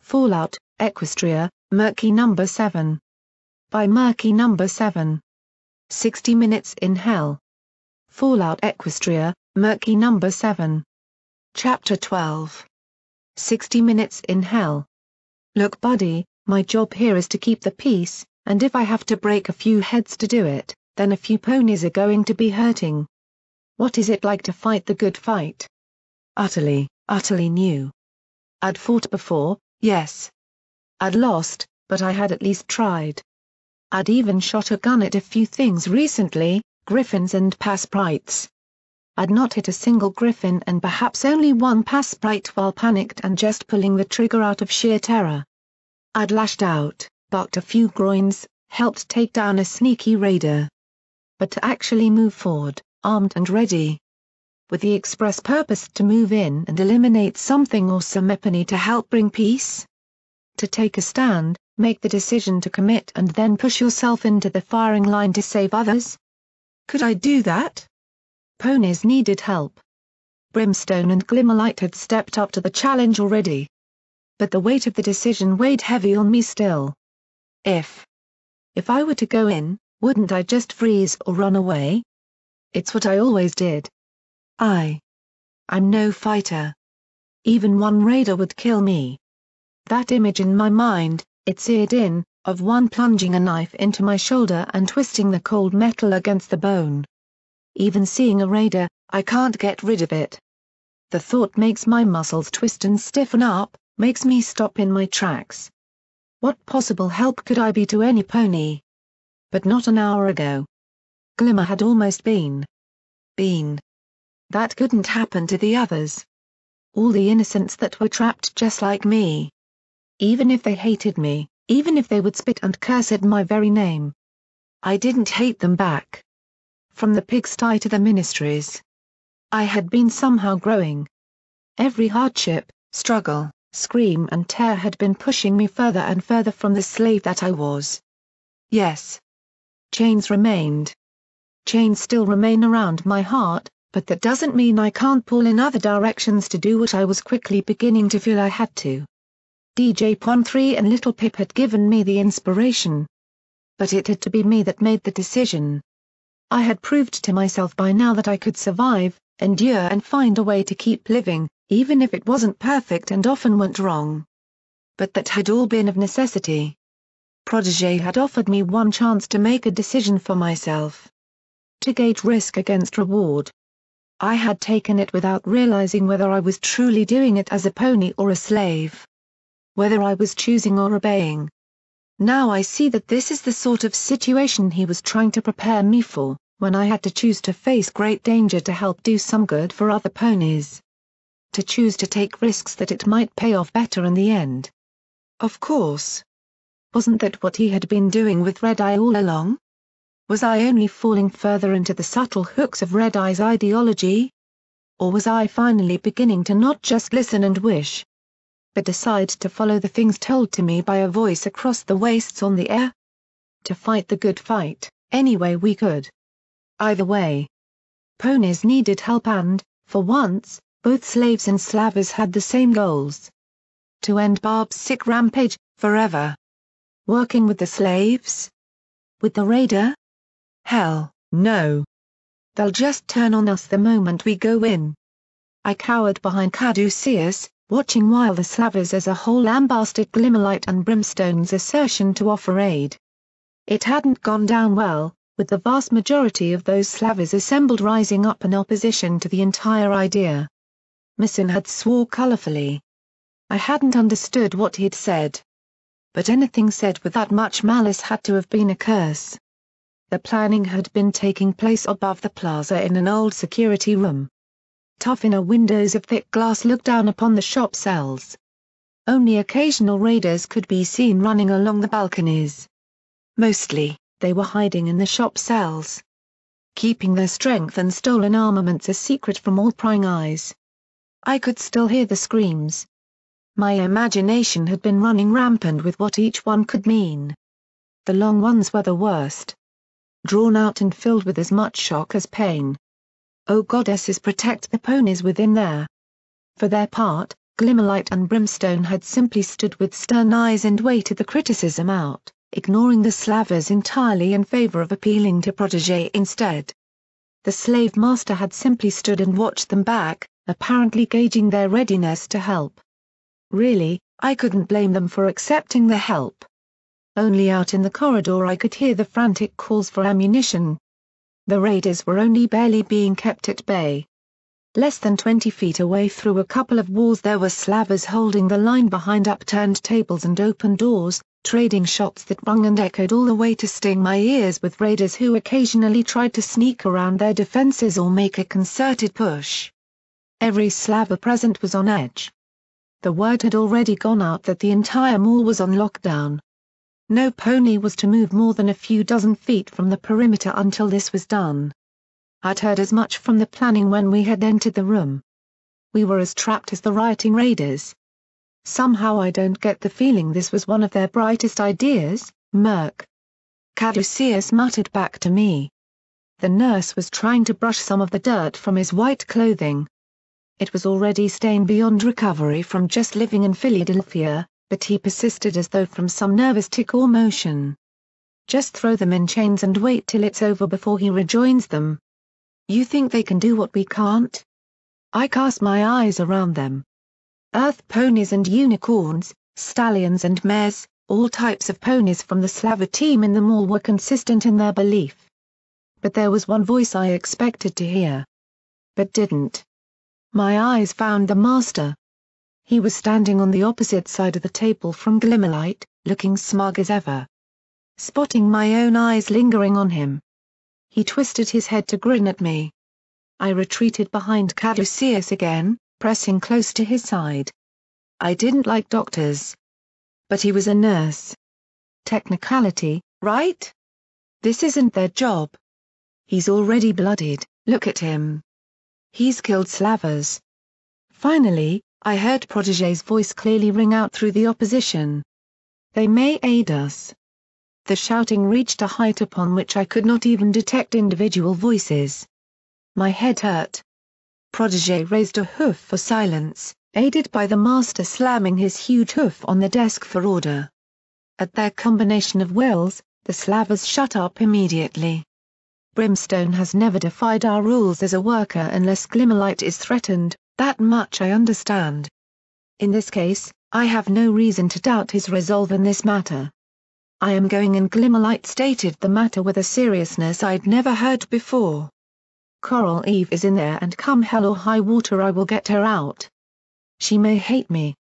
Fallout, Equestria, Murky Number 7. By Murky Number 7. 60 Minutes in Hell. Fallout Equestria, Murky Number 7. Chapter 12. 60 Minutes in Hell. Look buddy, my job here is to keep the peace, and if I have to break a few heads to do it, then a few ponies are going to be hurting. What is it like to fight the good fight? Utterly new. I'd fought before, yes. I'd lost, but I had at least tried. I'd even shot a gun at a few things recently, griffins and passprites. I'd not hit a single griffin and perhaps only one passprite while panicked and just pulling the trigger out of sheer terror. I'd lashed out, bucked a few groins, helped take down a sneaky raider. But to actually move forward, armed and ready, with the express purpose to move in and eliminate something or somebody to help bring peace? To take a stand, make the decision to commit and then push yourself into the firing line to save others? Could I do that? Ponies needed help. Brimstone and Glimmerlight had stepped up to the challenge already. But the weight of the decision weighed heavy on me still. If I were to go in, wouldn't I just freeze or run away? It's what I always did. I'm no fighter. Even one raider would kill me. That image in my mind, it seared in, of one plunging a knife into my shoulder and twisting the cold metal against the bone. Even seeing a raider, I can't get rid of it. The thought makes my muscles twist and stiffen up, makes me stop in my tracks. What possible help could I be to any pony? But not an hour ago. Glimmer had almost been. That couldn't happen to the others. All the innocents that were trapped just like me. Even if they hated me, even if they would spit and curse at my very name. I didn't hate them back. From the pigsty to the ministries, I had been somehow growing. Every hardship, struggle, scream and tear had been pushing me further and further from the slave that I was. Yes. Chains remained. Chains still remain around my heart, but that doesn't mean I can't pull in other directions to do what I was quickly beginning to feel I had to. DJ Pon 3 and Little Pip had given me the inspiration. But it had to be me that made the decision. I had proved to myself by now that I could survive, endure and find a way to keep living, even if it wasn't perfect and often went wrong. But that had all been of necessity. Protégé had offered me one chance to make a decision for myself. To gauge risk against reward. I had taken it without realizing whether I was truly doing it as a pony or a slave. Whether I was choosing or obeying. Now I see that this is the sort of situation he was trying to prepare me for, when I had to choose to face great danger to help do some good for other ponies. To choose to take risks that it might pay off better in the end. Of course. Wasn't that what he had been doing with Red Eye all along? Was I only falling further into the subtle hooks of Red Eye's ideology? Or was I finally beginning to not just listen and wish, but decide to follow the things told to me by a voice across the wastes on the air? To fight the good fight, any way we could. Either way. Ponies needed help and, for once, both slaves and slavers had the same goals. To end Barb's sick rampage, forever. Working with the slaves? With the raider? Hell, no. They'll just turn on us the moment we go in. I cowered behind Caduceus, watching while the slavers as a whole lambasted Glimmerlight and Brimstone's assertion to offer aid. It hadn't gone down well, with the vast majority of those slavers assembled rising up in opposition to the entire idea. Missin had swore colorfully. I hadn't understood what he'd said. But anything said with that much malice had to have been a curse. The planning had been taking place above the plaza in an old security room. Tough inner windows of thick glass looked down upon the shop cells. Only occasional raiders could be seen running along the balconies. Mostly, they were hiding in the shop cells. Keeping their strength and stolen armaments a secret from all prying eyes. I could still hear the screams. My imagination had been running rampant with what each one could mean. The long ones were the worst. Drawn out and filled with as much shock as pain. Oh goddesses, protect the ponies within there. For their part, Glimmerlight and Brimstone had simply stood with stern eyes and waited the criticism out, ignoring the slavers entirely in favor of appealing to Protégé instead. The slave master had simply stood and watched them back, apparently gauging their readiness to help. Really, I couldn't blame them for accepting the help. Only out in the corridor I could hear the frantic calls for ammunition. The raiders were only barely being kept at bay. Less than 20 feet away through a couple of walls there were slavers holding the line behind upturned tables and open doors, trading shots that rung and echoed all the way to sting my ears with raiders who occasionally tried to sneak around their defenses or make a concerted push. Every slaver present was on edge. The word had already gone out that the entire mall was on lockdown. No pony was to move more than a few dozen feet from the perimeter until this was done. I'd heard as much from the planning when we had entered the room. We were as trapped as the rioting raiders. Somehow I don't get the feeling this was one of their brightest ideas, Murk. Caduceus muttered back to me. The nurse was trying to brush some of the dirt from his white clothing. It was already stained beyond recovery from just living in Philadelphia, but he persisted as though from some nervous tic or motion. Just throw them in chains and wait till it's over before he rejoins them. You think they can do what we can't? I cast my eyes around them. Earth ponies and unicorns, stallions and mares, all types of ponies from the slaver team in the mall were consistent in their belief. But there was one voice I expected to hear. But didn't. My eyes found the master. He was standing on the opposite side of the table from Glimmerlight, looking smug as ever. Spotting my own eyes lingering on him, he twisted his head to grin at me. I retreated behind Caduceus again, pressing close to his side. I didn't like doctors. But he was a nurse. Technicality, right? This isn't their job. He's already bloodied, look at him. He's killed slavers. Finally, I heard Protégé's voice clearly ring out through the opposition. They may aid us. The shouting reached a height upon which I could not even detect individual voices. My head hurt. Protégé raised a hoof for silence, aided by the master slamming his huge hoof on the desk for order. At their combination of wills, the slavers shut up immediately. Brimstone has never defied our rules as a worker unless Glimmerlight is threatened, that much I understand. In this case, I have no reason to doubt his resolve in this matter. I am going, and Glimmerlight stated the matter with a seriousness I'd never heard before. Coral Eve is in there, and come hell or high water I will get her out. She may hate me.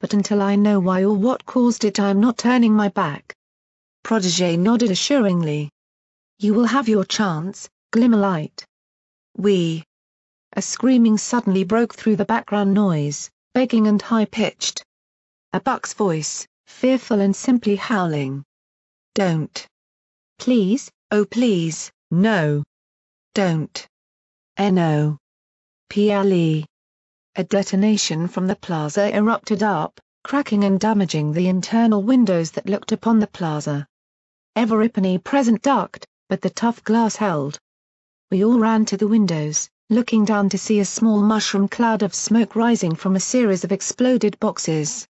But until I know why or what caused it I am not turning my back. Protégé nodded assuringly. You will have your chance, Glimmerlight. A screaming suddenly broke through the background noise, begging and high-pitched. A buck's voice, fearful and simply howling. Don't. Please, oh please, no. Don't. No. PLE. A detonation from the plaza erupted up, cracking and damaging the internal windows that looked upon the plaza. Every pony present ducked, but the tough glass held. We all ran to the windows, looking down to see a small mushroom cloud of smoke rising from a series of exploded boxes.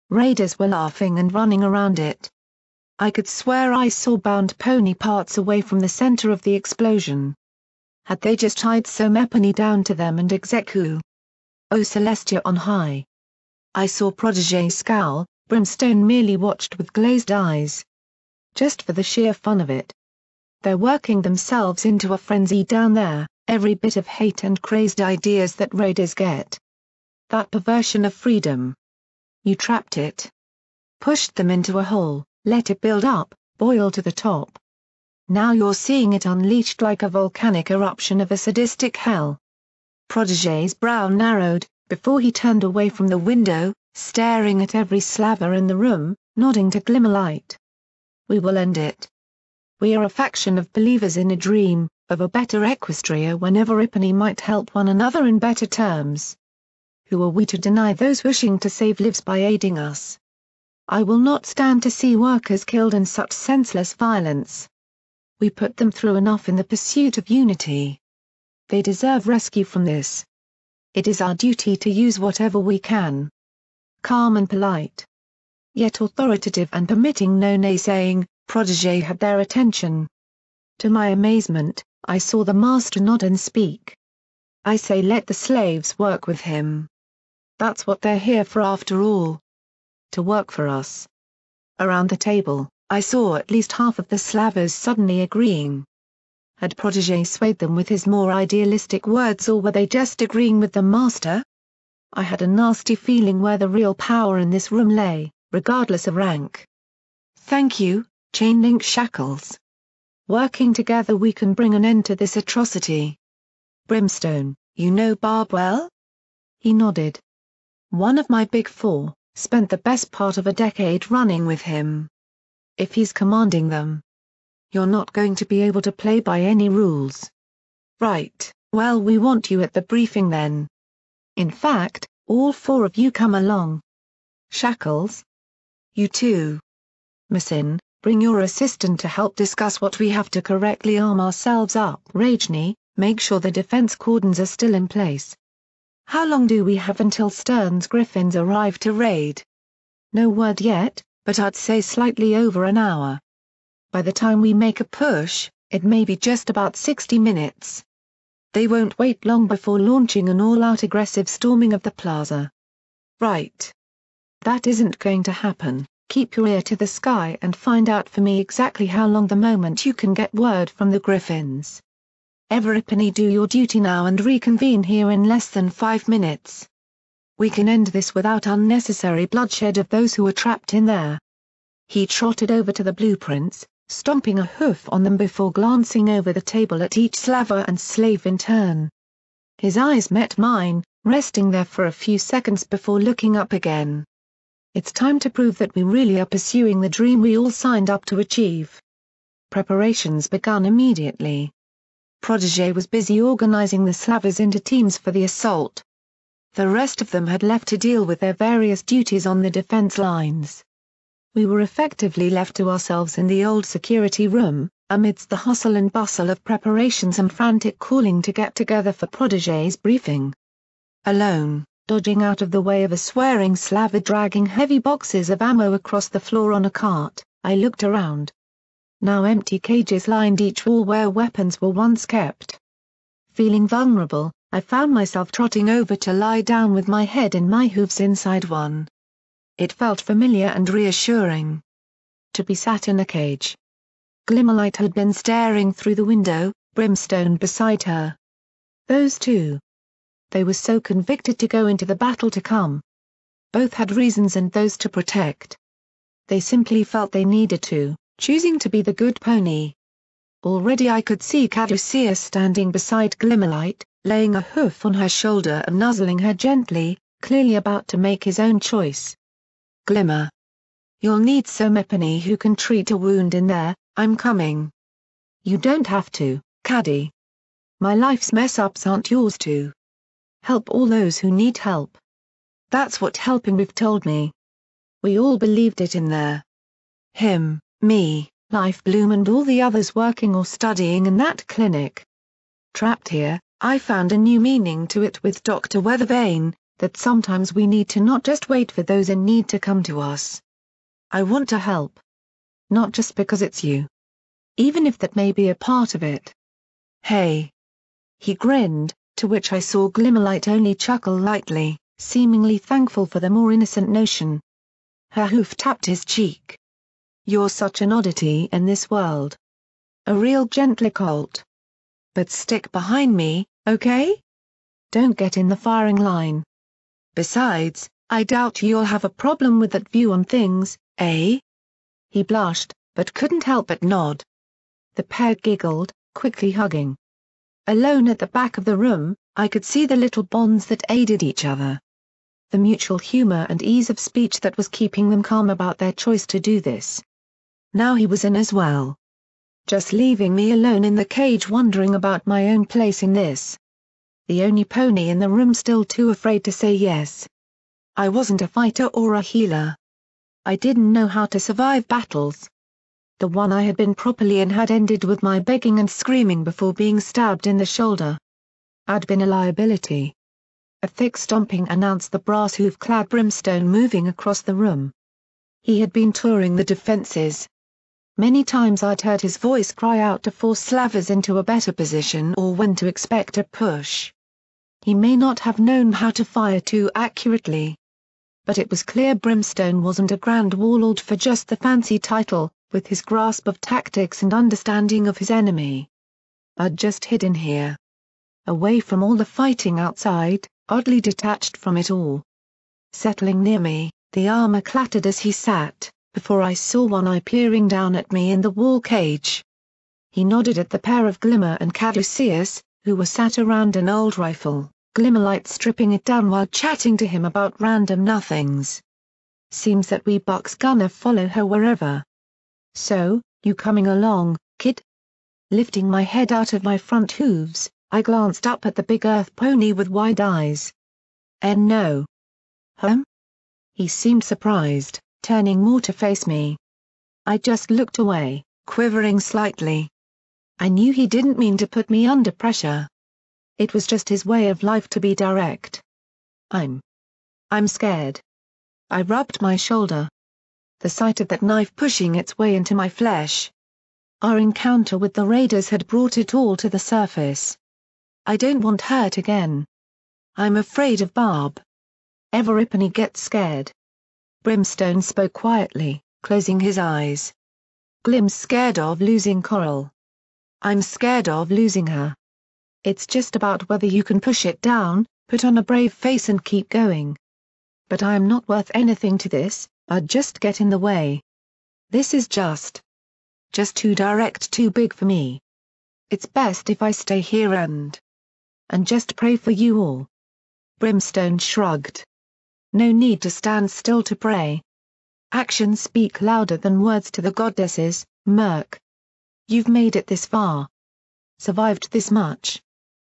Raiders were laughing and running around it. I could swear I saw bound pony parts away from the center of the explosion. Had they just tied some pony down to them and execu? O Celestia on high. I saw Protégé scowl, Brimstone merely watched with glazed eyes. Just for the sheer fun of it. They're working themselves into a frenzy down there, every bit of hate and crazed ideas that raiders get. That perversion of freedom. You trapped it. Pushed them into a hole, let it build up, boil to the top. Now you're seeing it unleashed like a volcanic eruption of a sadistic hell. Protégé's brow narrowed, before he turned away from the window, staring at every slaver in the room, nodding to Glimmerlight. We will end it. We are a faction of believers in a dream, of a better Equestria whenever Ipony might help one another in better terms. Who are we to deny those wishing to save lives by aiding us? I will not stand to see workers killed in such senseless violence. We put them through enough in the pursuit of unity. They deserve rescue from this. It is our duty to use whatever we can. Calm and polite, yet authoritative and permitting no naysaying, Protégé had their attention. To my amazement, I saw the master nod and speak. I say let the slaves work with him. That's what they're here for after all. To work for us. Around the table, I saw at least half of the slavers suddenly agreeing. Had Protégé swayed them with his more idealistic words, or were they just agreeing with the master? I had a nasty feeling where the real power in this room lay, regardless of rank. Thank you, chain-link shackles. Working together we can bring an end to this atrocity. Brimstone, you know Barb well? He nodded. One of my big four, spent the best part of a decade running with him. If he's commanding them, you're not going to be able to play by any rules. Right, well we want you at the briefing then. In fact, all four of you come along. Shackles? You too. Masin, bring your assistant to help discuss what we have to correctly arm ourselves up. Rajni, make sure the defense cordons are still in place. How long do we have until Stern's Griffins arrive to raid? No word yet, but I'd say slightly over an hour. By the time we make a push, it may be just about 60 minutes. They won't wait long before launching an all-out aggressive storming of the plaza. Right. That isn't going to happen. Keep your ear to the sky and find out for me exactly how long the moment you can get word from the Griffins. Everypony, do your duty now and reconvene here in less than 5 minutes. We can end this without unnecessary bloodshed of those who are trapped in there. He trotted over to the blueprints, stomping a hoof on them before glancing over the table at each slaver and slave in turn. His eyes met mine, resting there for a few seconds before looking up again. It's time to prove that we really are pursuing the dream we all signed up to achieve. Preparations began immediately. Protégé was busy organizing the slavers into teams for the assault. The rest of them had left to deal with their various duties on the defense lines. We were effectively left to ourselves in the old security room, amidst the hustle and bustle of preparations and frantic calling to get together for Protégé's briefing. Alone, dodging out of the way of a swearing slaver dragging heavy boxes of ammo across the floor on a cart, I looked around. Now empty cages lined each wall where weapons were once kept. Feeling vulnerable, I found myself trotting over to lie down with my head in my hooves inside one. It felt familiar and reassuring. To be sat in a cage. Glimmerlight had been staring through the window, Brimstone beside her. Those two. They were so convicted to go into the battle to come. Both had reasons and those to protect. They simply felt they needed to, choosing to be the good pony. Already I could see Caduceus standing beside Glimmerlight, laying a hoof on her shoulder and nuzzling her gently, clearly about to make his own choice. Glimmer. You'll need some Epony who can treat a wound in there, I'm coming. You don't have to, Caddy. My life's mess-ups aren't yours to. Help all those who need help. That's what helping we've told me. We all believed it in there. Him, me, Life Bloom and all the others working or studying in that clinic. Trapped here, I found a new meaning to it with Dr. Weathervane, that sometimes we need to not just wait for those in need to come to us. I want to help. Not just because it's you. Even if that may be a part of it. Hey. He grinned, to which I saw Glimmerlight only chuckle lightly, seemingly thankful for the more innocent notion. Her hoof tapped his cheek. You're such an oddity in this world. A real gentler colt. But stick behind me, okay? Don't get in the firing line. Besides, I doubt you'll have a problem with that view on things, eh? He blushed, but couldn't help but nod. The pair giggled, quickly hugging. Alone at the back of the room, I could see the little bonds that aided each other. The mutual humor and ease of speech that was keeping them calm about their choice to do this. Now he was in as well. Just leaving me alone in the cage wondering about my own place in this. The only pony in the room still too afraid to say yes. I wasn't a fighter or a healer. I didn't know how to survive battles. The one I had been properly in had ended with my begging and screaming before being stabbed in the shoulder. I'd been a liability. A thick stomping announced the brass-hoof-clad Brimstone moving across the room. He had been touring the defenses. Many times I'd heard his voice cry out to force slavers into a better position or when to expect a push. He may not have known how to fire too accurately. But it was clear Brimstone wasn't a grand warlord for just the fancy title, with his grasp of tactics and understanding of his enemy. I'd just hid in here. Away from all the fighting outside, oddly detached from it all. Settling near me, the armor clattered as he sat, before I saw one eye peering down at me in the wall cage. He nodded at the pair of Glimmer and Caduceus, who were sat around an old rifle, Glimmerlight stripping it down while chatting to him about random nothings. Seems that we Bucks gonna follow her wherever. So, you coming along, kid? Lifting my head out of my front hooves, I glanced up at the big earth pony with wide eyes. No. Huh? He seemed surprised, turning more to face me. I just looked away, quivering slightly. I knew he didn't mean to put me under pressure. It was just his way of life to be direct. I'm scared. I rubbed my shoulder. The sight of that knife pushing its way into my flesh. Our encounter with the raiders had brought it all to the surface. I don't want hurt again. I'm afraid of Barb. Everypony gets scared. Brimstone spoke quietly, closing his eyes. Glim's scared of losing Coral. I'm scared of losing her. It's just about whether you can push it down, put on a brave face and keep going. But I am not worth anything to this, I'd just get in the way. This is just too direct, too big for me. It's best if I stay here and just pray for you all. Brimstone shrugged. No need to stand still to pray. Actions speak louder than words to the goddesses, Murk. You've made it this far. Survived this much.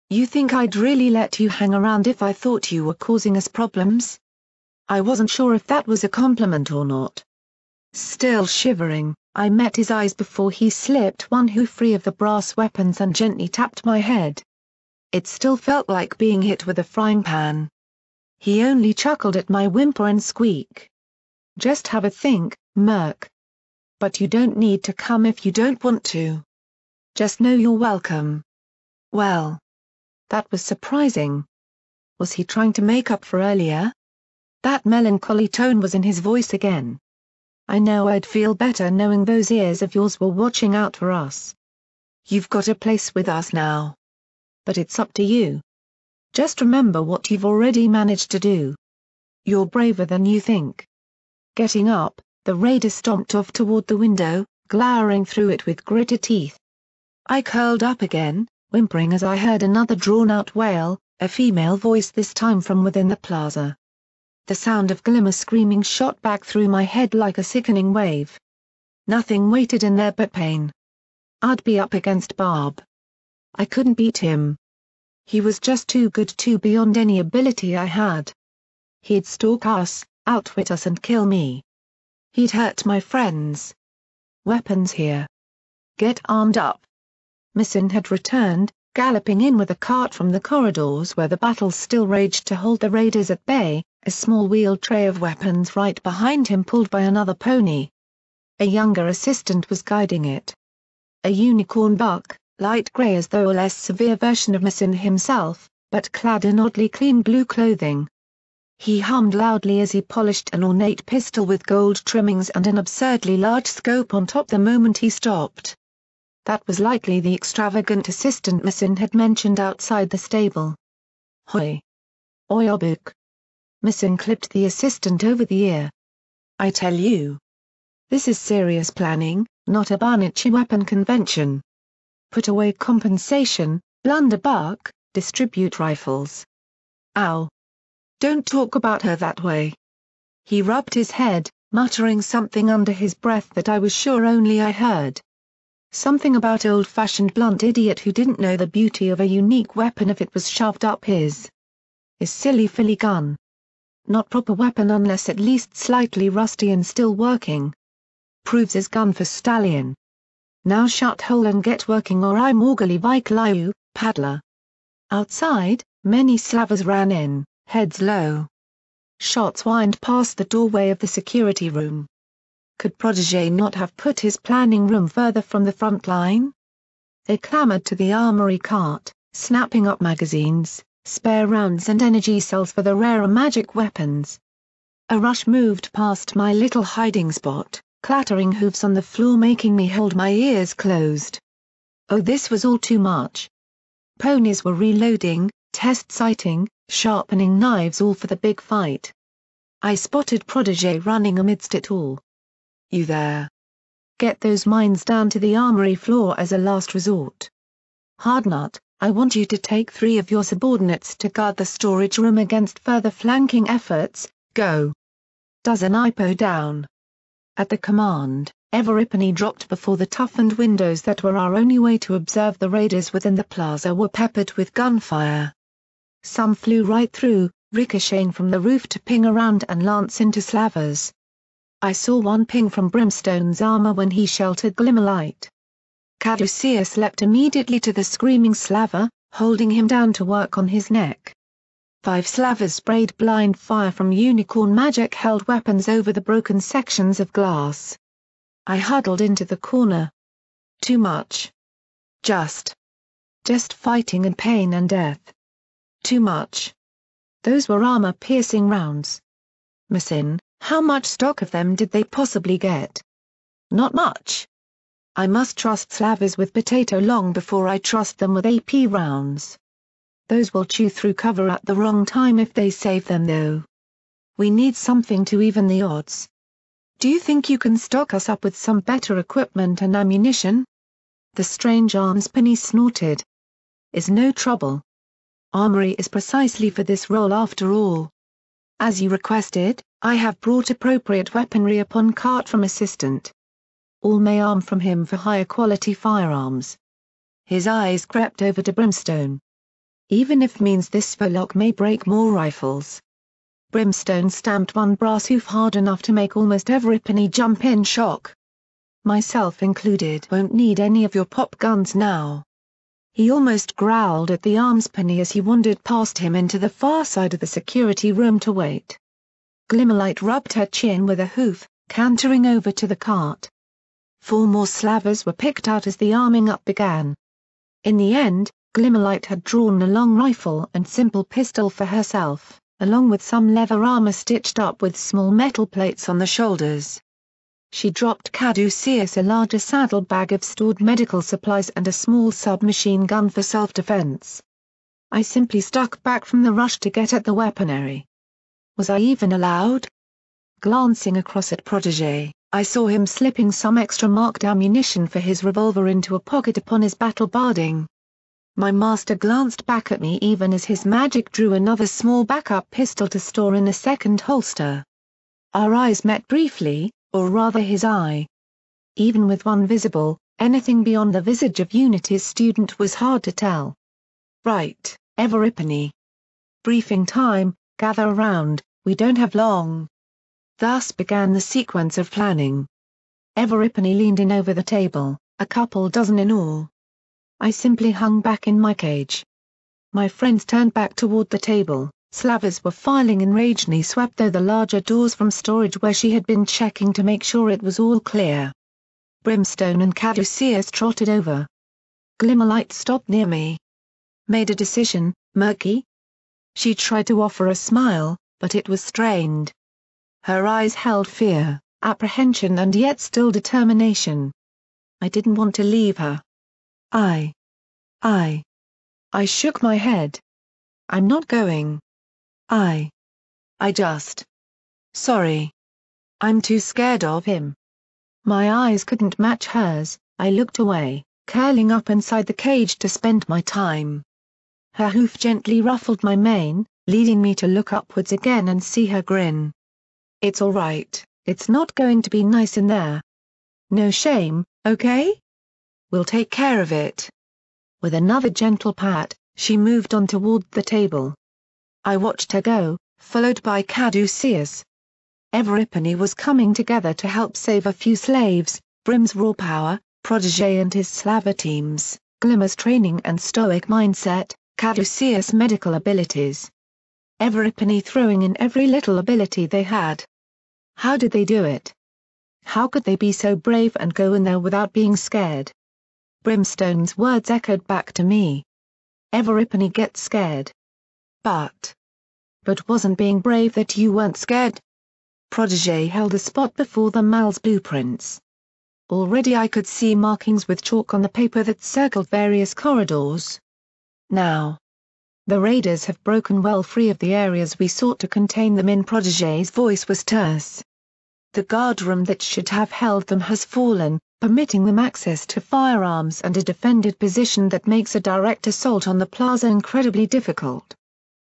You think I'd really let you hang around if I thought you were causing us problems? I wasn't sure if that was a compliment or not. Still shivering, I met his eyes before he slipped one hoof free of the brass weapons and gently tapped my head. It still felt like being hit with a frying pan. He only chuckled at my whimper and squeak. Just have a think, Murk. But you don't need to come if you don't want to. Just know you're welcome. Well. That was surprising. Was he trying to make up for earlier? That melancholy tone was in his voice again. I know I'd feel better knowing those ears of yours were watching out for us. You've got a place with us now. But it's up to you. Just remember what you've already managed to do. You're braver than you think. Getting up, the raider stomped off toward the window, glowering through it with gritted teeth. I curled up again, whimpering as I heard another drawn-out wail, a female voice this time from within the plaza. The sound of Glimmer screaming shot back through my head like a sickening wave. Nothing waited in there but pain. I'd be up against Barb. I couldn't beat him. He was just too good, too beyond any ability I had. He'd stalk us, outwit us and kill me. He'd hurt my friends. Weapons here. Get armed up. Missin had returned, galloping in with a cart from the corridors where the battle still raged to hold the raiders at bay, a small wheeled tray of weapons right behind him pulled by another pony. A younger assistant was guiding it. A unicorn buck, light grey as though a less severe version of Missin himself, but clad in oddly clean blue clothing. He hummed loudly as he polished an ornate pistol with gold trimmings and an absurdly large scope on top the moment he stopped. That was likely the extravagant assistant Missin had mentioned outside the stable. Hoi! Oyobuk! Missin clipped the assistant over the ear. I tell you. This is serious planning, not a Barnichi weapon convention. Put away compensation, blunderbuck, distribute rifles. Ow! Don't talk about her that way. He rubbed his head, muttering something under his breath that I was sure only I heard. Something about old-fashioned blunt idiot who didn't know the beauty of a unique weapon if it was shoved up his silly filly gun. Not proper weapon unless at least slightly rusty and still working. Proves his gun for stallion. Now shut hole and get working or I'm orgally vikaliu, paddler. Outside, many slavers ran in, heads low. Shots whined past the doorway of the security room. Could Protégé not have put his planning room further from the front line? They clambered to the armory cart, snapping up magazines, spare rounds and energy cells for the rarer magic weapons. A rush moved past my little hiding spot, clattering hooves on the floor making me hold my ears closed. Oh, this was all too much. Ponies were reloading, test sighting, sharpening knives, all for the big fight. I spotted Protégé running amidst it all. You there? Get those mines down to the armory floor as a last resort. Hardnut, I want you to take 3 of your subordinates to guard the storage room against further flanking efforts. Go. Dozen IPO down. At the command, Everipany dropped before the toughened windows that were our only way to observe the raiders within the plaza were peppered with gunfire. Some flew right through, ricocheting from the roof to ping around and lance into slavers. I saw one ping from Brimstone's armor when he sheltered Glimmerlight. Caduceus leapt immediately to the screaming slaver, holding him down to work on his neck. 5 slavers sprayed blind fire from unicorn magic-held weapons over the broken sections of glass. I huddled into the corner. Too much. Just fighting and pain and death. Too much. Those were armor-piercing rounds. Massin, how much stock of them did they possibly get? Not much. I must trust slavers with potato long before I trust them with AP rounds. Those will chew through cover at the wrong time if they save them though. We need something to even the odds. Do you think you can stock us up with some better equipment and ammunition? The strange arms pony snorted. Is no trouble. Armory is precisely for this role after all. As you requested, I have brought appropriate weaponry upon cart from assistant. All may arm from him for higher quality firearms. His eyes crept over to Brimstone. Even if means this Sverlock may break more rifles. Brimstone stamped one brass hoof hard enough to make almost every penny jump in shock. Myself included won't need any of your pop guns now. He almost growled at the arms penny as he wandered past him into the far side of the security room to wait. Glimmerlight rubbed her chin with a hoof, cantering over to the cart. 4 more slavers were picked out as the arming up began. In the end, Glimmerlight had drawn a long rifle and simple pistol for herself, along with some leather armor stitched up with small metal plates on the shoulders. She dropped Caduceus a larger saddlebag of stored medical supplies and a small submachine gun for self-defense. I simply stuck back from the rush to get at the weaponry. Was I even allowed? Glancing across at Protégé, I saw him slipping some extra marked ammunition for his revolver into a pocket upon his battle barding. My master glanced back at me even as his magic drew another small backup pistol to store in a second holster. Our eyes met briefly, or rather his eye. Even with one visible, anything beyond the visage of Unity's student was hard to tell. Right, Everipany. Briefing time, gather around, we don't have long. Thus began the sequence of planning. Everipany leaned in over the table, a couple dozen in all. I simply hung back in my cage. My friends turned back toward the table. Slavers were filing in ragely swept though the larger doors from storage where she had been checking to make sure it was all clear. Brimstone and Caduceus trotted over. Glimmerlight stopped near me. Made a decision, Murky? She tried to offer a smile, but it was strained. Her eyes held fear, apprehension and yet still determination. I didn't want to leave her. I shook my head. I'm not going. I just. Sorry. I'm too scared of him. My eyes couldn't match hers, I looked away, curling up inside the cage to spend my time. Her hoof gently ruffled my mane, leading me to look upwards again and see her grin. It's all right, it's not going to be nice in there. No shame, okay? We'll take care of it. With another gentle pat, she moved on toward the table. I watched her go, followed by Caduceus. Everipany was coming together to help save a few slaves, Brim's raw power, Protégé and his slaver teams, Glimmer's training and stoic mindset, Caduceus' medical abilities. every throwing in every little ability they had. How did they do it? How could they be so brave and go in there without being scared? Brimstone's words echoed back to me. Every gets scared. But wasn't being brave that you weren't scared? Protégé held a spot before the Mal's blueprints. Already I could see markings with chalk on the paper that circled various corridors. Now, the raiders have broken well free of the areas we sought to contain them in. Protégé's voice was terse. The guardroom that should have held them has fallen, permitting them access to firearms and a defended position that makes a direct assault on the plaza incredibly difficult.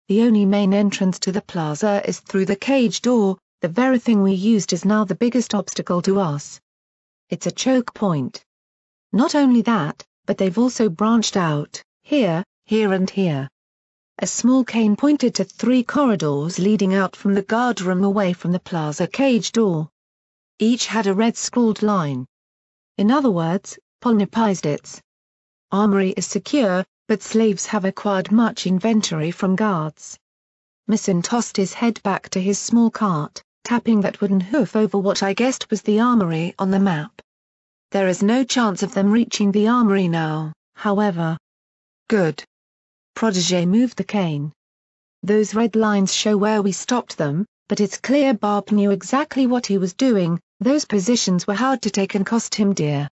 The only main entrance to the plaza is through the cage door. The very thing we used is now the biggest obstacle to us. It's a choke point. Not only that, but they've also branched out, here, here and here. A small cane pointed to 3 corridors leading out from the guardroom away from the plaza cage door. Each had a red scrawled line. In other words, Polnipizdits. Armory is secure, but slaves have acquired much inventory from guards. Misson tossed his head back to his small cart, tapping that wooden hoof over what I guessed was the armory on the map. There is no chance of them reaching the armory now, however. Good. Protégé moved the cane. Those red lines show where we stopped them, but it's clear Barb knew exactly what he was doing. Those positions were hard to take and cost him dear.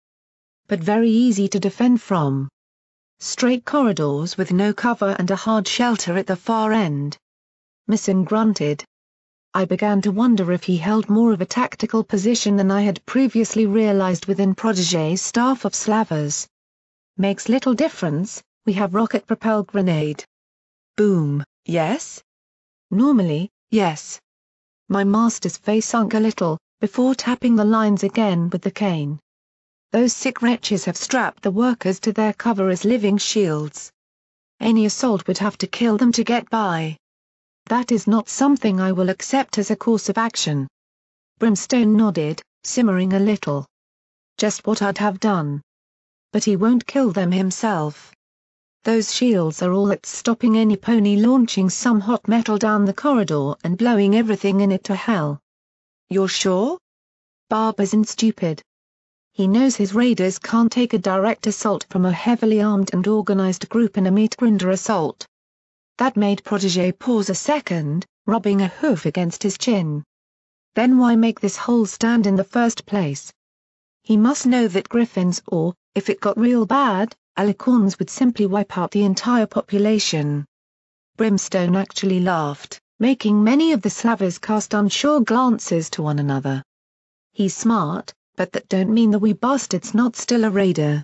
But very easy to defend from. Straight corridors with no cover and a hard shelter at the far end. Misson grunted. I began to wonder if he held more of a tactical position than I had previously realized within Protégé's staff of slavers. Makes little difference, we have rocket-propelled grenade. Boom, yes? Normally, yes. My master's face sunk a little, before tapping the lines again with the cane. Those sick wretches have strapped the workers to their cover as living shields. Any assault would have to kill them to get by. That is not something I will accept as a course of action. Brimstone nodded, simmering a little. Just what I'd have done. But he won't kill them himself. Those shields are all that's stopping any pony launching some hot metal down the corridor and blowing everything in it to hell. You're sure? Barb isn't stupid. He knows his raiders can't take a direct assault from a heavily armed and organized group in a meat-grinder assault. That made Protégé pause a second, rubbing a hoof against his chin. Then why make this whole stand in the first place? He must know that Griffins or, if it got real bad, Alicorns would simply wipe out the entire population. Brimstone actually laughed, making many of the slavers cast unsure glances to one another. He's smart, but that don't mean the wee bastard's not still a raider.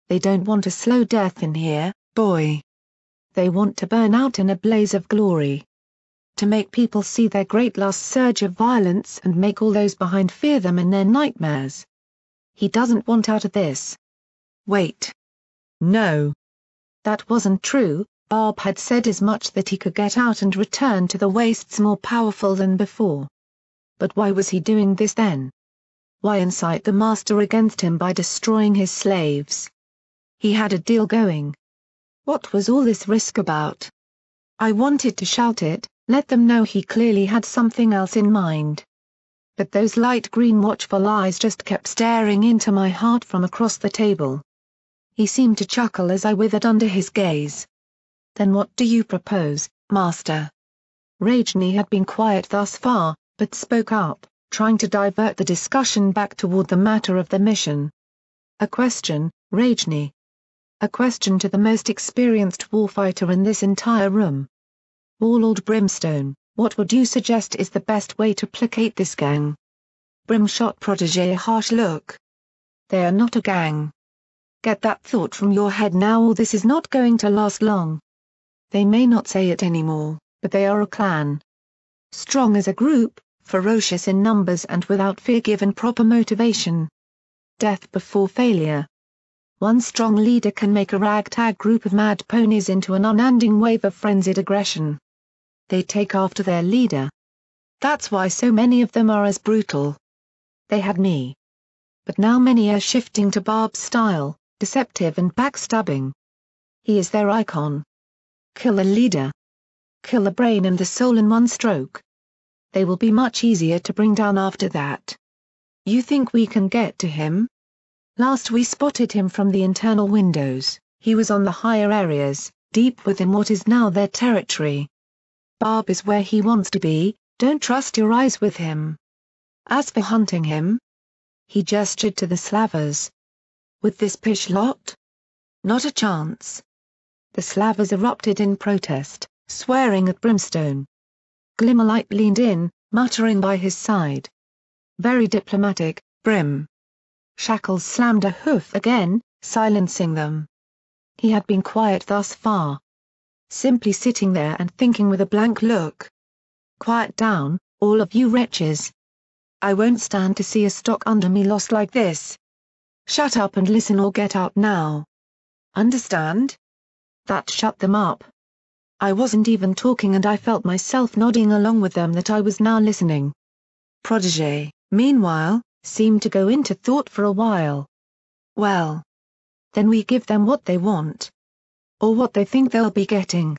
They don't want a slow death in here, boy. They want to burn out in a blaze of glory. To make people see their great last surge of violence and make all those behind fear them in their nightmares. He doesn't want out of this. Wait. No. That wasn't true. Barb had said as much that he could get out and return to the wastes more powerful than before. But why was he doing this then? Why incite the master against him by destroying his slaves? He had a deal going. What was all this risk about? I wanted to shout it, let them know he clearly had something else in mind. But those light green watchful eyes just kept staring into my heart from across the table. He seemed to chuckle as I withered under his gaze. Then what do you propose, master? Rajni had been quiet thus far, but spoke up, trying to divert the discussion back toward the matter of the mission. A question, Rajni. A question to the most experienced warfighter in this entire room. Warlord Brimstone, what would you suggest is the best way to placate this gang? Brim shot Protégé a harsh look. They are not a gang. Get that thought from your head now or this is not going to last long. They may not say it anymore, but they are a clan. Strong as a group, ferocious in numbers and without fear given proper motivation. Death before failure. One strong leader can make a ragtag group of mad ponies into an unending wave of frenzied aggression. They take after their leader. That's why so many of them are as brutal. They had me. But now many are shifting to Barb's style, deceptive and backstabbing. He is their icon. Kill a leader. kill the brain and the soul in one stroke. They will be much easier to bring down after that. You think we can get to him? Last we spotted him from the internal windows, he was on the higher areas, deep within what is now their territory. Barb is where he wants to be, don't trust your eyes with him. As for hunting him, he gestured to the Slavers. With this pish lot? Not a chance. The Slavers erupted in protest, swearing at Brimstone. Glimmerlight leaned in, muttering by his side. Very diplomatic, Brim. Shackles slammed a hoof again, silencing them. He had been quiet thus far. Simply sitting there and thinking with a blank look. Quiet down, all of you wretches. I won't stand to see a stock under me lost like this. Shut up and listen or get out now. Understand? That shut them up. I wasn't even talking and I felt myself nodding along with them that I was now listening. Protégé, meanwhile, seemed to go into thought for a while. Well. Then we give them what they want. Or what they think they'll be getting.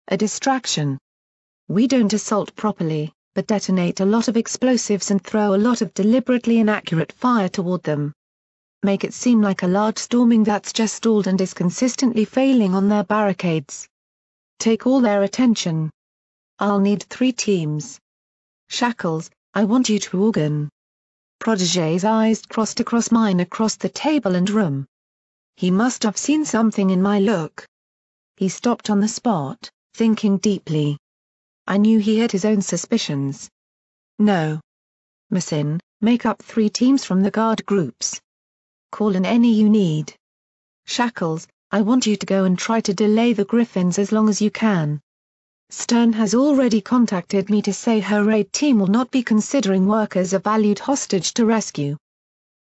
A distraction. We don't assault properly, but detonate a lot of explosives and throw a lot of deliberately inaccurate fire toward them. Make it seem like a large storming that's just stalled and is consistently failing on their barricades. Take all their attention. I'll need 3 teams. Shackles, I want you to organ. Protégé's eyes crossed across mine across the table and room. He must have seen something in my look. He stopped on the spot, thinking deeply. I knew he had his own suspicions. No. Masin, make up 3 teams from the guard groups. Call in any you need. Shackles, I want you to go and try to delay the Griffins as long as you can. Stern has already contacted me to say her raid team will not be considering workers a valued hostage to rescue.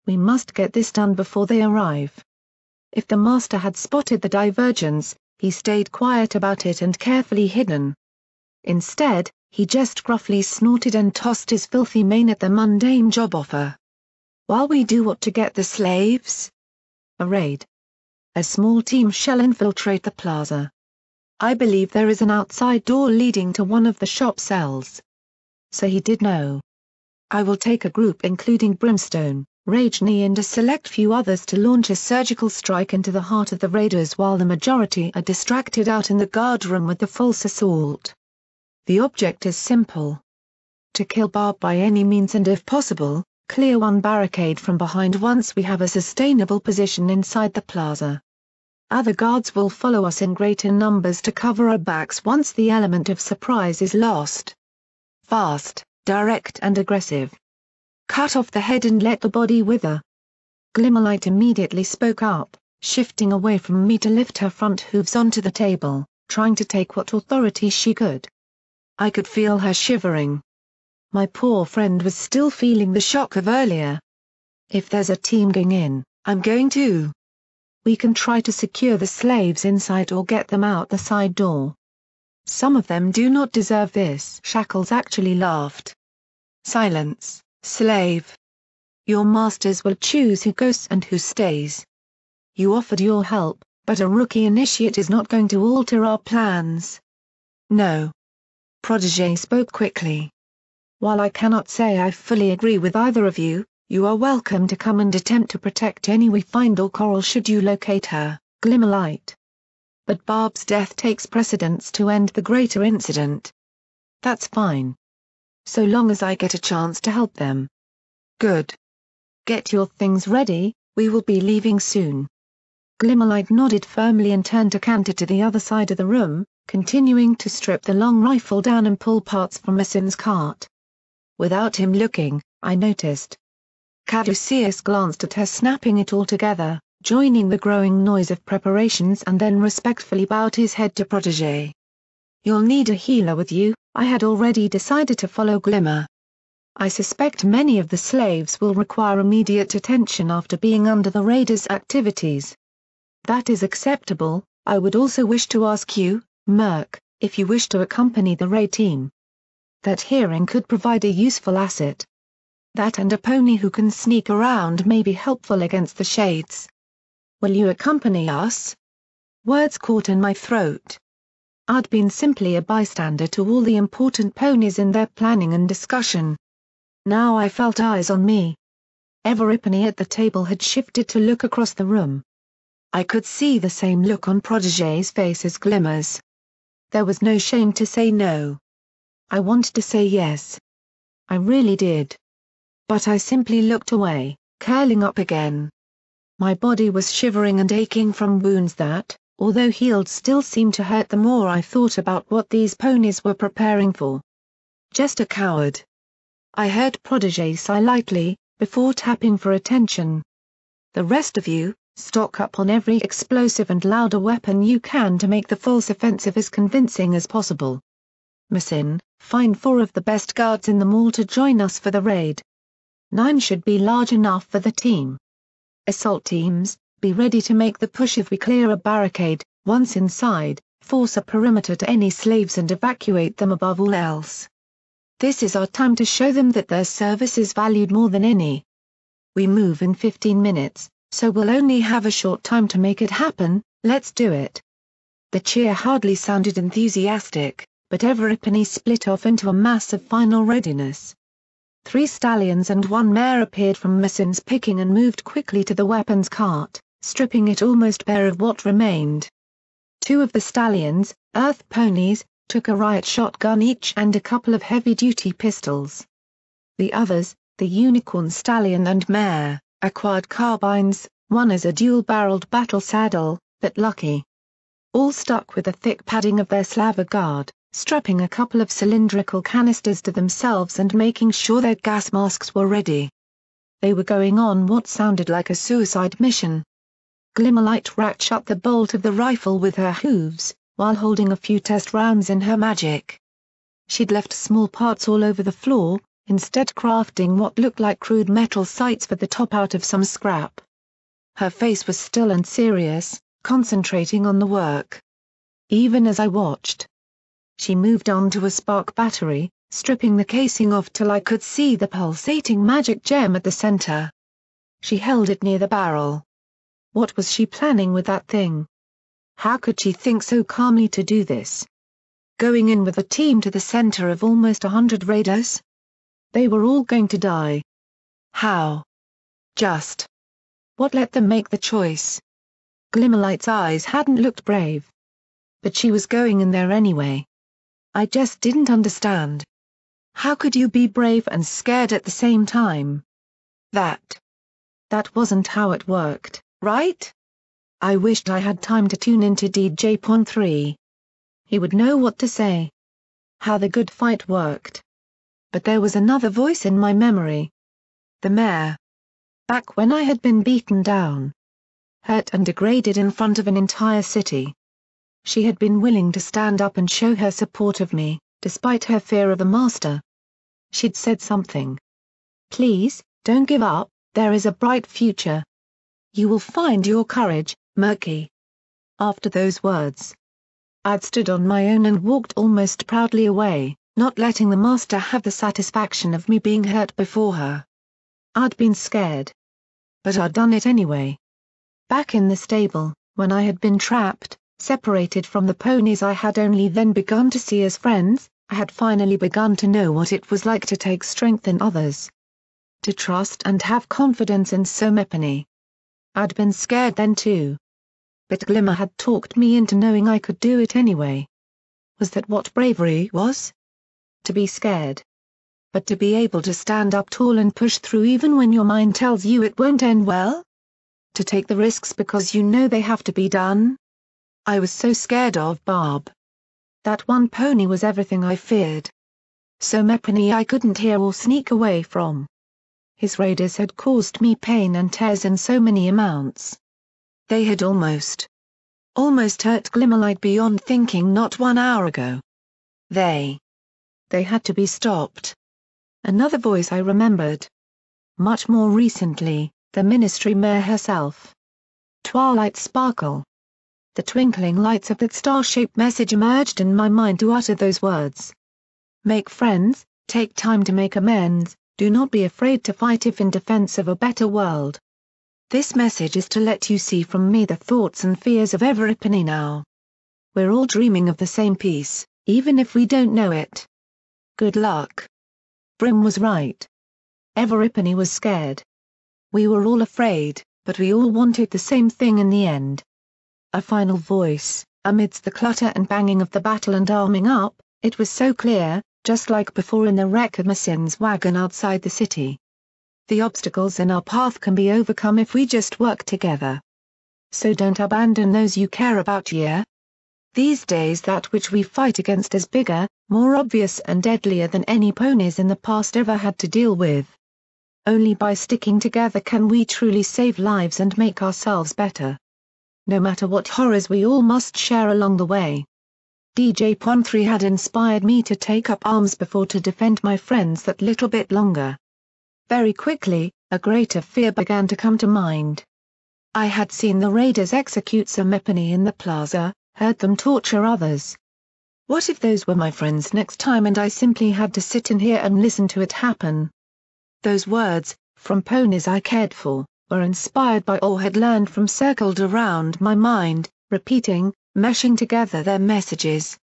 We must get this done before they arrive. If the master had spotted the divergence, he stayed quiet about it and carefully hidden. Instead, he just gruffly snorted and tossed his filthy mane at the mundane job offer. While we do what to get the slaves? A raid. A small team shall infiltrate the plaza. I believe there is an outside door leading to one of the shop cells. So he did know. I will take a group including Brimstone, Ragni and a select few others to launch a surgical strike into the heart of the raiders while the majority are distracted out in the guard room with the false assault. The object is simple. To kill Barb by any means and if possible, clear one barricade from behind once we have a sustainable position inside the plaza. Other guards will follow us in greater numbers to cover our backs once the element of surprise is lost. Fast, direct and aggressive. Cut off the head and let the body wither. Glimmerlight immediately spoke up, shifting away from me to lift her front hooves onto the table, trying to take what authority she could. I could feel her shivering. My poor friend was still feeling the shock of earlier. If there's a team going in, I'm going to. We can try to secure the slaves inside or get them out the side door. Some of them do not deserve this. Shackles actually laughed. Silence, slave. Your masters will choose who goes and who stays. You offered your help, but a rookie initiate is not going to alter our plans. No. Protégé spoke quickly. While I cannot say I fully agree with either of you, you are welcome to come and attempt to protect Jenny we find or Coral should you locate her, Glimmerlight. But Barb's death takes precedence to end the greater incident. That's fine. So long as I get a chance to help them. Good. Get your things ready, we will be leaving soon. Glimmerlight nodded firmly and turned to canter to the other side of the room, continuing to strip the long rifle down and pull parts from Masin's cart. Without him looking, I noticed. Caduceus glanced at her snapping it all together, joining the growing noise of preparations and then respectfully bowed his head to Protégé. You'll need a healer with you, I had already decided to follow Glimmer. I suspect many of the slaves will require immediate attention after being under the raiders' activities. That is acceptable. I would also wish to ask you, Murk, if you wish to accompany the raid team. That hearing could provide a useful asset. That and a pony who can sneak around may be helpful against the shades. Will you accompany us? Words caught in my throat. I'd been simply a bystander to all the important ponies in their planning and discussion. Now I felt eyes on me. Everypony at the table had shifted to look across the room. I could see the same look on Protégé's face as Glimmer's. There was no shame to say no. I wanted to say yes. I really did. But I simply looked away, curling up again. My body was shivering and aching from wounds that, although healed, still seemed to hurt the more I thought about what these ponies were preparing for. Just a coward. I heard Protégé sigh lightly, before tapping for attention. The rest of you, stock up on every explosive and louder weapon you can to make the false offensive as convincing as possible. Masin, find 4 of the best guards in the mall to join us for the raid. 9 should be large enough for the team. Assault teams, be ready to make the push if we clear a barricade. Once inside, force a perimeter to any slaves and evacuate them above all else. This is our time to show them that their service is valued more than any. We move in 15 minutes, so we'll only have a short time to make it happen. Let's do it. The cheer hardly sounded enthusiastic, but Everypony split off into a mass of final readiness. 3 stallions and 1 mare appeared from Masin's picking and moved quickly to the weapons cart, stripping it almost bare of what remained. 2 of the stallions, earth ponies, took a riot shotgun each and a couple of heavy-duty pistols. The others, the unicorn stallion and mare, acquired carbines, one as a dual-barreled battle saddle, but lucky. All stuck with the thick padding of their Slava guard, strapping a couple of cylindrical canisters to themselves and making sure their gas masks were ready. They were going on what sounded like a suicide mission. Glimmerlight racked shut the bolt of the rifle with her hooves, while holding a few test rounds in her magic. She'd left small parts all over the floor, instead crafting what looked like crude metal sights for the top out of some scrap. Her face was still and serious, concentrating on the work. Even as I watched, she moved on to a spark battery, stripping the casing off till I could see the pulsating magic gem at the center. She held it near the barrel. What was she planning with that thing? How could she think so calmly to do this? Going in with a team to the center of almost 100 raiders? They were all going to die. How? Just. What let them make the choice? Glimmerlight's eyes hadn't looked brave. But she was going in there anyway. I just didn't understand. How could you be brave and scared at the same time? That wasn't how it worked, right? I wished I had time to tune into DJ Pon 3. He would know what to say. How the good fight worked. But there was another voice in my memory. The mayor. Back when I had been beaten down, hurt and degraded in front of an entire city. She had been willing to stand up and show her support of me, despite her fear of the master. She'd said something. Please, don't give up, there is a bright future. You will find your courage, Murky. After those words, I'd stood on my own and walked almost proudly away, not letting the master have the satisfaction of me being hurt before her. I'd been scared. But I'd done it anyway. Back in the stable, when I had been trapped, separated from the ponies I had only then begun to see as friends, I had finally begun to know what it was like to take strength in others. To trust and have confidence in Everypony. I'd been scared then too. But Glimmer had talked me into knowing I could do it anyway. Was that what bravery was? To be scared. But to be able to stand up tall and push through even when your mind tells you it won't end well? To take the risks because you know they have to be done? I was so scared of Barb. That one pony was everything I feared. Everypony I couldn't hear or sneak away from. His raiders had caused me pain and tears in so many amounts. They had almost hurt Glimmerlight beyond thinking not 1 hour ago. They had to be stopped. Another voice I remembered. Much more recently, the Ministry Mayor herself. Twilight sparkle. The twinkling lights of that star-shaped message emerged in my mind to utter those words. Make friends, take time to make amends, do not be afraid to fight if in defense of a better world. This message is to let you see from me the thoughts and fears of Everypony now. We're all dreaming of the same peace, even if we don't know it. Good luck. Brim was right. Everypony was scared. We were all afraid, but we all wanted the same thing in the end. A final voice, amidst the clutter and banging of the battle and arming up, it was so clear, just like before in the wreck of Massin's wagon outside the city. The obstacles in our path can be overcome if we just work together. So don't abandon those you care about, yeah? These days that which we fight against is bigger, more obvious and deadlier than any ponies in the past ever had to deal with. Only by sticking together can we truly save lives and make ourselves better. No matter what horrors we all must share along the way. DJ Pon3 had inspired me to take up arms before to defend my friends that little bit longer. Very quickly, a greater fear began to come to mind. I had seen the raiders execute some Epony in the plaza, heard them torture others. What if those were my friends next time and I simply had to sit in here and listen to it happen? Those words, from ponies I cared for, were inspired by or had learned from circled around my mind, repeating, meshing together their messages.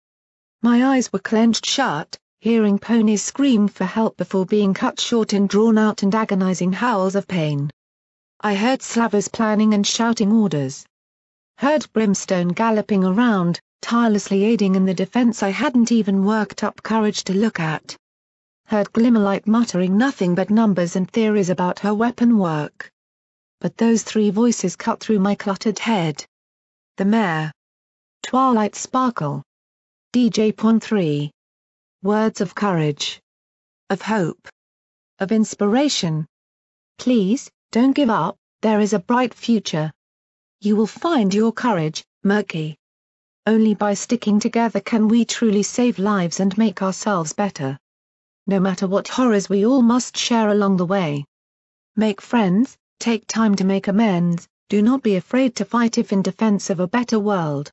My eyes were clenched shut, hearing ponies scream for help before being cut short in drawn-out and agonizing howls of pain. I heard slavers planning and shouting orders. Heard Brimstone galloping around, tirelessly aiding in the defense I hadn't even worked up courage to look at. Heard Glimmerlight muttering nothing but numbers and theories about her weapon work. But those three voices cut through my cluttered head. The mayor. Twilight Sparkle. DJ Pon3. Words of courage. Of hope. Of inspiration. Please, don't give up, there is a bright future. You will find your courage, Murky. Only by sticking together can we truly save lives and make ourselves better. No matter what horrors we all must share along the way. Make friends, take time to make amends, do not be afraid to fight if in defense of a better world.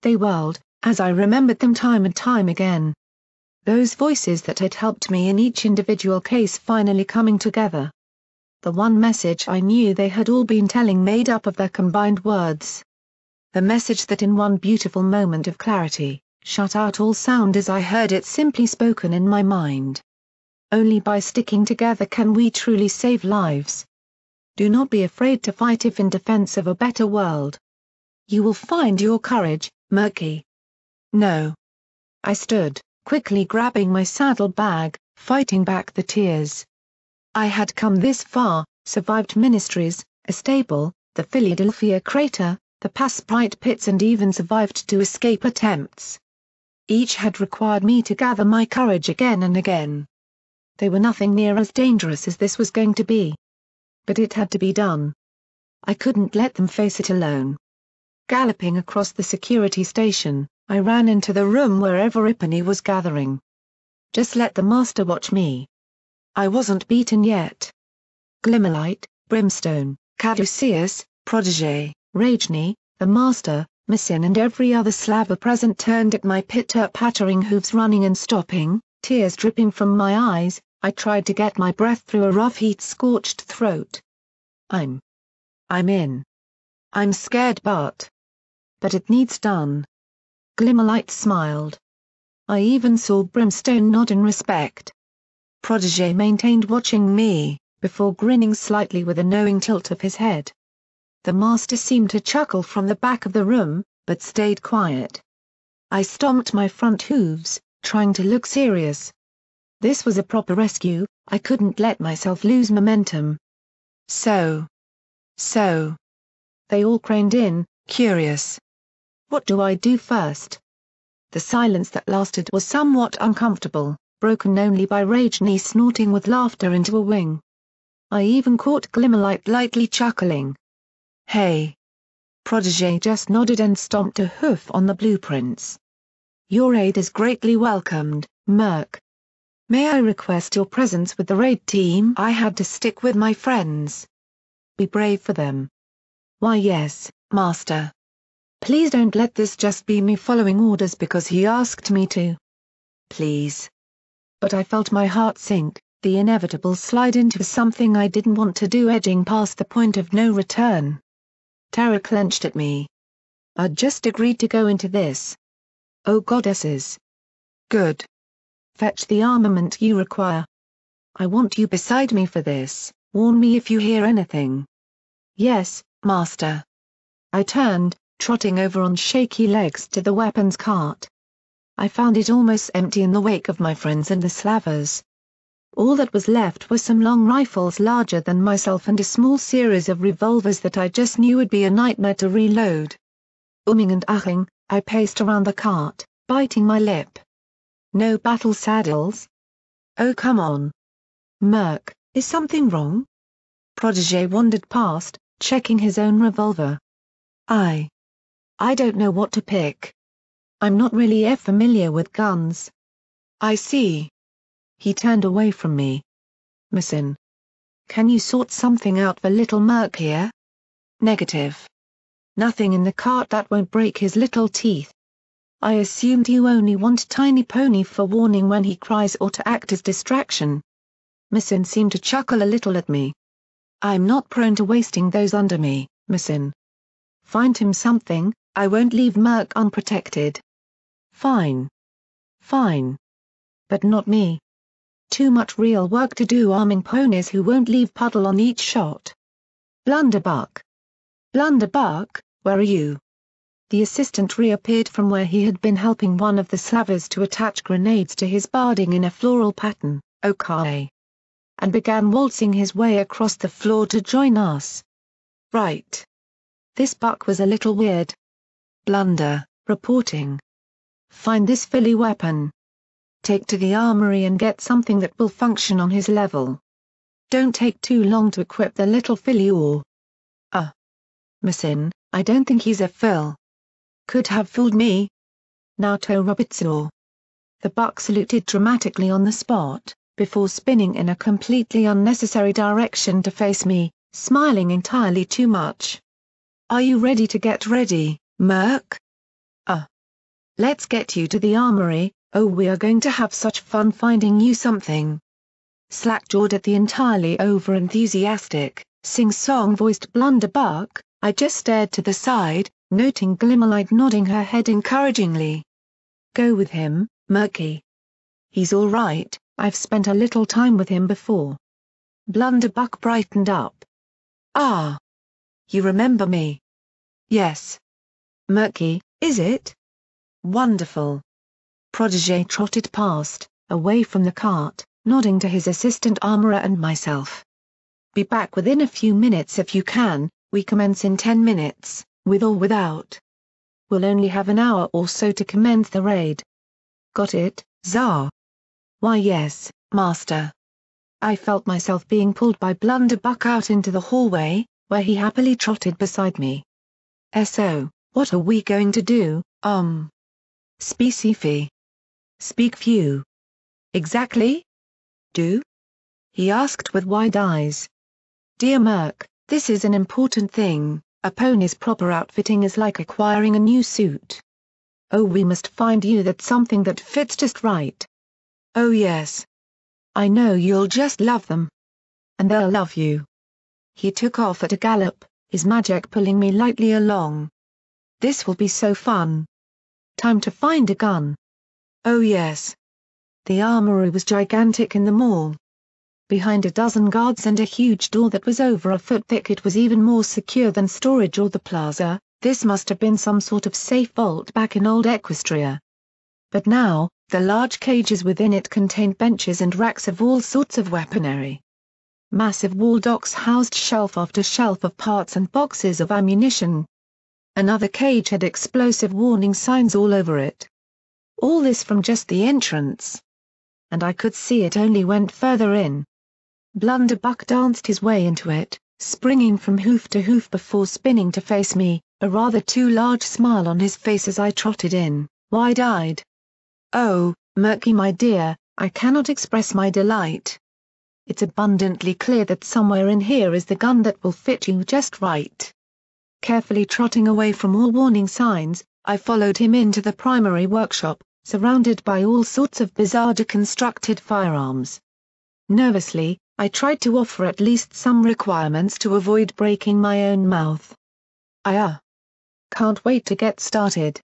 They whirled, as I remembered them time and time again. Those voices that had helped me in each individual case finally coming together. The one message I knew they had all been telling made up of their combined words. The message that in one beautiful moment of clarity, shut out all sound as I heard it simply spoken in my mind. Only by sticking together can we truly save lives. Do not be afraid to fight if in defense of a better world. You will find your courage, Murky. No. I stood, quickly grabbing my saddle bag, fighting back the tears. I had come this far, survived ministries, a stable, the Philadelphia crater, the Passprite pits and even survived to escape attempts. Each had required me to gather my courage again and again. They were nothing near as dangerous as this was going to be. But it had to be done. I couldn't let them face it alone. Galloping across the security station, I ran into the room where Everypony was gathering. Just let the master watch me. I wasn't beaten yet. Glimmerlight, Brimstone, Caduceus, Protégé, Rajni, the master, Massin and every other slaver present turned at my pitter-pattering hooves running and stopping, tears dripping from my eyes. I tried to get my breath through a rough heat-scorched throat. I'm in. I'm scared but it needs done. Glimmerlight smiled. I even saw Brimstone nod in respect. Protégé maintained watching me, before grinning slightly with a knowing tilt of his head. The master seemed to chuckle from the back of the room, but stayed quiet. I stomped my front hooves, trying to look serious. This was a proper rescue, I couldn't let myself lose momentum. So. They all craned in, curious. What do I do first? The silence that lasted was somewhat uncomfortable, broken only by Rajni snorting with laughter into a wing. I even caught Glimmerlight lightly chuckling. Hey. Protégé just nodded and stomped a hoof on the blueprints. Your aid is greatly welcomed, Merc. May I request your presence with the raid team? I had to stick with my friends. Be brave for them. Why yes, Master. Please don't let this just be me following orders because he asked me to. Please. But I felt my heart sink, the inevitable slide into something I didn't want to do edging past the point of no return. Terror clenched at me. I'd just agreed to go into this. Oh goddesses. Good. Fetch the armament you require. I want you beside me for this, warn me if you hear anything. Yes, master. I turned, trotting over on shaky legs to the weapons cart. I found it almost empty in the wake of my friends and the slavers. All that was left were some long rifles larger than myself and a small series of revolvers that I just knew would be a nightmare to reload. Umming and ahhing, I paced around the cart, biting my lip. No battle saddles? Oh come on. Merc, is something wrong? Protégé wandered past, checking his own revolver. I don't know what to pick. I'm not really familiar with guns. I see. He turned away from me. Missing. Can you sort something out for little Merc here? Negative. Nothing in the cart that won't break his little teeth. I assumed you only want Tiny Pony for warning when he cries or to act as distraction. Missin seemed to chuckle a little at me. I'm not prone to wasting those under me, Missin. Find him something, I won't leave Merc unprotected. Fine. Fine. But not me. Too much real work to do arming ponies who won't leave puddle on each shot. Blunderbuck. Blunderbuck, where are you? The assistant reappeared from where he had been helping one of the slavers to attach grenades to his barding in a floral pattern, okay, and began waltzing his way across the floor to join us. Right. This buck was a little weird. Blunder, reporting. Find this filly weapon. Take to the armory and get something that will function on his level. Don't take too long to equip the little filly or... Missin, I don't think he's a fill. Could have fooled me. Now to Robertsaw. The buck saluted dramatically on the spot, before spinning in a completely unnecessary direction to face me, smiling entirely too much. Are you ready to get ready, Merc? Let's get you to the armory. Oh, we are going to have such fun finding you something. Slack-jawed at the entirely over-enthusiastic, sing-song-voiced Blunderbuck, I just stared to the side, noting Glimmerlight nodding her head encouragingly. Go with him, Murky. He's all right, I've spent a little time with him before. Blunderbuck brightened up. Ah. You remember me? Yes. Murky, is it? Wonderful. Protégé trotted past, away from the cart, nodding to his assistant armorer and myself. Be back within a few minutes if you can, we commence in 10 minutes, with or without. We'll only have an hour or so to commence the raid. Got it, Tsar? Why yes, Master. I felt myself being pulled by Blunderbuck out into the hallway, where he happily trotted beside me. So, what are we going to do, Specify. Speak few. Exactly? Do? He asked with wide eyes. Dear Merc, this is an important thing, a pony's proper outfitting is like acquiring a new suit. Oh, we must find you that something that fits just right. Oh yes. I know you'll just love them. And they'll love you. He took off at a gallop, his magic pulling me lightly along. This will be so fun. Time to find a gun. Oh yes. The armory was gigantic in the mall. Behind a dozen guards and a huge door that was over a foot thick, it was even more secure than storage or the plaza. This must have been some sort of safe vault back in old Equestria. But now, the large cages within it contained benches and racks of all sorts of weaponry. Massive wall docks housed shelf after shelf of parts and boxes of ammunition. Another cage had explosive warning signs all over it. All this from just the entrance. And I could see it only went further in. Blunderbuck danced his way into it, springing from hoof to hoof before spinning to face me, a rather too large smile on his face as I trotted in, wide-eyed. Oh, Murky my dear, I cannot express my delight. It's abundantly clear that somewhere in here is the gun that will fit you just right. Carefully trotting away from all warning signs, I followed him into the primary workshop, surrounded by all sorts of bizarre deconstructed firearms. Nervously, I tried to offer at least some requirements to avoid breaking my own mouth. Can't wait to get started.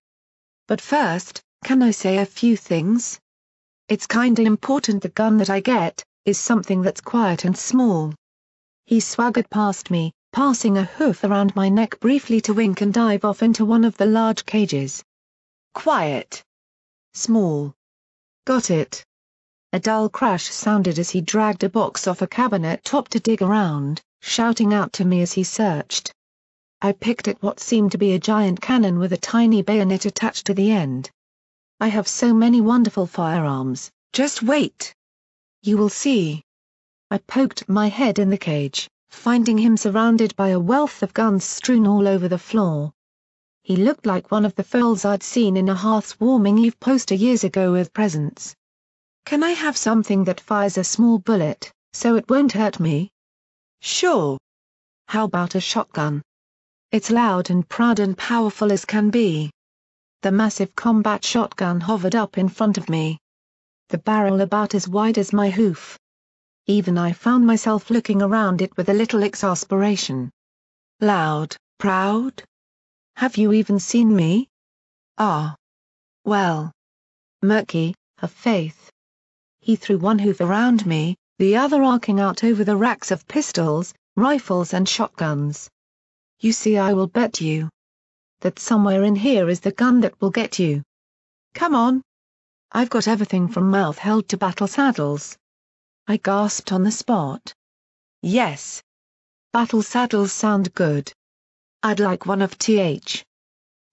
But first, can I say a few things? It's kinda important the gun that I get is something that's quiet and small. He swaggered past me, passing a hoof around my neck briefly to wink and dive off into one of the large cages. Quiet. Small. Got it. A dull crash sounded as he dragged a box off a cabinet top to dig around, shouting out to me as he searched. I picked at what seemed to be a giant cannon with a tiny bayonet attached to the end. I have so many wonderful firearms, just wait. You will see. I poked my head in the cage, finding him surrounded by a wealth of guns strewn all over the floor. He looked like one of the foals I'd seen in a Hearthwarming Eve poster years ago with presents. Can I have something that fires a small bullet, so it won't hurt me? Sure. How about a shotgun? It's loud and proud and powerful as can be. The massive combat shotgun hovered up in front of me. The barrel about as wide as my hoof. Even I found myself looking around it with a little exasperation. Loud, proud? Have you even seen me? Ah. Well. Murky, have faith. He threw one hoof around me, the other arcing out over the racks of pistols, rifles and shotguns. You see, I will bet you that somewhere in here is the gun that will get you. Come on. I've got everything from mouth held to battle saddles. I gasped on the spot. Yes. Battle saddles sound good. I'd like one of th.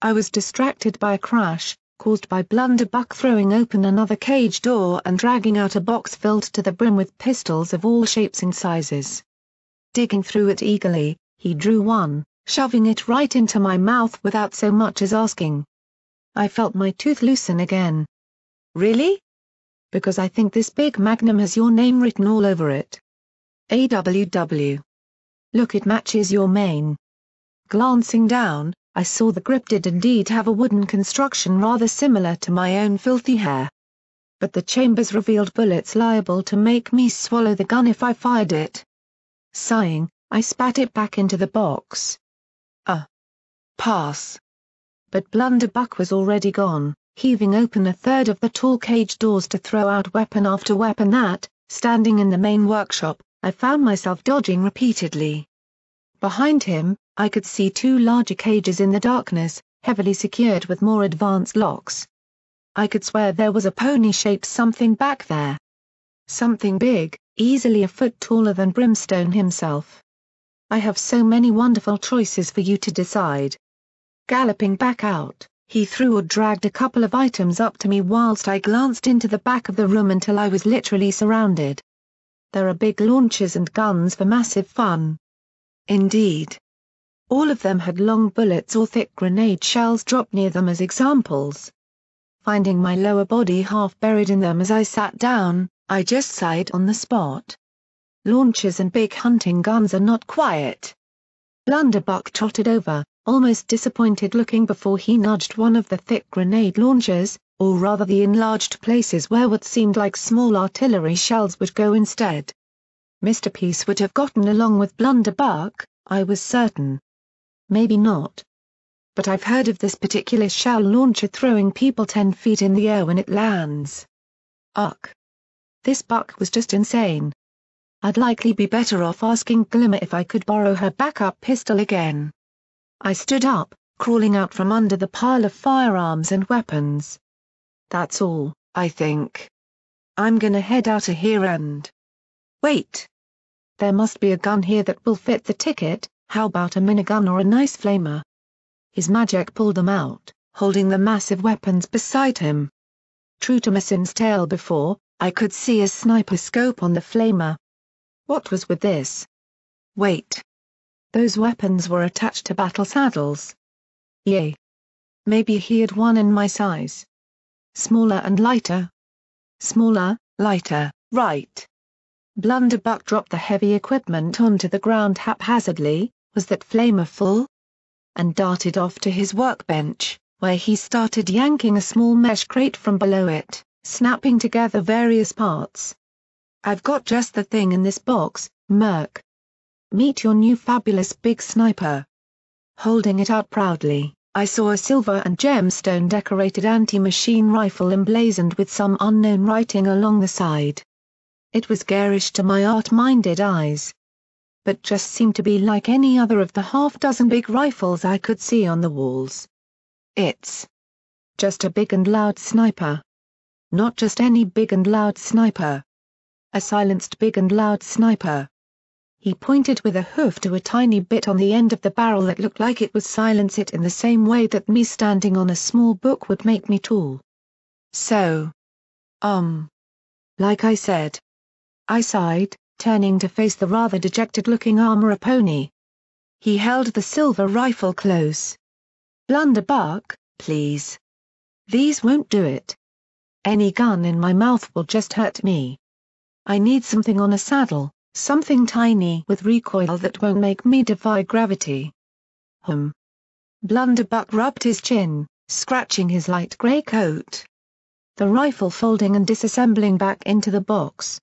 I was distracted by a crash, caused by Blunderbuck throwing open another cage door and dragging out a box filled to the brim with pistols of all shapes and sizes. Digging through it eagerly, he drew one, shoving it right into my mouth without so much as asking. I felt my tooth loosen again. Really? Because I think this big magnum has your name written all over it. AWW. Look, it matches your mane. Glancing down, I saw the grip did indeed have a wooden construction rather similar to my own filthy hair. But the chambers revealed bullets liable to make me swallow the gun if I fired it. Sighing, I spat it back into the box. Pass. But Blunderbuck was already gone, heaving open a third of the tall cage doors to throw out weapon after weapon that, standing in the main workshop, I found myself dodging repeatedly. Behind him, I could see two larger cages in the darkness, heavily secured with more advanced locks. I could swear there was a pony-shaped something back there. Something big, easily a foot taller than Brimstone himself. I have so many wonderful choices for you to decide. Galloping back out, he threw or dragged a couple of items up to me whilst I glanced into the back of the room until I was literally surrounded. There are big launchers and guns for massive fun. Indeed. All of them had long bullets or thick grenade shells dropped near them as examples. Finding my lower body half buried in them as I sat down, I just sighed on the spot. Launchers and big hunting guns are not quiet. Blunderbuck trotted over, almost disappointed looking before he nudged one of the thick grenade launchers, or rather the enlarged places where what seemed like small artillery shells would go instead. Mr. Peace would have gotten along with Blunderbuck, I was certain. Maybe not. But I've heard of this particular shell launcher throwing people 10 feet in the air when it lands. Ugh. This buck was just insane. I'd likely be better off asking Glimmer if I could borrow her backup pistol again. I stood up, crawling out from under the pile of firearms and weapons. That's all, I think. I'm gonna head out of here and... Wait. There must be a gun here that will fit the ticket. How about a minigun or a nice flamer? His magic pulled them out, holding the massive weapons beside him. True to Massin's tale before, I could see a sniper scope on the flamer. What was with this? Wait. Those weapons were attached to battle saddles. Yay. Maybe he had one in my size. Smaller and lighter. Smaller, lighter, right. Blunderbuck dropped the heavy equipment onto the ground haphazardly. Was that flamer full? And darted off to his workbench, where he started yanking a small mesh crate from below it, snapping together various parts. I've got just the thing in this box, Merc. Meet your new fabulous big sniper. Holding it out proudly, I saw a silver and gemstone decorated anti-machine rifle emblazoned with some unknown writing along the side. It was garish to my art-minded eyes, but just seemed to be like any other of the half-dozen big rifles I could see on the walls. It's just a big and loud sniper. Not just any big and loud sniper. A silenced big and loud sniper. He pointed with a hoof to a tiny bit on the end of the barrel that looked like it would silence it in the same way that me standing on a small book would make me tall. So. Like I said. I sighed, turning to face the rather dejected-looking armorer pony. He held the silver rifle close. "Blunderbuck, please. These won't do it. Any gun in my mouth will just hurt me. I need something on a saddle, something tiny with recoil that won't make me defy gravity." Blunderbuck rubbed his chin, scratching his light grey coat. The rifle folding and disassembling back into the box.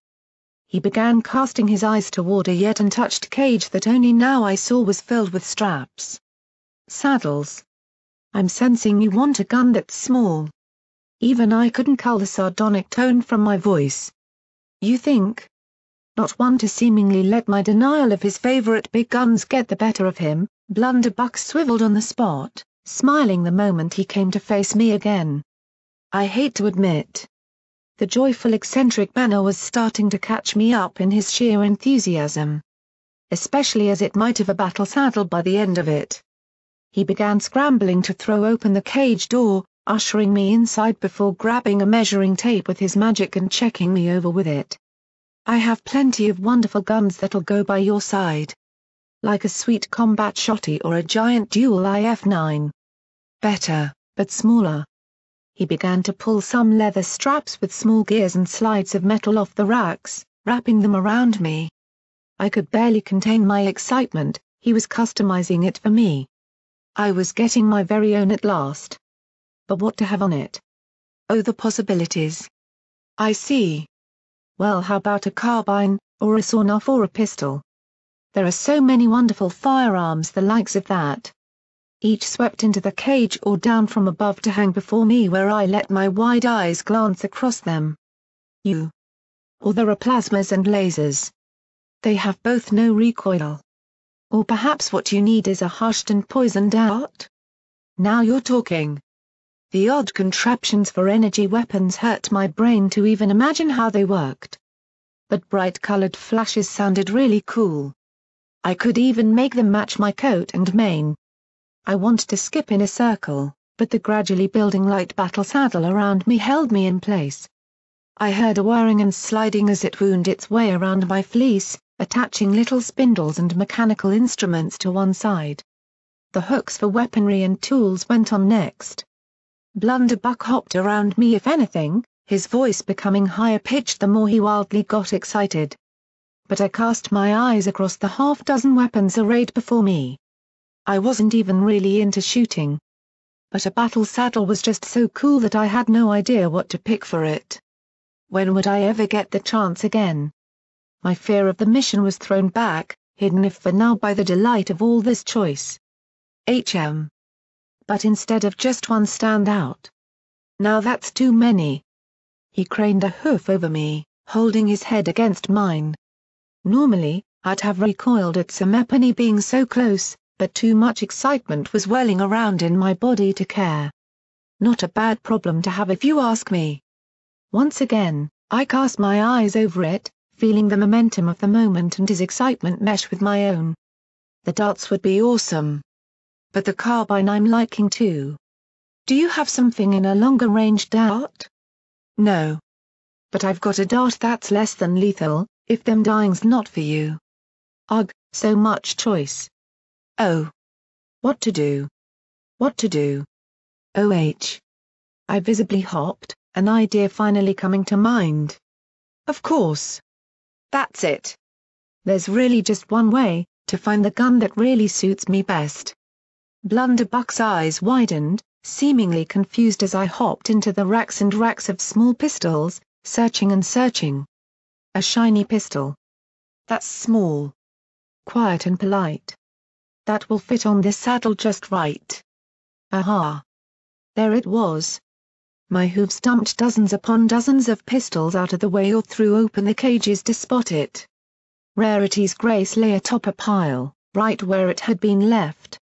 He began casting his eyes toward a yet untouched cage that only now I saw was filled with straps. "Saddles. I'm sensing you want a gun that's small." Even I couldn't cull the sardonic tone from my voice. "You think?" Not one to seemingly let my denial of his favorite big guns get the better of him, Blunderbuck swiveled on the spot, smiling the moment he came to face me again. I hate to admit. The joyful eccentric manner was starting to catch me up in his sheer enthusiasm. Especially as it might have a battle saddle by the end of it. He began scrambling to throw open the cage door, ushering me inside before grabbing a measuring tape with his magic and checking me over with it. "I have plenty of wonderful guns that'll go by your side. Like a sweet combat shotty or a giant dual IF-9. Better, but smaller." He began to pull some leather straps with small gears and slides of metal off the racks, wrapping them around me. I could barely contain my excitement. He was customizing it for me. I was getting my very own at last. But what to have on it? Oh, the possibilities. "I see. Well, how about a carbine, or a sawn-off or a pistol? There are so many wonderful firearms the likes of that." Each swept into the cage or down from above to hang before me where I let my wide eyes glance across them. "You. Or there are plasmas and lasers. They have both no recoil. Or perhaps what you need is a hushed and poisoned dart? Now you're talking." The odd contraptions for energy weapons hurt my brain to even imagine how they worked. But bright-colored flashes sounded really cool. I could even make them match my coat and mane. I wanted to skip in a circle, but the gradually building light battle saddle around me held me in place. I heard a whirring and sliding as it wound its way around my fleece, attaching little spindles and mechanical instruments to one side. The hooks for weaponry and tools went on next. Blunderbuck hopped around me, if anything, his voice becoming higher-pitched the more he wildly got excited. But I cast my eyes across the half-dozen weapons arrayed before me. I wasn't even really into shooting. But a battle saddle was just so cool that I had no idea what to pick for it. When would I ever get the chance again? My fear of the mission was thrown back, hidden if for now by the delight of all this choice. But instead of just one stand out. Now that's too many. He craned a hoof over me, holding his head against mine. Normally, I'd have recoiled at some Epony being so close, but too much excitement was welling around in my body to care. Not a bad problem to have if you ask me. Once again, I cast my eyes over it, feeling the momentum of the moment and his excitement mesh with my own. The darts would be awesome. But the carbine I'm liking too. Do you have something in a longer range dart? No. But I've got a dart that's less than lethal, if them dying's not for you. Ugh, so much choice. Oh. What to do? What to do? I visibly hopped, an idea finally coming to mind. Of course. That's it. There's really just one way, to find the gun that really suits me best. Blunderbuck's eyes widened, seemingly confused as I hopped into the racks and racks of small pistols, searching and searching. A shiny pistol. That's small. Quiet and polite. That will fit on this saddle just right. Aha! There it was. My hooves dumped dozens upon dozens of pistols out of the way or threw open the cages to spot it. Rarity's Grace lay atop a pile, right where it had been left.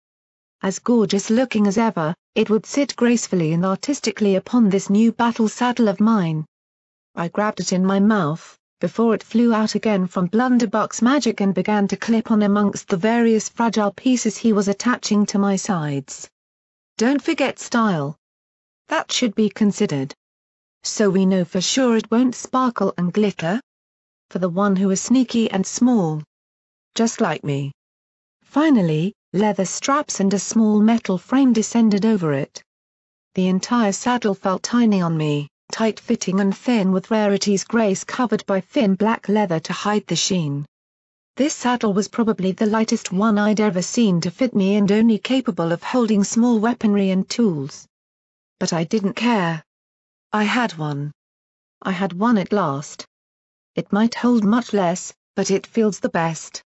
As gorgeous looking as ever, it would sit gracefully and artistically upon this new battle saddle of mine. I grabbed it in my mouth, before it flew out again from Blunderbuck's magic and began to clip on amongst the various fragile pieces he was attaching to my sides. Don't forget style. That should be considered. So we know for sure it won't sparkle and glitter? For the one who is sneaky and small. Just like me. Finally, leather straps and a small metal frame descended over it. The entire saddle felt tiny on me, tight-fitting and thin with Rarity's Grace covered by thin black leather to hide the sheen. This saddle was probably the lightest one I'd ever seen to fit me and only capable of holding small weaponry and tools. But I didn't care. I had one. I had one at last. It might hold much less, but it feels the best.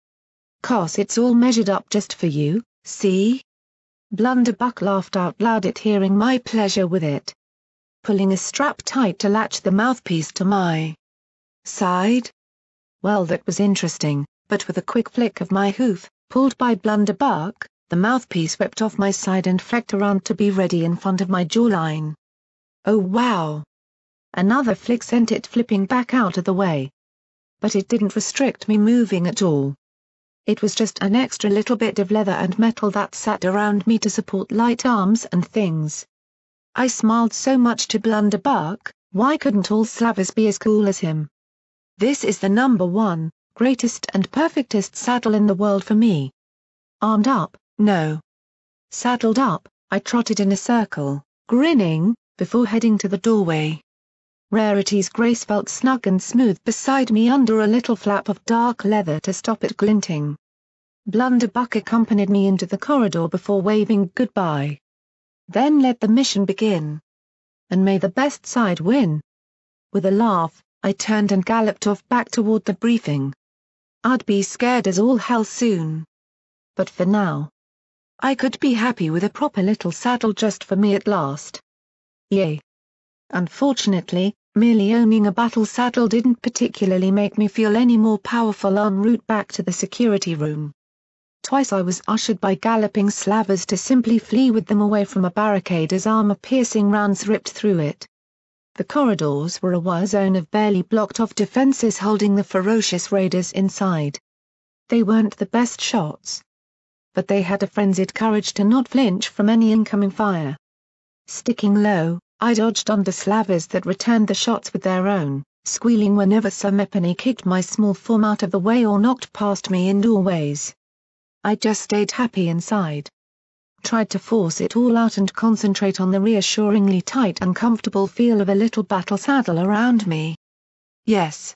'Cause it's all measured up just for you, see? Blunderbuck laughed out loud at hearing my pleasure with it. Pulling a strap tight to latch the mouthpiece to my side? Well, that was interesting, but with a quick flick of my hoof, pulled by Blunderbuck, the mouthpiece whipped off my side and flecked around to be ready in front of my jawline. Oh wow! Another flick sent it flipping back out of the way. But it didn't restrict me moving at all. It was just an extra little bit of leather and metal that sat around me to support light arms and things. I smiled so much to Blunderbuck, why couldn't all slavers be as cool as him? This is the #1, greatest and perfectest saddle in the world for me. Armed up, no. Saddled up, I trotted in a circle, grinning, before heading to the doorway. Rarity's Grace felt snug and smooth beside me under a little flap of dark leather to stop it glinting. Blunderbuck accompanied me into the corridor before waving goodbye. Then let the mission begin. And may the best side win. With a laugh, I turned and galloped off back toward the briefing. I'd be scared as all hell soon. But for now, I could be happy with a proper little saddle just for me at last. Yay. Unfortunately, merely owning a battle saddle didn't particularly make me feel any more powerful en route back to the security room. Twice I was ushered by galloping slavers to simply flee with them away from a barricade as armor-piercing rounds ripped through it. The corridors were a war zone of barely blocked-off defenses holding the ferocious raiders inside. They weren't the best shots. But they had a frenzied courage to not flinch from any incoming fire. Sticking low, I dodged under slavers that returned the shots with their own, squealing whenever Sir Mepany kicked my small form out of the way or knocked past me in doorways. I just stayed happy inside. Tried to force it all out and concentrate on the reassuringly tight and comfortable feel of a little battle saddle around me. Yes.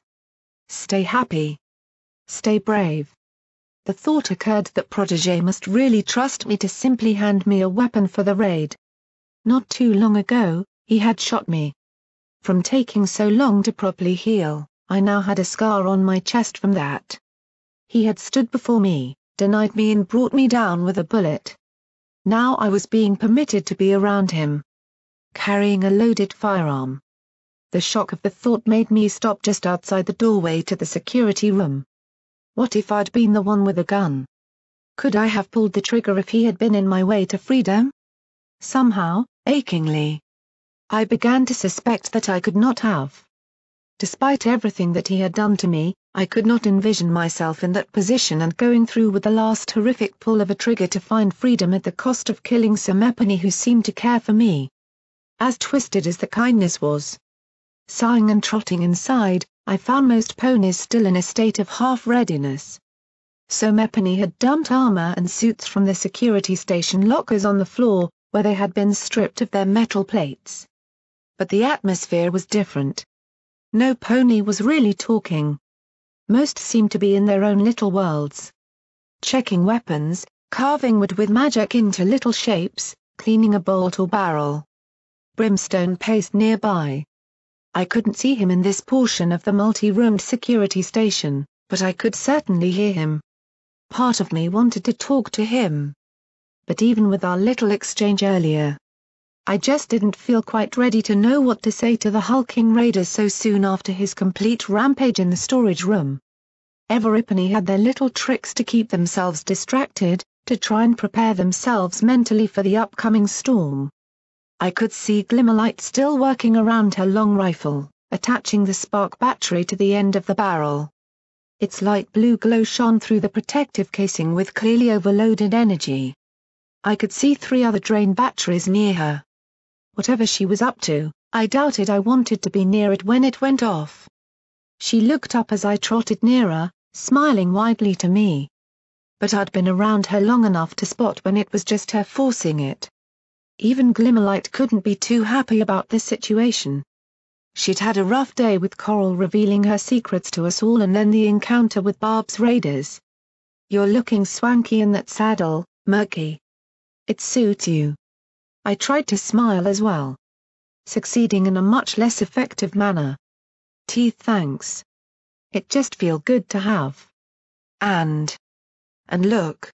Stay happy. Stay brave. The thought occurred that Protégé must really trust me to simply hand me a weapon for the raid. Not too long ago, he had shot me. From taking so long to properly heal, I now had a scar on my chest from that. He had stood before me, denied me and brought me down with a bullet. Now I was being permitted to be around him. Carrying a loaded firearm. The shock of the thought made me stop just outside the doorway to the security room. What if I'd been the one with a gun? Could I have pulled the trigger if he had been in my way to freedom? Somehow, achingly. I began to suspect that I could not have. Despite everything that he had done to me, I could not envision myself in that position and going through with the last horrific pull of a trigger to find freedom at the cost of killing Sir Mepany who seemed to care for me. As twisted as the kindness was. Sighing and trotting inside, I found most ponies still in a state of half-readiness. Sir Mepany had dumped armor and suits from the security station lockers on the floor, where they had been stripped of their metal plates. But the atmosphere was different. No pony was really talking. Most seemed to be in their own little worlds. Checking weapons, carving wood with magic into little shapes, cleaning a bolt or barrel. Brimstone paced nearby. I couldn't see him in this portion of the multi-roomed security station, but I could certainly hear him. Part of me wanted to talk to him. but even with our little exchange earlier, I just didn't feel quite ready to know what to say to the hulking raiders so soon after his complete rampage in the storage room. Every pony had their little tricks to keep themselves distracted, to try and prepare themselves mentally for the upcoming storm. I could see Glimmerlight still working around her long rifle, attaching the spark battery to the end of the barrel. Its light blue glow shone through the protective casing with clearly overloaded energy. I could see 3 other drain batteries near her. Whatever she was up to, I doubted I wanted to be near it when it went off. She looked up as I trotted nearer, smiling widely to me. But I'd been around her long enough to spot when it was just her forcing it. Even Glimmerlight couldn't be too happy about this situation. She'd had a rough day with Coral revealing her secrets to us all and then the encounter with Barb's raiders. "You're looking swanky in that saddle, Murky. It suits you." I tried to smile as well, succeeding in a much less effective manner. "Thanks. It just feel good to have. And look."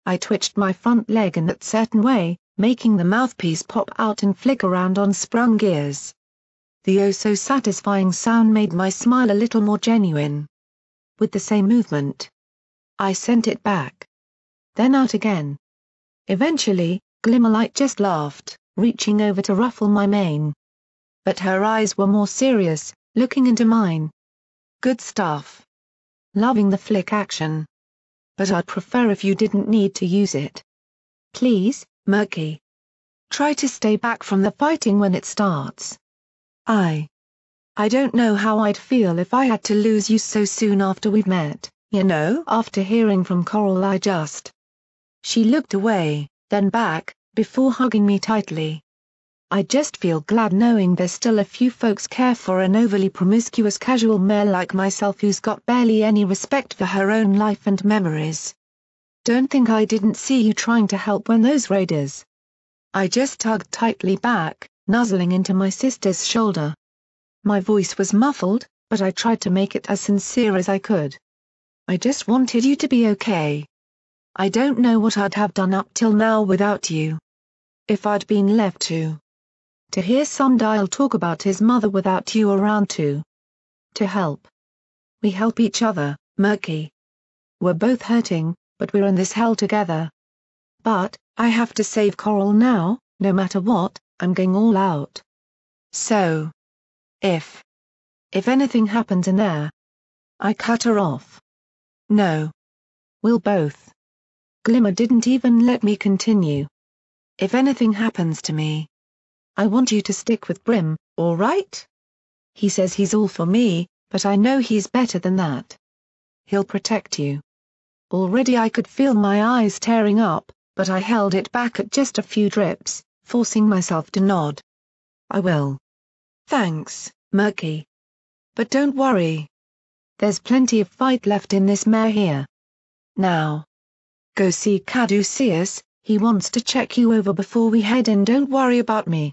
I twitched my front leg in that certain way, making the mouthpiece pop out and flick around on sprung gears. The oh-so-satisfying sound made my smile a little more genuine. With the same movement, I sent it back. Then out again. Eventually, Glimmerlight just laughed, reaching over to ruffle my mane. But her eyes were more serious, looking into mine. "Good stuff. Loving the flick action. But I'd prefer if you didn't need to use it. Please, Murky. Try to stay back from the fighting when it starts. I don't know how I'd feel if I had to lose you so soon after we've met, you know." After hearing from Coral I just... She looked away, then back, before hugging me tightly. "I just feel glad knowing there's still a few folks care for an overly promiscuous casual mare like myself who's got barely any respect for her own life and memories. Don't think I didn't see you trying to help when those raiders..." I just tugged tightly back, nuzzling into my sister's shoulder. My voice was muffled, but I tried to make it as sincere as I could. "I just wanted you to be okay. I don't know what I'd have done up till now without you. If I'd been left to hear some dial talk about his mother without you around to help. We help each other, Murky. We're both hurting, but we're in this hell together. But, I have to save Coral now, no matter what, I'm going all out. So, if anything happens in there..." I cut her off. "No. We'll both..." Glimmer didn't even let me continue. "If anything happens to me, I want you to stick with Brim, all right? He says he's all for me, but I know he's better than that. He'll protect you." Already I could feel my eyes tearing up, but I held it back at just a few drips, forcing myself to nod. "I will. Thanks, Murky. But don't worry. There's plenty of fight left in this mare here. Now, go see Caduceus, he wants to check you over before we head in. Don't worry about me."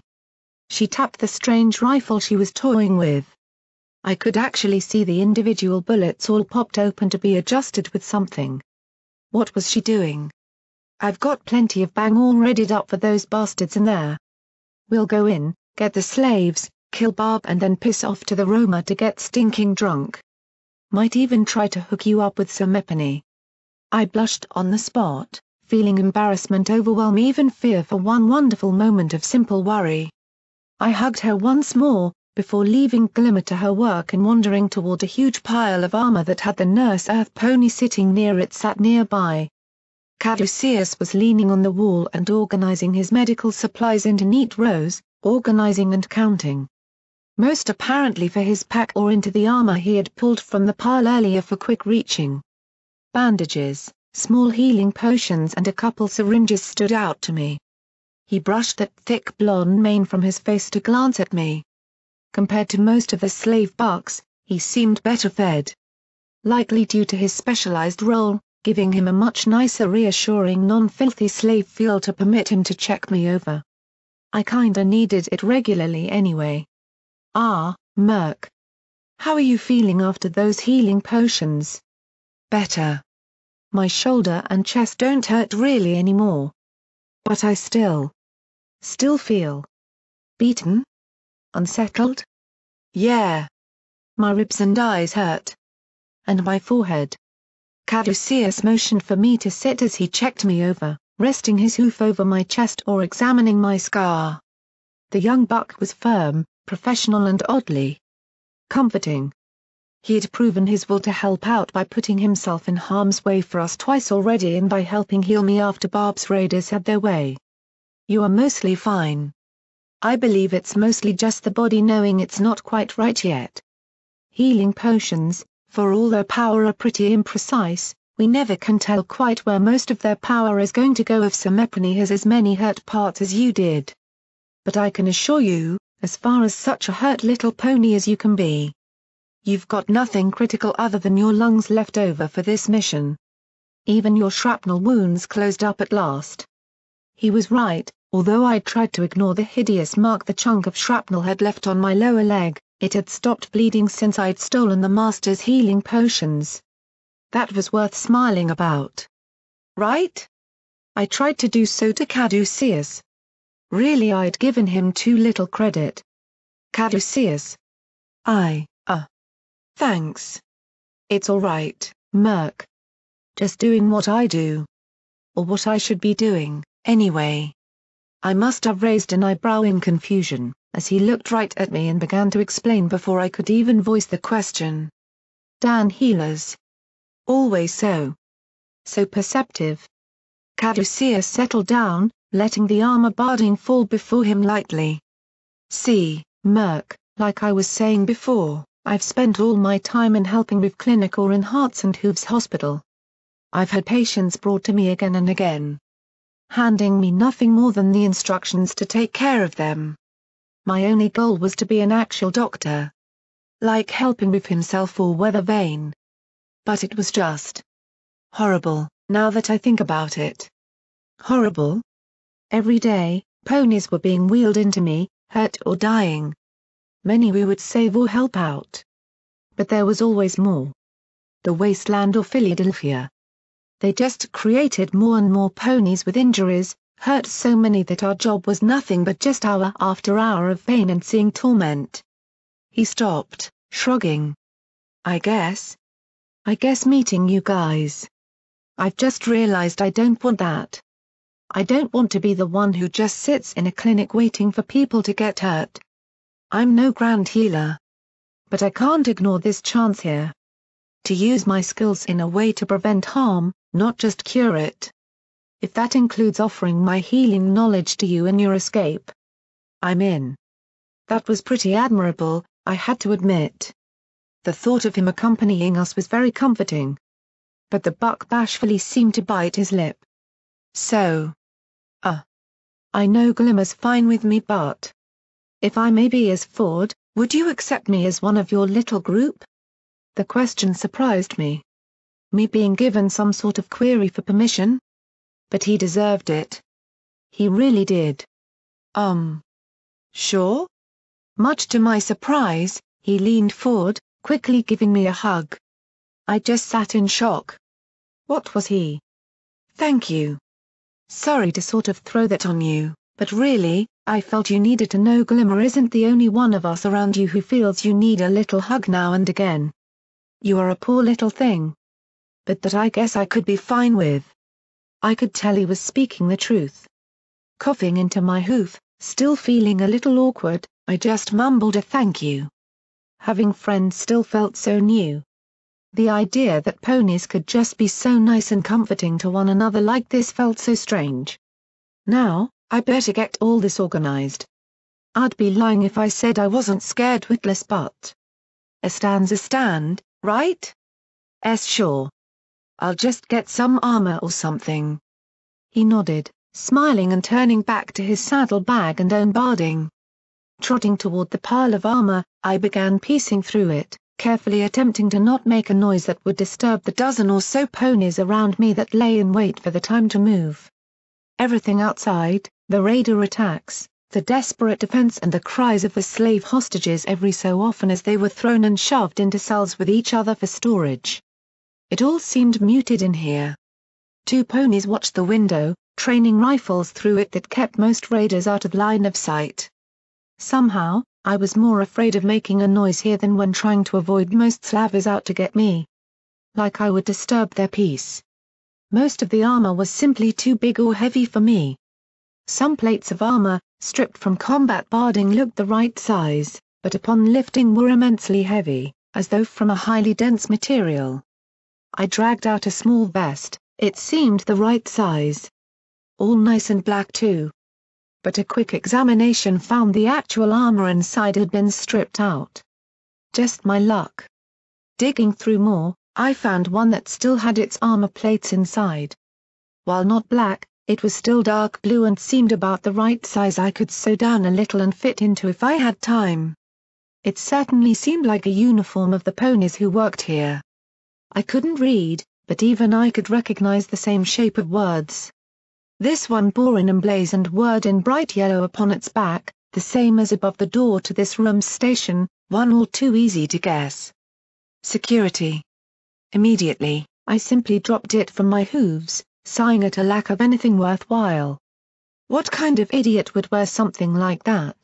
She tapped the strange rifle she was toying with. I could actually see the individual bullets all popped open to be adjusted with something. What was she doing? "I've got plenty of bang all readied up for those bastards in there. We'll go in, get the slaves, kill Barb and then piss off to the Roma to get stinking drunk. Might even try to hook you up with some epony." I blushed on the spot, feeling embarrassment overwhelm even fear for one wonderful moment of simple worry. I hugged her once more, before leaving Glimmer to her work and wandering toward a huge pile of armor that had the Nurse Earth pony sitting near it sat nearby. Caduceus was leaning on the wall and organizing his medical supplies into neat rows, organizing and counting. Most apparently for his pack or into the armor he had pulled from the pile earlier for quick reaching. Bandages, small healing potions and a couple syringes stood out to me. He brushed that thick blonde mane from his face to glance at me. Compared to most of the slave bucks, he seemed better fed. Likely due to his specialized role, giving him a much nicer reassuring non-filthy slave feel to permit him to check me over. I kinda needed it regularly anyway. Merc. How are you feeling after those healing potions?" "Better. My shoulder and chest don't hurt really anymore. But I still feel beaten, unsettled. Yeah. My ribs and eyes hurt. And my forehead. Caduceus motioned for me to sit as he checked me over, resting his hoof over my chest or examining my scar. The young buck was firm, professional and oddly comforting. He had proven his will to help out by putting himself in harm's way for us twice already and by helping heal me after Barb's raiders had their way. You are mostly fine. I believe it's mostly just the body knowing it's not quite right yet. Healing potions, for all their power, are pretty imprecise. We never can tell quite where most of their power is going to go if Semephone has as many hurt parts as you did. But I can assure you, as far as such a hurt little pony as you can be, you've got nothing critical other than your lungs left over for this mission. Even your shrapnel wounds closed up at last. He was right, although I tried to ignore the hideous mark the chunk of shrapnel had left on my lower leg, it had stopped bleeding since I'd stolen the Master's healing potions. That was worth smiling about. Right? I tried to do so to Caduceus. Really, I'd given him too little credit. Caduceus. Thanks. It's all right, Murk. Just doing what I do. Or what I should be doing, anyway. I must have raised an eyebrow in confusion, as he looked right at me and began to explain before I could even voice the question. Dan healers. Always so. So perceptive. Caduceus settled down, letting the armor barding fall before him lightly. See, Murk, like I was saying before, I've spent all my time in helping with clinic or in Hearts and Hooves Hospital. I've had patients brought to me again and again, handing me nothing more than the instructions to take care of them. My only goal was to be an actual doctor. Like helping with himself or weather vane. But it was just horrible, now that I think about it. Horrible? Every day, ponies were being wheeled into me, hurt or dying. Many we would save or help out. But there was always more. The wasteland or Philadelphia. They just created more and more ponies with injuries, hurt so many that our job was nothing but just hour after hour of pain and seeing torment. He stopped, shrugging. I guess meeting you guys. I've just realized I don't want that. I don't want to be the one who just sits in a clinic waiting for people to get hurt. I'm no grand healer. But I can't ignore this chance here. To use my skills in a way to prevent harm, not just cure it. If that includes offering my healing knowledge to you in your escape, I'm in. That was pretty admirable, I had to admit. The thought of him accompanying us was very comforting. But the buck bashfully seemed to bite his lip. So. I know Glimmer's fine with me, but if I may be as Ford, would you accept me as one of your little group? The question surprised me. Me being given some sort of query for permission? But he deserved it. He really did. Sure? Much to my surprise, he leaned forward, quickly giving me a hug. I just sat in shock. What was he? Thank you. Sorry to sort of throw that on you, but really, I felt you needed to know Glimmer isn't the only one of us around you who feels you need a little hug now and again. You are a poor little thing. But that I guess I could be fine with. I could tell he was speaking the truth. Coughing into my hoof, still feeling a little awkward, I just mumbled a thank you. Having friends still felt so new. The idea that ponies could just be so nice and comforting to one another like this felt so strange. Now, I better get all this organized. I'd be lying if I said I wasn't scared witless, but a stand's a stand, right? Sure. I'll just get some armor or something. He nodded, smiling and turning back to his saddlebag and own barding. Trotting toward the pile of armor, I began piecing through it, carefully attempting to not make a noise that would disturb the dozen or so ponies around me that lay in wait for the time to move. Everything outside, the raider attacks, the desperate defense and the cries of the slave hostages every so often as they were thrown and shoved into cells with each other for storage. It all seemed muted in here. Two ponies watched the window, training rifles through it that kept most raiders out of line of sight. Somehow, I was more afraid of making a noise here than when trying to avoid most Slavs out to get me. Like I would disturb their peace. Most of the armor was simply too big or heavy for me. Some plates of armor, stripped from combat barding, looked the right size, but upon lifting were immensely heavy, as though from a highly dense material. I dragged out a small vest, it seemed the right size. All nice and black too. But a quick examination found the actual armor inside had been stripped out. Just my luck. Digging through more, I found one that still had its armor plates inside. While not black, it was still dark blue and seemed about the right size. I could sew down a little and fit into if I had time. It certainly seemed like a uniform of the ponies who worked here. I couldn't read, but even I could recognize the same shape of words. This one bore an emblazoned word in bright yellow upon its back, the same as above the door to this room's station, one all too easy to guess. Security. Immediately, I simply dropped it from my hooves, sighing at a lack of anything worthwhile. What kind of idiot would wear something like that?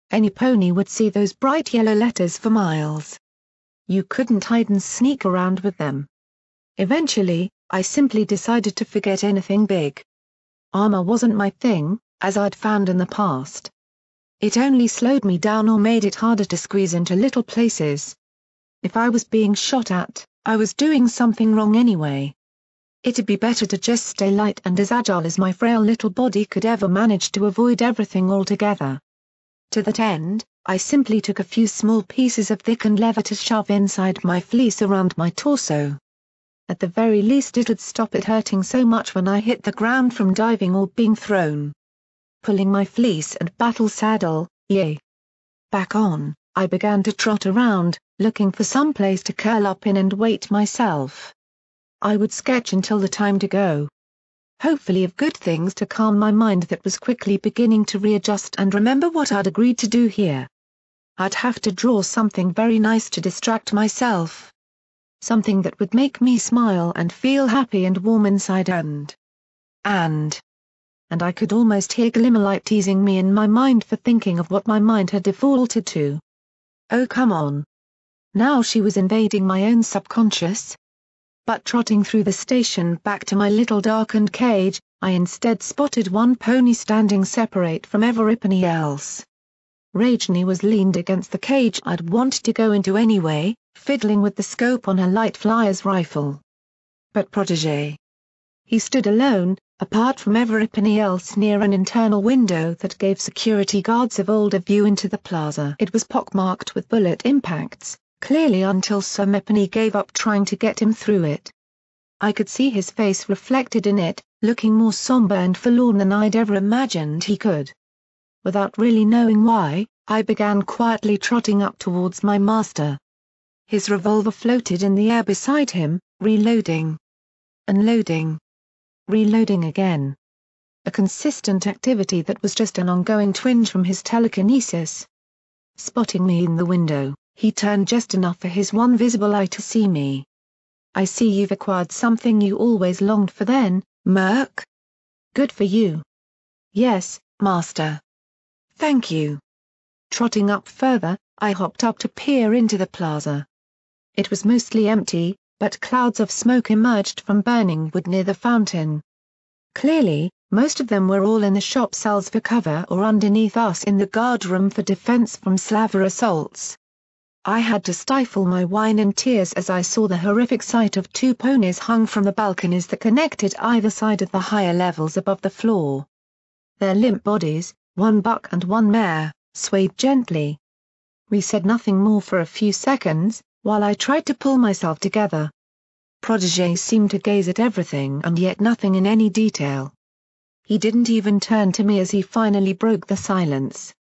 Any pony would see those bright yellow letters for miles. You couldn't hide and sneak around with them. Eventually, I simply decided to forget anything big. Armor wasn't my thing, as I'd found in the past. It only slowed me down or made it harder to squeeze into little places. If I was being shot at, I was doing something wrong anyway. It'd be better to just stay light and as agile as my frail little body could ever manage to avoid everything altogether. To that end, I simply took a few small pieces of thickened leather to shove inside my fleece around my torso. At the very least it'd stop it hurting so much when I hit the ground from diving or being thrown. Pulling my fleece and battle saddle, back on, I began to trot around, looking for some place to curl up in and wait myself. I would sketch until the time to go. Hopefully of good things to calm my mind that was quickly beginning to readjust and remember what I'd agreed to do here. I'd have to draw something very nice to distract myself. Something that would make me smile and feel happy and warm inside and I could almost hear Glimmerlight teasing me in my mind for thinking of what my mind had defaulted to. Oh come on. Now she was invading my own subconscious. But trotting through the station back to my little darkened cage, I instead spotted one pony standing separate from everybody else. Rajni was leaned against the cage I'd wanted to go into anyway, fiddling with the scope on her light flyer's rifle. But Protégé. He stood alone, apart from everybody else near an internal window that gave security guards of old a view into the plaza. It was pockmarked with bullet impacts, clearly until Sir Mepany gave up trying to get him through it. I could see his face reflected in it, looking more somber and forlorn than I'd ever imagined he could. Without really knowing why, I began quietly trotting up towards my master. His revolver floated in the air beside him, reloading. Unloading. Reloading again. A consistent activity that was just an ongoing twinge from his telekinesis. Spotting me in the window, he turned just enough for his one visible eye to see me. I see you've acquired something you always longed for then, Merc. Good for you. Yes, master. Thank you. Trotting up further, I hopped up to peer into the plaza. It was mostly empty, but clouds of smoke emerged from burning wood near the fountain. Clearly, most of them were all in the shop cells for cover or underneath us in the guard room for defense from Slaver assaults. I had to stifle my whine and tears as I saw the horrific sight of two ponies hung from the balconies that connected either side of the higher levels above the floor. Their limp bodies, one buck and one mare, swayed gently. We said nothing more for a few seconds, while I tried to pull myself together. Protégé seemed to gaze at everything and yet nothing in any detail. He didn't even turn to me as he finally broke the silence.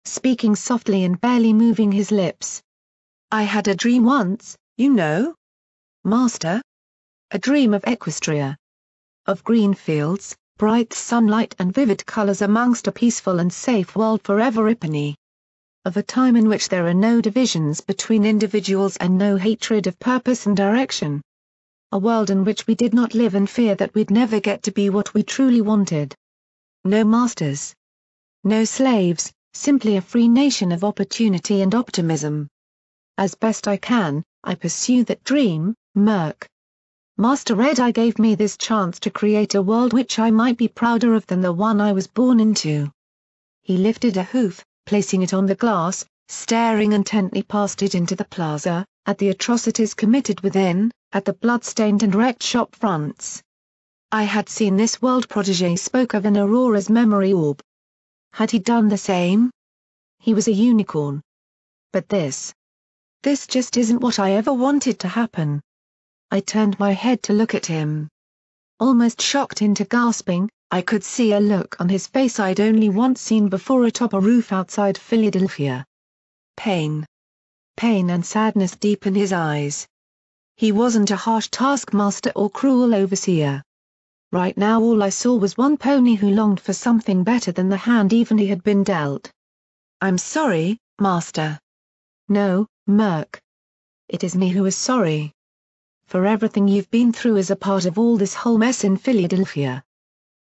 Speaking softly and barely moving his lips. I had a dream once, you know? Master? A dream of Equestria. Of green fields, bright sunlight and vivid colors amongst a peaceful and safe world for everybody. Of a time in which there are no divisions between individuals and no hatred of purpose and direction. a world in which we did not live in fear that we'd never get to be what we truly wanted. No masters. No slaves, simply a free nation of opportunity and optimism. As best I can, I pursue that dream, Murk. Master Red Eye gave me this chance to create a world which I might be prouder of than the one I was born into. He lifted a hoof, placing it on the glass, staring intently past it into the plaza, at the atrocities committed within, at the blood-stained and wrecked shop fronts. I had seen this world. Protégé spoke of an Aurora's memory orb. Had he done the same? He was a unicorn. But this just isn't what I ever wanted to happen. I turned my head to look at him. Almost shocked into gasping, I could see a look on his face I'd only once seen before atop a roof outside Philadelphia. Pain. Pain and sadness deep in his eyes. He wasn't a harsh taskmaster or cruel overseer. Right now all I saw was one pony who longed for something better than the hand even he had been dealt. "I'm sorry, Master." "No, Murk. It is me who is sorry. For everything you've been through as a part of all this whole mess in Philadelphia.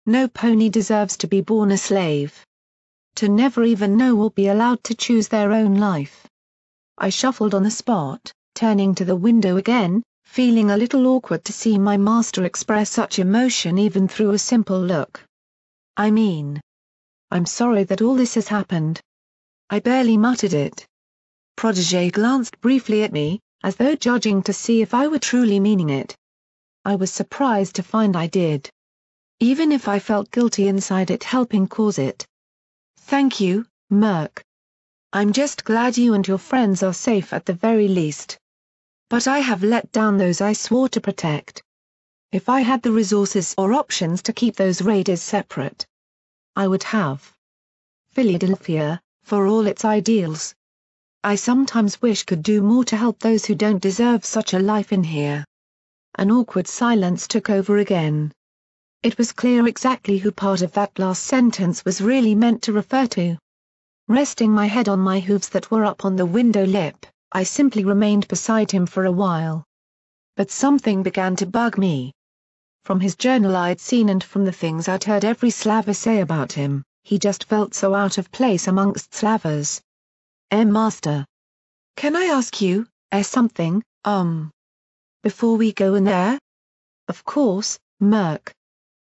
No pony deserves to be born a slave. To never even know or be allowed to choose their own life." I shuffled on the spot, turning to the window again, feeling a little awkward to see my master express such emotion even through a simple look. I'm sorry that all this has happened." I barely muttered it. Protégé glanced briefly at me, as though judging to see if I were truly meaning it. I was surprised to find I did. Even if I felt guilty inside it helping cause it. "Thank you, Murk. I'm just glad you and your friends are safe at the very least. But I have let down those I swore to protect. If I had the resources or options to keep those raiders separate, I would have. Philadelphia, for all its ideals, I sometimes wish could do more to help those who don't deserve such a life in here." An awkward silence took over again. It was clear exactly who part of that last sentence was really meant to refer to. Resting my head on my hooves that were up on the window lip, I simply remained beside him for a while. But something began to bug me. From his journal I'd seen and from the things I'd heard every Slaver say about him, he just felt so out of place amongst Slavers. Master. Can I ask you, something, before we go in there?" "Of course, Murk."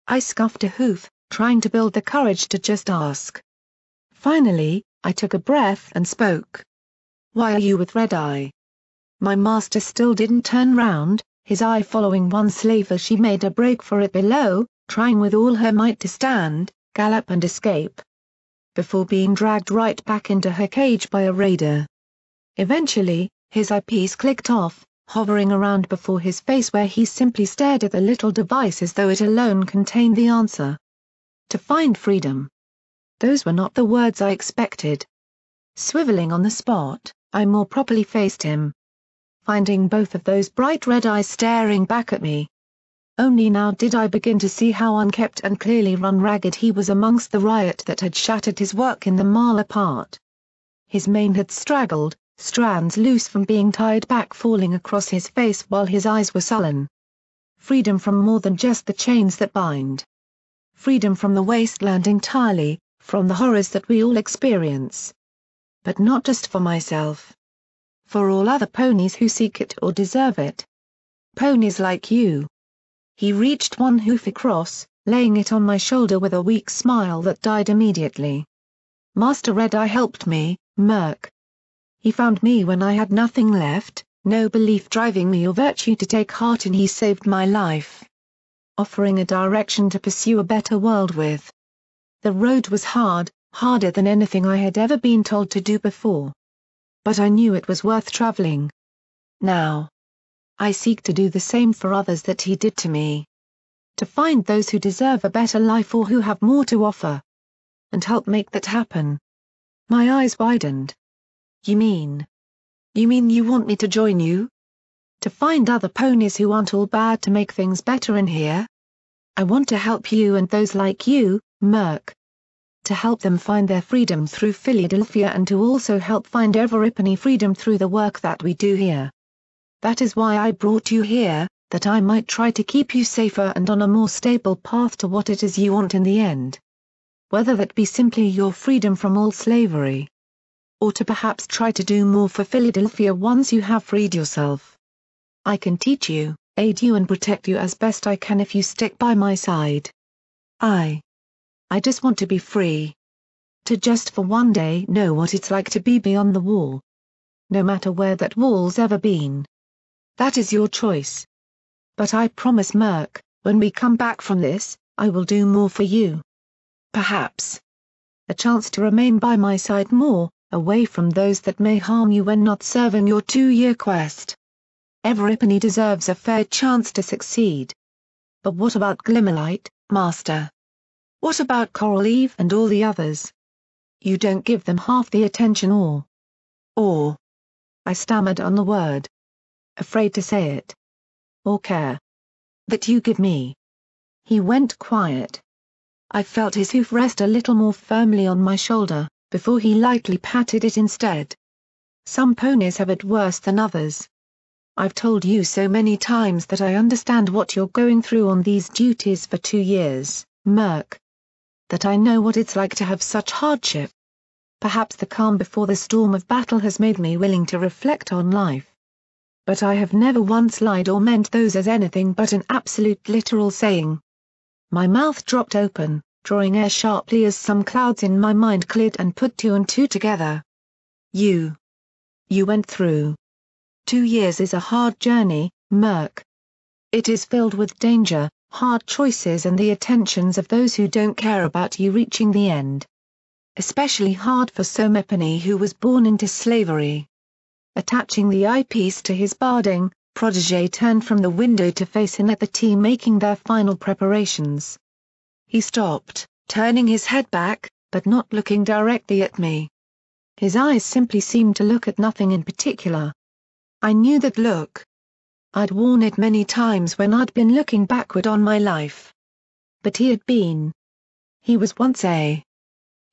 I scuffed a hoof, trying to build the courage to just ask. Finally, I took a breath and spoke. "Why are you with Red Eye?" My master still didn't turn round, his eye following one slave as she made a break for it below, trying with all her might to stand, gallop and escape, before being dragged right back into her cage by a raider. Eventually, his eyepiece clicked off, hovering around before his face where he simply stared at the little device as though it alone contained the answer. "To find freedom." Those were not the words I expected. Swiveling on the spot, I more properly faced him. Finding both of those bright red eyes staring back at me. Only now did I begin to see how unkempt and clearly run ragged he was amongst the riot that had shattered his work in the mile apart. His mane had straggled, strands loose from being tied back falling across his face while his eyes were sullen. Freedom from more than just the chains that bind. Freedom from the wasteland entirely, from the horrors that we all experience. But not just for myself. For all other ponies who seek it or deserve it. Ponies like you. He reached one hoof across, laying it on my shoulder with a weak smile that died immediately. Master Red Eye helped me, Murk. He found me when I had nothing left, no belief driving me or virtue to take heart in. He saved my life, offering a direction to pursue a better world with. The road was hard, harder than anything I had ever been told to do before. But I knew it was worth traveling. Now, I seek to do the same for others that he did to me. To find those who deserve a better life or who have more to offer. And help make that happen. My eyes widened. You mean you want me to join you? To find other ponies who aren't all bad to make things better in here? I want to help you and those like you, Murk. To help them find their freedom through Philadelphia and to also help find every pony freedom through the work that we do here. That is why I brought you here, that I might try to keep you safer and on a more stable path to what it is you want in the end. Whether that be simply your freedom from all slavery, or to perhaps try to do more for Philadelphia once you have freed yourself. I can teach you, aid you and protect you as best I can if you stick by my side. I just want to be free. To just for one day know what it's like to be beyond the wall. No matter where that wall's ever been. That is your choice. But I promise, Murk, when we come back from this, I will do more for you. Perhaps a chance to remain by my side more, away from those that may harm you when not serving your 2-year quest. Everipany deserves a fair chance to succeed. But what about Glimmerlight, Master? What about Coral Eve and all the others? You don't give them half the attention or, I stammered on the word, afraid to say it, or care, that you give me. He went quiet. I felt his hoof rest a little more firmly on my shoulder, before he lightly patted it instead. Some ponies have it worse than others. I've told you so many times that I understand what you're going through on these duties for 2 years, Murk. That I know what it's like to have such hardship. Perhaps the calm before the storm of battle has made me willing to reflect on life. But I have never once lied or meant those as anything but an absolute literal saying. My mouth dropped open, drawing air sharply as some clouds in my mind cleared and put 2 and 2 together. You went through. 2 years is a hard journey, Murk. It is filled with danger, hard choices and the attentions of those who don't care about you reaching the end. Especially hard for Somepony, who was born into slavery. Attaching the eyepiece to his barding, Protégé turned from the window to face in at the team making their final preparations. He stopped, turning his head back, but not looking directly at me. His eyes simply seemed to look at nothing in particular. I knew that look. I'd worn it many times when I'd been looking backward on my life. But he had been. He was once a.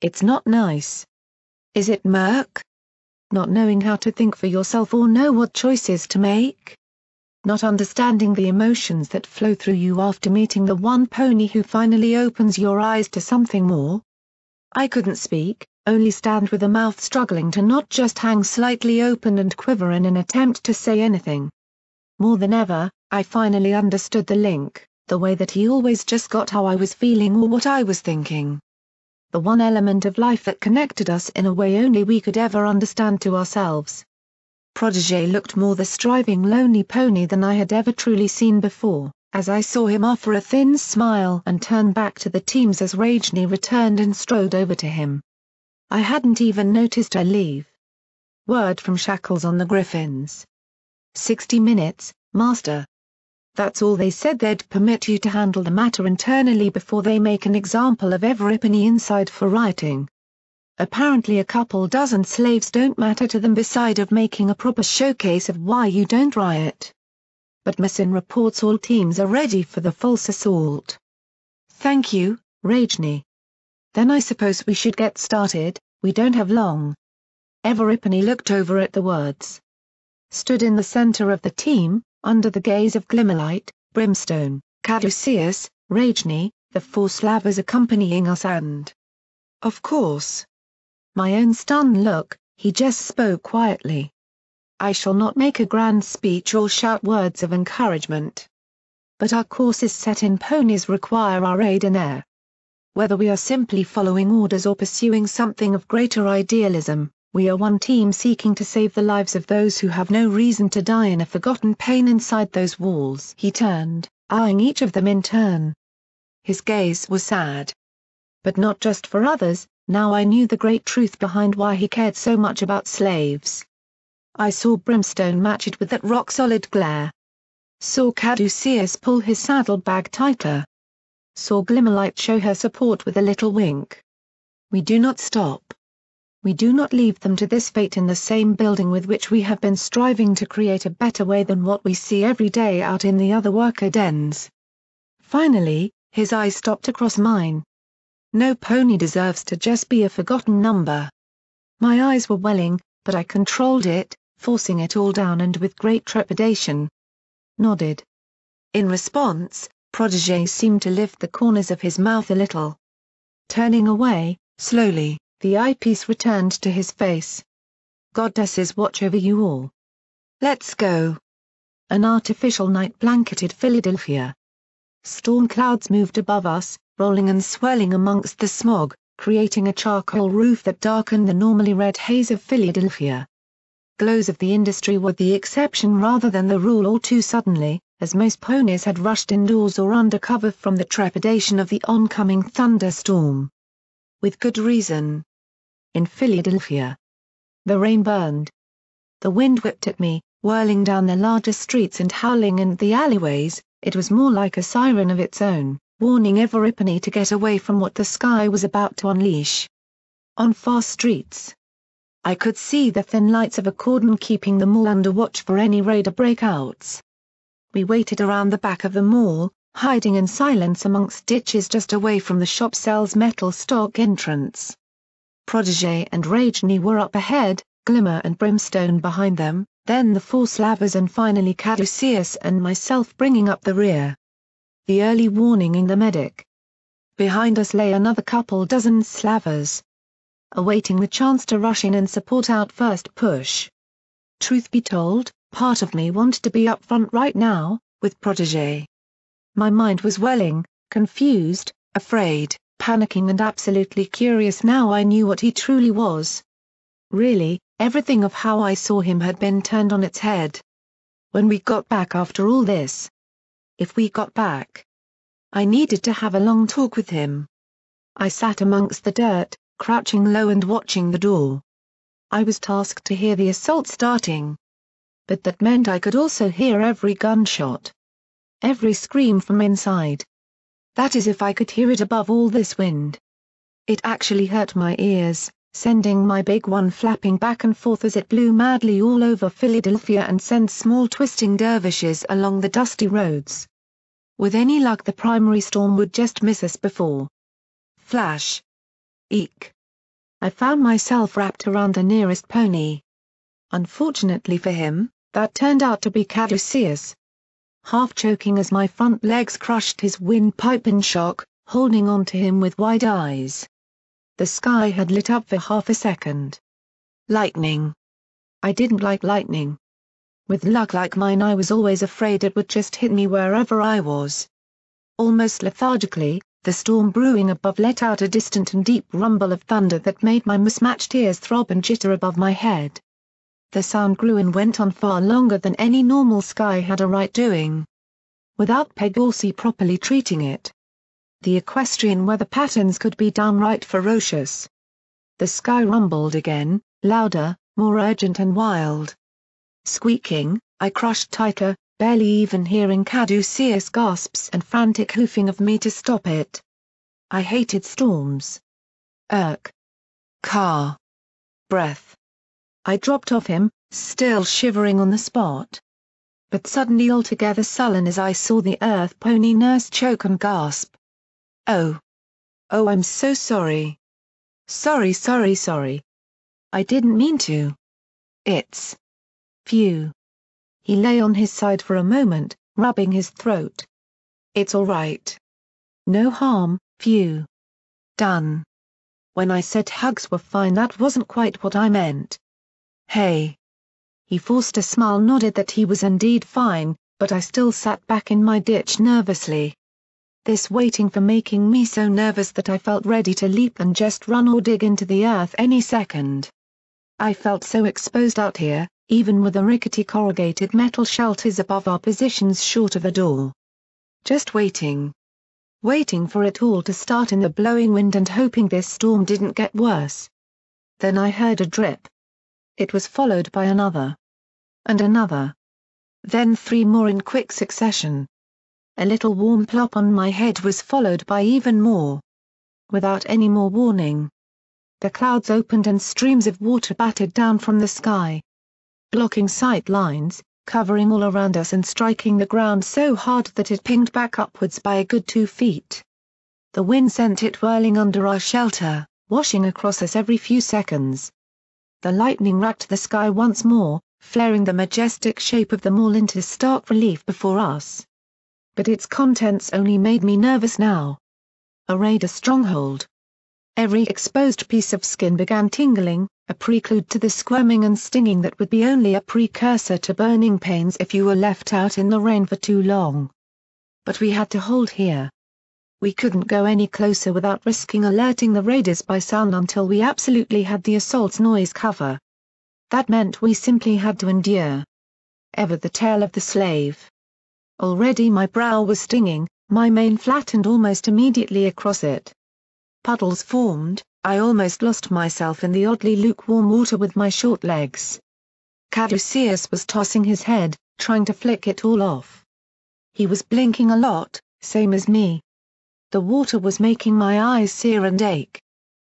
It's not nice. Is it, Murk? Not knowing how to think for yourself or know what choices to make? Not understanding the emotions that flow through you after meeting the one pony who finally opens your eyes to something more? I couldn't speak, only stand with a mouth struggling to not just hang slightly open and quiver in an attempt to say anything. More than ever, I finally understood the link, the way that he always just got how I was feeling or what I was thinking. The one element of life that connected us in a way only we could ever understand to ourselves. Protégé looked more the striving lonely pony than I had ever truly seen before, as I saw him offer a thin smile and turn back to the teams as Rajni returned and strode over to him. I hadn't even noticed her leave. Word from Shackles on the Griffins. 60 minutes, Master. That's all they said. They'd permit you to handle the matter internally before they make an example of Everipany inside for rioting. Apparently a couple dozen slaves don't matter to them beside of making a proper showcase of why you don't riot. But Masin reports all teams are ready for the false assault. Thank you, Rajni. Then I suppose we should get started, we don't have long. Everipany looked over at the words. Stood in the center of the team, under the gaze of Glimmerlight, Brimstone, Caduceus, Rajni, the 4 slavers accompanying us and, of course, my own stunned look, he just spoke quietly. I shall not make a grand speech or shout words of encouragement. But our courses set in ponies require our aid and air. Whether we are simply following orders or pursuing something of greater idealism, we are one team seeking to save the lives of those who have no reason to die in a forgotten pain inside those walls. He turned, eyeing each of them in turn. His gaze was sad. But not just for others, now I knew the great truth behind why he cared so much about slaves. I saw Brimstone match it with that rock-solid glare. Saw Caduceus pull his saddlebag tighter. Saw Glimmerlight show her support with a little wink. We do not stop. We do not leave them to this fate in the same building with which we have been striving to create a better way than what we see every day out in the other worker dens. Finally, his eyes stopped across mine. No pony deserves to just be a forgotten number. My eyes were welling, but I controlled it, forcing it all down and with great trepidation. Nodded. In response, Protégé seemed to lift the corners of his mouth a little. Turning away, slowly, the eyepiece returned to his face. Goddesses watch over you all. Let's go. An artificial night blanketed Philadelphia. Storm clouds moved above us, rolling and swirling amongst the smog, creating a charcoal roof that darkened the normally red haze of Philadelphia. Glows of the industry were the exception rather than the rule all too suddenly, as most ponies had rushed indoors or under cover from the trepidation of the oncoming thunderstorm. With good reason. In Philadelphia. The rain burned. The wind whipped at me, whirling down the larger streets and howling in the alleyways. It was more like a siren of its own, warning every pony to get away from what the sky was about to unleash. On far streets, I could see the thin lights of a cordon keeping the mall under watch for any raider breakouts. We waited around the back of the mall, hiding in silence amongst ditches just away from the shop sells metal stock entrance. Protégé and Ragini were up ahead, Glimmer and Brimstone behind them, then the four slavers and finally Caduceus and myself bringing up the rear. The early warning in the medic. Behind us lay another couple dozen slavers, awaiting the chance to rush in and support out first push. Truth be told, part of me wanted to be up front right now, with Protégé. My mind was welling, confused, afraid, panicking and absolutely curious now I knew what he truly was. Really, everything of how I saw him had been turned on its head. When we got back after all this. If we got back. I needed to have a long talk with him. I sat amongst the dirt, crouching low and watching the door. I was tasked to hear the assault starting. But that meant I could also hear every gunshot. Every scream from inside. That is if I could hear it above all this wind. It actually hurt my ears, sending my big one flapping back and forth as it blew madly all over Philadelphia and sent small twisting dervishes along the dusty roads. With any luck the primary storm would just miss us before. Flash. Eek. I found myself wrapped around the nearest pony. Unfortunately for him, that turned out to be Caduceus. Half choking as my front legs crushed his windpipe in shock, holding on to him with wide eyes. The sky had lit up for half a second. Lightning. I didn't like lightning. With luck like mine I was always afraid it would just hit me wherever I was. Almost lethargically, the storm brewing above let out a distant and deep rumble of thunder that made my mismatched ears throb and jitter above my head. The sound grew and went on far longer than any normal sky had a right doing. Without Pegorsi properly treating it. The equestrian weather patterns could be downright ferocious. The sky rumbled again, louder, more urgent and wild. Squeaking, I crushed tighter, barely even hearing Caduceus' gasps and frantic hoofing of me to stop it. I hated storms. Car. Breath. I dropped off him, still shivering on the spot. But suddenly altogether sullen as I saw the earth pony nurse choke and gasp. Oh. Oh, I'm so sorry. Sorry. I didn't mean to. It's. Phew. He lay on his side for a moment, rubbing his throat. It's all right. No harm, phew. Done. When I said hugs were fine that wasn't quite what I meant. Hey. He forced a smile, nodded that he was indeed fine, but I still sat back in my ditch nervously. This waiting for making me so nervous that I felt ready to leap and just run or dig into the earth any second. I felt so exposed out here, even with the rickety corrugated metal shelters above our positions short of a door. Just waiting. Waiting for it all to start in the blowing wind and hoping this storm didn't get worse. Then I heard a drip. It was followed by another. And another. Then 3 more in quick succession. A little warm plop on my head was followed by even more. Without any more warning. The clouds opened and streams of water battered down from the sky. Blocking sight lines, covering all around us and striking the ground so hard that it pinged back upwards by a good 2 feet. The wind sent it whirling under our shelter, washing across us every few seconds. The lightning racked the sky once more, flaring the majestic shape of the mall into stark relief before us. but its contents only made me nervous now. A raider stronghold. Every exposed piece of skin began tingling, a prelude to the squirming and stinging that would be only a precursor to burning pains if you were left out in the rain for too long. But we had to hold here. We couldn't go any closer without risking alerting the raiders by sound until we absolutely had the assault's noise cover. That meant we simply had to endure. Ever the tale of the slave. Already my brow was stinging, my mane flattened almost immediately across it. Puddles formed, I almost lost myself in the oddly lukewarm water with my short legs. Caduceus was tossing his head, trying to flick it all off. He was blinking a lot, same as me. The water was making my eyes sear and ache.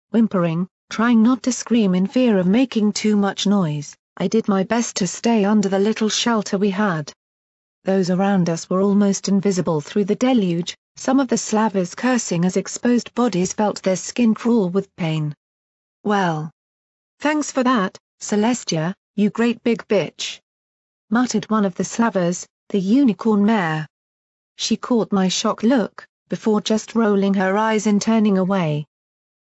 Whimpering, trying not to scream in fear of making too much noise, I did my best to stay under the little shelter we had. Those around us were almost invisible through the deluge, some of the slavers cursing as exposed bodies felt their skin crawl with pain. "Well. Thanks for that, Celestia, you great big bitch," muttered one of the slavers, the unicorn mare. She caught my shocked look, before just rolling her eyes and turning away.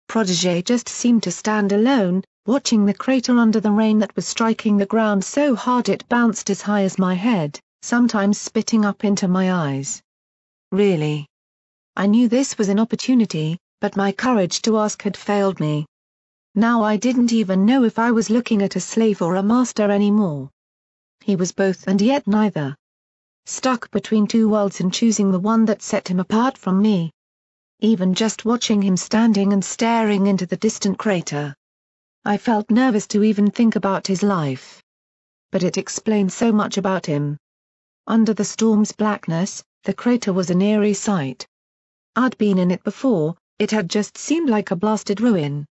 Protégé just seemed to stand alone, watching the crater under the rain that was striking the ground so hard it bounced as high as my head, sometimes spitting up into my eyes. Really? I knew this was an opportunity, but my courage to ask had failed me. Now I didn't even know if I was looking at a slave or a master anymore. He was both and yet neither. Stuck between two worlds and choosing the one that set him apart from me. Even just watching him standing and staring into the distant crater. I felt nervous to even think about his life. But it explained so much about him. Under the storm's blackness, the crater was an eerie sight. I'd been in it before, it had just seemed like a blasted ruin.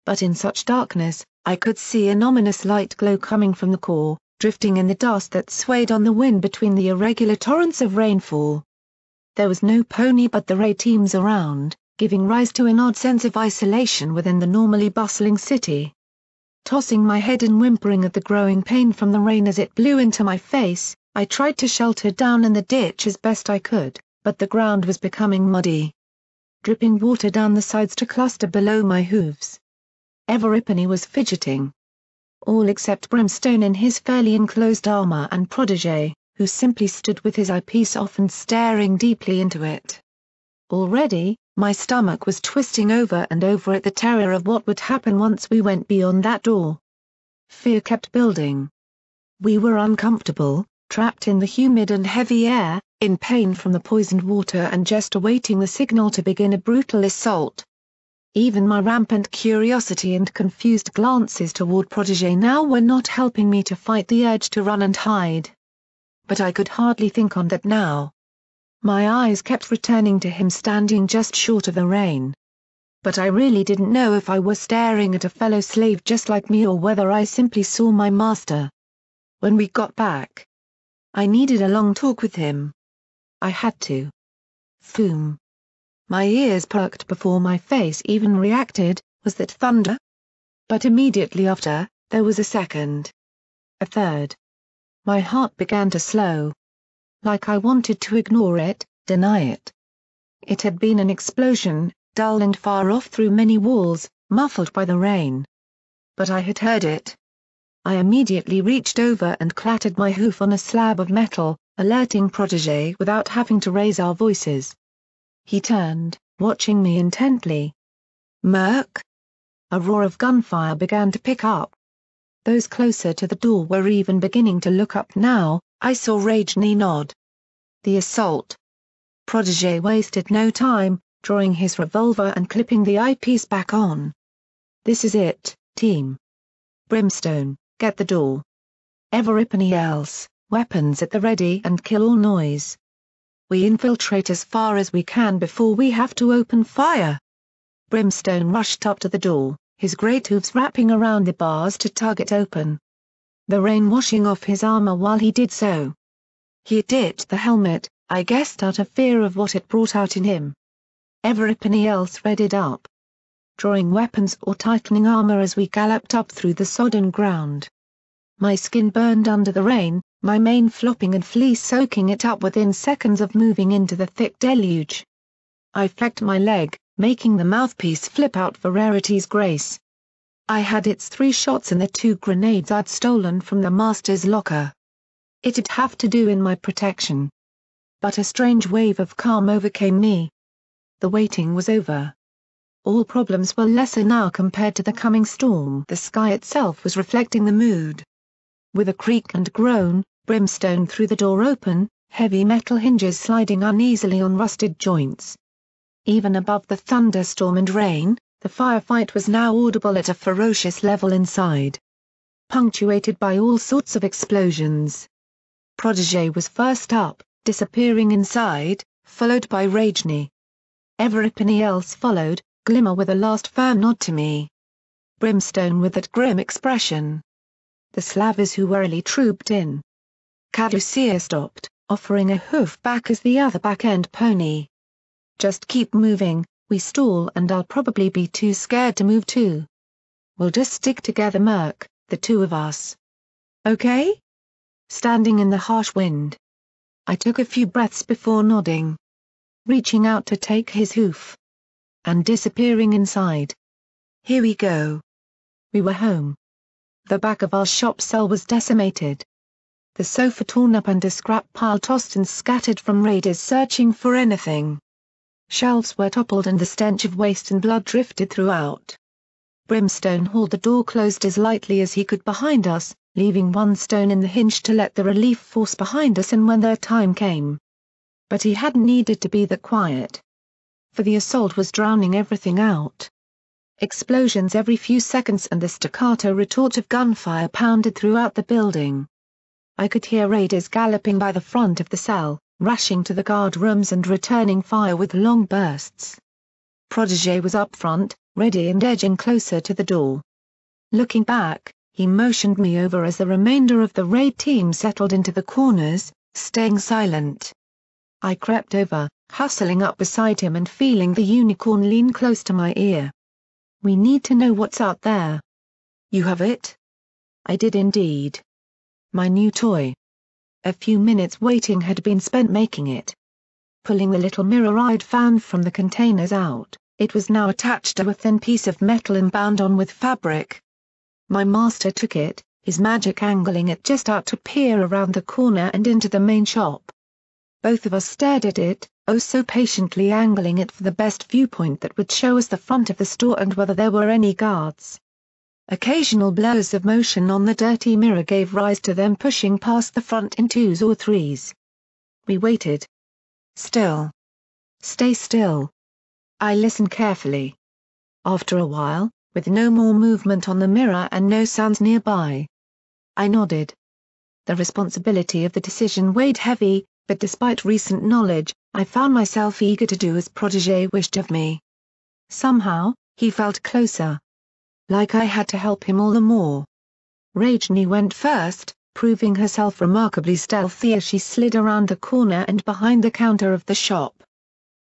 But in such darkness, I could see an ominous light glow coming from the core, drifting in the dust that swayed on the wind between the irregular torrents of rainfall. There was no pony but the raid teams around, giving rise to an odd sense of isolation within the normally bustling city. Tossing my head and whimpering at the growing pain from the rain as it blew into my face, I tried to shelter down in the ditch as best I could, but the ground was becoming muddy. Dripping water down the sides to cluster below my hooves. Everipony was fidgeting. All except Brimstone in his fairly enclosed armor and Protégé, who simply stood with his eyepiece off and staring deeply into it. Already, my stomach was twisting over and over at the terror of what would happen once we went beyond that door. Fear kept building. We were uncomfortable, trapped in the humid and heavy air, in pain from the poisoned water and just awaiting the signal to begin a brutal assault. Even my rampant curiosity and confused glances toward Protégé now were not helping me to fight the urge to run and hide. But I could hardly think on that now. My eyes kept returning to him standing just short of the rain. But I really didn't know if I was staring at a fellow slave just like me or whether I simply saw my master. When we got back, I needed a long talk with him. I had to. Foom. My ears perked before my face even reacted. Was that thunder? But immediately after, there was a second. A third. My heart began to slow. Like I wanted to ignore it, deny it. It had been an explosion, dull and far off through many walls, muffled by the rain. But I had heard it. I immediately reached over and clattered my hoof on a slab of metal, alerting Protégé without having to raise our voices. He turned, watching me intently. "Murk?" A roar of gunfire began to pick up. Those closer to the door were even beginning to look up now. I saw Rajni nod. The assault. Protégé wasted no time, drawing his revolver and clipping the eyepiece back on. "This is it, team. Brimstone, get the door. Everipony else, weapons at the ready and kill all noise. We infiltrate as far as we can before we have to open fire." Brimstone rushed up to the door, his great hooves wrapping around the bars to tug it open. The rain washing off his armor while he did so. He dipped the helmet, I guessed out of fear of what it brought out in him. Everipony else readied up. Drawing weapons or tightening armor as we galloped up through the sodden ground. My skin burned under the rain, my mane flopping and fleece soaking it up within seconds of moving into the thick deluge. I flecked my leg, making the mouthpiece flip out for Rarity's grace. I had its 3 shots and the 2 grenades I'd stolen from the master's locker. It'd have to do in my protection. But a strange wave of calm overcame me. The waiting was over. All problems were lesser now compared to the coming storm. The sky itself was reflecting the mood. With a creak and groan, Brimstone threw the door open, heavy metal hinges sliding uneasily on rusted joints. Even above the thunderstorm and rain, the firefight was now audible at a ferocious level inside. Punctuated by all sorts of explosions. Protégé was first up, disappearing inside, followed by Rajni. Everything else followed, Glimmer with a last firm nod to me. Brimstone with that grim expression. The Slavers who warily trooped in. Caduceus stopped, offering a hoof back as the other back-end pony. Just keep moving, we stall and I'll probably be too scared to move too. We'll just stick together, Merc, the 2 of us. Okay? Standing in the harsh wind. I took a few breaths before nodding. Reaching out to take his hoof. And disappearing inside. Here we go. We were home. The back of our shop cell was decimated. The sofa torn up and a scrap pile tossed and scattered from raiders searching for anything. Shelves were toppled and the stench of waste and blood drifted throughout. Brimstone hauled the door closed as lightly as he could behind us, leaving 1 stone in the hinge to let the relief force behind us in when their time came. But he hadn't needed to be that quiet. For the assault was drowning everything out. Explosions every few seconds and the staccato retort of gunfire pounded throughout the building. I could hear raiders galloping by the front of the cell, rushing to the guard rooms and returning fire with long bursts. Protégé was up front, ready and edging closer to the door. Looking back, he motioned me over as the remainder of the raid team settled into the corners, staying silent. I crept over, hustling up beside him and feeling the unicorn lean close to my ear. We need to know what's out there. You have it? I did indeed. My new toy. A few minutes waiting had been spent making it. Pulling the little mirror I'd found from the containers out, it was now attached to a thin piece of metal and bound on with fabric. My master took it, his magic angling it just out to peer around the corner and into the main shop. Both of us stared at it, oh so patiently angling it for the best viewpoint that would show us the front of the store and whether there were any guards. Occasional blurs of motion on the dirty mirror gave rise to them pushing past the front in 2s or 3s. We waited. Still. Stay still. I listened carefully. After a while, with no more movement on the mirror and no sounds nearby, I nodded. The responsibility of the decision weighed heavy, but despite recent knowledge, I found myself eager to do as Protégé wished of me. Somehow, he felt closer. Like I had to help him all the more. Rajni went first, proving herself remarkably stealthy as she slid around the corner and behind the counter of the shop.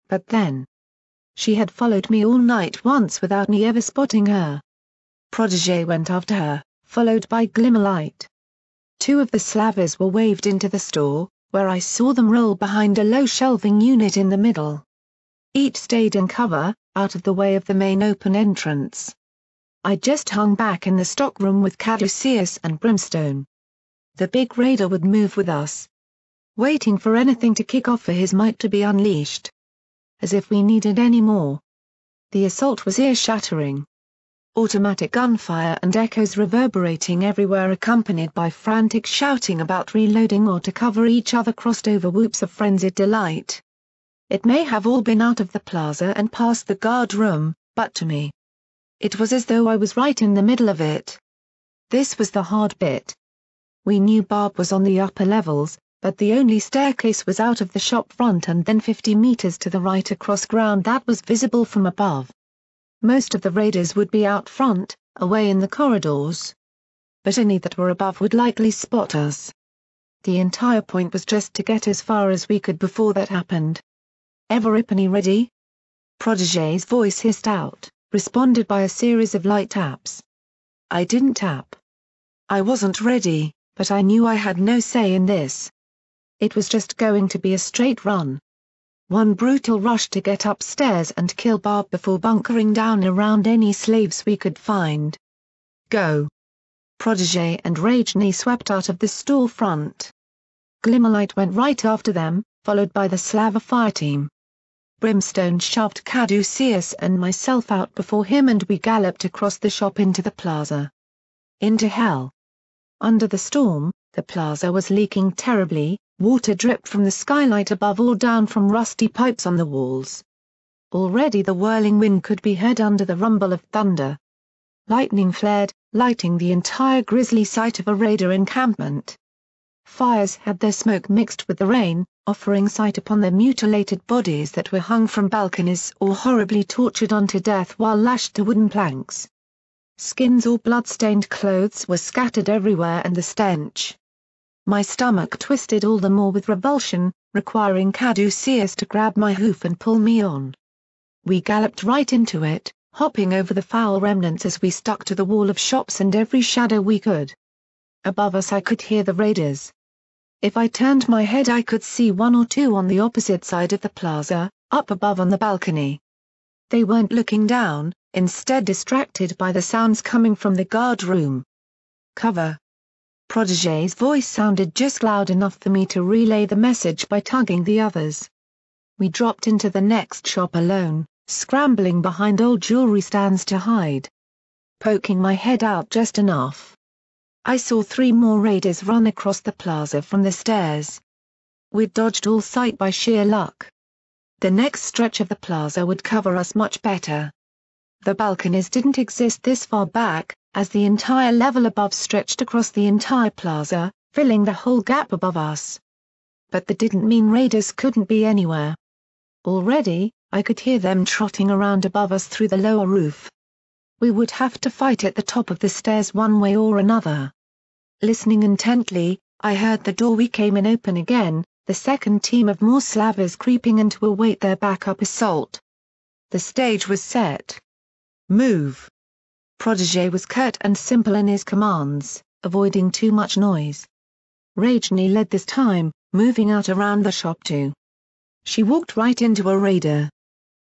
But then, she had followed me all night once without me ever spotting her. Protégé went after her, followed by Glimmerlight. 2 of the Slavers were waved into the store, where I saw them roll behind a low shelving unit in the middle. Each stayed in cover, out of the way of the main open entrance. I just hung back in the stockroom with Caduceus and Brimstone. The big raider would move with us. Waiting for anything to kick off for his might to be unleashed. As if we needed any more. The assault was ear-shattering. Automatic gunfire and echoes reverberating everywhere accompanied by frantic shouting about reloading or to cover each other crossed over whoops of frenzied delight. It may have all been out of the plaza and past the guard room, but to me, it was as though I was right in the middle of it. This was the hard bit. We knew Barb was on the upper levels, but the only staircase was out of the shop front and then 50 meters to the right across ground that was visible from above. Most of the raiders would be out front, away in the corridors. But any that were above would likely spot us. The entire point was just to get as far as we could before that happened. Everything ready? Protégé's voice hissed out, responded by a series of light taps. I didn't tap. I wasn't ready, but I knew I had no say in this. It was just going to be a straight run. One brutal rush to get upstairs and kill Barb before bunkering down around any slaves we could find. Go! Protégé and Rajni swept out of the storefront. Glimmerlight went right after them, followed by the Slava fireteam. Brimstone shoved Caduceus and myself out before him and we galloped across the shop into the plaza. Into hell. Under the storm, the plaza was leaking terribly, water dripped from the skylight above or down from rusty pipes on the walls. Already the whirling wind could be heard under the rumble of thunder. Lightning flared, lighting the entire grisly sight of a raider encampment. Fires had their smoke mixed with the rain, offering sight upon their mutilated bodies that were hung from balconies or horribly tortured unto death while lashed to wooden planks. Skins or blood-stained clothes were scattered everywhere and the stench. My stomach twisted all the more with revulsion, requiring Caduceus to grab my hoof and pull me on. We galloped right into it, hopping over the foul remnants as we stuck to the wall of shops and every shadow we could. Above us I could hear the raiders. If I turned my head I could see one or two on the opposite side of the plaza, up above on the balcony. They weren't looking down, instead distracted by the sounds coming from the guard room. Cover! Protégé's voice sounded just loud enough for me to relay the message by tugging the others. We dropped into the next shop alone, scrambling behind old jewelry stands to hide. Poking my head out just enough, I saw 3 more raiders run across the plaza from the stairs. We'd dodged all sight by sheer luck. The next stretch of the plaza would cover us much better. The balconies didn't exist this far back, as the entire level above stretched across the entire plaza, filling the whole gap above us. But that didn't mean raiders couldn't be anywhere. Already, I could hear them trotting around above us through the lower roof. We would have to fight at the top of the stairs one way or another. Listening intently, I heard the door we came in open again, the second team of more Slavers creeping in to await their backup assault. The stage was set. Move! Protégé was curt and simple in his commands, avoiding too much noise. Rajni led this time, moving out around the shop too. She walked right into a raider.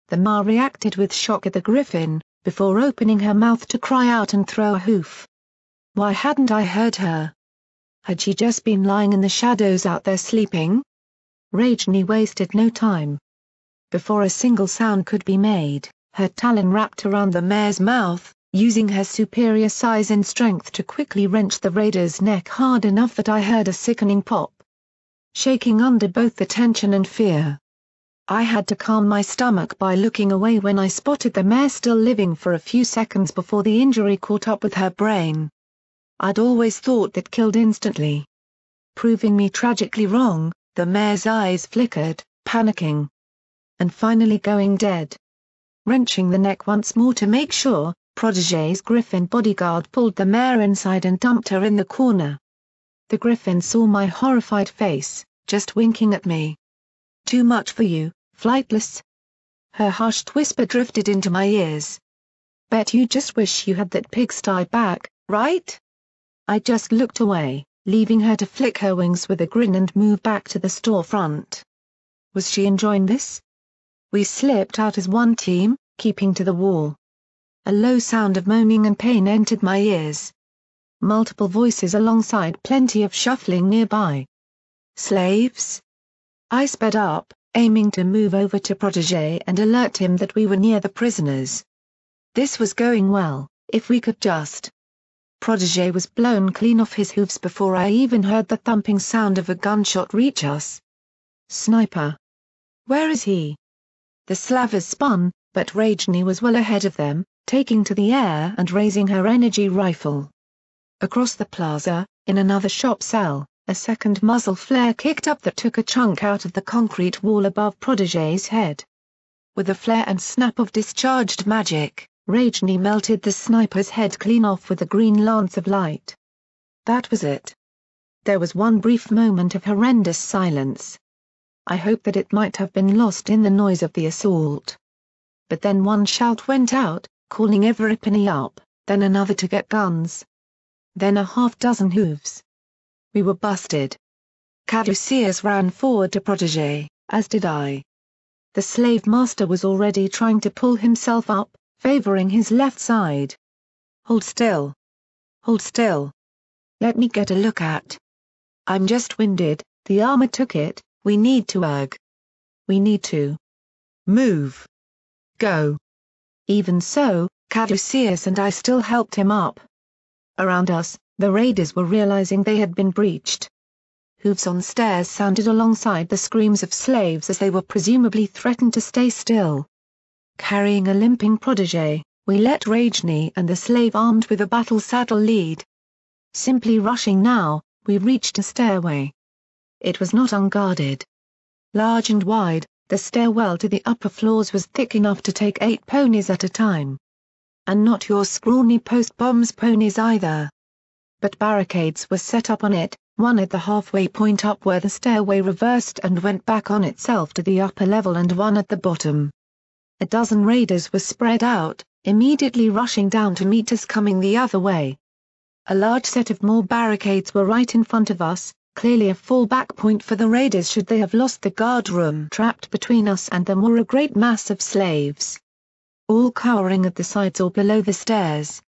The Ma reacted with shock at the griffin, before opening her mouth to cry out and throw a hoof. Why hadn't I heard her? Had she just been lying in the shadows out there sleeping? Rajni wasted no time. Before a single sound could be made, her talon wrapped around the mare's mouth, using her superior size and strength to quickly wrench the raider's neck hard enough that I heard a sickening pop. Shaking under both the tension and fear, I had to calm my stomach by looking away when I spotted the mare still living for a few seconds before the injury caught up with her brain. I'd always thought that killed instantly. Proving me tragically wrong, the mare's eyes flickered, panicking. And finally going dead. Wrenching the neck once more to make sure, Protégé's griffin bodyguard pulled the mare inside and dumped her in the corner. The griffin saw my horrified face, just winking at me. Too much for you, flightless? Her hushed whisper drifted into my ears. Bet you just wish you had that pigsty back, right? I just looked away, leaving her to flick her wings with a grin and move back to the storefront. Was she enjoying this? We slipped out as one team, keeping to the wall. A low sound of moaning and pain entered my ears. Multiple voices alongside plenty of shuffling nearby. Slaves? I sped up, aiming to move over to Protégé and alert him that we were near the prisoners. This was going well, if we could just. Protégé was blown clean off his hooves before I even heard the thumping sound of a gunshot reach us. Sniper! Where is he? The Slavers spun, but Rajni was well ahead of them, taking to the air and raising her energy rifle. Across the plaza, in another shop cell, a second muzzle flare kicked up that took a chunk out of the concrete wall above Protégé's head. With a flare and snap of discharged magic, Rajni melted the sniper's head clean off with a green lance of light. That was it. There was one brief moment of horrendous silence. I hoped that it might have been lost in the noise of the assault. But then one shout went out, calling every pony up, then another to get guns. Then a half-dozen hooves. We were busted. Caduceus ran forward to protege, as did I. The slave master was already trying to pull himself up, favoring his left side. Hold still. Hold still. Let me get a look at. I'm just winded, the armor took it, we need to erg. We need to move. Go. Even so, Caduceus and I still helped him up. Around us, the raiders were realizing they had been breached. Hooves on stairs sounded alongside the screams of slaves as they were presumably threatened to stay still. Carrying a limping protege, we let Rajni and the slave armed with a battle saddle lead. Simply rushing now, we reached a stairway. It was not unguarded. Large and wide, the stairwell to the upper floors was thick enough to take 8 ponies at a time. And not your scrawny post-bombs ponies either. But barricades were set up on it, one at the halfway point up where the stairway reversed and went back on itself to the upper level and one at the bottom. A dozen raiders were spread out, immediately rushing down to meet us coming the other way. A large set of more barricades were right in front of us, clearly a fallback point for the raiders should they have lost the guard room. Trapped between us and them were a great mass of slaves. All cowering at the sides or below the stairs.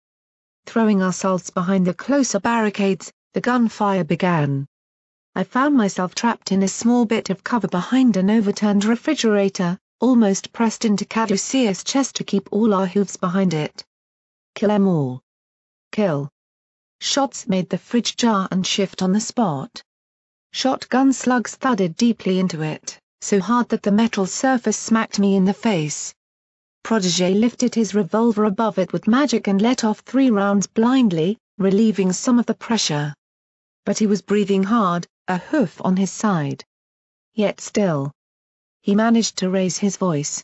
Throwing ourselves behind the closer barricades, the gunfire began. I found myself trapped in a small bit of cover behind an overturned refrigerator, almost pressed into Caduceus' chest to keep all our hooves behind it. Kill them all. Kill. Shots made the fridge jar and shift on the spot. Shotgun slugs thudded deeply into it, so hard that the metal surface smacked me in the face. Protege lifted his revolver above it with magic and let off 3 rounds blindly, relieving some of the pressure. But he was breathing hard, a hoof on his side. Yet still. He managed to raise his voice.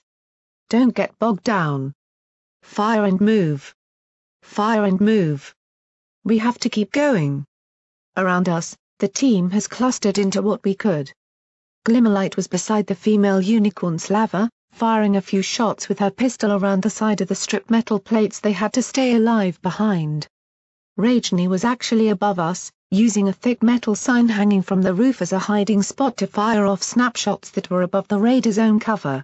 Don't get bogged down. Fire and move. Fire and move. We have to keep going. Around us, the team has clustered into what we could. Glimmerlight was beside the female unicorn Slava, firing a few shots with her pistol around the side of the strip metal plates they had to stay alive behind. Rajni was actually above us, using a thick metal sign hanging from the roof as a hiding spot to fire off snapshots that were above the raiders' own cover.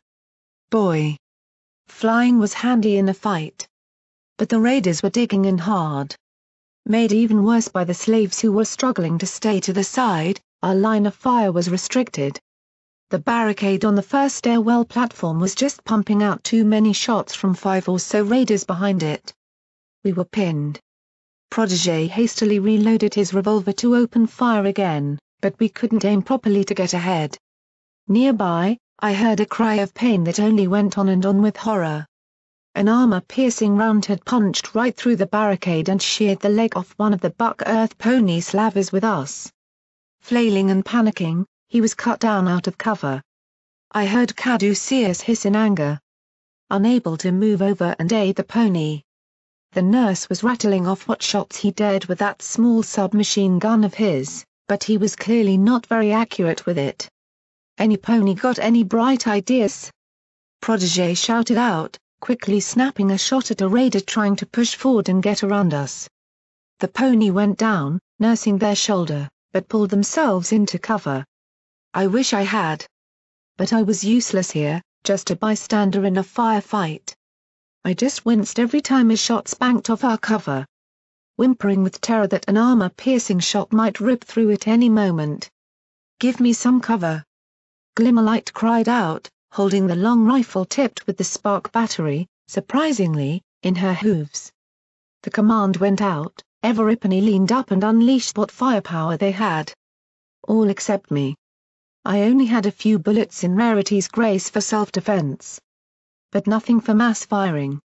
Boy! Flying was handy in a fight. But the raiders were digging in hard. Made even worse by the slaves who were struggling to stay to the side, our line of fire was restricted. The barricade on the first stairwell platform was just pumping out too many shots from 5 or so raiders behind it. We were pinned. Protege hastily reloaded his revolver to open fire again, but we couldn't aim properly to get ahead. Nearby, I heard a cry of pain that only went on and on with horror. An armor-piercing round had punched right through the barricade and sheared the leg off one of the buck earth pony slavers with us. Flailing and panicking, he was cut down out of cover. I heard Caduceus hiss in anger. Unable to move over and aid the pony. The nurse was rattling off what shots he dared with that small submachine gun of his, but he was clearly not very accurate with it. Any pony got any bright ideas? Protege shouted out, quickly snapping a shot at a raider trying to push forward and get around us. The pony went down, nursing their shoulder, but pulled themselves into cover. I wish I had. But I was useless here, just a bystander in a firefight. I just winced every time a shot spanked off our cover. Whimpering with terror that an armor-piercing shot might rip through at any moment. Give me some cover. Glimmerlight cried out, holding the long rifle tipped with the spark battery, surprisingly, in her hooves. The command went out, Everipany leaned up and unleashed what firepower they had. All except me. I only had a few bullets in Rarity's Grace for self-defense. But nothing for mass firing.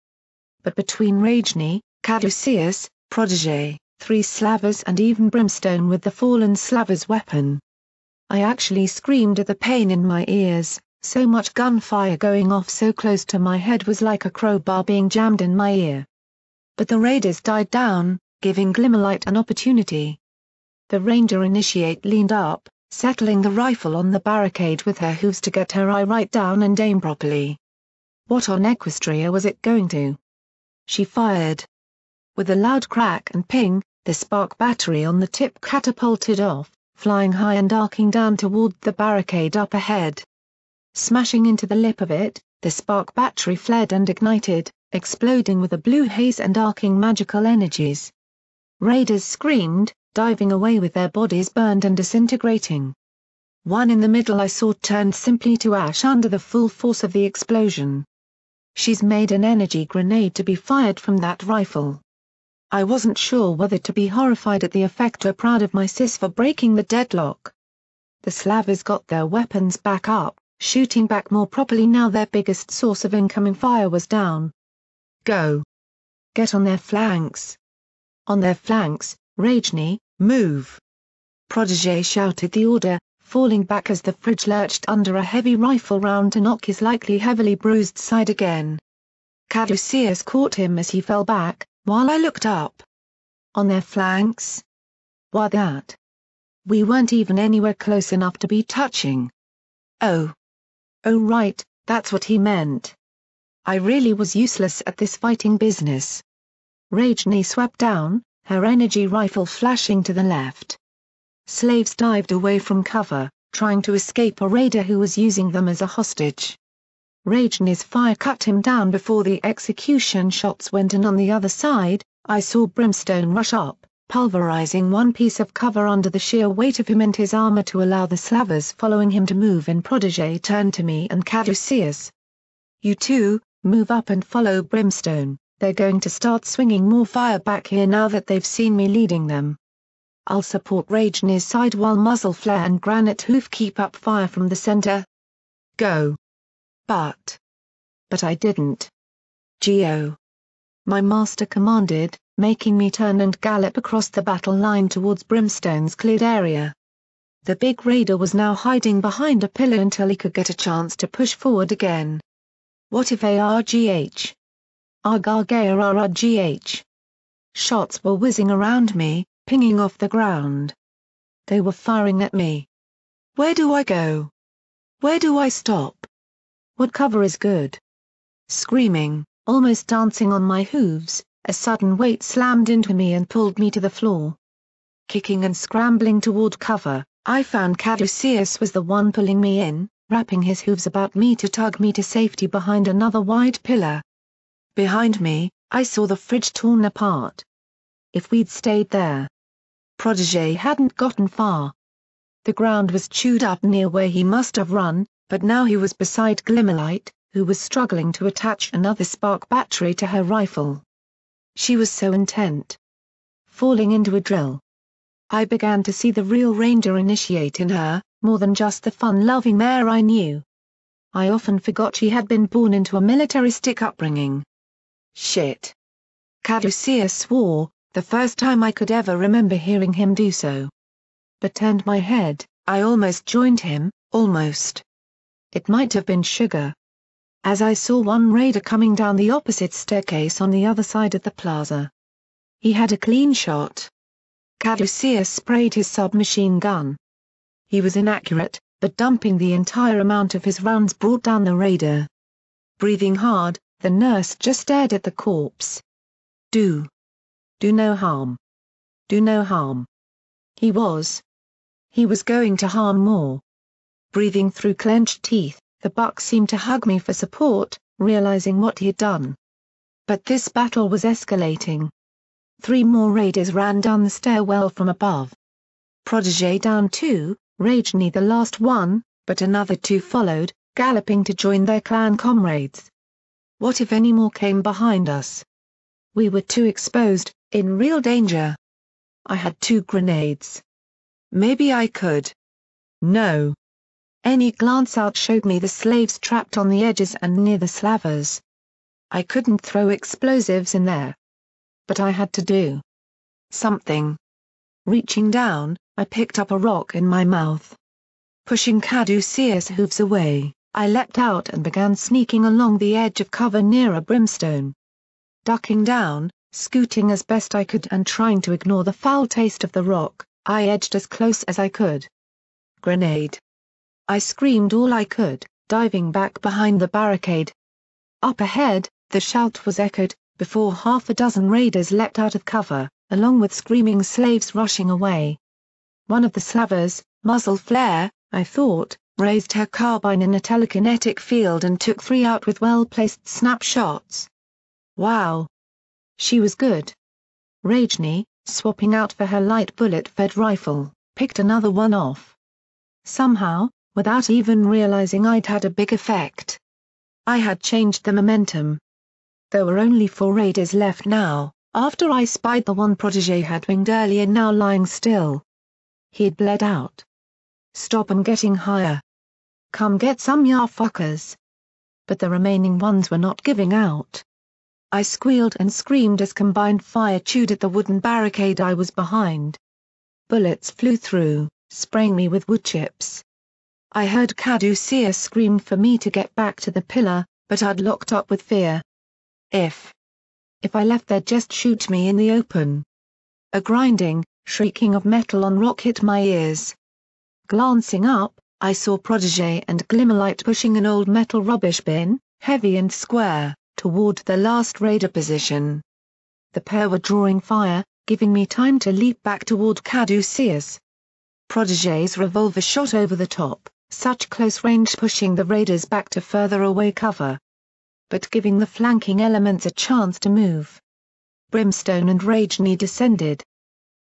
But between Rajni, Caduceus, Protege, 3 slavers and even Brimstone with the fallen slaver's weapon. I actually screamed at the pain in my ears, so much gunfire going off so close to my head was like a crowbar being jammed in my ear. But the raiders died down, giving Glimmerlight an opportunity. The Ranger Initiate leaned up, settling the rifle on the barricade with her hooves to get her eye right down and aim properly. What on Equestria was it going to? She fired. With a loud crack and ping, the spark battery on the tip catapulted off, flying high and arcing down toward the barricade up ahead. Smashing into the lip of it, the spark battery flared and ignited, exploding with a blue haze and arcing magical energies. Raiders screamed, diving away with their bodies burned and disintegrating. One in the middle I saw turned simply to ash under the full force of the explosion. She's made an energy grenade to be fired from that rifle. I wasn't sure whether to be horrified at the effect or proud of my sis for breaking the deadlock. The Slavers got their weapons back up, shooting back more properly now their biggest source of incoming fire was down. Go! Get on their flanks! On their flanks, Rajni, move! Protégé shouted the order, falling back as the fridge lurched under a heavy rifle round to knock his likely heavily bruised side again. Caduceus caught him as he fell back, while I looked up. On their flanks? Why that? We weren't even anywhere close enough to be touching. Oh. Oh right, that's what he meant. I really was useless at this fighting business. Rajni swept down, her energy rifle flashing to the left. Slaves dived away from cover, trying to escape a raider who was using them as a hostage. Rajni's fire cut him down before the execution shots went, and on the other side, I saw Brimstone rush up, pulverizing one piece of cover under the sheer weight of him and his armor to allow the Slavers following him to move in. Protégé turned to me and Caduceus. You two, move up and follow Brimstone, they're going to start swinging more fire back here now that they've seen me leading them. I'll support Rajni's side while Muzzle Flare and Granite Hoof keep up fire from the center. Go. But I didn't. Geo. My master commanded, making me turn and gallop across the battle line towards Brimstone's cleared area. The big raider was now hiding behind a pillar until he could get a chance to push forward again. What if ARGH? ARGH. Shots were whizzing around me, pinging off the ground. They were firing at me. Where do I go? Where do I stop? What cover is good? Screaming, almost dancing on my hooves, a sudden weight slammed into me and pulled me to the floor. Kicking and scrambling toward cover, I found Caduceus was the one pulling me in, wrapping his hooves about me to tug me to safety behind another wide pillar. Behind me, I saw the fridge torn apart. If we'd stayed there, Protégé hadn't gotten far. The ground was chewed up near where he must have run, but now he was beside Glimmerlight, who was struggling to attach another spark battery to her rifle. She was so intent. Falling into a drill. I began to see the real Ranger initiate in her, more than just the fun-loving mare I knew. I often forgot she had been born into a militaristic upbringing. Shit. Caduceus swore, the first time I could ever remember hearing him do so. But turned my head, I almost joined him, almost. It might have been Sugar. As I saw one raider coming down the opposite staircase on the other side of the plaza. He had a clean shot. Caduceus sprayed his submachine gun. He was inaccurate, but dumping the entire amount of his rounds brought down the raider. Breathing hard, the nurse just stared at the corpse. Do no harm. Do no harm. He was going to harm more. Breathing through clenched teeth, the buck seemed to hug me for support, realizing what he'd done. But this battle was escalating. 3 more raiders ran down the stairwell from above. Protégé down 2, Rajni the last one, but another 2 followed, galloping to join their clan comrades. What if any more came behind us? We were too exposed, in real danger. I had 2 grenades. Maybe I could. No. Any glance out showed me the slaves trapped on the edges and near the Slavers. I couldn't throw explosives in there. But I had to do something. Reaching down, I picked up a rock in my mouth. Pushing Caduceus' hooves away, I leapt out and began sneaking along the edge of cover near a Brimstone. Ducking down, scooting as best I could and trying to ignore the foul taste of the rock, I edged as close as I could. Grenade. I screamed all I could, diving back behind the barricade. Up ahead, the shout was echoed, before half a dozen raiders leapt out of cover, along with screaming slaves rushing away. One of the slavers, muzzle flare, I thought, raised her carbine in a telekinetic field and took 3 out with well-placed snapshots. Wow! She was good. Rajni, swapping out for her light bullet-fed rifle, picked another one off. Somehow, without even realizing I'd had a big effect. I had changed the momentum. There were only 4 raiders left now, after I spied the one protégé had winged earlier now lying still. He'd bled out. Stop, I'm getting higher. Come get some, ya fuckers. But the remaining ones were not giving out. I squealed and screamed as combined fire chewed at the wooden barricade I was behind. Bullets flew through, spraying me with wood chips. I heard Caduceus scream for me to get back to the pillar, but I'd locked up with fear. If I left, they'd just shoot me in the open. A grinding, shrieking of metal on rock hit my ears. Glancing up, I saw Protégé and Glimmerlight pushing an old metal rubbish bin, heavy and square, toward the last raider position. The pair were drawing fire, giving me time to leap back toward Caduceus. Protégé's revolver shot over the top, such close range pushing the raiders back to further away cover, but giving the flanking elements a chance to move. Brimstone and Rajni descended.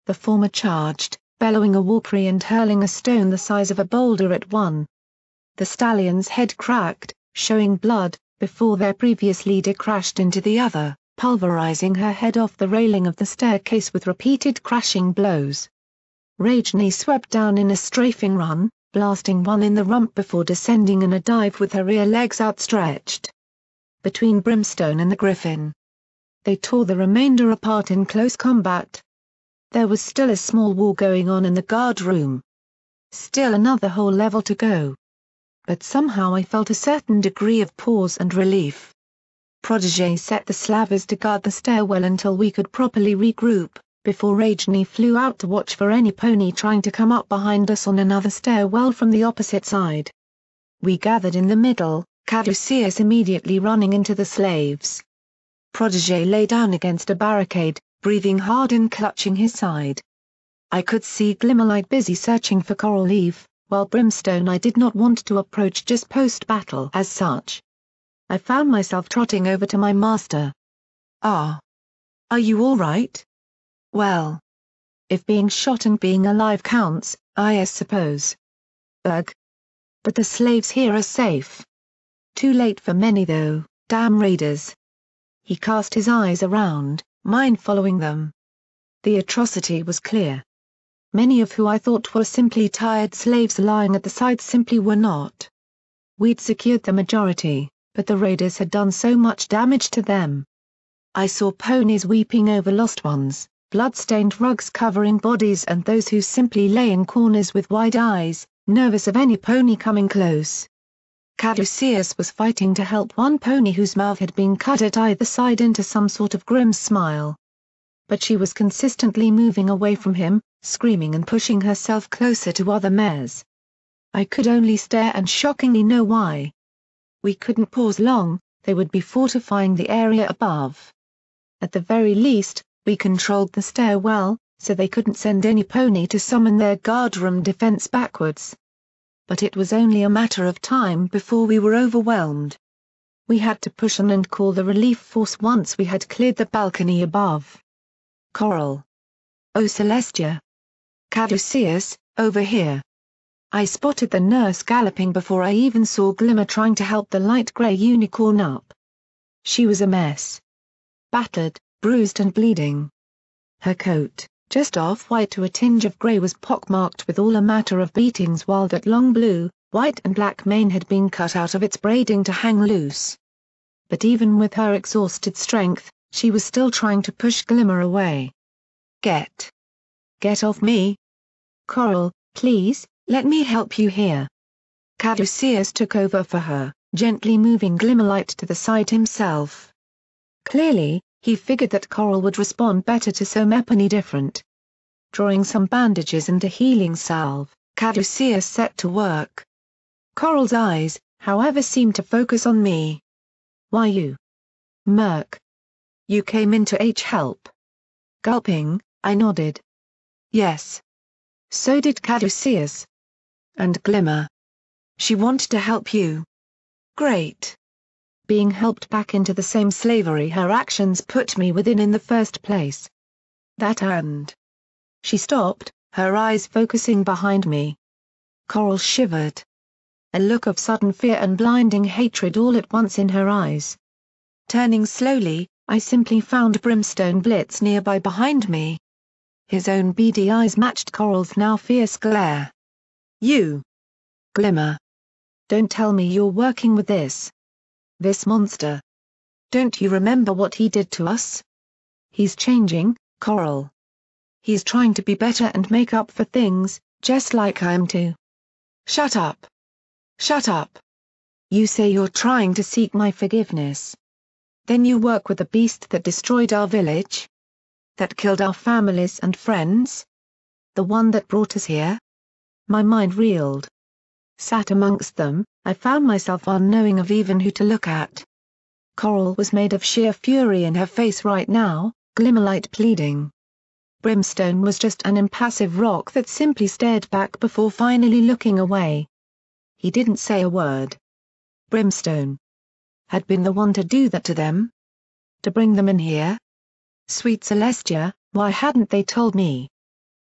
The former charged, bellowing a war cry and hurling a stone the size of a boulder at one. The stallion's head cracked, showing blood, before their previous leader crashed into the other, pulverizing her head off the railing of the staircase with repeated crashing blows. Rajni swept down in a strafing run, blasting one in the rump before descending in a dive with her rear legs outstretched. Between Brimstone and the Griffin, they tore the remainder apart in close combat. There was still a small war going on in the guard room. Still another whole level to go. But somehow I felt a certain degree of pause and relief. Protégé set the slavers to guard the stairwell until we could properly regroup, before Rajni flew out to watch for any pony trying to come up behind us on another stairwell from the opposite side. We gathered in the middle, Caduceus immediately running into the slaves. Protégé lay down against a barricade, breathing hard and clutching his side. I could see Glimmerlight busy searching for coral leaf, while Brimstone I did not want to approach just post-battle as such. I found myself trotting over to my master. Are you all right? Well, if being shot and being alive counts, I suppose. Ugh. But the slaves here are safe. Too late for many though, damn raiders. He cast his eyes around, mine following them. The atrocity was clear. Many of who I thought were simply tired slaves lying at the side simply were not. We'd secured the majority, but the raiders had done so much damage to them. I saw ponies weeping over lost ones, blood-stained rugs covering bodies and those who simply lay in corners with wide eyes, nervous of any pony coming close. Caduceus was fighting to help one pony whose mouth had been cut at either side into some sort of grim smile. But she was consistently moving away from him, screaming and pushing herself closer to other mares. I could only stare and shockingly know why. We couldn't pause long, they would be fortifying the area above. At the very least, we controlled the stairwell, so they couldn't send any pony to summon their guardroom defense backwards. But it was only a matter of time before we were overwhelmed. We had to push on and call the relief force once we had cleared the balcony above. Coral. Oh Celestia. Caduceus, over here. I spotted the nurse galloping before I even saw Glimmer trying to help the light grey unicorn up. She was a mess. Battered, bruised and bleeding. Her coat, just off-white to a tinge of grey, was pockmarked with all a matter of beatings, while that long blue, white and black mane had been cut out of its braiding to hang loose. But even with her exhausted strength, she was still trying to push Glimmer away. Get off me. Coral, please, let me help you here. Caduceus took over for her, gently moving Glimmerlight to the side himself. Clearly, he figured that Coral would respond better to so many different. Drawing some bandages and a healing salve, Caduceus set to work. Coral's eyes, however, seemed to focus on me. Why you? Murk. You came in to help. Gulping, I nodded. Yes. So did Caduceus. And Glimmer. She wanted to help you. Great. Being helped back into the same slavery her actions put me within in the first place. That and... She stopped, her eyes focusing behind me. Coral shivered. A look of sudden fear and blinding hatred all at once in her eyes. Turning slowly, I simply found Brimstone Blitz nearby behind me. His own beady eyes matched Coral's now fierce glare. You! Glimmer! Don't tell me you're working with this monster. Don't you remember what he did to us? He's changing, Coral. He's trying to be better and make up for things, just like I am too. Shut up. Shut up. You say you're trying to seek my forgiveness. Then you work with the beast that destroyed our village? That killed our families and friends? The one that brought us here? My mind reeled. Sat amongst them, I found myself unknowing of even who to look at. Coral was made of sheer fury in her face right now, Glimmerlight pleading. Brimstone was just an impassive rock that simply stared back before finally looking away. He didn't say a word. Brimstone had been the one to do that to them? To bring them in here? Sweet Celestia, why hadn't they told me?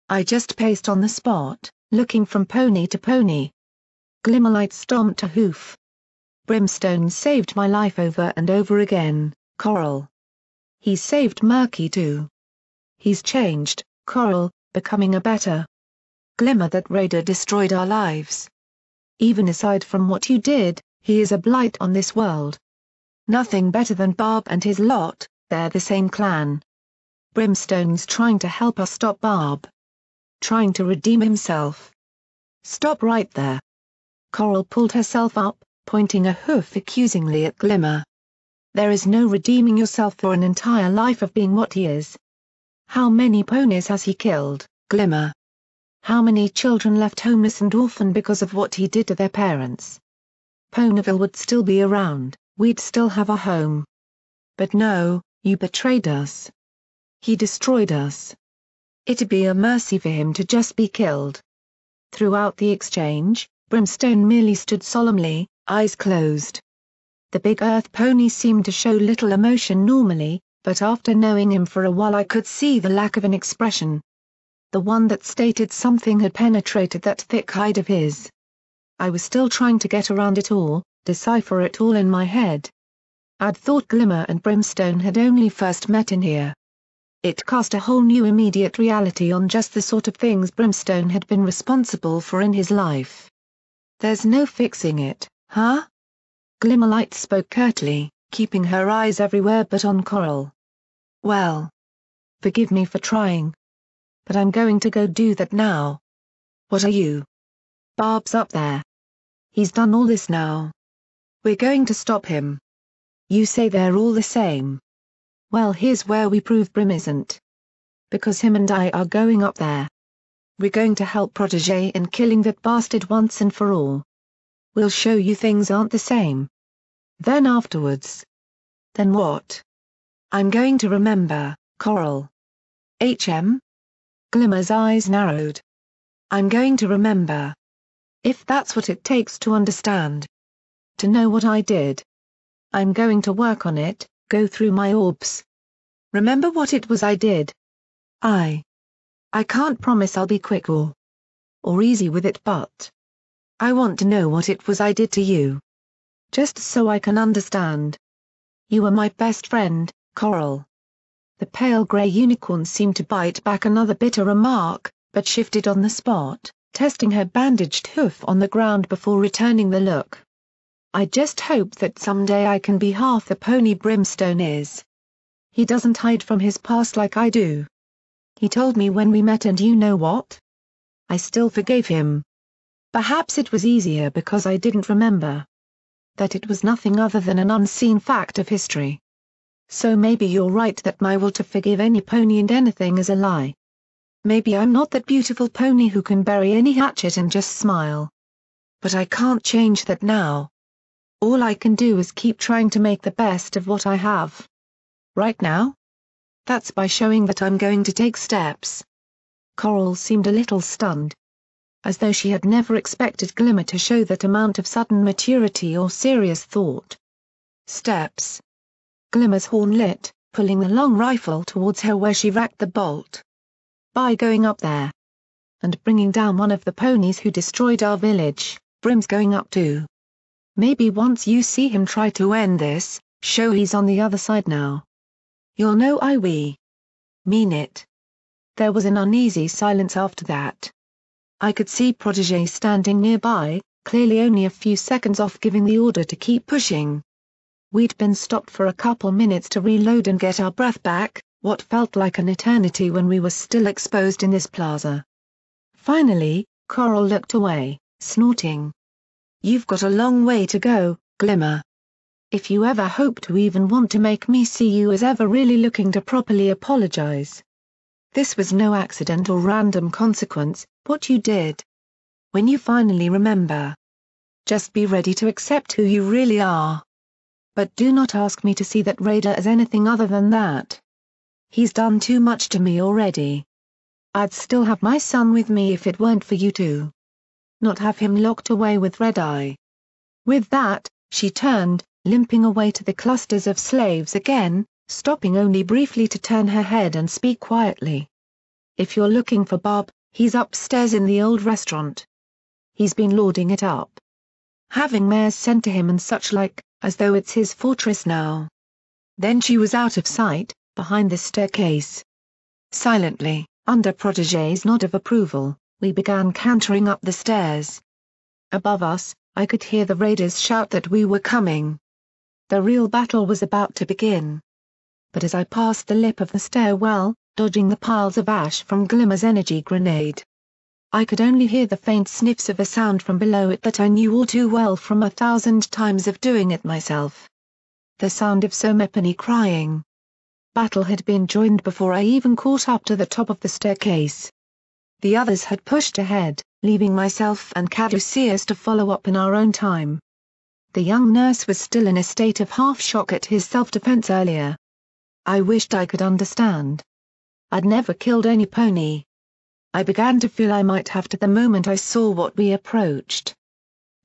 I just paced on the spot, looking from pony to pony. Glimmerlight stomped a hoof. Brimstone saved my life over and over again, Coral. He saved Murky too. He's changed, Coral, becoming a better Glimmer. That raider destroyed our lives. Even aside from what you did, he is a blight on this world. Nothing better than Barb and his lot, they're the same clan. Brimstone's trying to help us stop Barb. Trying to redeem himself. Stop right there. Coral pulled herself up, pointing a hoof accusingly at Glimmer. There is no redeeming yourself for an entire life of being what he is. How many ponies has he killed, Glimmer? How many children left homeless and orphaned because of what he did to their parents? Ponyville would still be around, we'd still have a home. But no, you betrayed us. He destroyed us. It'd be a mercy for him to just be killed. Throughout the exchange, Brimstone merely stood solemnly, eyes closed. The big earth pony seemed to show little emotion normally, but after knowing him for a while I could see the lack of an expression. The one that stated something had penetrated that thick hide of his. I was still trying to get around it all, decipher it all in my head. I'd thought Glimmer and Brimstone had only first met in here. It cast a whole new immediate reality on just the sort of things Brimstone had been responsible for in his life. There's no fixing it, huh? Glimmerlight spoke curtly, keeping her eyes everywhere but on Coral. Well. Forgive me for trying. But I'm going to go do that now. What are you? Barb's up there. He's done all this now. We're going to stop him. You say they're all the same. Well, here's where we prove Brim isn't. Because him and I are going up there. We're going to help Protégé in killing that bastard once and for all. We'll show you things aren't the same. Then afterwards. Then what? I'm going to remember, Coral. HM? Glimmer's eyes narrowed. I'm going to remember. If that's what it takes to understand. To know what I did. I'm going to work on it, go through my orbs. Remember what it was I did. I can't promise I'll be quick or easy with it, but I want to know what it was I did to you. Just so I can understand. You were my best friend, Coral. The pale grey unicorn seemed to bite back another bitter remark, but shifted on the spot, testing her bandaged hoof on the ground before returning the look. I just hope that someday I can be half the pony Brimstone is. He doesn't hide from his past like I do. He told me when we met, and you know what? I still forgave him. Perhaps it was easier because I didn't remember. That it was nothing other than an unseen fact of history. So maybe you're right that my will to forgive any pony and anything is a lie. Maybe I'm not that beautiful pony who can bury any hatchet and just smile. But I can't change that now. All I can do is keep trying to make the best of what I have. Right now? That's by showing that I'm going to take steps. Coral seemed a little stunned. As though she had never expected Glimmer to show that amount of sudden maturity or serious thought. Steps. Glimmer's horn lit, pulling the long rifle towards her where she racked the bolt. By going up there and bringing down one of the ponies who destroyed our village, Brim's going up too. Maybe once you see him try to end this, show he's on the other side now. You'll know we mean it. There was an uneasy silence after that. I could see Protégé standing nearby, clearly only a few seconds off giving the order to keep pushing. We'd been stopped for a couple minutes to reload and get our breath back, what felt like an eternity when we were still exposed in this plaza. Finally, Coral looked away, snorting. You've got a long way to go, Glimmer. If you ever hope to even want to make me see you as ever really looking to properly apologize. This was no accident or random consequence, what you did. When you finally remember. Just be ready to accept who you really are. But do not ask me to see that raider as anything other than that. He's done too much to me already. I'd still have my son with me if it weren't for you two. Not have him locked away with Red Eye. With that, she turned, limping away to the clusters of slaves again, stopping only briefly to turn her head and speak quietly. If you're looking for Bob, he's upstairs in the old restaurant. He's been lording it up. Having mares sent to him and such like, as though it's his fortress now. Then she was out of sight, behind the staircase. Silently, under Protégé's nod of approval, we began cantering up the stairs. Above us, I could hear the raiders shout that we were coming. The real battle was about to begin. But as I passed the lip of the stairwell, dodging the piles of ash from Glimmer's energy grenade, I could only hear the faint sniffs of a sound from below it that I knew all too well from 1,000 times of doing it myself. The sound of Somepony crying. Battle had been joined before I even caught up to the top of the staircase. The others had pushed ahead, leaving myself and Caduceus to follow up in our own time. The young nurse was still in a state of half-shock at his self-defense earlier. I wished I could understand. I'd never killed any pony. I began to feel I might have to the moment I saw what we approached.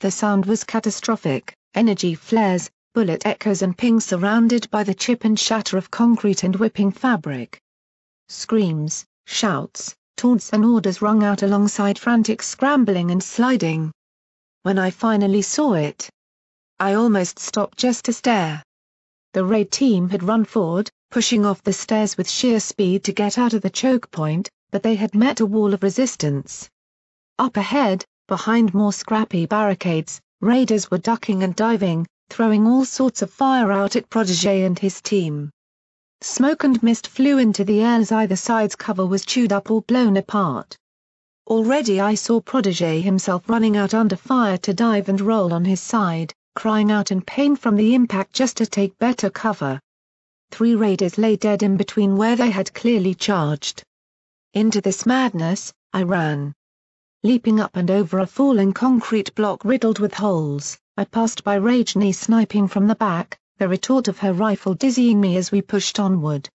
The sound was catastrophic, energy flares, bullet echoes and pings surrounded by the chip and shatter of concrete and whipping fabric. Screams, shouts, taunts and orders rung out alongside frantic scrambling and sliding. When I finally saw it, I almost stopped just to stare. The raid team had run forward, pushing off the stairs with sheer speed to get out of the choke point, but they had met a wall of resistance. Up ahead, behind more scrappy barricades, raiders were ducking and diving, throwing all sorts of fire out at Protégé and his team. Smoke and mist flew into the air as either side's cover was chewed up or blown apart. Already I saw Protégé himself running out under fire to dive and roll on his side, crying out in pain from the impact just to take better cover. 3 raiders lay dead in between where they had clearly charged. Into this madness, I ran. Leaping up and over a fallen concrete block riddled with holes, I passed by Rajni sniping from the back, the retort of her rifle dizzying me as we pushed onward.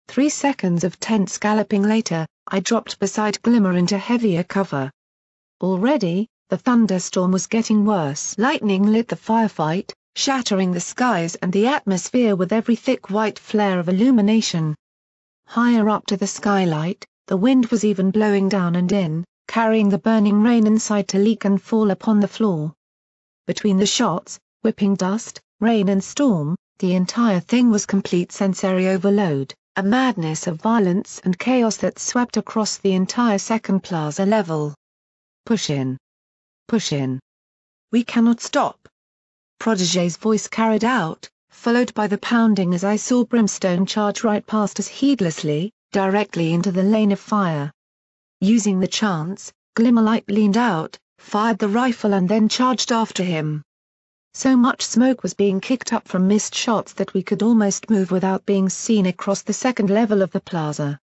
3 seconds of tense galloping later, I dropped beside Glimmer into heavier cover. Already, the thunderstorm was getting worse. Lightning lit the firefight, shattering the skies and the atmosphere with every thick white flare of illumination. Higher up to the skylight, the wind was even blowing down and in, carrying the burning rain inside to leak and fall upon the floor. Between the shots, whipping dust, rain and storm, the entire thing was complete sensory overload, a madness of violence and chaos that swept across the entire second plaza level. Push in. Push in. We cannot stop. Protégé's voice carried out, followed by the pounding as I saw Brimstone charge right past us heedlessly, directly into the lane of fire. Using the chance, Glimmerlight leaned out, fired the rifle and then charged after him. So much smoke was being kicked up from missed shots that we could almost move without being seen across the second level of the plaza.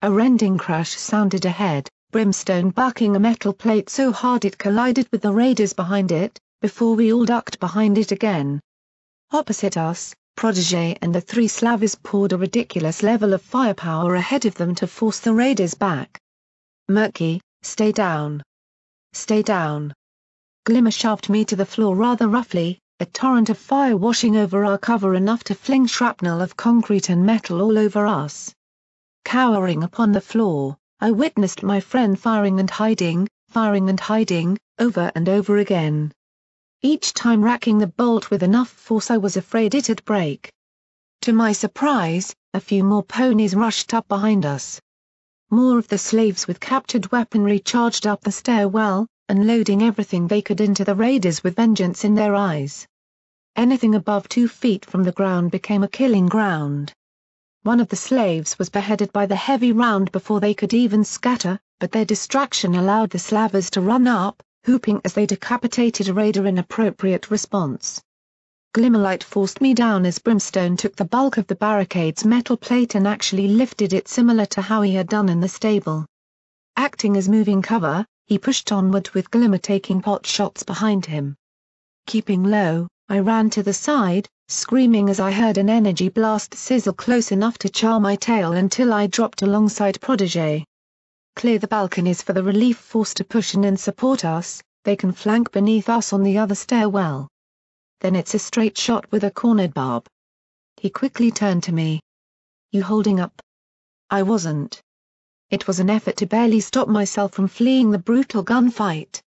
A rending crash sounded ahead, Brimstone bucking a metal plate so hard it collided with the raiders behind it, before we all ducked behind it again. Opposite us, Protégé and the 3 Slavs poured a ridiculous level of firepower ahead of them to force the raiders back. Murky, stay down. Stay down. Glimmer shoved me to the floor rather roughly, a torrent of fire washing over our cover enough to fling shrapnel of concrete and metal all over us. Cowering upon the floor, I witnessed my friend firing and hiding, over and over again. Each time racking the bolt with enough force I was afraid it'd break. To my surprise, a few more ponies rushed up behind us. More of the slaves with captured weaponry charged up the stairwell, unloading everything they could into the raiders with vengeance in their eyes. Anything above 2 feet from the ground became a killing ground. One of the slaves was beheaded by the heavy round before they could even scatter, but their distraction allowed the slavers to run up, whooping as they decapitated a raider in appropriate response. Glimmerlight forced me down as Brimstone took the bulk of the barricade's metal plate and actually lifted it similar to how he had done in the stable. Acting as moving cover, he pushed onward with Glimmer taking pot shots behind him. Keeping low, I ran to the side, screaming as I heard an energy blast sizzle close enough to char my tail until I dropped alongside Protégé. Clear the balconies for the relief force to push in and support us, they can flank beneath us on the other stairwell. Then it's a straight shot with a cornered barb. He quickly turned to me. You holding up? I wasn't. It was an effort to barely stop myself from fleeing the brutal gunfight.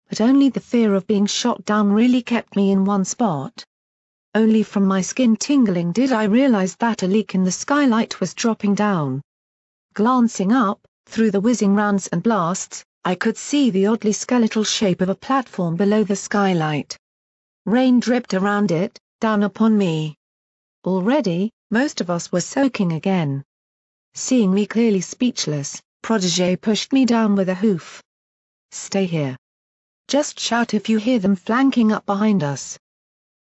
But only the fear of being shot down really kept me in one spot. Only from my skin tingling did I realize that a leak in the skylight was dropping down. Glancing up, through the whizzing rounds and blasts, I could see the oddly skeletal shape of a platform below the skylight. Rain dripped around it, down upon me. Already, most of us were soaking again. Seeing me clearly speechless, Protégé pushed me down with a hoof. Stay here. Just shout if you hear them flanking up behind us.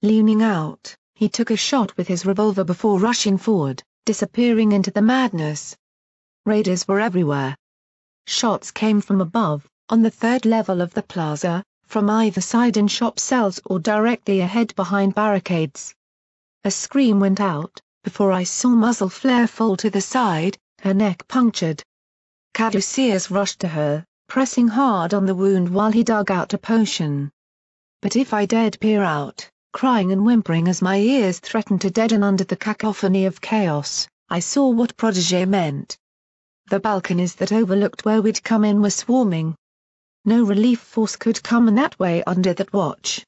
Leaning out, he took a shot with his revolver before rushing forward, disappearing into the madness. Raiders were everywhere. Shots came from above, on the 3rd level of the plaza, from either side in shop cells or directly ahead behind barricades. A scream went out, before I saw muzzle flare fall to the side, her neck punctured. Caduceus rushed to her, pressing hard on the wound while he dug out a potion. But if I dared peer out, crying and whimpering as my ears threatened to deaden under the cacophony of chaos, I saw what Protégé meant. The balconies that overlooked where we'd come in were swarming. No relief force could come in that way under that watch.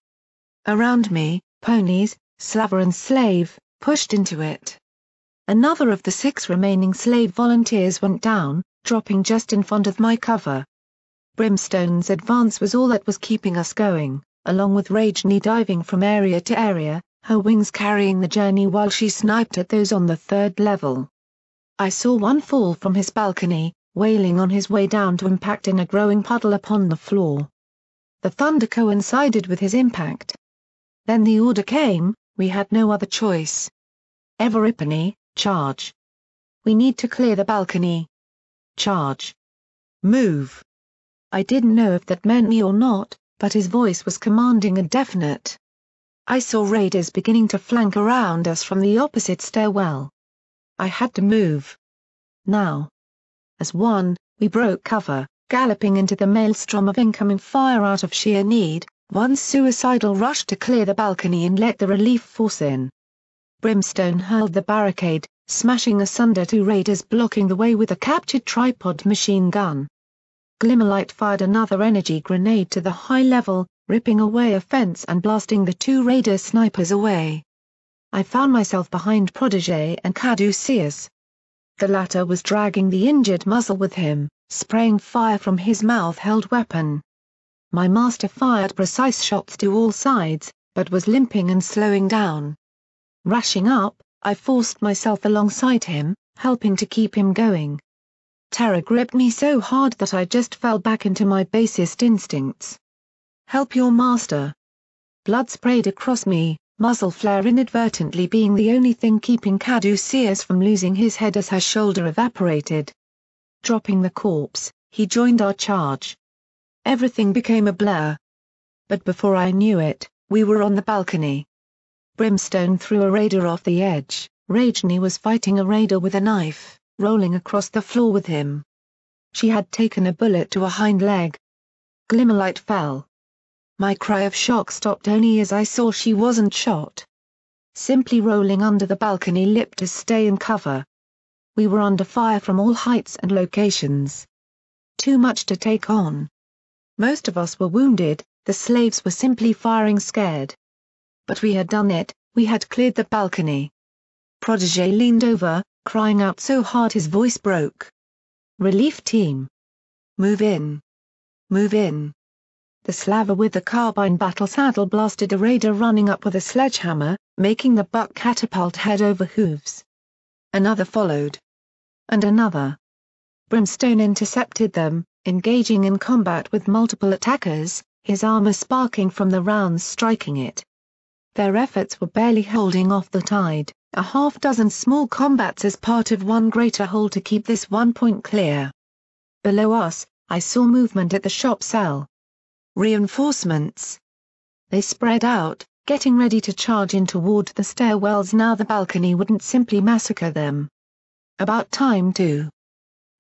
Around me, ponies, slaver and slave, pushed into it. Another of the 6 remaining slave volunteers went down, dropping just in front of my cover. Brimstone's advance was all that was keeping us going, along with Rajni diving from area to area, her wings carrying the journey while she sniped at those on the 3rd level. I saw one fall from his balcony, wailing on his way down to impact in a growing puddle upon the floor. The thunder coincided with his impact. Then the order came, we had no other choice. Everipany, charge. We need to clear the balcony. Charge. Move. I didn't know if that meant me or not, but his voice was commanding and definite. I saw raiders beginning to flank around us from the opposite stairwell. I had to move. Now. As one, we broke cover, galloping into the maelstrom of incoming fire out of sheer need, one suicidal rush to clear the balcony and let the relief force in. Brimstone hurled the barricade, smashing asunder 2 raiders blocking the way with a captured tripod machine gun. Glimmerlight fired another energy grenade to the high level, ripping away a fence and blasting the 2 raider snipers away. I found myself behind Protégé and Caduceus. The latter was dragging the injured muzzle with him, spraying fire from his mouth-held weapon. My master fired precise shots to all sides, but was limping and slowing down. Rushing up, I forced myself alongside him, helping to keep him going. Terror gripped me so hard that I just fell back into my basest instincts. Help your master. Blood sprayed across me, muzzle flare inadvertently being the only thing keeping Caduceus from losing his head as her shoulder evaporated. Dropping the corpse, he joined our charge. Everything became a blur. But before I knew it, we were on the balcony. Brimstone threw a raider off the edge, Rajni was fighting a raider with a knife, rolling across the floor with him. She had taken a bullet to a hind leg. Glimmerlight fell. My cry of shock stopped only as I saw she wasn't shot. Simply rolling under the balcony lip to stay in cover. We were under fire from all heights and locations. Too much to take on. Most of us were wounded, the slaves were simply firing scared. But we had done it, we had cleared the balcony. Protégé leaned over, crying out so hard his voice broke. Relief team. Move in. Move in. The slaver with the carbine battle saddle blasted a raider running up with a sledgehammer, making the buck catapult head over hooves. Another followed. And another. Brimstone intercepted them, engaging in combat with multiple attackers, his armor sparking from the rounds striking it. Their efforts were barely holding off the tide, a half-dozen small combats as part of one greater whole to keep this one point clear. Below us, I saw movement at the shop cell. Reinforcements. They spread out, getting ready to charge in toward the stairwells now the balcony wouldn't simply massacre them. About time too.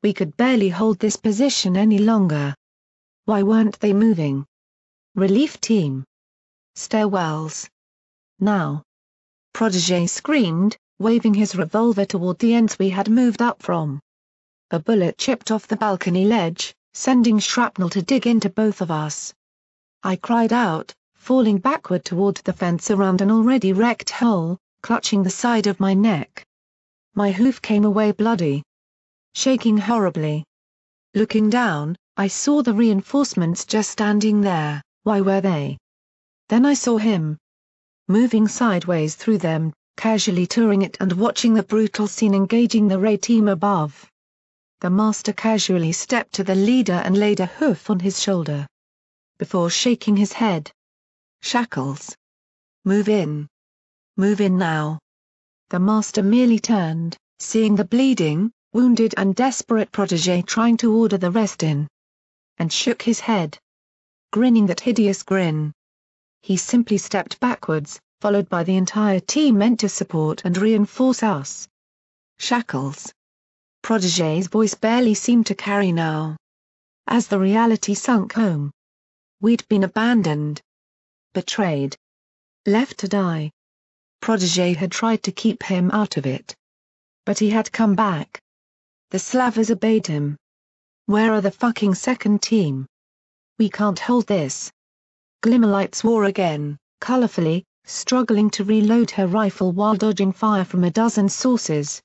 We could barely hold this position any longer. Why weren't they moving? Relief team. Stairwells. Now. Protégé screamed, waving his revolver toward the ends we had moved up from. A bullet chipped off the balcony ledge, sending shrapnel to dig into both of us. I cried out, falling backward toward the fence around an already wrecked hole, clutching the side of my neck. My hoof came away bloody. Shaking horribly. Looking down, I saw the reinforcements just standing there. Why were they? Then I saw him. Moving sideways through them, casually touring it and watching the brutal scene engaging the raid team above. The master casually stepped to the leader and laid a hoof on his shoulder. Before shaking his head. Shackles. Move in. Move in now. The master merely turned, seeing the bleeding, wounded and desperate protégé trying to order the rest in. And shook his head. Grinning that hideous grin. He simply stepped backwards, followed by the entire team meant to support and reinforce us. Shackles. Protégé's voice barely seemed to carry now. As the reality sunk home. We'd been abandoned. Betrayed. Left to die. Protégé had tried to keep him out of it. But he had come back. The slavers obeyed him. Where are the fucking second team? We can't hold this. Glimmerlight swore again, colorfully, struggling to reload her rifle while dodging fire from a dozen sources.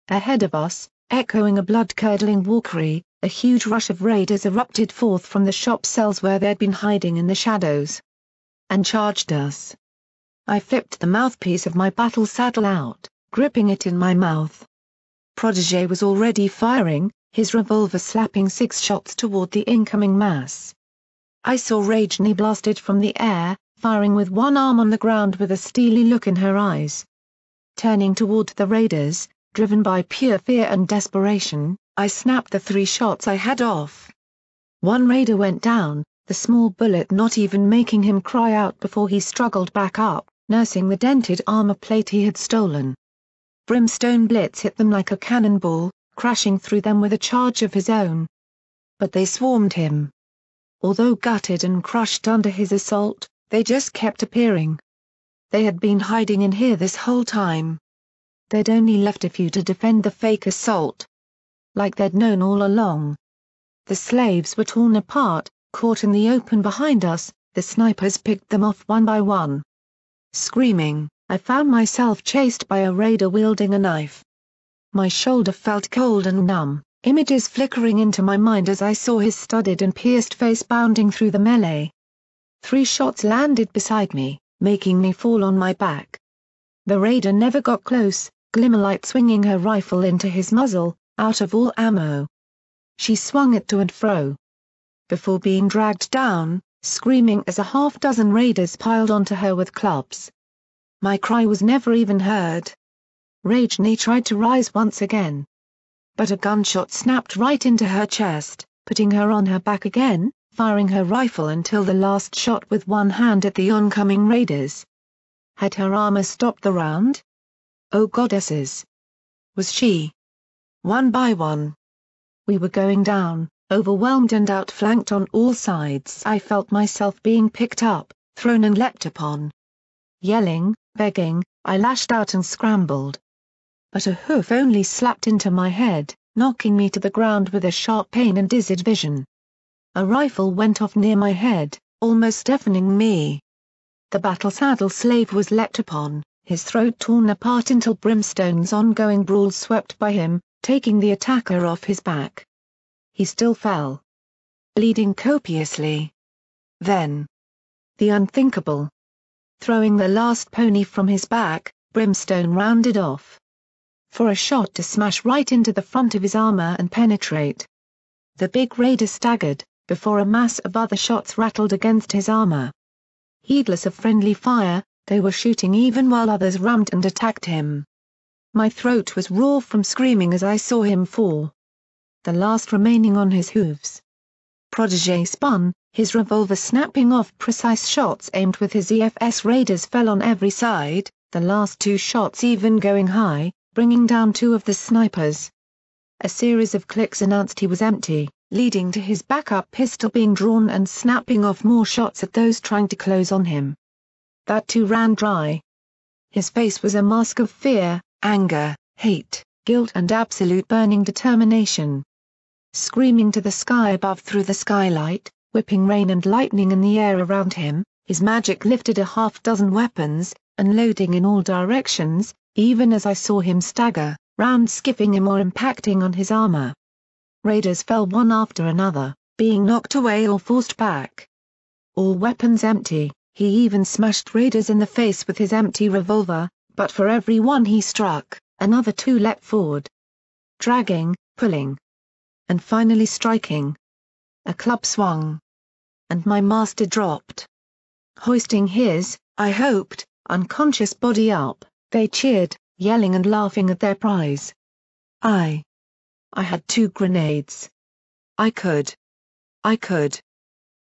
Ahead of us, echoing a blood-curdling war cry, a huge rush of raiders erupted forth from the shop cells where they'd been hiding in the shadows. And charged us. I flipped the mouthpiece of my battle saddle out, gripping it in my mouth. Protégé was already firing, his revolver slapping 6 shots toward the incoming mass. I saw Rajni blasted from the air, firing with one arm on the ground with a steely look in her eyes. Turning toward the raiders, driven by pure fear and desperation, I snapped the 3 shots I had off. One raider went down, the small bullet not even making him cry out before he struggled back up, nursing the dented armor plate he had stolen. Brimstone Blitz hit them like a cannonball, crashing through them with a charge of his own. But they swarmed him. Although gutted and crushed under his assault, they just kept appearing. They had been hiding in here this whole time. They'd only left a few to defend the fake assault. Like they'd known all along. The slaves were torn apart, caught in the open behind us, the snipers picked them off one by one. Screaming, I found myself chased by a raider wielding a knife. My shoulder felt cold and numb. Images flickering into my mind as I saw his studded and pierced face bounding through the melee. 3 shots landed beside me, making me fall on my back. The raider never got close, Glimmerlight swinging her rifle into his muzzle, out of all ammo. She swung it to and fro. Before being dragged down, screaming as a half-dozen raiders piled onto her with clubs. My cry was never even heard. Rajni tried to rise once again. But a gunshot snapped right into her chest, putting her on her back again, firing her rifle until the last shot with one hand at the oncoming raiders. Had her armor stopped the round? Oh goddesses! Was she? One by one. We were going down, overwhelmed and outflanked on all sides. I felt myself being picked up, thrown and leapt upon. Yelling, begging, I lashed out and scrambled. But a hoof only slapped into my head, knocking me to the ground with a sharp pain and dizzied vision. A rifle went off near my head, almost deafening me. The battle saddle slave was leapt upon, his throat torn apart until Brimstone's ongoing brawl swept by him, taking the attacker off his back. He still fell, bleeding copiously. Then, the unthinkable. Throwing the last pony from his back, Brimstone rounded off for a shot to smash right into the front of his armor and penetrate. The big raider staggered, before a mass of other shots rattled against his armor. Heedless of friendly fire, they were shooting even while others rammed and attacked him. My throat was raw from screaming as I saw him fall, the last remaining on his hooves. Protégé spun, his revolver snapping off precise shots aimed with his EFS. Raiders fell on every side, the last two shots even going high, bringing down two of the snipers. A series of clicks announced he was empty, leading to his backup pistol being drawn and snapping off more shots at those trying to close on him. That too ran dry. His face was a mask of fear, anger, hate, guilt and absolute burning determination. Screaming to the sky above through the skylight, whipping rain and lightning in the air around him, his magic lifted a half-dozen weapons, unloading in all directions, even as I saw him stagger, rounds skipping him or impacting on his armor. Raiders fell one after another, being knocked away or forced back. All weapons empty, he even smashed raiders in the face with his empty revolver, but for every one he struck, another two leapt forward. Dragging, pulling, and finally striking. A club swung, and my master dropped. Hoisting his, I hoped, unconscious body up, they cheered, yelling and laughing at their prize. I had 2 grenades. I could.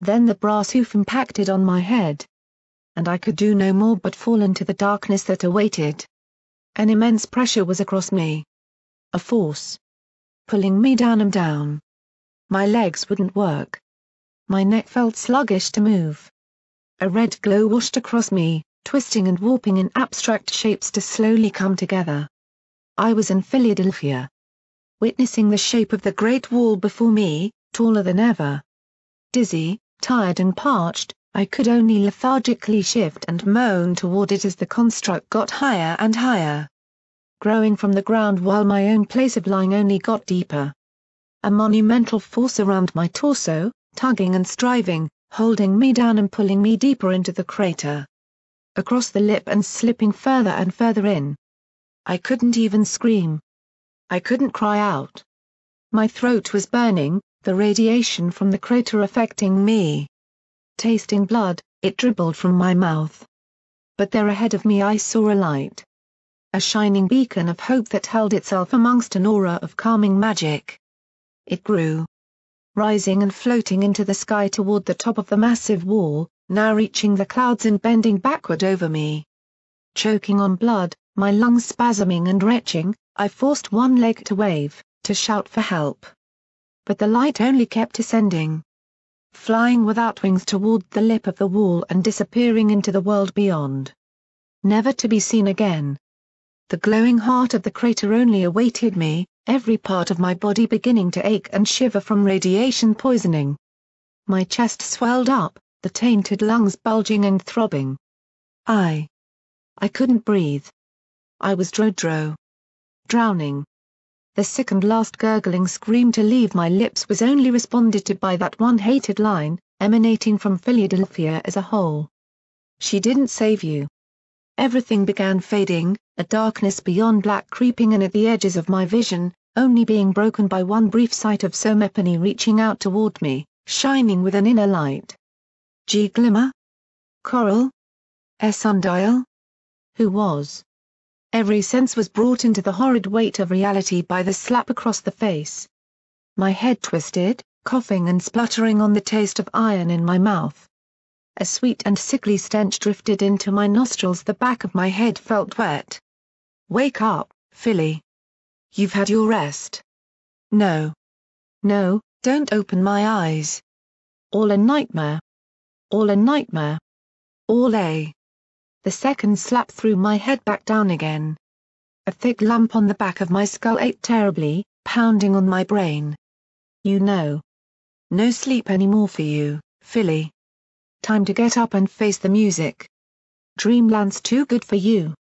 Then the brass hoof impacted on my head. And I could do no more but fall into the darkness that awaited. An immense pressure was across me. A force pulling me down and down. My legs wouldn't work. My neck felt sluggish to move. A red glow washed across me, twisting and warping in abstract shapes to slowly come together. I was in Philadelphia, witnessing the shape of the Great Wall before me, taller than ever. Dizzy, tired and parched, I could only lethargically shift and moan toward it as the construct got higher and higher, growing from the ground while my own place of lying only got deeper. A monumental force around my torso, tugging and striving, holding me down and pulling me deeper into the crater, across the lip and slipping further and further in. I couldn't even scream. I couldn't cry out. My throat was burning, the radiation from the crater affecting me. Tasting blood, it dribbled from my mouth. But there ahead of me I saw a light. A shining beacon of hope that held itself amongst an aura of calming magic. It grew, rising and floating into the sky toward the top of the massive wall, now reaching the clouds and bending backward over me. Choking on blood, my lungs spasming and retching, I forced one leg to wave, to shout for help. But the light only kept ascending, flying without wings toward the lip of the wall and disappearing into the world beyond, never to be seen again. The glowing heart of the crater only awaited me, every part of my body beginning to ache and shiver from radiation poisoning. My chest swelled up, the tainted lungs bulging and throbbing. I couldn't breathe. I was drowning. The sick and last gurgling scream to leave my lips was only responded to by that one hated line, emanating from Philadelphia as a whole. She didn't save you. Everything began fading, a darkness beyond black creeping in at the edges of my vision, only being broken by one brief sight of Somepony reaching out toward me, shining with an inner light. Glimmer? Coral? Sundial? Who was? Every sense was brought into the horrid weight of reality by the slap across the face. My head twisted, coughing and spluttering on the taste of iron in my mouth. A sweet and sickly stench drifted into my nostrils. The back of my head felt wet. Wake up, Philly. You've had your rest. No. No, don't open my eyes. All a nightmare. All a nightmare. All a. The second slap threw my head back down again. A thick lump on the back of my skull ate terribly, pounding on my brain. You know. No sleep anymore for you, Philly. Time to get up and face the music. Dreamland's too good for you.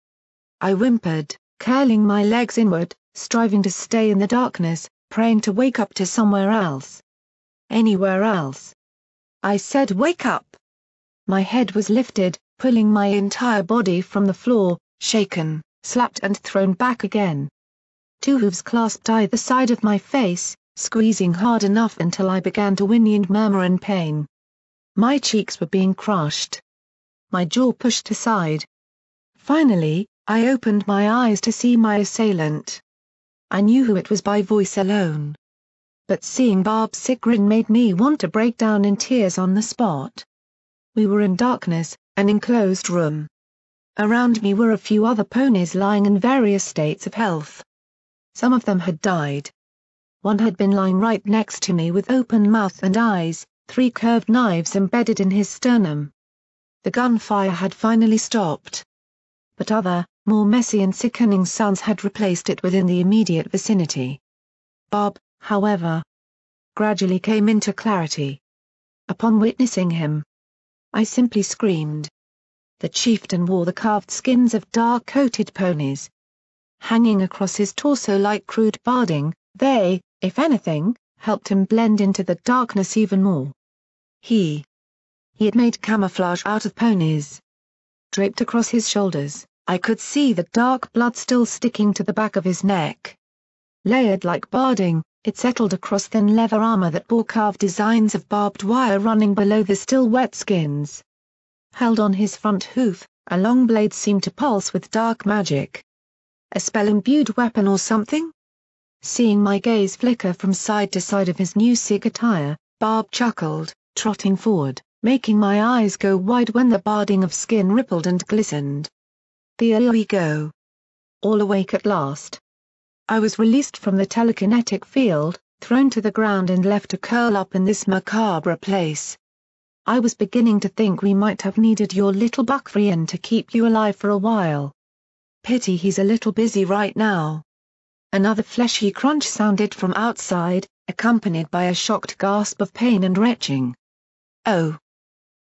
I whimpered, curling my legs inward, striving to stay in the darkness, praying to wake up to somewhere else. Anywhere else. I said wake up. My head was lifted, pulling my entire body from the floor, shaken, slapped and thrown back again. Two hooves clasped either side of my face, squeezing hard enough until I began to whinny and murmur in pain. My cheeks were being crushed. My jaw pushed aside. Finally, I opened my eyes to see my assailant. I knew who it was by voice alone. But seeing Barb's sick grin made me want to break down in tears on the spot. We were in darkness, an enclosed room. Around me were a few other ponies lying in various states of health. Some of them had died. One had been lying right next to me with open mouth and eyes, 3 curved knives embedded in his sternum. The gunfire had finally stopped. But other, more messy and sickening sounds had replaced it within the immediate vicinity. Bob, however, gradually came into clarity. Upon witnessing him, I simply screamed. The chieftain wore the carved skins of dark-coated ponies. Hanging across his torso like crude barding, they, if anything, helped him blend into the darkness even more. He had made camouflage out of ponies. Draped across his shoulders, I could see the dark blood still sticking to the back of his neck. Layered like barding, it settled across thin leather armor that bore carved designs of barbed wire running below the still wet skins. Held on his front hoof, a long blade seemed to pulse with dark magic. A spell-imbued weapon or something? Seeing my gaze flicker from side to side of his new Sikh attire, Barb chuckled, trotting forward, making my eyes go wide when the barding of skin rippled and glistened. There we go. All awake at last. I was released from the telekinetic field, thrown to the ground and left to curl up in this macabre place. I was beginning to think we might have needed your little Buckfrian to keep you alive for a while. Pity he's a little busy right now. Another fleshy crunch sounded from outside, accompanied by a shocked gasp of pain and retching. Oh.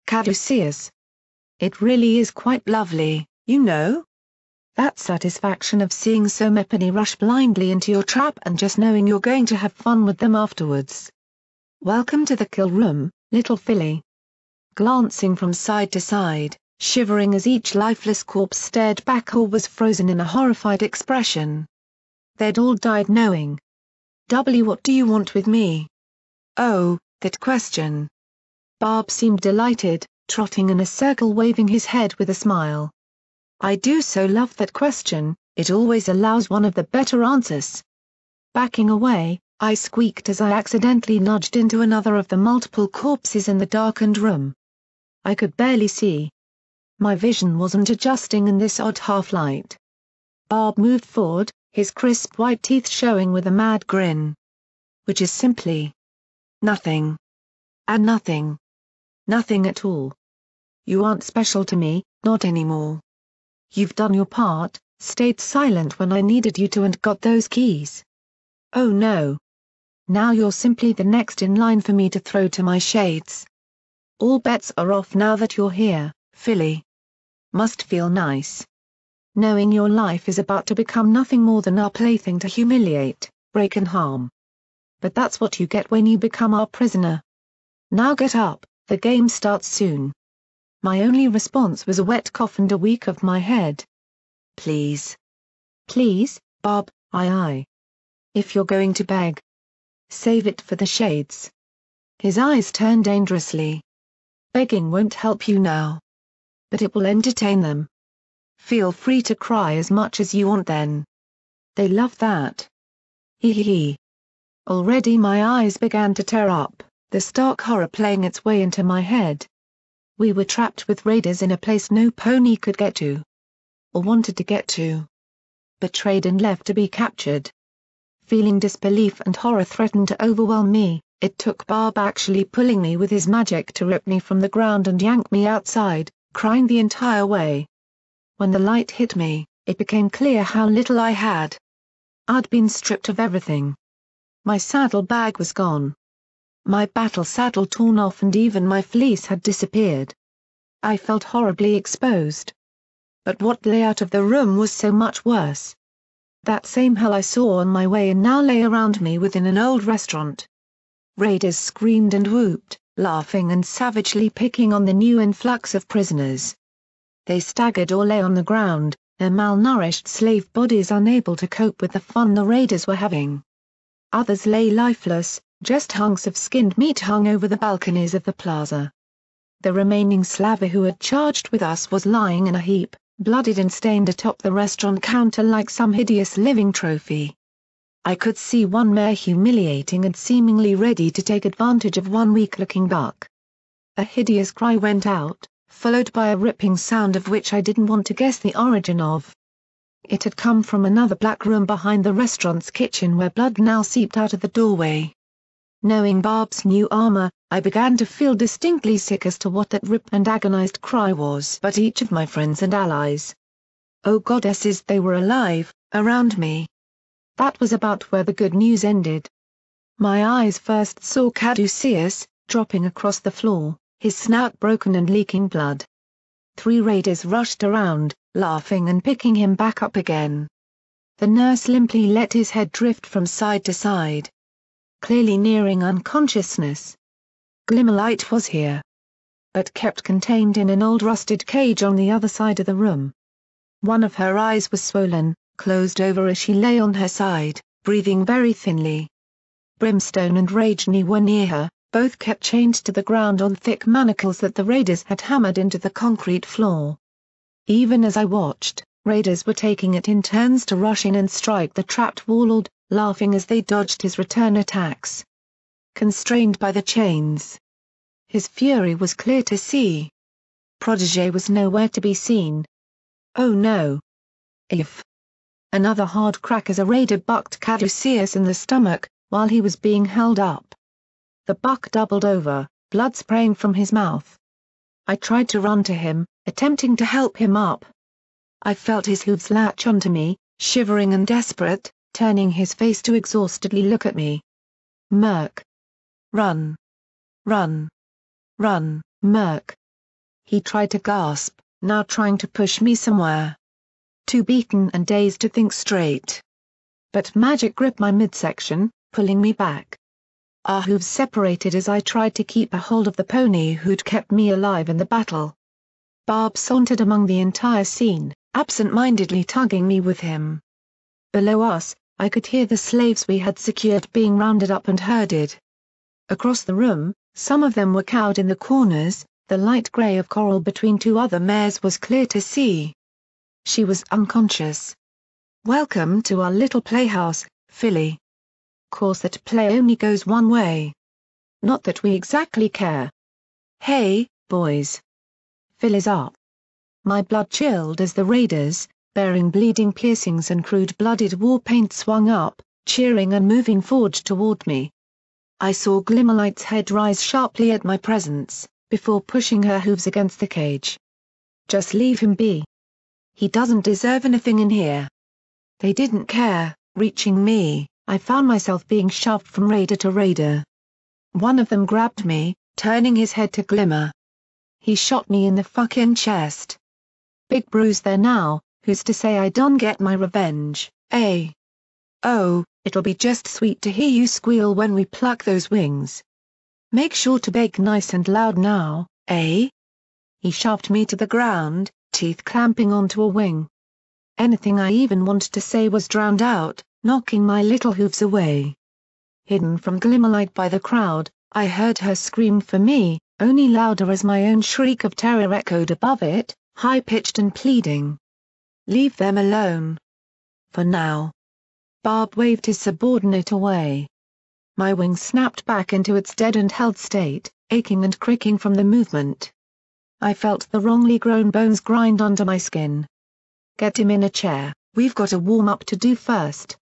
Caduceus. It really is quite lovely, you know? That satisfaction of seeing so many rush blindly into your trap and just knowing you're going to have fun with them afterwards. Welcome to the kill room, little filly. Glancing from side to side, shivering as each lifeless corpse stared back or was frozen in a horrified expression. They'd all died knowing. What do you want with me? Oh, that question. Barb seemed delighted, trotting in a circle waving his head with a smile. I do so love that question, it always allows one of the better answers. Backing away, I squeaked as I accidentally nudged into another of the multiple corpses in the darkened room. I could barely see. My vision wasn't adjusting in this odd half-light. Barb moved forward, his crisp white teeth showing with a mad grin. Which is simply nothing. And nothing. Nothing at all. You aren't special to me, not anymore. You've done your part, stayed silent when I needed you to and got those keys. Oh no. Now you're simply the next in line for me to throw to my shades. All bets are off now that you're here, Philly. Must feel nice. Knowing your life is about to become nothing more than our plaything to humiliate, break and harm. But that's what you get when you become our prisoner. Now get up, the game starts soon. My only response was a wet cough and a weak of my head. Please. Please, Bob, aye. If you're going to beg. Save it for the shades. His eyes turned dangerously. Begging won't help you now. But it will entertain them. Feel free to cry as much as you want then. They love that. Hee hee hee. Already my eyes began to tear up, the stark horror playing its way into my head. We were trapped with raiders in a place no pony could get to. Or wanted to get to. Betrayed and left to be captured. Feeling disbelief and horror threaten to overwhelm me, it took Barb actually pulling me with his magic to rip me from the ground and yank me outside, crying the entire way. When the light hit me, it became clear how little I had. I'd been stripped of everything. My saddle bag was gone. My battle saddle torn off and even my fleece had disappeared. I felt horribly exposed. But what lay out of the room was so much worse. That same hell I saw on my way in now lay around me within an old restaurant. Raiders screamed and whooped, laughing and savagely picking on the new influx of prisoners. They staggered or lay on the ground, their malnourished slave bodies unable to cope with the fun the raiders were having. Others lay lifeless, just hunks of skinned meat hung over the balconies of the plaza. The remaining slaver who had charged with us was lying in a heap, bloodied and stained atop the restaurant counter like some hideous living trophy. I could see one mare humiliating and seemingly ready to take advantage of one weak-looking buck. A hideous cry went out, followed by a ripping sound of which I didn't want to guess the origin of. It had come from another black room behind the restaurant's kitchen where blood now seeped out of the doorway. Knowing Barb's new armor, I began to feel distinctly sick as to what that rip and agonized cry was. But each of my friends and allies, oh goddesses, they were alive, around me. That was about where the good news ended. My eyes first saw Caduceus, dropping across the floor, his snout broken and leaking blood. 3 raiders rushed around, laughing and picking him back up again. The nurse limply let his head drift from side to side, clearly nearing unconsciousness. Glimmerlight was here, but kept contained in an old rusted cage on the other side of the room. One of her eyes was swollen, closed over as she lay on her side, breathing very thinly. Brimstone and Ragini were near her, both kept chained to the ground on thick manacles that the raiders had hammered into the concrete floor. Even as I watched, raiders were taking it in turns to rush in and strike the trapped warlord, laughing as they dodged his return attacks. Constrained by the chains, his fury was clear to see. Protégé was nowhere to be seen. Oh no! If another hard crack as a raider bucked Caduceus in the stomach, while he was being held up. The buck doubled over, blood spraying from his mouth. I tried to run to him, attempting to help him up. I felt his hooves latch onto me, shivering and desperate, turning his face to exhaustedly look at me. Murk. Run. Run. Run, Murk. He tried to gasp, now trying to push me somewhere. Too beaten and dazed to think straight. But magic gripped my midsection, pulling me back. Our hooves separated as I tried to keep a hold of the pony who'd kept me alive in the battle. Barb sauntered among the entire scene, absent-mindedly tugging me with him. Below us, I could hear the slaves we had secured being rounded up and herded. Across the room, some of them were cowed in the corners, the light grey of Coral between 2 other mares was clear to see. She was unconscious. Welcome to our little playhouse, Philly. Course that play only goes one way. Not that we exactly care. Hey, boys. Philly's up. My blood chilled as the raiders, bearing bleeding piercings and crude blooded war paint swung up, cheering and moving forward toward me. I saw Glimmerlight's head rise sharply at my presence, before pushing her hooves against the cage. Just leave him be. He doesn't deserve anything in here. They didn't care. Reaching me, I found myself being shoved from raider to raider. One of them grabbed me, turning his head to Glimmer. He shot me in the fucking chest. Big bruise there now, who's to say I done get my revenge, eh? Oh, it'll be just sweet to hear you squeal when we pluck those wings. Make sure to beg nice and loud now, eh? He shoved me to the ground, teeth clamping onto a wing. Anything I even wanted to say was drowned out, knocking my little hooves away. Hidden from Glimmerlight by the crowd, I heard her scream for me, only louder as my own shriek of terror echoed above it, high-pitched and pleading. Leave them alone. For now. Barb waved his subordinate away. My wing snapped back into its dead and held state, aching and cricking from the movement. I felt the wrongly grown bones grind under my skin. Get him in a chair, we've got a warm-up to do first.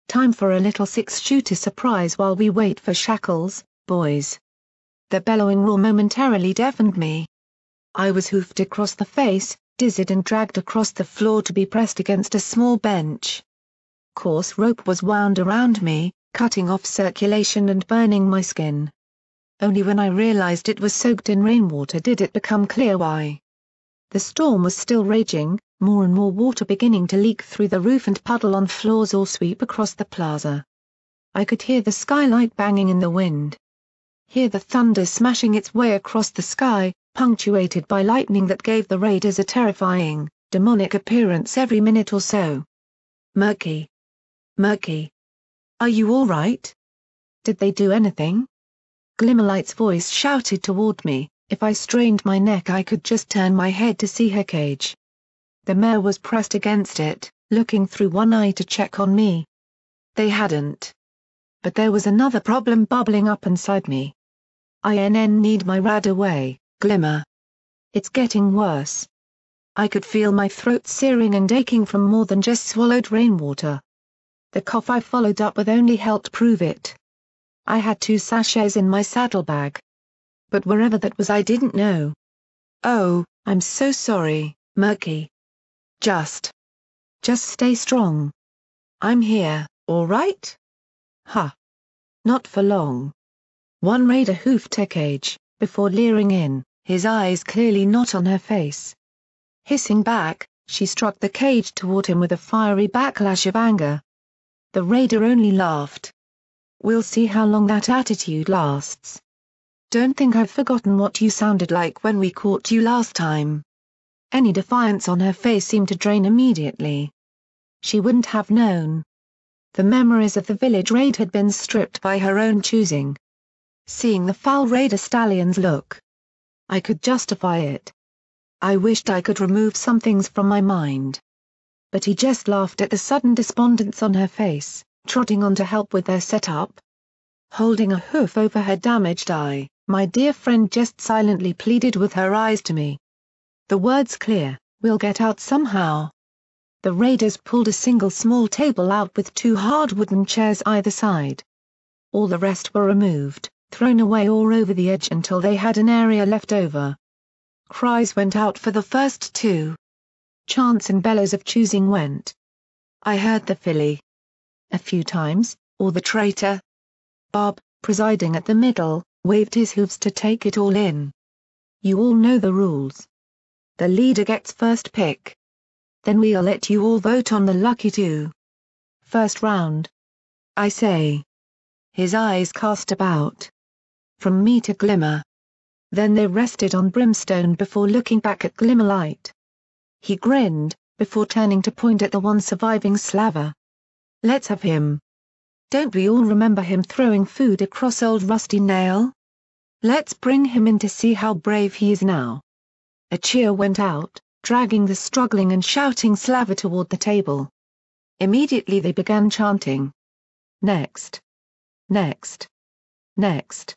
Time for a little six-shooter surprise while we wait for Shackles, boys. The bellowing roar momentarily deafened me. I was hoofed across the face, dizzied and dragged across the floor to be pressed against a small bench. Coarse rope was wound around me, cutting off circulation and burning my skin. Only when I realized it was soaked in rainwater did it become clear why. The storm was still raging, more and more water beginning to leak through the roof and puddle on floors or sweep across the plaza. I could hear the skylight banging in the wind. Hear the thunder smashing its way across the sky, punctuated by lightning that gave the raiders a terrifying, demonic appearance every minute or so. Murky. Murky. Are you all right? Did they do anything? Glimmerlight's voice shouted toward me. If I strained my neck I could just turn my head to see her cage. The mare was pressed against it, looking through one eye to check on me. They hadn't. But there was another problem bubbling up inside me. I need my rad away, Glimmer. It's getting worse. I could feel my throat searing and aching from more than just swallowed rainwater. The cough I followed up with only helped prove it. I had 2 sachets in my saddlebag. But wherever that was I didn't know. Oh, I'm so sorry, Murky. Just stay strong. I'm here, all right? Huh. Not for long. One raider hoofed her cage, before leering in, his eyes clearly not on her face. Hissing back, she struck the cage toward him with a fiery backlash of anger. The raider only laughed. We'll see how long that attitude lasts. Don't think I've forgotten what you sounded like when we caught you last time. Any defiance on her face seemed to drain immediately. She wouldn't have known. The memories of the village raid had been stripped by her own choosing. Seeing the foul raider stallion's look, I could justify it. I wished I could remove some things from my mind. But he just laughed at the sudden despondence on her face, trotting on to help with their setup. Holding a hoof over her damaged eye, my dear friend just silently pleaded with her eyes to me. The words clear, we'll get out somehow. The raiders pulled a single small table out with 2 hard wooden chairs either side. All the rest were removed, thrown away or over the edge until they had an area left over. Cries went out for the first 2. Chants and bellows of choosing went. I heard the filly. A few times, or the traitor. Bob, presiding at the middle, waved his hooves to take it all in. You all know the rules. The leader gets first pick. Then we'll let you all vote on the lucky 2. First round. I say. His eyes cast about. From me to Glimmer. Then they rested on Brimstone before looking back at Glimmerlight. He grinned, before turning to point at the one surviving slaver. Let's have him. Don't we all remember him throwing food across old Rusty Nail? Let's bring him in to see how brave he is now. A cheer went out, dragging the struggling and shouting slaver toward the table. Immediately they began chanting. Next. Next. Next.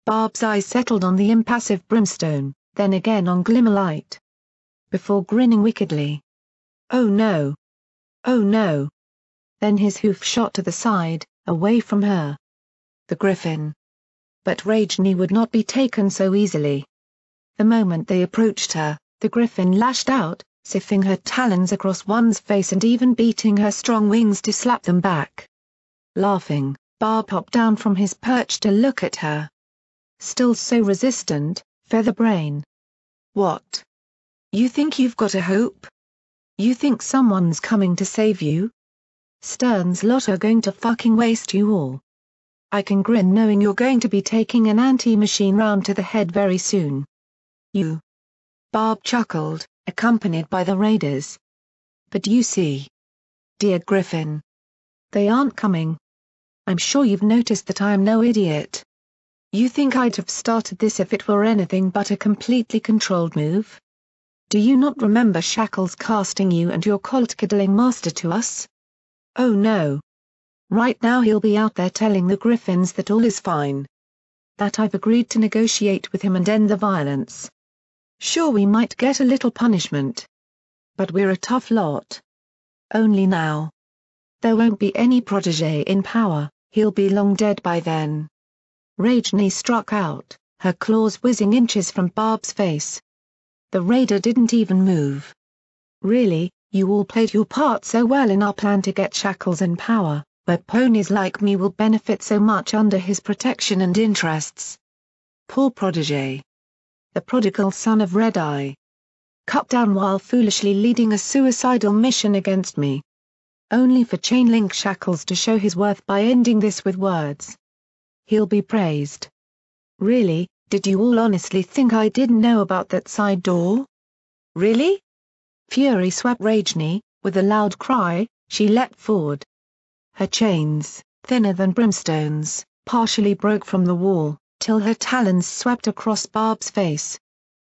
Barb's eyes settled on the impassive Brimstone, then again on Glimmerlight. Before grinning wickedly. Oh no. Oh no. Then his hoof shot to the side, away from her. The griffin. But Rajni would not be taken so easily. The moment they approached her, the griffin lashed out, sifting her talons across one's face and even beating her strong wings to slap them back. Laughing, Barb hopped down from his perch to look at her. Still so resistant, Featherbrain. What? You think you've got a hope? You think someone's coming to save you? Stern's lot are going to fucking waste you all. I can grin knowing you're going to be taking an anti-machine round to the head very soon. You. Barb chuckled, accompanied by the raiders. But you see. Dear Griffin. They aren't coming. I'm sure you've noticed that I am no idiot. You think I'd have started this if it were anything but a completely controlled move? Do you not remember Shackles casting you and your colt-kiddling master to us? Oh no. Right now he'll be out there telling the Griffins that all is fine. That I've agreed to negotiate with him and end the violence. Sure, we might get a little punishment. But we're a tough lot. Only now. There won't be any protege in power, he'll be long dead by then. Rajni struck out, her claws whizzing inches from Barb's face. The raider didn't even move. Really, you all played your part so well in our plan to get Shackles in power, where ponies like me will benefit so much under his protection and interests. Poor protege. The prodigal son of Red Eye. Cut down while foolishly leading a suicidal mission against me. Only for Chainlink Shackles to show his worth by ending this with words. He'll be praised. Really, did you all honestly think I didn't know about that side door? Really? Fury swept Rajni, with a loud cry, she leapt forward. Her chains, thinner than brimstones, partially broke from the wall, till her talons swept across Barb's face.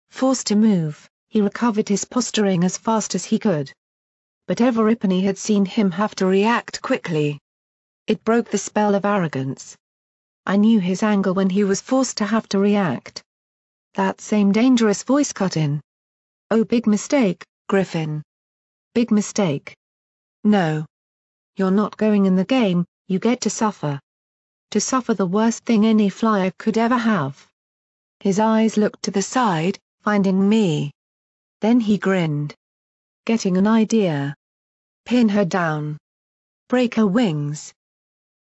Forced to move, he recovered his posturing as fast as he could. But Everipany had seen him have to react quickly. It broke the spell of arrogance. I knew his anger when he was forced to have to react. That same dangerous voice cut in. Oh, big mistake, Griffin. Big mistake. No. You're not going in the game, you get to suffer. To suffer the worst thing any flyer could ever have. His eyes looked to the side, finding me. Then he grinned. Getting an idea. Pin her down. Break her wings.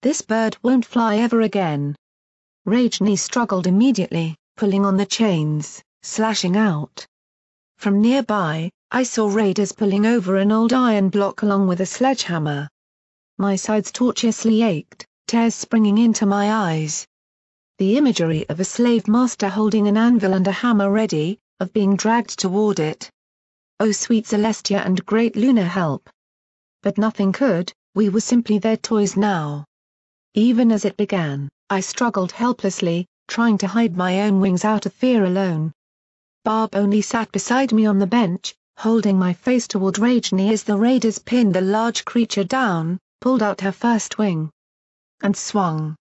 This bird won't fly ever again. Rajni struggled immediately, pulling on the chains, slashing out. From nearby, I saw raiders pulling over an old iron block along with a sledgehammer. My sides tortuously ached, tears springing into my eyes. The imagery of a slave master holding an anvil and a hammer ready, of being dragged toward it. Oh sweet Celestia and great Luna help. But nothing could, we were simply their toys now. Even as it began, I struggled helplessly, trying to hide my own wings out of fear alone. Barb only sat beside me on the bench, holding my face toward Rajni as the raiders pinned the large creature down, pulled out her first wing. And swung.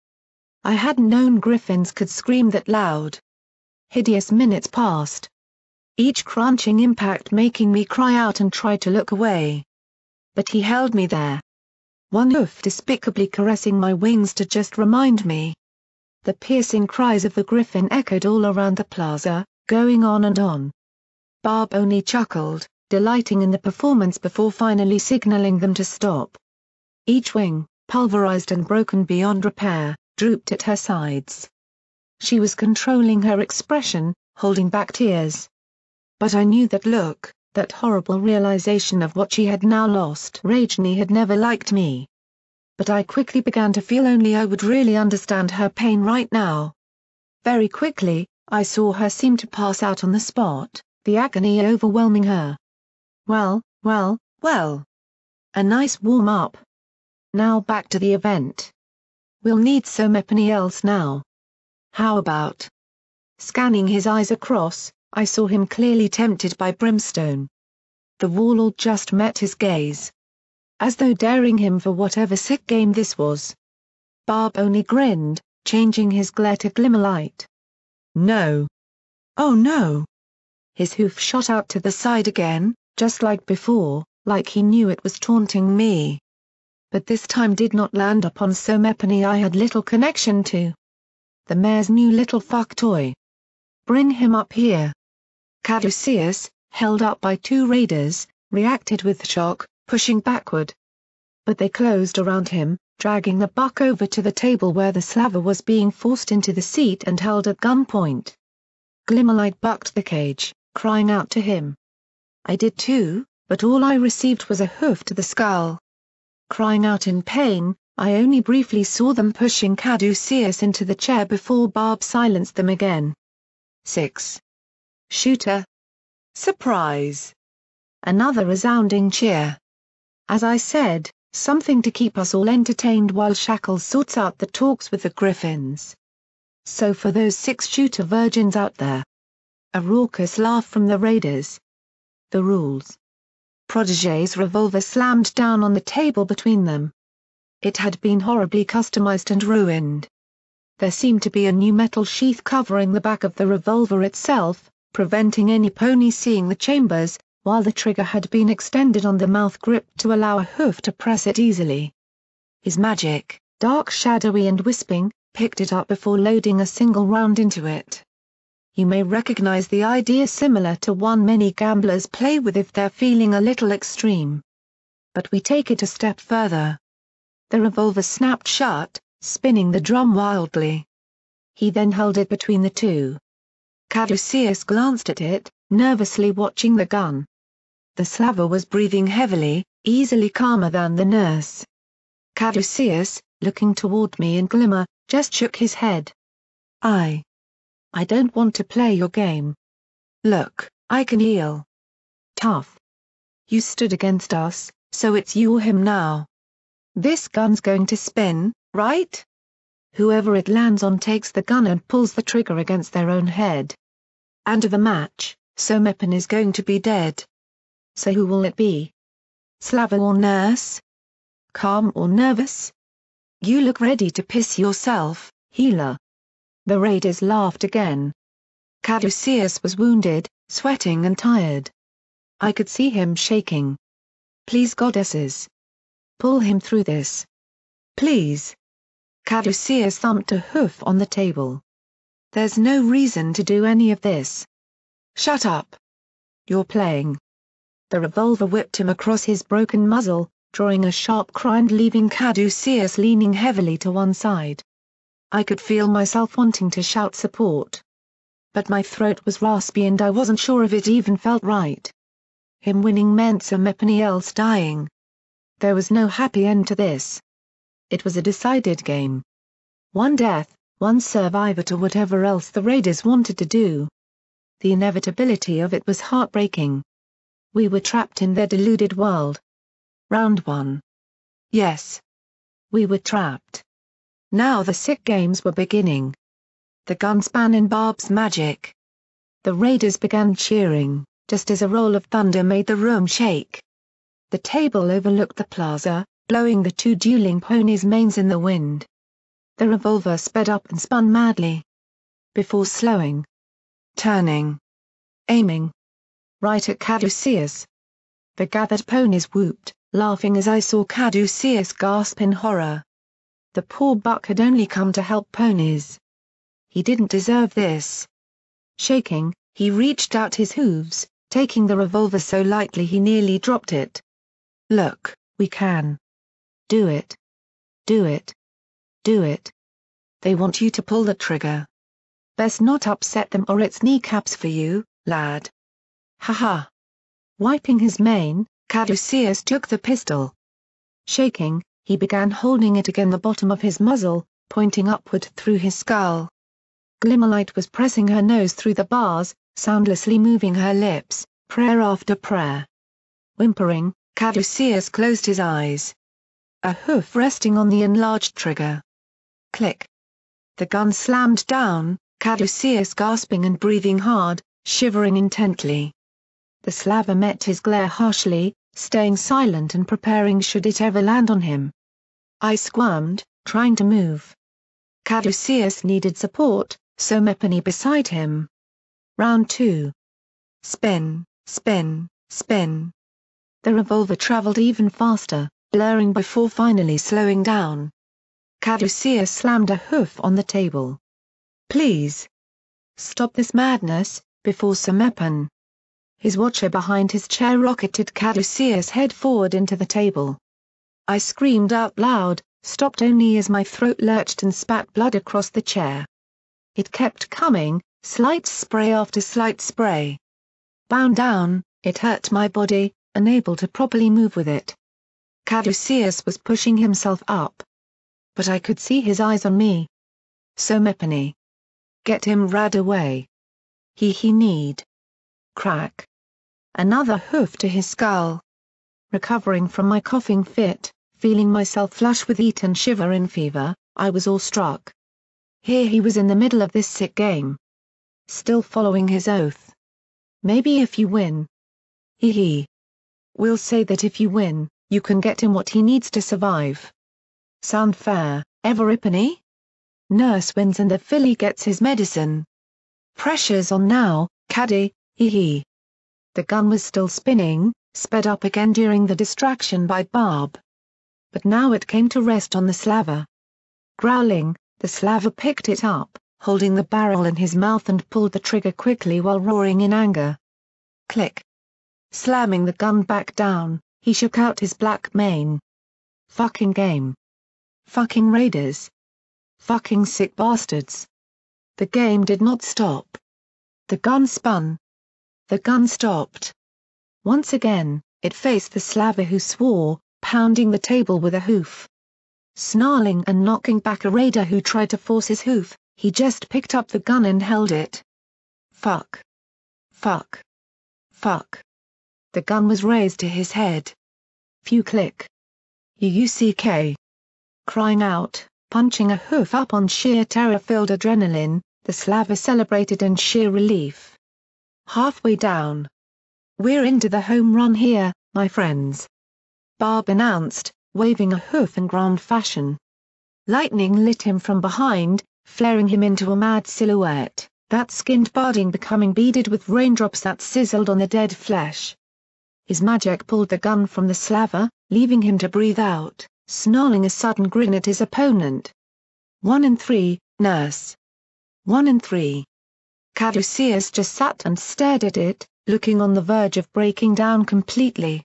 I hadn't known griffins could scream that loud. Hideous minutes passed. Each crunching impact making me cry out and try to look away. But he held me there. One hoof despicably caressing my wings to just remind me. The piercing cries of the griffin echoed all around the plaza, going on and on. Barb only chuckled, delighting in the performance before finally signaling them to stop. Each wing, pulverized and broken beyond repair, drooped at her sides. She was controlling her expression, holding back tears. But I knew that look, that horrible realization of what she had now lost. Rajni had never liked me. But I quickly began to feel only I would really understand her pain right now. Very quickly, I saw her seem to pass out on the spot, the agony overwhelming her. Well. A nice warm-up. Now back to the event. We'll need so many else now. How about? Scanning his eyes across, I saw him clearly tempted by brimstone. The warlord just met his gaze. As though daring him for whatever sick game this was. Barb only grinned, changing his glare to glimmerlight. No. Oh no. His hoof shot out to the side again, just like before, like he knew it was taunting me. But this time did not land upon Somepony I had little connection to. The mayor's new little fuck toy. Bring him up here. Caduceus, held up by two raiders, reacted with shock, pushing backward. But they closed around him, dragging the buck over to the table where the slaver was being forced into the seat and held at gunpoint. Glimmerlight bucked the cage, crying out to him. I did too, but all I received was a hoof to the skull. Crying out in pain, I only briefly saw them pushing Caduceus into the chair before Barb silenced them again. 6. Shooter. Surprise. Another resounding cheer. As I said, something to keep us all entertained while Shackles sorts out the talks with the Griffins. So for those 6 shooter virgins out there. A raucous laugh from the raiders. The rules. Protege's revolver slammed down on the table between them. It had been horribly customized and ruined. There seemed to be a new metal sheath covering the back of the revolver itself, preventing any pony seeing the chambers, while the trigger had been extended on the mouth grip to allow a hoof to press it easily. His magic, dark, shadowy and wisping, picked it up before loading a single round into it. You may recognize the idea, similar to one many gamblers play with if they're feeling a little extreme. But we take it a step further. The revolver snapped shut, spinning the drum wildly. He then held it between the two. Caduceus glanced at it, nervously watching the gun. The slaver was breathing heavily, easily calmer than the nurse. Caduceus, looking toward me in glimmer, just shook his head. I don't want to play your game. Look, I can heal. Tough. You stood against us, so it's you or him now. This gun's going to spin, right? Whoever it lands on takes the gun and pulls the trigger against their own head. End of the match, so Meppen is going to be dead. So who will it be? Slaver or nurse? Calm or nervous? You look ready to piss yourself, healer. The raiders laughed again. Caduceus was wounded, sweating and tired. I could see him shaking. Please, goddesses. Pull him through this. Please. Caduceus thumped a hoof on the table. There's no reason to do any of this. Shut up. You're playing. The revolver whipped him across his broken muzzle, drawing a sharp cry and leaving Caduceus leaning heavily to one side. I could feel myself wanting to shout support. But my throat was raspy and I wasn't sure if it even felt right. Him winning meant so many else dying. There was no happy end to this. It was a decided game. One death, one survivor to whatever else the raiders wanted to do. The inevitability of it was heartbreaking. We were trapped in their deluded world. Round 1. Yes. We were trapped. Now the sick games were beginning. The gun span in Barb's magic. The raiders began cheering, just as a roll of thunder made the room shake. The table overlooked the plaza, blowing the two dueling ponies' manes in the wind. The revolver sped up and spun madly. Before slowing. Turning. Aiming. Right at Caduceus. The gathered ponies whooped, laughing as I saw Caduceus gasp in horror. The poor buck had only come to help ponies. He didn't deserve this. Shaking, he reached out his hooves, taking the revolver so lightly he nearly dropped it. Look, we can. Do it. Do it. Do it. They want you to pull the trigger. Best not upset them or it's kneecaps for you, lad. Ha ha. Wiping his mane, Caduceus took the pistol. Shaking, he began holding it against the bottom of his muzzle, pointing upward through his skull. Glimmerlight was pressing her nose through the bars, soundlessly moving her lips, prayer after prayer. Whimpering, Caduceus closed his eyes. A hoof resting on the enlarged trigger. Click. The gun slammed down, Caduceus gasping and breathing hard, shivering intently. The slaver met his glare harshly, staying silent and preparing should it ever land on him. I squirmed, trying to move. Caduceus needed support, so Meppany beside him. Round 2. Spin, spin, spin. The revolver traveled even faster, blurring before finally slowing down. Caduceus slammed a hoof on the table. Please. Stop this madness, before Sir Meppen. His watcher behind his chair rocketed Caduceus head forward into the table. I screamed out loud, stopped only as my throat lurched and spat blood across the chair. It kept coming, slight spray after slight spray. Bound down, it hurt my body, unable to properly move with it. Caduceus was pushing himself up. But I could see his eyes on me. So Meppany. Get him rad away. He need. Crack. Another hoof to his skull. Recovering from my coughing fit, feeling myself flush with heat and shiver in fever, I was awestruck. Here he was in the middle of this sick game. Still following his oath. Maybe if you win. Hee. We'll say that if you win, you can get him what he needs to survive. Sound fair, Everipany? Nurse wins and the filly gets his medicine. Pressure's on now, Caddy, hee. The gun was still spinning, sped up again during the distraction by Barb. but now it came to rest on the slaver. Growling, the slaver picked it up, holding the barrel in his mouth and pulled the trigger quickly while roaring in anger. Click. Slamming the gun back down, he shook out his black mane. Fucking game. Fucking raiders. Fucking sick bastards. The game did not stop. The gun spun. The gun stopped. Once again, it faced the slaver who swore, pounding the table with a hoof. Snarling and knocking back a raider who tried to force his hoof, he just picked up the gun and held it. Fuck. Fuck. Fuck. The gun was raised to his head. Few click. UUCK. Crying out, punching a hoof up on sheer terror-filled adrenaline, the slaver celebrated in sheer relief. Halfway down. We're into the home run here, my friends. Barb announced, waving a hoof in grand fashion. Lightning lit him from behind, flaring him into a mad silhouette, that skinned barding becoming beaded with raindrops that sizzled on the dead flesh. His magic pulled the gun from the slaver, leaving him to breathe out, snarling a sudden grin at his opponent. 1 in 3, nurse. 1 in 3. Caduceus just sat and stared at it, looking on the verge of breaking down completely.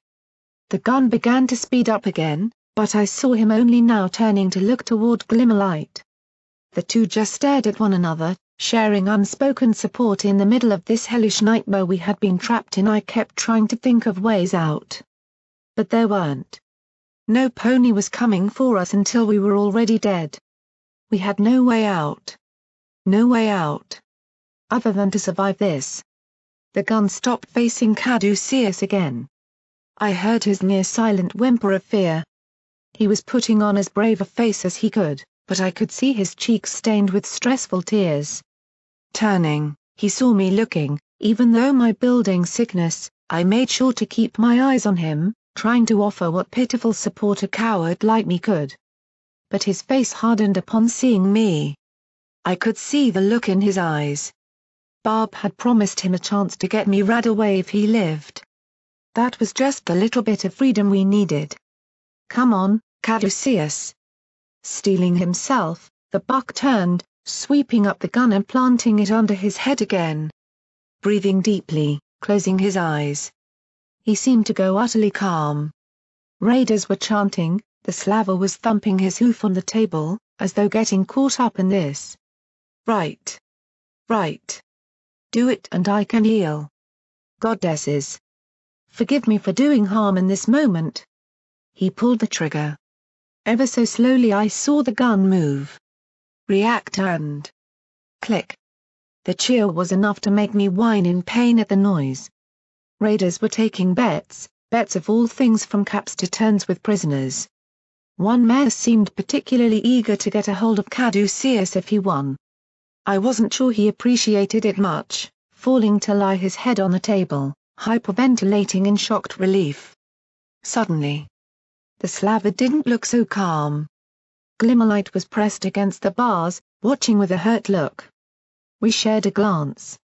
The gun began to speed up again, but I saw him only now turning to look toward Glimmerlight. The two just stared at one another, sharing unspoken support in the middle of this hellish nightmare we had been trapped in. I kept trying to think of ways out. But there weren't. No pony was coming for us until we were already dead. We had no way out. No way out. Other than to survive this. The gun stopped facing Caduceus again. I heard his near-silent whimper of fear. He was putting on as brave a face as he could, but I could see his cheeks stained with stressful tears. Turning, he saw me looking, even though my building sickness, I made sure to keep my eyes on him, trying to offer what pitiful support a coward like me could. But his face hardened upon seeing me. I could see the look in his eyes. Barb had promised him a chance to get me rad away if he lived. That was just the little bit of freedom we needed. Come on, Caduceus. Steeling himself, the buck turned, sweeping up the gun and planting it under his head again. Breathing deeply, closing his eyes. He seemed to go utterly calm. Raiders were chanting, the slaver was thumping his hoof on the table, as though getting caught up in this. Right. Right. Do it and I can heal. Goddesses. Forgive me for doing harm in this moment. He pulled the trigger. Ever so slowly I saw the gun move. React and click. The cheer was enough to make me whine in pain at the noise. Raiders were taking bets of all things from caps to turns with prisoners. One mare seemed particularly eager to get a hold of Caduceus if he won. I wasn't sure he appreciated it much, falling to lie his head on the table, hyperventilating in shocked relief. Suddenly, the slaver didn't look so calm. Glimmerlight was pressed against the bars, watching with a hurt look. We shared a glance.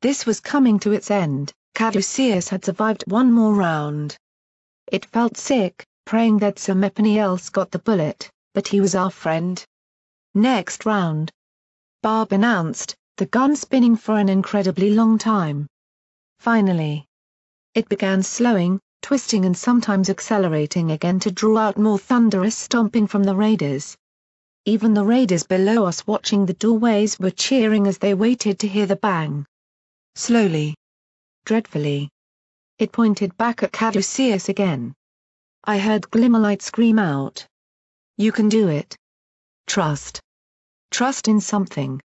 This was coming to its end. Caduceus had survived one more round. It felt sick, praying that somebody else got the bullet, but he was our friend. Next round. Barb announced, the gun spinning for an incredibly long time. Finally. It began slowing, twisting and sometimes accelerating again to draw out more thunderous stomping from the raiders. Even the raiders below us watching the doorways were cheering as they waited to hear the bang. Slowly. Dreadfully. It pointed back at Caduceus again. I heard Glimmerlight scream out. You can do it. Trust. Trust in something.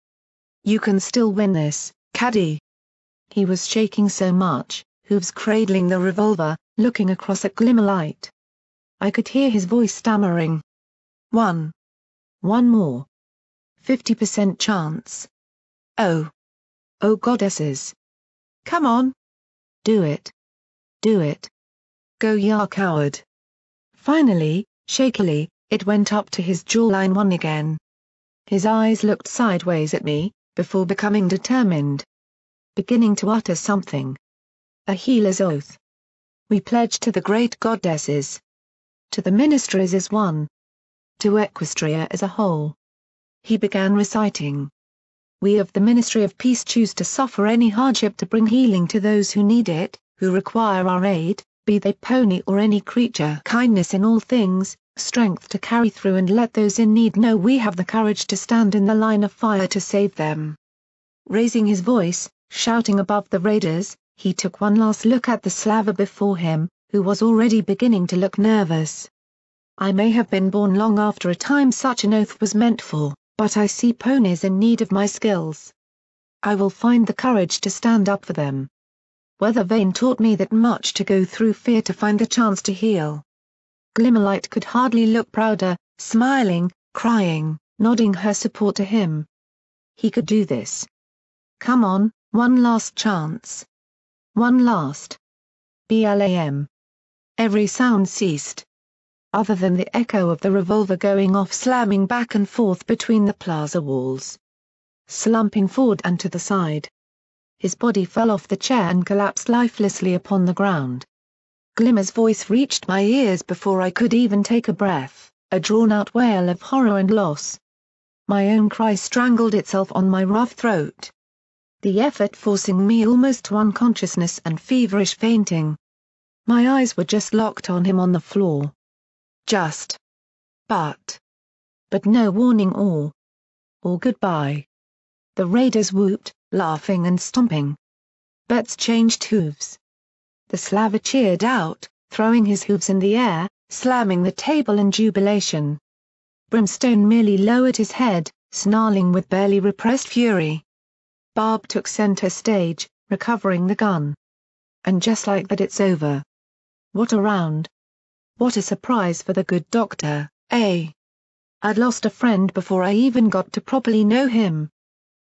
You can still win this, Caddy. He was shaking so much, hooves cradling the revolver, looking across at Glimmerlight. I could hear his voice stammering. One more. 50% chance. Oh. Oh goddesses. Come on. Do it. Do it. Go ya coward. Finally, shakily, it went up to his jawline one again. His eyes looked sideways at me, before becoming determined. Beginning to utter something. A healer's oath. We pledge to the great goddesses. To the ministries as one. To Equestria as a whole. He began reciting. We of the Ministry of Peace choose to suffer any hardship to bring healing to those who need it, who require our aid, be they pony or any creature. Kindness in all things, strength to carry through and let those in need know we have the courage to stand in the line of fire to save them. Raising his voice, shouting above the raiders, he took one last look at the slaver before him, who was already beginning to look nervous. I may have been born long after a time such an oath was meant for, but I see ponies in need of my skills. I will find the courage to stand up for them. Weather Vane taught me that much to go through fear to find the chance to heal. Glimmerlight could hardly look prouder, smiling, crying, nodding her support to him. He could do this. Come on, one last chance. One last. Blam. Every sound ceased. Other than the echo of the revolver going off slamming back and forth between the plaza walls. Slumping forward and to the side. His body fell off the chair and collapsed lifelessly upon the ground. Glimmer's voice reached my ears before I could even take a breath, a drawn-out wail of horror and loss. My own cry strangled itself on my rough throat. The effort forcing me almost to unconsciousness and feverish fainting. My eyes were just locked on him on the floor. Just. But no warning or goodbye. The raiders whooped, laughing and stomping. Bets changed hooves. The slaver cheered out, throwing his hooves in the air, slamming the table in jubilation. Brimstone merely lowered his head, snarling with barely repressed fury. Barb took center stage, recovering the gun. And just like that it's over. What a round. What a surprise for the good doctor, eh? I'd lost a friend before I even got to properly know him.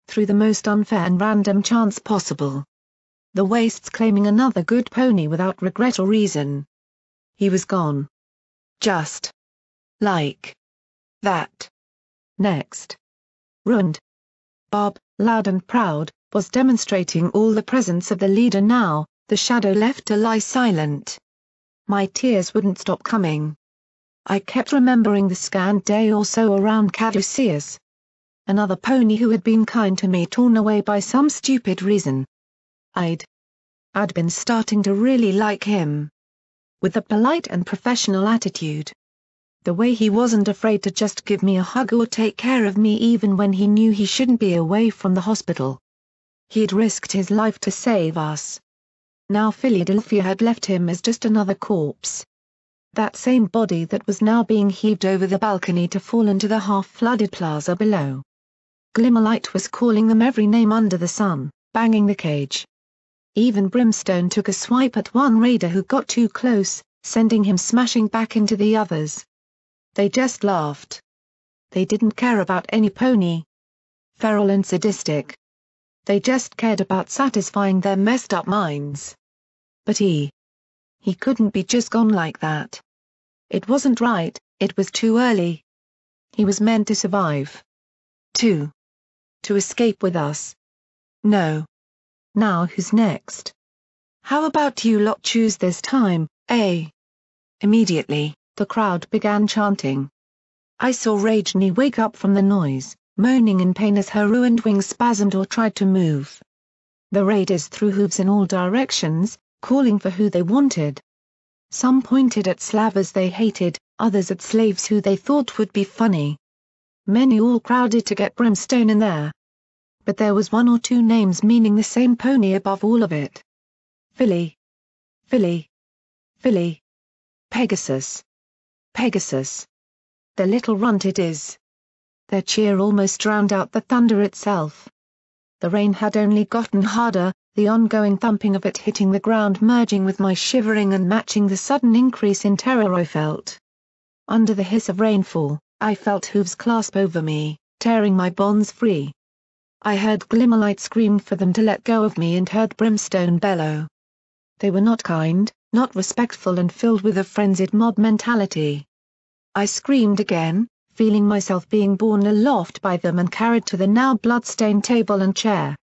Through the most unfair and random chance possible. The Wastes claiming another good pony without regret or reason. He was gone. Just. Like. That. Next. Ruined. Barb, loud and proud, was demonstrating all the presence of the leader now, the shadow left to lie silent. My tears wouldn't stop coming. I kept remembering the scant day or so around Caduceus. Another pony who had been kind to me torn away by some stupid reason. I'd been starting to really like him. With a polite and professional attitude. The way he wasn't afraid to just give me a hug or take care of me even when he knew he shouldn't be away from the hospital. He'd risked his life to save us. Now Philadelphia had left him as just another corpse. That same body that was now being heaved over the balcony to fall into the half-flooded plaza below. Glimmerlight was calling them every name under the sun, banging the cage. Even Brimstone took a swipe at one raider who got too close, sending him smashing back into the others. They just laughed. They didn't care about any pony. Feral and sadistic. They just cared about satisfying their messed up minds. But he couldn't be just gone like that. It wasn't right, it was too early. He was meant to survive. To escape with us. No. Now who's next? How about you lot choose this time, eh? Immediately, the crowd began chanting. I saw Rajni wake up from the noise, moaning in pain as her ruined wings spasmed or tried to move. The raiders threw hooves in all directions, calling for who they wanted. Some pointed at slavers they hated, others at slaves who they thought would be funny. Many all crowded to get Brimstone in there. But there was one or two names meaning the same pony above all of it. Philly. Philly. Philly. Pegasus. Pegasus. The little runt it is. Their cheer almost drowned out the thunder itself. The rain had only gotten harder, the ongoing thumping of it hitting the ground merging with my shivering and matching the sudden increase in terror I felt. Under the hiss of rainfall, I felt hooves clasp over me, tearing my bonds free. I heard Glimmerlight scream for them to let go of me and heard Brimstone bellow. They were not kind, not respectful and filled with a frenzied mob mentality. I screamed again, feeling myself being borne aloft by them and carried to the now blood-stained table and chair.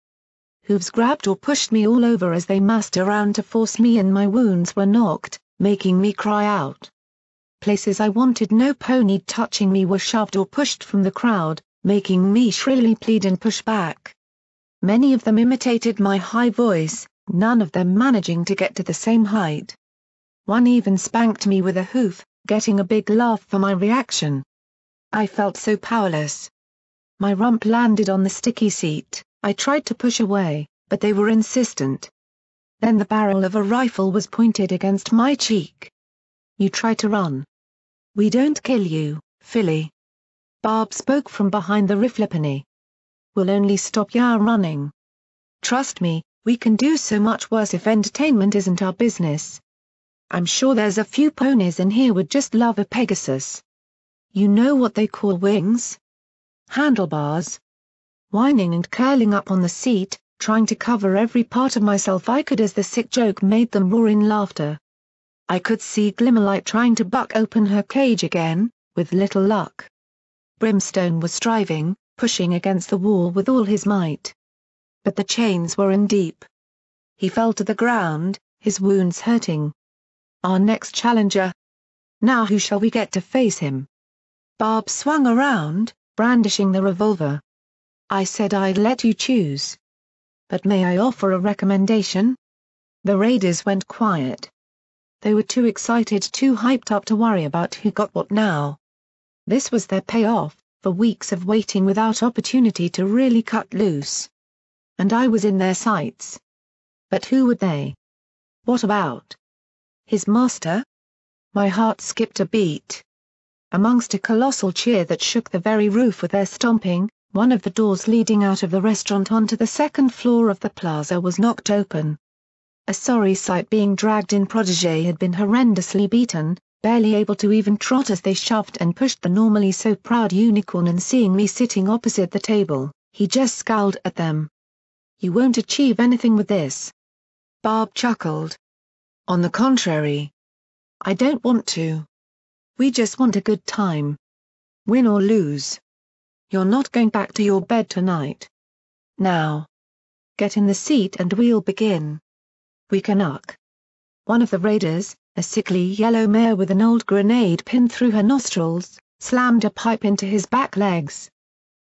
Hooves grabbed or pushed me all over as they massed around to force me and my wounds were knocked, making me cry out. Places I wanted no pony touching me were shoved or pushed from the crowd, making me shrilly plead and push back. Many of them imitated my high voice, none of them managing to get to the same height. One even spanked me with a hoof, getting a big laugh for my reaction. I felt so powerless. My rump landed on the sticky seat. I tried to push away, but they were insistent. Then the barrel of a rifle was pointed against my cheek. "You try to run. We don't kill you, filly." Barb spoke from behind the riflepony. "We'll only stop ya running. Trust me, we can do so much worse if entertainment isn't our business. I'm sure there's a few ponies in here would just love a Pegasus. You know what they call wings? Handlebars." Whining and curling up on the seat, trying to cover every part of myself I could as the sick joke made them roar in laughter. I could see Glimmerlight trying to buck open her cage again, with little luck. Brimstone was striving, pushing against the wall with all his might. But the chains were in deep. He fell to the ground, his wounds hurting. Our next challenger. Now who shall we get to face him? Barb swung around, brandishing the revolver. I said I'd let you choose. But may I offer a recommendation? The raiders went quiet. They were too excited, too hyped up to worry about who got what now. This was their payoff, for weeks of waiting without opportunity to really cut loose. And I was in their sights. But who would they? What about his master? My heart skipped a beat. Amongst a colossal cheer that shook the very roof with their stomping, one of the doors leading out of the restaurant onto the second floor of the plaza was knocked open. A sorry sight being dragged in protégé had been horrendously beaten, barely able to even trot as they shoved and pushed the normally so proud unicorn, and seeing me sitting opposite the table, he just scowled at them. "You won't achieve anything with this." Barb chuckled. "On the contrary. I don't want to. We just want a good time. Win or lose. You're not going back to your bed tonight. Now. Get in the seat and we'll begin. We can uck." One of the raiders, a sickly yellow mare with an old grenade pinned through her nostrils, slammed a pipe into his back legs.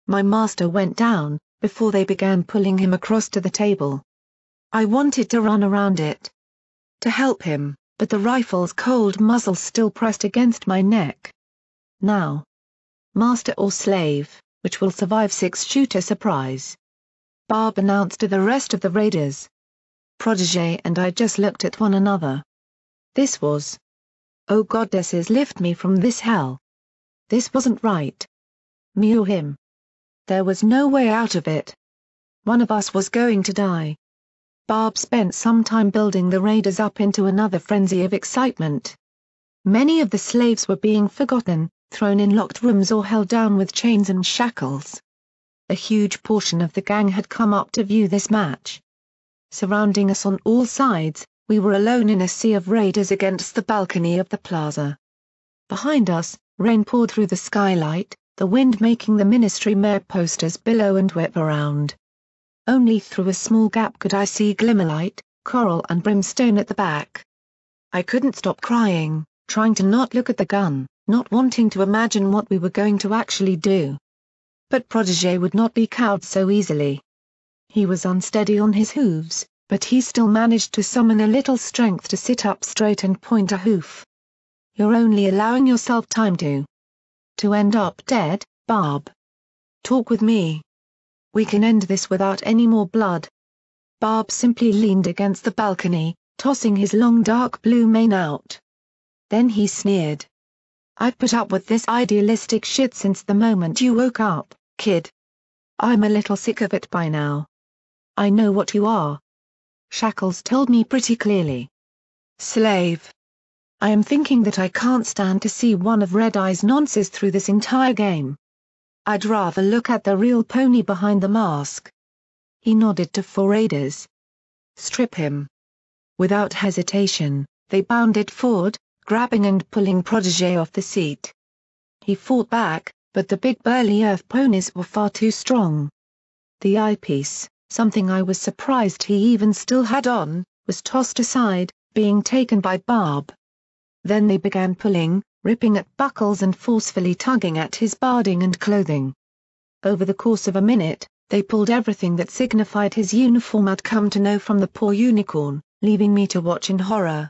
My master went down, before they began pulling him across to the table. I wanted to run around it to help him, but the rifle's cold muzzle still pressed against my neck. "Now. Master or slave, which will survive six-shooter surprise?" Barb announced to the rest of the raiders. Protégé and I just looked at one another. This was, oh goddesses, lift me from this hell. This wasn't right. Me or him. There was no way out of it. One of us was going to die. Barb spent some time building the raiders up into another frenzy of excitement. Many of the slaves were being forgotten, thrown in locked rooms or held down with chains and shackles. A huge portion of the gang had come up to view this match. Surrounding us on all sides, we were alone in a sea of raiders against the balcony of the plaza. Behind us, rain poured through the skylight, the wind making the Ministry Mayor posters billow and whip around. Only through a small gap could I see Glimmerlight, Coral and Brimstone at the back. I couldn't stop crying, trying to not look at the gun, not wanting to imagine what we were going to actually do. But Protégé would not be cowed so easily. He was unsteady on his hooves, but he still managed to summon a little strength to sit up straight and point a hoof. "You're only allowing yourself time to end up dead, Barb. Talk with me. We can end this without any more blood." Barb simply leaned against the balcony, tossing his long dark blue mane out. Then he sneered. "I've put up with this idealistic shit since the moment you woke up, kid. I'm a little sick of it by now. I know what you are. Shackles told me pretty clearly. Slave. I am thinking that I can't stand to see one of Red Eye's nonsense through this entire game. I'd rather look at the real pony behind the mask." He nodded to four raiders. "Strip him." Without hesitation, they bounded forward, grabbing and pulling Protégé off the seat. He fought back, but the big burly earth ponies were far too strong. The eyepiece, something I was surprised he even still had on, was tossed aside, being taken by Barb. Then they began pulling, ripping at buckles and forcefully tugging at his barding and clothing. Over the course of a minute, they pulled everything that signified his uniform I'd come to know from the poor unicorn, leaving me to watch in horror.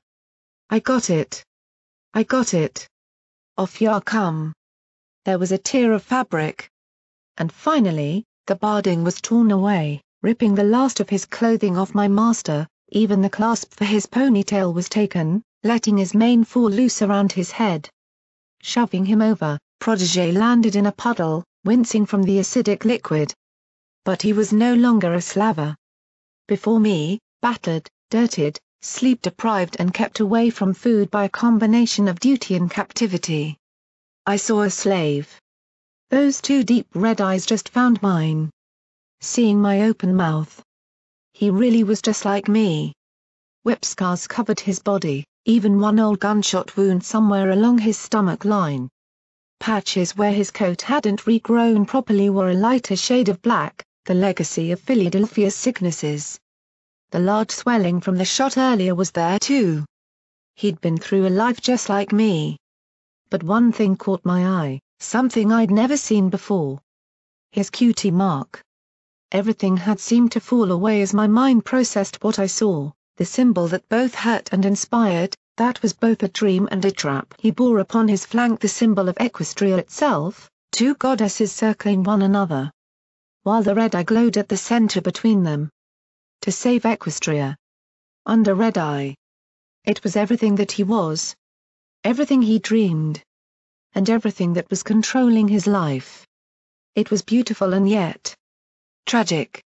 I got it. I got it. Off ya come. There was a tear of fabric. And finally, the barding was torn away, ripping the last of his clothing off my master. Even the clasp for his ponytail was taken, letting his mane fall loose around his head. Shoving him over, Protégé landed in a puddle, wincing from the acidic liquid. But he was no longer a slaver. Before me, battered, dirtied, sleep-deprived and kept away from food by a combination of duty and captivity, I saw a slave. Those two deep red eyes just found mine. Seeing my open mouth. He really was just like me. Whip scars covered his body, even one old gunshot wound somewhere along his stomach line. Patches where his coat hadn't regrown properly were a lighter shade of black, the legacy of Philadelphia's sicknesses. The large swelling from the shot earlier was there too. He'd been through a life just like me. But one thing caught my eye, something I'd never seen before. His cutie mark. Everything had seemed to fall away as my mind processed what I saw, the symbol that both hurt and inspired, that was both a dream and a trap. He bore upon his flank the symbol of Equestria itself, two goddesses circling one another. While the red eye glowed at the center between them. To save Equestria. Under red eye. It was everything that he was. Everything he dreamed. And everything that was controlling his life. It was beautiful and yet tragic.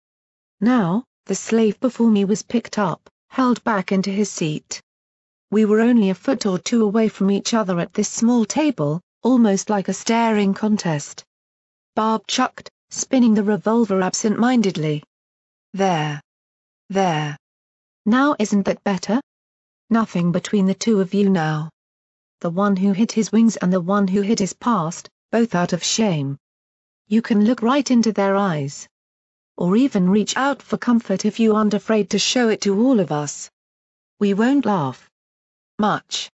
Now, the slave before me was picked up, held back into his seat. We were only a foot or two away from each other at this small table, almost like a staring contest. Barb chucked, spinning the revolver absent-mindedly. There. There. Now isn't that better? Nothing between the two of you now. The one who hid his wings and the one who hid his past, both out of shame. You can look right into their eyes. Or even reach out for comfort if you aren't afraid to show it to all of us. We won't laugh. Much.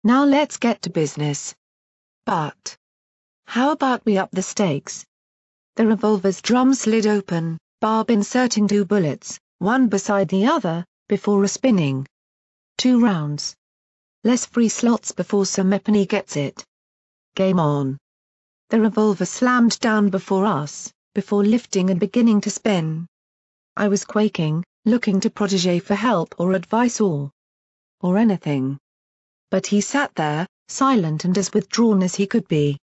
Now let's get to business. But how about we up the stakes? The revolver's drum slid open, Barb inserting 2 bullets, one beside the other, before respinning. 2 rounds. Less free slots before Sir Mepony gets it. Game on. The revolver slammed down before us, before lifting and beginning to spin. I was quaking, looking to Protégé for help or advice or anything. But he sat there, silent and as withdrawn as he could be.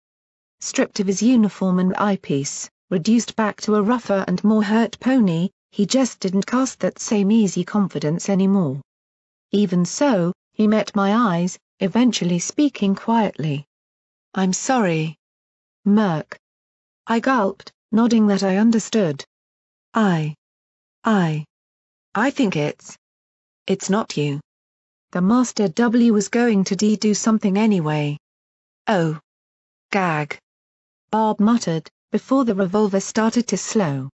Stripped of his uniform and eyepiece, reduced back to a rougher and more hurt pony, he just didn't cast that same easy confidence anymore. Even so, he met my eyes, eventually speaking quietly. "I'm sorry. Murk." I gulped, nodding that I understood. I think it's not you. The Master W was going to do something anyway. Oh. Gag. Barb muttered, before the revolver started to slow.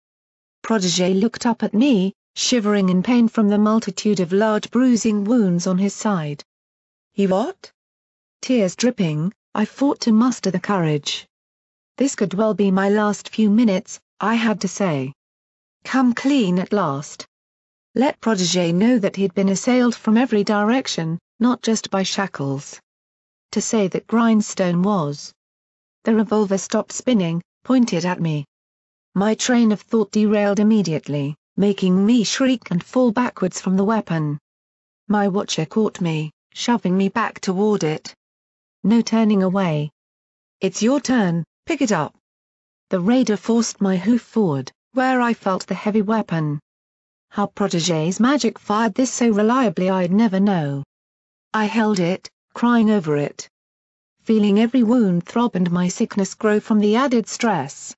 Protégé looked up at me, shivering in pain from the multitude of large bruising wounds on his side. "He what?" Tears dripping, I fought to muster the courage. This could well be my last few minutes, I had to say. Come clean at last. Let Protégé know that he'd been assailed from every direction, not just by shackles. To say that Grindstone was. The revolver stopped spinning, pointed at me. My train of thought derailed immediately, making me shriek and fall backwards from the weapon. My watcher caught me, shoving me back toward it. No turning away. "It's your turn, pick it up." The raider forced my hoof forward, where I felt the heavy weapon. How Protégé's magic fired this so reliably I'd never know. I held it, crying over it. Feeling every wound throb and my sickness grow from the added stress.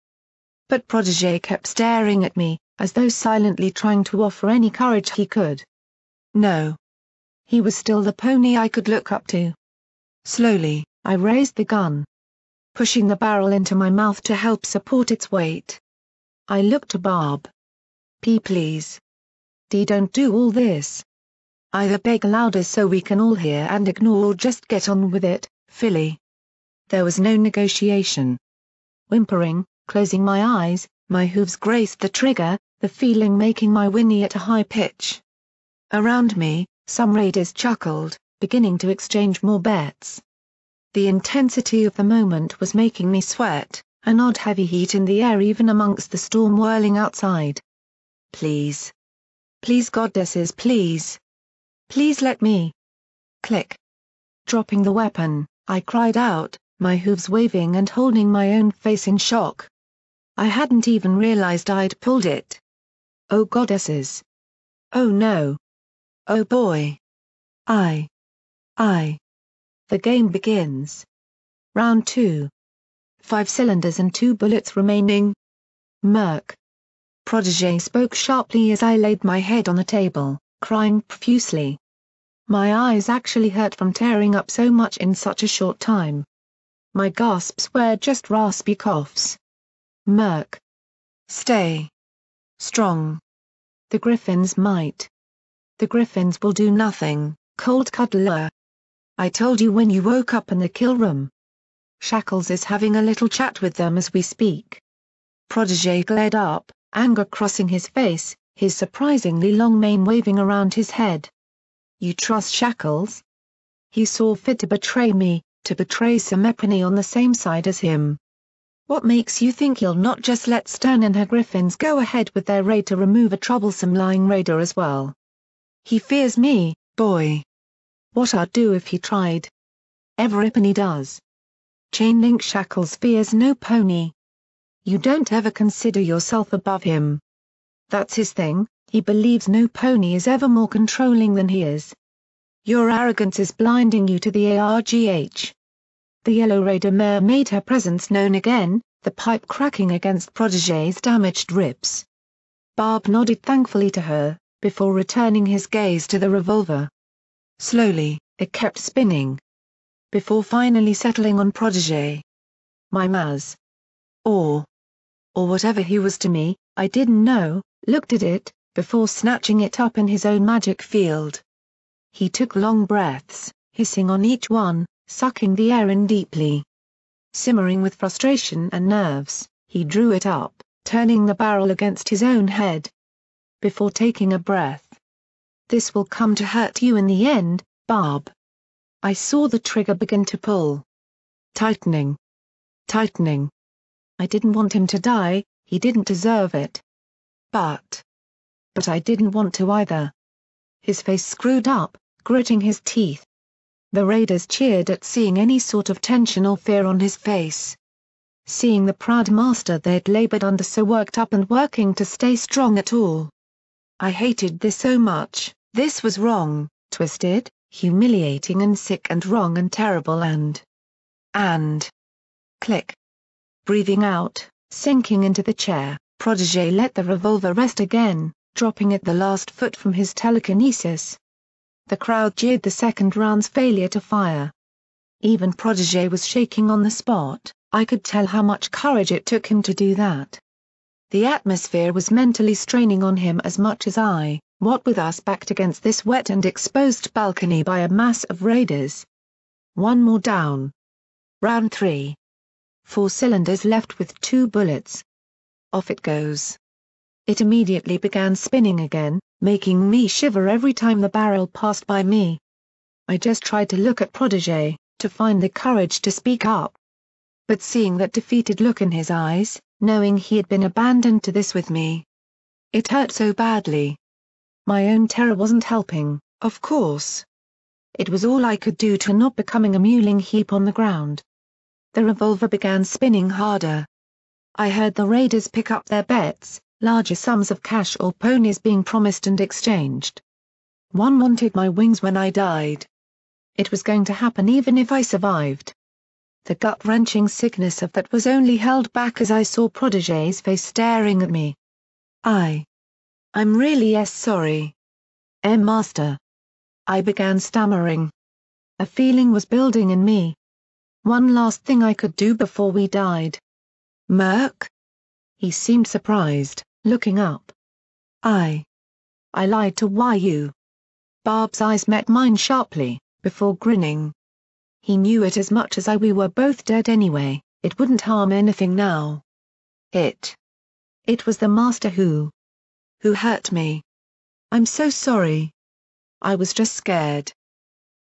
But Protégé kept staring at me, as though silently trying to offer any courage he could. No. He was still the pony I could look up to. Slowly, I raised the gun, pushing the barrel into my mouth to help support its weight. I looked to Barb. Please. Don't do all this. Either beg louder so we can all hear and ignore or just get on with it, Philly." There was no negotiation. Whimpering, closing my eyes, my hooves grazed the trigger, the feeling making my whinny at a high pitch. Around me, some raiders chuckled, beginning to exchange more bets. The intensity of the moment was making me sweat, an odd heavy heat in the air even amongst the storm whirling outside. Please. Please goddesses, please. Please let me. Click. Dropping the weapon, I cried out, my hooves waving and holding my own face in shock. I hadn't even realized I'd pulled it. Oh goddesses. Oh no. Oh boy. I. The game begins. Round 2. 5 cylinders and 2 bullets remaining. Merc. Protégé spoke sharply as I laid my head on the table, crying profusely. My eyes actually hurt from tearing up so much in such a short time. My gasps were just raspy coughs. Merc. Stay. Strong. The Griffins might. The Griffins will do nothing, cold cuddler. I told you when you woke up in the kill room. Shackles is having a little chat with them as we speak. Protégé glared up, anger crossing his face, his surprisingly long mane waving around his head. You trust Shackles? He saw fit to betray me, to betray Semepony on the same side as him. What makes you think he'll not just let Stern and her Griffins go ahead with their raid to remove a troublesome lying raider as well? He fears me, boy. What I'd do if he tried. Everypony does. Chainlink Shackles fears no pony. You don't ever consider yourself above him. That's his thing, he believes no pony is ever more controlling than he is. Your arrogance is blinding you to the ARGH. The Yellow Raider mare made her presence known again, the pipe cracking against Protégé's damaged ribs. Barb nodded thankfully to her, before returning his gaze to the revolver. Slowly, it kept spinning. Before finally settling on Protégé. My Maz. Or whatever he was to me, I didn't know, looked at it, before snatching it up in his own magic field. He took long breaths, hissing on each one, sucking the air in deeply. Simmering with frustration and nerves, he drew it up, turning the barrel against his own head. Before taking a breath. This will come to hurt you in the end, Barb. I saw the trigger begin to pull. Tightening. Tightening. I didn't want him to die, he didn't deserve it. But I didn't want to either. His face screwed up, gritting his teeth. The raiders cheered at seeing any sort of tension or fear on his face. Seeing the proud master they'd labored under so worked up and working to stay strong at all. I hated this so much, this was wrong, twisted, humiliating and sick and wrong and terrible and... Click. Breathing out, sinking into the chair, Protégé let the revolver rest again, dropping it the last foot from his telekinesis. The crowd jeered the second round's failure to fire. Even Protégé was shaking on the spot, I could tell how much courage it took him to do that. The atmosphere was mentally straining on him as much as I, what with us backed against this wet and exposed balcony by a mass of raiders. One more down. Round 3. 4 cylinders left with 2 bullets. Off it goes. It immediately began spinning again, making me shiver every time the barrel passed by me. I just tried to look at Protégé, to find the courage to speak up. But seeing that defeated look in his eyes, knowing he had been abandoned to this with me. It hurt so badly. My own terror wasn't helping, of course. It was all I could do to not becoming a mewling heap on the ground. The revolver began spinning harder. I heard the raiders pick up their bets, larger sums of cash or ponies being promised and exchanged. One wanted my wings when I died. It was going to happen even if I survived. The gut-wrenching sickness of that was only held back as I saw Protégé's face staring at me. I'm really sorry. Master. I began stammering. A feeling was building in me. One last thing I could do before we died. Merc? He seemed surprised, looking up. I lied to you. Barb's eyes met mine sharply, before grinning. He knew it as much as I. We were both dead anyway, it wouldn't harm anything now. It was the master who hurt me. I'm so sorry. I was just scared.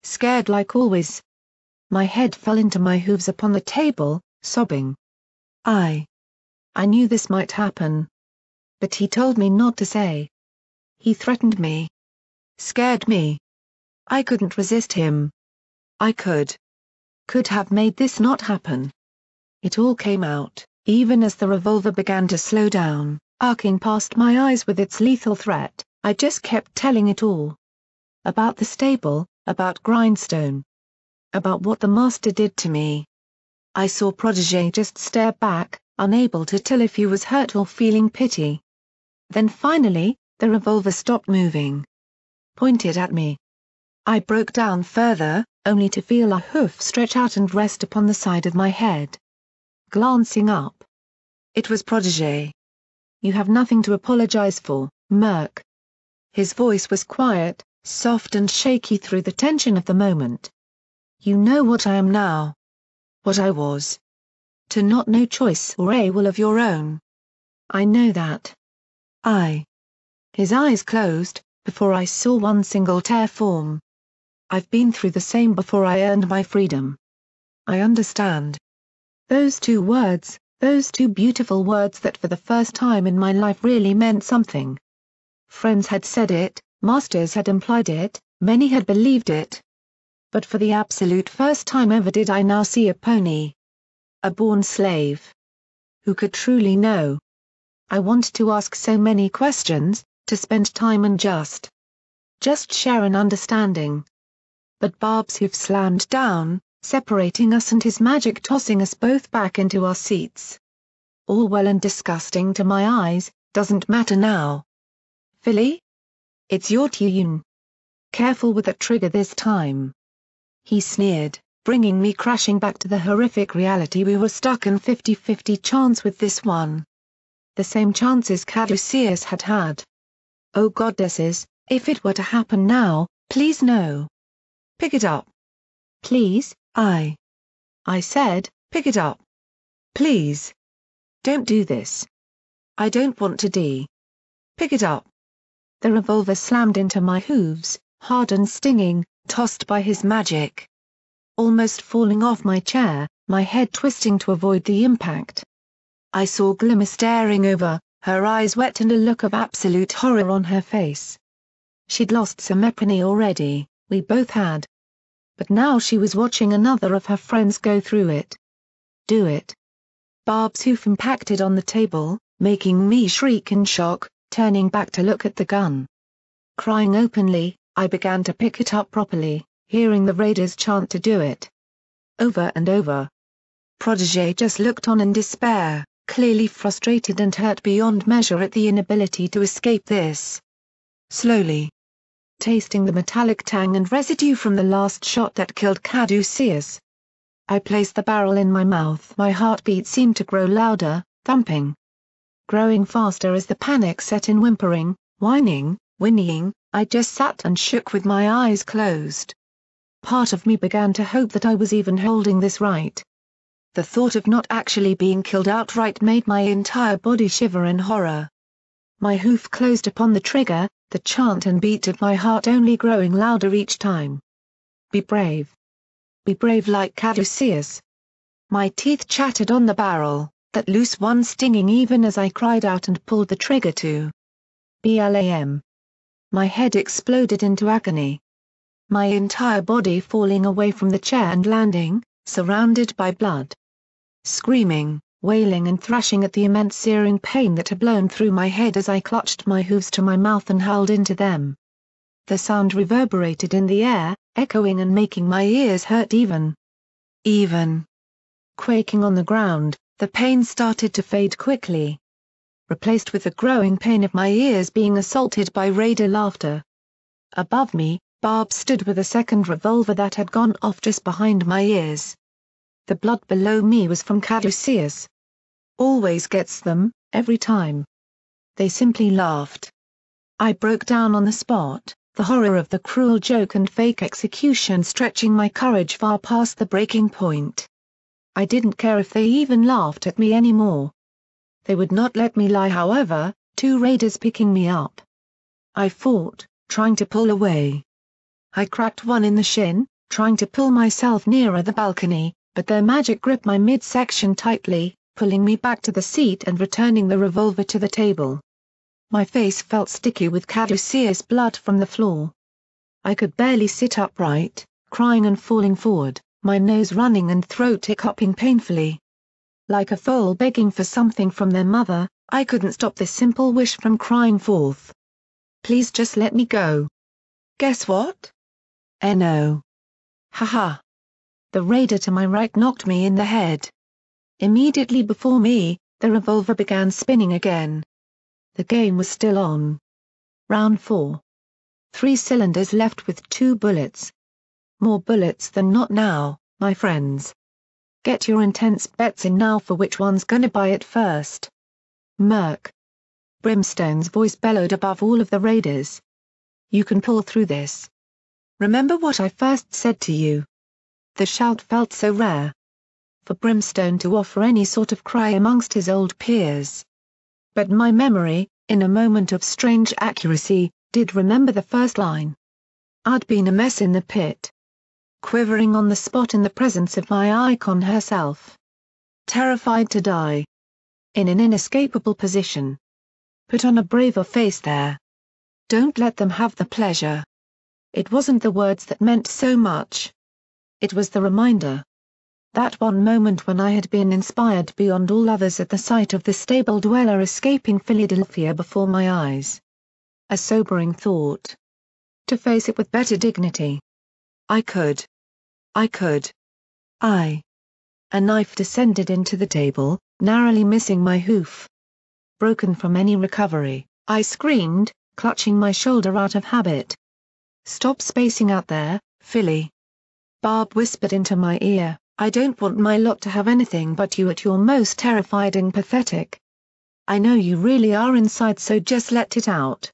Scared like always. My head fell into my hooves upon the table, sobbing. I knew this might happen. But he told me not to say. He threatened me. Scared me. I couldn't resist him. I could have made this not happen. It all came out, even as the revolver began to slow down, arcing past my eyes with its lethal threat. I just kept telling it all. About the stable, about Grindstone. About what the master did to me. I saw Protégé just stare back, unable to tell if he was hurt or feeling pity. Then finally, the revolver stopped moving. Pointed at me. I broke down further, only to feel a hoof stretch out and rest upon the side of my head. Glancing up. It was Protégé. You have nothing to apologize for, Murk. His voice was quiet, soft and shaky through the tension of the moment. You know what I am now. What I was. To not know choice or a will of your own. I know that. His eyes closed, before I saw one single tear form. I've been through the same before I earned my freedom. I understand. Those two words, those two beautiful words that for the first time in my life really meant something. Friends had said it, masters had implied it, many had believed it. But for the absolute first time ever did I now see a pony. A born slave. Who could truly know? I wanted to ask so many questions, to spend time and just share an understanding. But Barb's hoof slammed down, separating us and his magic tossing us both back into our seats. All well and disgusting to my eyes, doesn't matter now. Philly? It's your tune. Careful with the trigger this time. He sneered, bringing me crashing back to the horrific reality we were stuck in 50-50 chance with this one. The same chances Caduceus had had. Oh goddesses, if it were to happen now, please no. Pick it up. Please, I said, pick it up. Please. Don't do this. I don't want to die. Pick it up. The revolver slammed into my hooves, hard and stinging, tossed by his magic. Almost falling off my chair, my head twisting to avoid the impact. I saw Glimmer staring over, her eyes wet and a look of absolute horror on her face. She'd lost some epony already, we both had. But now she was watching another of her friends go through it. Do it. Barb's hoof impacted on the table, making me shriek in shock, turning back to look at the gun. Crying openly, I began to pick it up properly, hearing the raiders chant to do it. Over and over. Protégé just looked on in despair, clearly frustrated and hurt beyond measure at the inability to escape this. Slowly. Tasting the metallic tang and residue from the last shot that killed Caduceus. I placed the barrel in my mouth. My heartbeat seemed to grow louder, thumping. Growing faster as the panic set in, whimpering, whining, whinnying, I just sat and shook with my eyes closed. Part of me began to hope that I was even holding this right. The thought of not actually being killed outright made my entire body shiver in horror. My hoof closed upon the trigger, the chant and beat of my heart only growing louder each time. Be brave. Be brave like Caduceus. My teeth chattered on the barrel, that loose one stinging even as I cried out and pulled the trigger to BLAM. My head exploded into agony. My entire body falling away from the chair and landing, surrounded by blood. Screaming, wailing and thrashing at the immense searing pain that had blown through my head as I clutched my hooves to my mouth and howled into them. The sound reverberated in the air, echoing and making my ears hurt even. Quaking on the ground, the pain started to fade quickly. Replaced with the growing pain of my ears being assaulted by raider laughter. Above me, Barb stood with a second revolver that had gone off just behind my ears. The blood below me was from Caduceus. Always gets them, every time. They simply laughed. I broke down on the spot, the horror of the cruel joke and fake execution stretching my courage far past the breaking point. I didn't care if they even laughed at me anymore. They would not let me lie, however, 2 raiders picking me up. I fought, trying to pull away. I cracked one in the shin, trying to pull myself nearer the balcony, but their magic gripped my midsection tightly, pulling me back to the seat and returning the revolver to the table. My face felt sticky with caduceus blood from the floor. I could barely sit upright, crying and falling forward, my nose running and throat hiccuping painfully. Like a foal begging for something from their mother, I couldn't stop this simple wish from crying forth. Please just let me go. Guess what? No. Haha. The raider to my right knocked me in the head. Immediately before me, the revolver began spinning again. The game was still on. Round 4. 3 cylinders left with 2 bullets. More bullets than not now, my friends. Get your intense bets in now for which one's gonna buy it first. Murk. Brimstone's voice bellowed above all of the raiders. You can pull through this. Remember what I first said to you. The shout felt so rare. For Brimstone to offer any sort of cry amongst his old peers. But my memory, in a moment of strange accuracy, did remember the first line. I'd been a mess in the pit. Quivering on the spot in the presence of my icon herself. Terrified to die. In an inescapable position. Put on a braver face there. Don't let them have the pleasure. It wasn't the words that meant so much. It was the reminder. That one moment when I had been inspired beyond all others at the sight of the stable dweller escaping Philadelphia before my eyes. A sobering thought. To face it with better dignity. I could. A knife descended into the table, narrowly missing my hoof. Broken from any recovery, I screamed, clutching my shoulder out of habit. Stop spacing out there, Philly. Barb whispered into my ear, I don't want my lot to have anything but you at your most terrified and pathetic. I know you really are inside, so just let it out.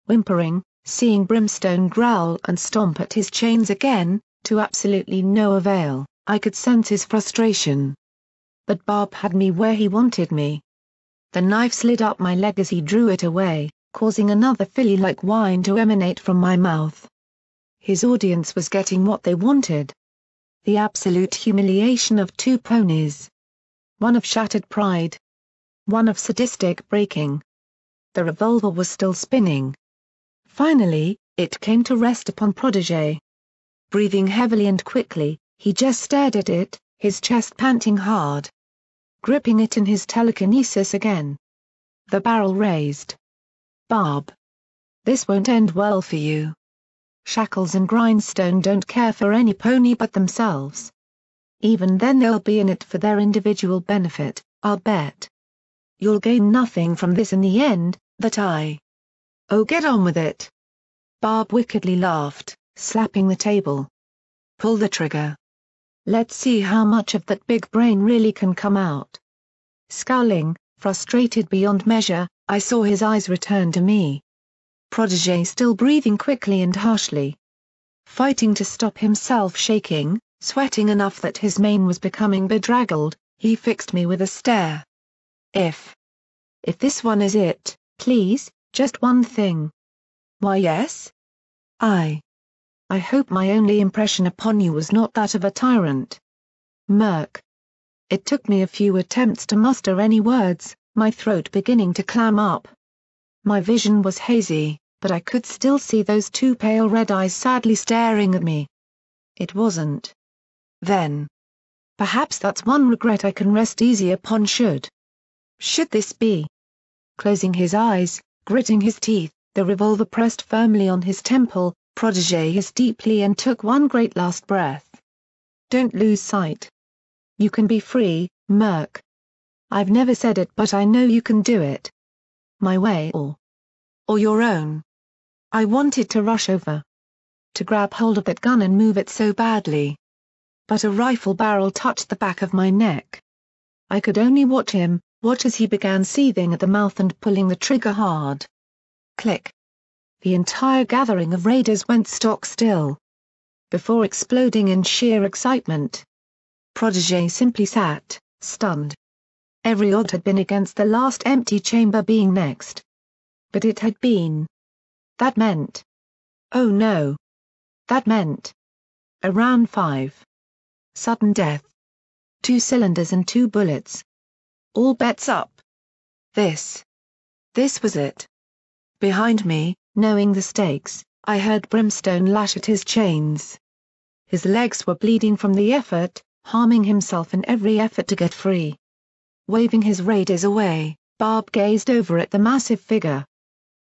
Whimpering, seeing Brimstone growl and stomp at his chains again, to absolutely no avail, I could sense his frustration. But Barb had me where he wanted me. The knife slid up my leg as he drew it away, causing another Philly-like whine to emanate from my mouth. His audience was getting what they wanted. The absolute humiliation of 2 ponies. One of shattered pride. One of sadistic breaking. The revolver was still spinning. Finally, it came to rest upon Protégé. Breathing heavily and quickly, he just stared at it, his chest panting hard. Gripping it in his telekinesis again. The barrel raised. Barb. This won't end well for you. Shackles and Grindstone don't care for any pony but themselves. Even then they'll be in it for their individual benefit, I'll bet. You'll gain nothing from this in the end, Oh, get on with it. Barb wickedly laughed, slapping the table. Pull the trigger. Let's see how much of that big brain really can come out. Scowling, frustrated beyond measure, I saw his eyes return to me. Protégé still breathing quickly and harshly. Fighting to stop himself shaking, sweating enough that his mane was becoming bedraggled, he fixed me with a stare. If this one is it, please, just one thing. Why yes? I hope my only impression upon you was not that of a tyrant. Murk. It took me a few attempts to muster any words, my throat beginning to clam up. My vision was hazy, but I could still see those 2 pale red eyes sadly staring at me. It wasn't. Then. Perhaps that's one regret I can rest easy upon should this be. Closing his eyes, gritting his teeth, the revolver pressed firmly on his temple, Protégé hissed deeply and took one great last breath. Don't lose sight. You can be free, Murk. I've never said it, but I know you can do it. My way or your own. I wanted to rush over. To grab hold of that gun and move it so badly. But a rifle barrel touched the back of my neck. I could only watch as he began seething at the mouth and pulling the trigger hard. Click. The entire gathering of raiders went stock still, before exploding in sheer excitement. Protégé simply sat, stunned. Every odd had been against the last empty chamber being next. But it had been. That meant. Oh no. That meant. A round 5. Sudden death. 2 cylinders and 2 bullets. All bets up. This was it. Behind me, knowing the stakes, I heard Brimstone lash at his chains. His legs were bleeding from the effort, harming himself in every effort to get free. Waving his raiders away, Barb gazed over at the massive figure.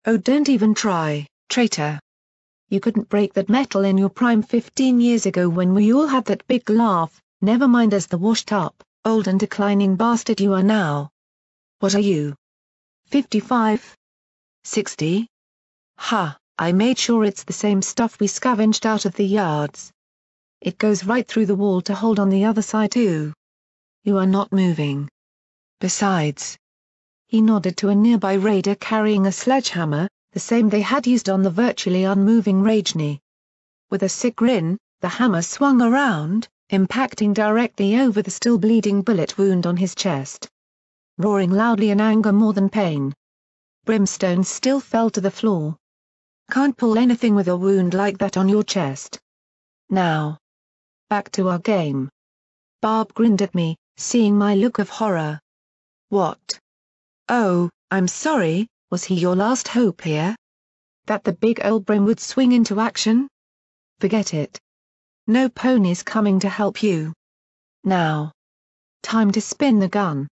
"Oh, don't even try, traitor. You couldn't break that metal in your prime 15 years ago when we all had that big laugh, never mind as the washed-up, old and declining bastard you are now. What are you? 55? 60? Ha, I made sure it's the same stuff we scavenged out of the yards. It goes right through the wall to hold on the other side too. You are not moving. Besides." He nodded to a nearby raider carrying a sledgehammer, the same they had used on the virtually unmoving Rajni. With a sick grin, the hammer swung around, impacting directly over the still bleeding bullet wound on his chest. Roaring loudly in anger more than pain, Brimstone still fell to the floor. "Can't pull anything with a wound like that on your chest. Now. Back to our game." Barb grinned at me, seeing my look of horror. "What? Oh, I'm sorry, was he your last hope here? That the big old Brim would swing into action? Forget it. No ponies coming to help you. Now. Time to spin the gun."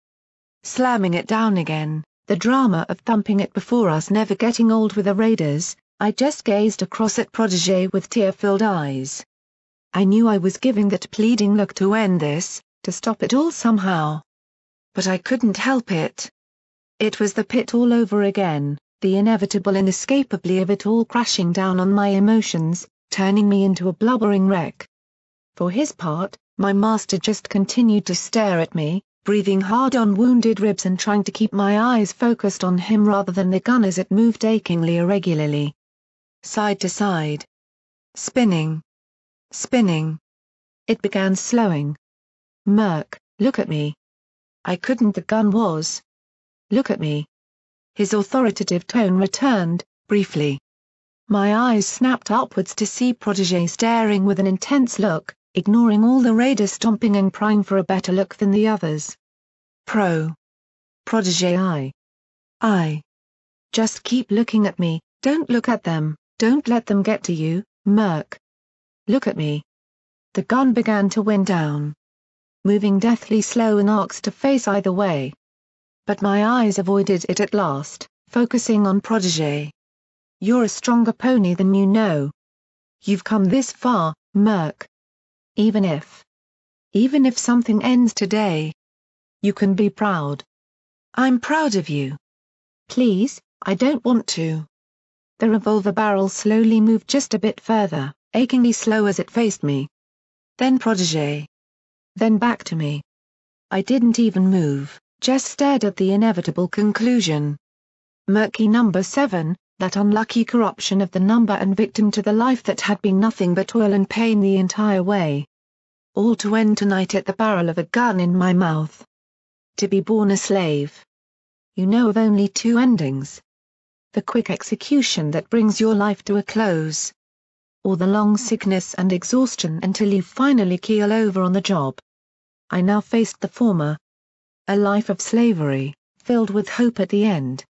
Slamming it down again, the drama of thumping it before us never getting old with the raiders, I just gazed across at Protégé with tear-filled eyes. I knew I was giving that pleading look to end this, to stop it all somehow. But I couldn't help it. It was the pit all over again, the inevitable inescapably of it all crashing down on my emotions, turning me into a blubbering wreck. For his part, my master just continued to stare at me, breathing hard on wounded ribs and trying to keep my eyes focused on him rather than the gun as it moved achingly irregularly. Side to side. Spinning. Spinning. It began slowing. "Murk, look at me." I couldn't. The gun was. "Look at me." His authoritative tone returned, briefly. My eyes snapped upwards to see Protégé staring with an intense look, ignoring all the raiders stomping and prying for a better look than the others. Protégé, I. Just keep looking at me, don't look at them, don't let them get to you, Murk. Look at me." The gun began to wind down, moving deathly slow in arcs to face either way. But my eyes avoided it at last, focusing on Protégé. "You're a stronger pony than you know. You've come this far, Murk. Even if something ends today, you can be proud. I'm proud of you. Please, I don't want to." The revolver barrel slowly moved just a bit further, achingly slow as it faced me. Then Protégé. Then back to me. I didn't even move, just stared at the inevitable conclusion. Murky number 7, that unlucky corruption of the number and victim to the life that had been nothing but toil and pain the entire way. All to end tonight at the barrel of a gun in my mouth. To be born a slave. You know of only 2 endings. The quick execution that brings your life to a close. Or the long sickness and exhaustion until you finally keel over on the job. I now faced the former. A life of slavery, filled with hope at the end.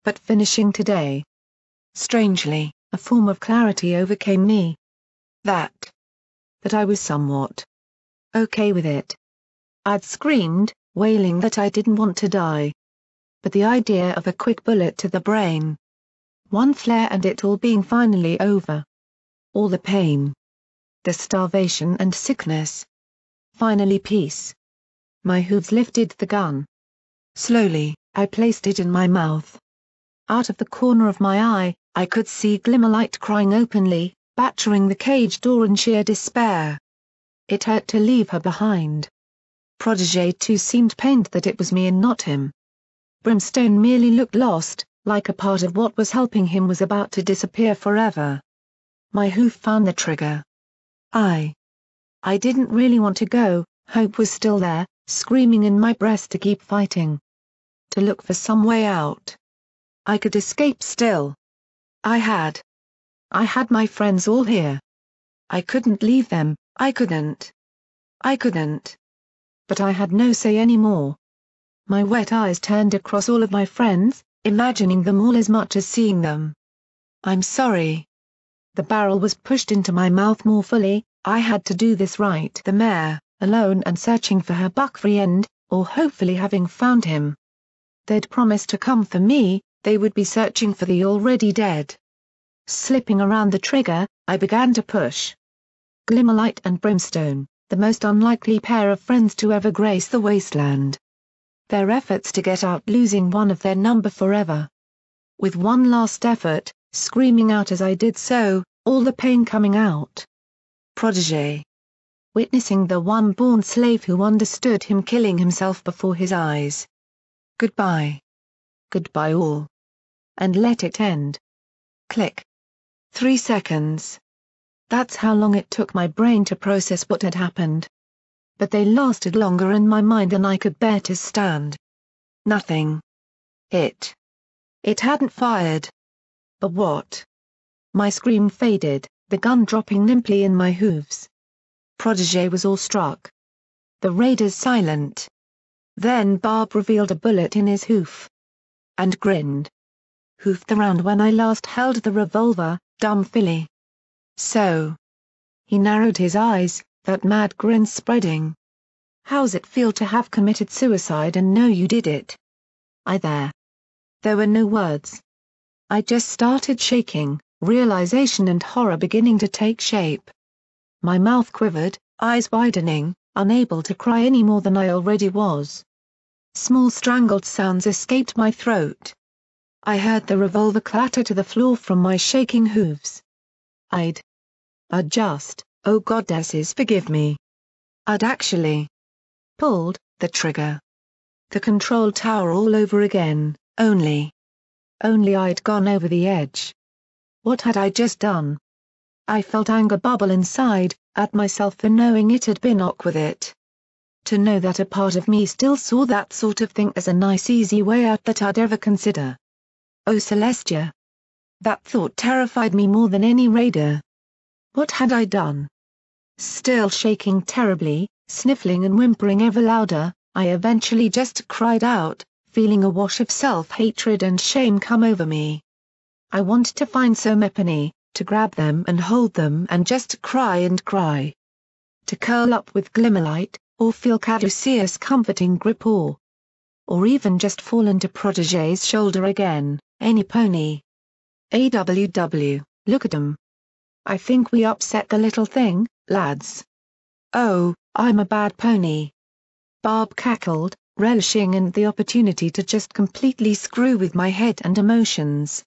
But finishing today. Strangely, a form of clarity overcame me. That I was somewhat okay with it. I'd screamed, wailing that I didn't want to die. But the idea of a quick bullet to the brain. One flare and it all being finally over. All the pain. The starvation and sickness. Finally peace. My hooves lifted the gun. Slowly, I placed it in my mouth. Out of the corner of my eye, I could see Glimmerlight crying openly, battering the cage door in sheer despair. It hurt to leave her behind. Protégé too seemed pained that it was me and not him. Brimstone merely looked lost, like a part of what was helping him was about to disappear forever. My hoof found the trigger. I didn't really want to go, hope was still there, screaming in my breast to keep fighting. To look for some way out. I could escape still. I had my friends all here. I couldn't leave them, I couldn't. But I had no say anymore. My wet eyes turned across all of my friends, imagining them all as much as seeing them. I'm sorry. The barrel was pushed into my mouth more fully. I had to do this right. The mare, alone and searching for her buck-free end, or hopefully having found him. They'd promised to come for me, they would be searching for the already dead. Slipping around the trigger, I began to push. Glimmerlight and Brimstone, the most unlikely pair of friends to ever grace the wasteland. Their efforts to get out losing one of their number forever. With one last effort, screaming out as I did so, all the pain coming out. Protégé. Witnessing the one born slave who understood him killing himself before his eyes. Goodbye. Goodbye all. And let it end. Click. 3 seconds. That's how long it took my brain to process what had happened. But they lasted longer in my mind than I could bear to stand. Nothing. It hadn't fired. But what? My scream faded, the gun dropping limply in my hooves. Protégé was awestruck. The raiders silent. Then Barb revealed a bullet in his hoof. And grinned. Hoofed around when I last held the revolver, dumb filly. So. He narrowed his eyes, that mad grin spreading. How's it feel to have committed suicide and know you did it? There were no words. I just started shaking, realization and horror beginning to take shape. My mouth quivered, eyes widening, unable to cry any more than I already was. Small strangled sounds escaped my throat. I heard the revolver clatter to the floor from my shaking hooves. I'd just, oh goddesses forgive me. I'd actually pulled the trigger. The control tower all over again, only I'd gone over the edge. What had I just done? I felt anger bubble inside, at myself for knowing it had been awkward it. To know that a part of me still saw that sort of thing as a nice easy way out that I'd ever consider. Oh Celestia. That thought terrified me more than any raider. What had I done? Still shaking terribly, sniffling and whimpering ever louder, I eventually just cried out, feeling a wash of self-hatred and shame come over me. I wanted to find Somepony, to grab them and hold them and just cry and cry. To curl up with Glimmerlight, or feel Caduceus' comforting grip or even just fall into Protégé's shoulder again, any pony. AWW, look at 'em. I think we upset the little thing, lads. Oh, I'm a bad pony. Barb cackled, relishing in the opportunity to just completely screw with my head and emotions.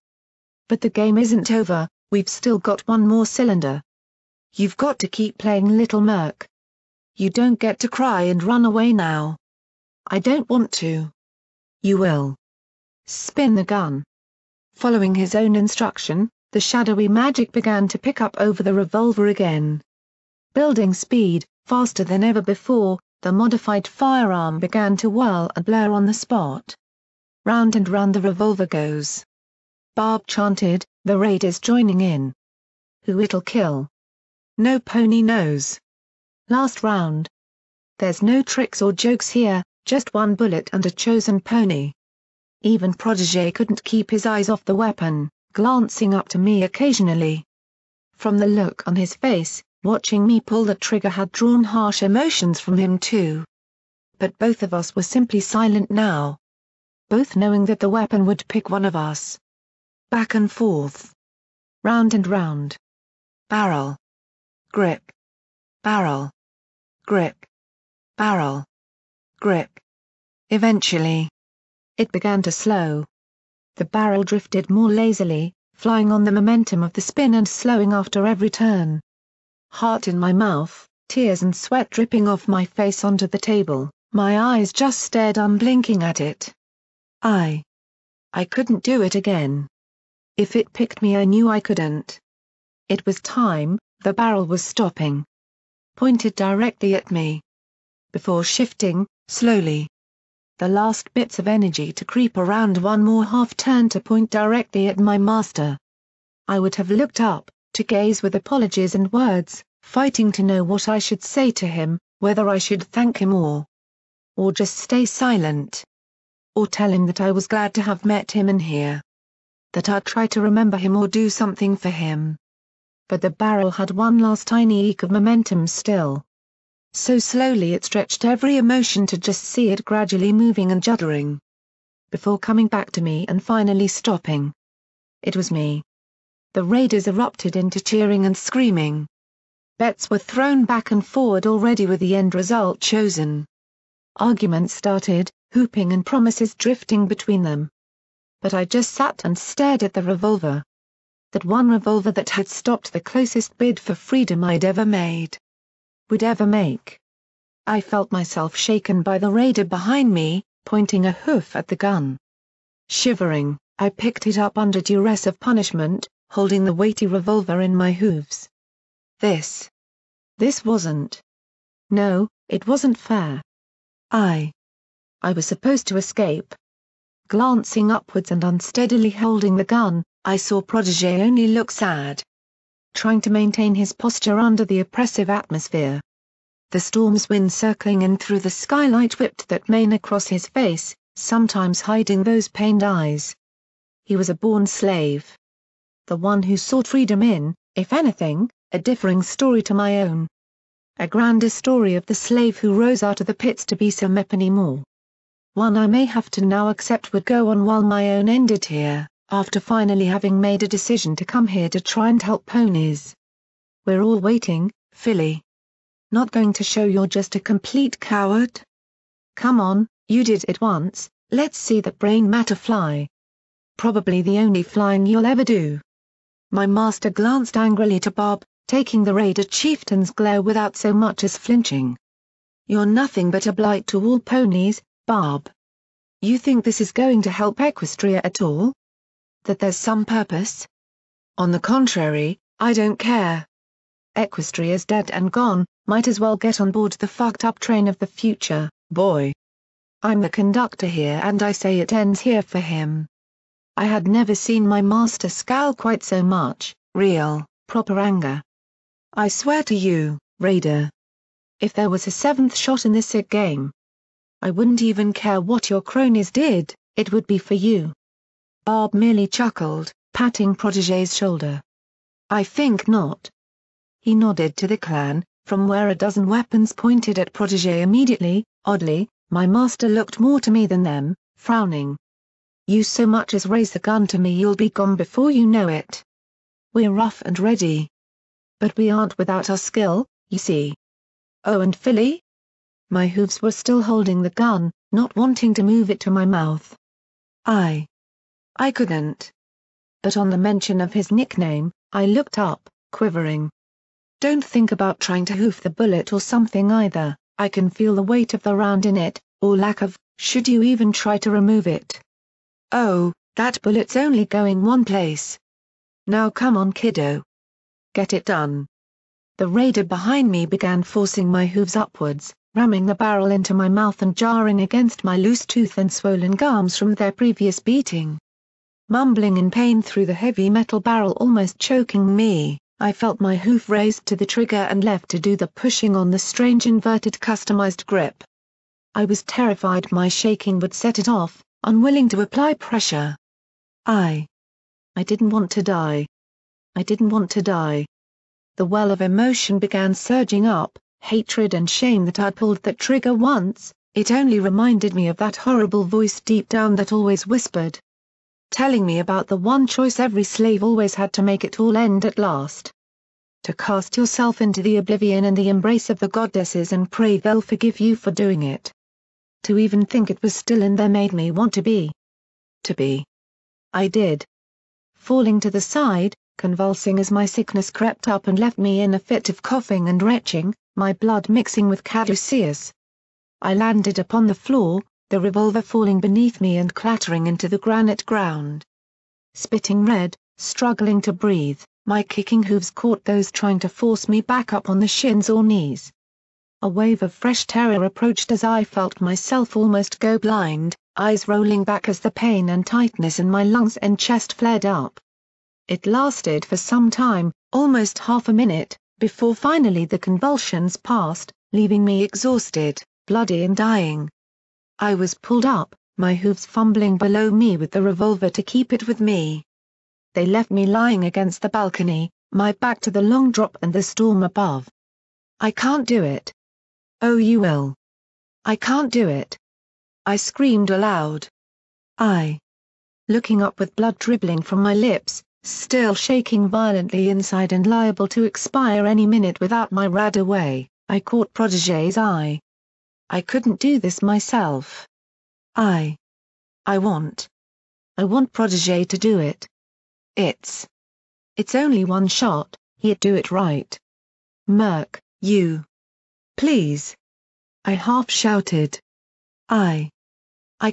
But the game isn't over, we've still got one more cylinder. You've got to keep playing Little Murk. You don't get to cry and run away now. I don't want to. You will. Spin the gun. Following his own instruction, the shadowy magic began to pick up over the revolver again. Building speed, faster than ever before, the modified firearm began to whirl and blur on the spot. Round and round the revolver goes. Barb chanted, the raiders joining in. Who it'll kill? No pony knows. Last round. There's no tricks or jokes here, just one bullet and a chosen pony. Even Protégé couldn't keep his eyes off the weapon, glancing up to me occasionally. From the look on his face, watching me pull the trigger had drawn harsh emotions from him too. But both of us were simply silent now. Both knowing that the weapon would pick one of us. Back and forth. Round and round. Barrel. Grip. Barrel. Grip. Barrel. Grip. Eventually. It began to slow. The barrel drifted more lazily, flying on the momentum of the spin and slowing after every turn. Heart in my mouth, tears and sweat dripping off my face onto the table, my eyes just stared unblinking at it. I I couldn't do it again. If it picked me, I knew I couldn't. It was time, the barrel was stopping. Pointed directly at me. Before shifting, slowly. The last bits of energy to creep around one more half-turn to point directly at my master. I would have looked up, to gaze with apologies and words, fighting to know what I should say to him, whether I should thank him or just stay silent. Or tell him that I was glad to have met him and here. That I'd try to remember him or do something for him. But the barrel had one last tiny eke of momentum still. So slowly it stretched every emotion to just see it gradually moving and juddering. Before coming back to me and finally stopping. It was me. The raiders erupted into cheering and screaming. Bets were thrown back and forward already with the end result chosen. Arguments started, whooping and promises drifting between them. But I just sat and stared at the revolver. That one revolver that had stopped the closest bid for freedom I'd ever made. Would ever make. I felt myself shaken by the raider behind me, pointing a hoof at the gun. Shivering, I picked it up under duress of punishment, holding the weighty revolver in my hooves. This wasn't. No, it wasn't fair. I was supposed to escape. Glancing upwards and unsteadily holding the gun, I saw Protégé only look sad. Trying to maintain his posture under the oppressive atmosphere. The storm's wind circling in through the skylight whipped that mane across his face, sometimes hiding those pained eyes. He was a born slave. The one who sought freedom in, if anything, a differing story to my own. A grander story of the slave who rose out of the pits to be so many more. One I may have to now accept would go on while my own ended here. After finally having made a decision to come here to try and help ponies. We're all waiting, Philly. Not going to show you're just a complete coward? Come on, you did it once, let's see that brain matter fly. Probably the only flying you'll ever do. My master glanced angrily to Bob, taking the raider chieftain's glare without so much as flinching. You're nothing but a blight to all ponies, Bob. You think this is going to help Equestria at all? That there's some purpose? On the contrary, I don't care. Equestria's dead and gone, might as well get on board the fucked up train of the future, boy. I'm the conductor here and I say it ends here for him. I had never seen my master scowl quite so much, real, proper anger. I swear to you, Raider. If there was a seventh shot in this sick game, I wouldn't even care what your cronies did, it would be for you. Bob merely chuckled, patting Protégé's shoulder. I think not. He nodded to the clan, from where a dozen weapons pointed at Protégé immediately. Oddly, my master looked more to me than them, frowning. You so much as raise the gun to me, you'll be gone before you know it. We're rough and ready. But we aren't without our skill, you see. Oh, and Philly? My hooves were still holding the gun, not wanting to move it to my mouth. I couldn't. But on the mention of his nickname, I looked up, quivering. Don't think about trying to hoof the bullet or something either, I can feel the weight of the round in it, or lack of, should you even try to remove it. Oh, that bullet's only going one place. Now come on, kiddo. Get it done. The raider behind me began forcing my hooves upwards, ramming the barrel into my mouth and jarring against my loose tooth and swollen gums from their previous beating. Mumbling in pain through the heavy metal barrel almost choking me, I felt my hoof raised to the trigger and left to do the pushing on the strange inverted customized grip. I was terrified my shaking would set it off, unwilling to apply pressure. I didn't want to die. I didn't want to die. The well of emotion began surging up, hatred and shame that I'd pulled that trigger once. It only reminded me of that horrible voice deep down that always whispered, telling me about the one choice every slave always had to make it all end at last. To cast yourself into the oblivion and the embrace of the goddesses and pray they'll forgive you for doing it. To even think it was still in there made me want to be. I did. Falling to the side, convulsing as my sickness crept up and left me in a fit of coughing and retching, my blood mixing with caduceus. I landed upon the floor, the revolver falling beneath me and clattering into the granite ground. Spitting red, struggling to breathe, my kicking hooves caught those trying to force me back up on the shins or knees. A wave of fresh terror approached as I felt myself almost go blind, eyes rolling back as the pain and tightness in my lungs and chest flared up. It lasted for some time, almost half a minute, before finally the convulsions passed, leaving me exhausted, bloody and dying. I was pulled up, my hooves fumbling below me with the revolver to keep it with me. They left me lying against the balcony, my back to the long drop and the storm above. I can't do it. Oh, you will. I can't do it. I screamed aloud. Looking up with blood dribbling from my lips, still shaking violently inside and liable to expire any minute without my rad away, I caught Protégé's eye. I couldn't do this myself. I want Protégé to do it. It's only one shot, he'd do it right. Murk, you. Please. I half shouted. I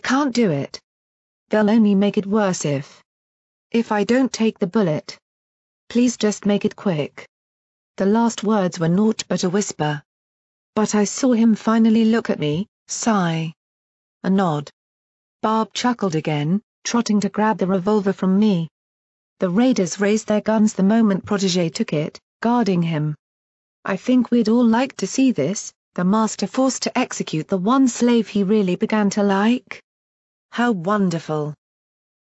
can't do it. They'll only make it worse if I don't take the bullet. Please just make it quick. The last words were naught but a whisper. But I saw him finally look at me, sigh. A nod. Barb chuckled again, trotting to grab the revolver from me. The raiders raised their guns the moment Protégé took it, guarding him. I think we'd all like to see this, the master forced to execute the one slave he really began to like. How wonderful.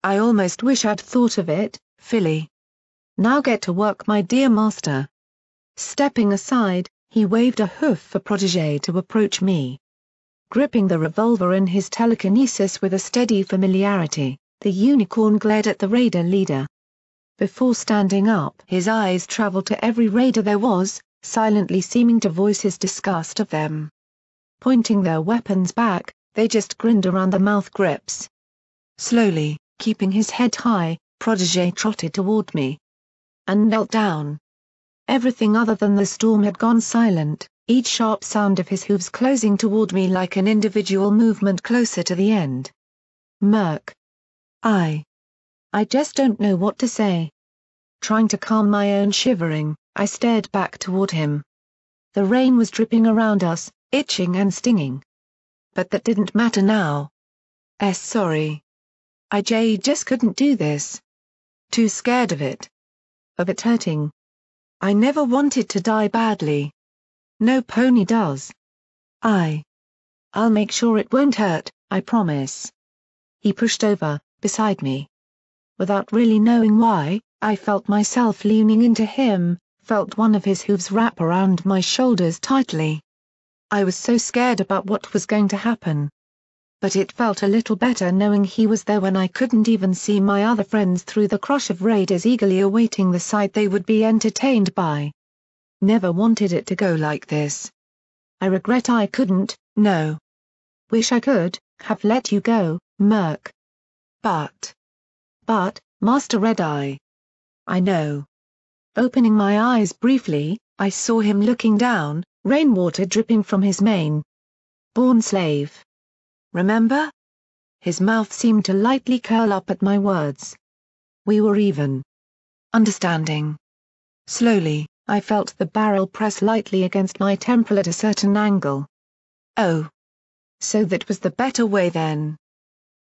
I almost wish I'd thought of it, Philly. Now get to work, my dear master. Stepping aside, he waved a hoof for Protégé to approach me. Gripping the revolver in his telekinesis with a steady familiarity, the unicorn glared at the raider leader. Before standing up, his eyes traveled to every raider there was, silently seeming to voice his disgust of them. Pointing their weapons back, they just grinned around the mouth grips. Slowly, keeping his head high, Protégé trotted toward me and knelt down. Everything other than the storm had gone silent, each sharp sound of his hooves closing toward me like an individual movement closer to the end. Murk. I just don't know what to say. Trying to calm my own shivering, I stared back toward him. The rain was dripping around us, itching and stinging. But that didn't matter now. Sorry. I just couldn't do this. Too scared of it. Of it hurting. I never wanted to die badly. No pony does. I'll make sure it won't hurt, I promise. He pushed over, beside me. Without really knowing why, I felt myself leaning into him, felt one of his hooves wrap around my shoulders tightly. I was so scared about what was going to happen. But it felt a little better knowing he was there when I couldn't even see my other friends through the crush of raiders eagerly awaiting the sight they would be entertained by. Never wanted it to go like this. I regret I couldn't, no. Wish I could, have let you go, Murk. But, Master Red Eye. I know. Opening my eyes briefly, I saw him looking down, rainwater dripping from his mane. Born slave. Remember? His mouth seemed to lightly curl up at my words. We were even. Understanding. Slowly, I felt the barrel press lightly against my temple at a certain angle. Oh. So that was the better way then.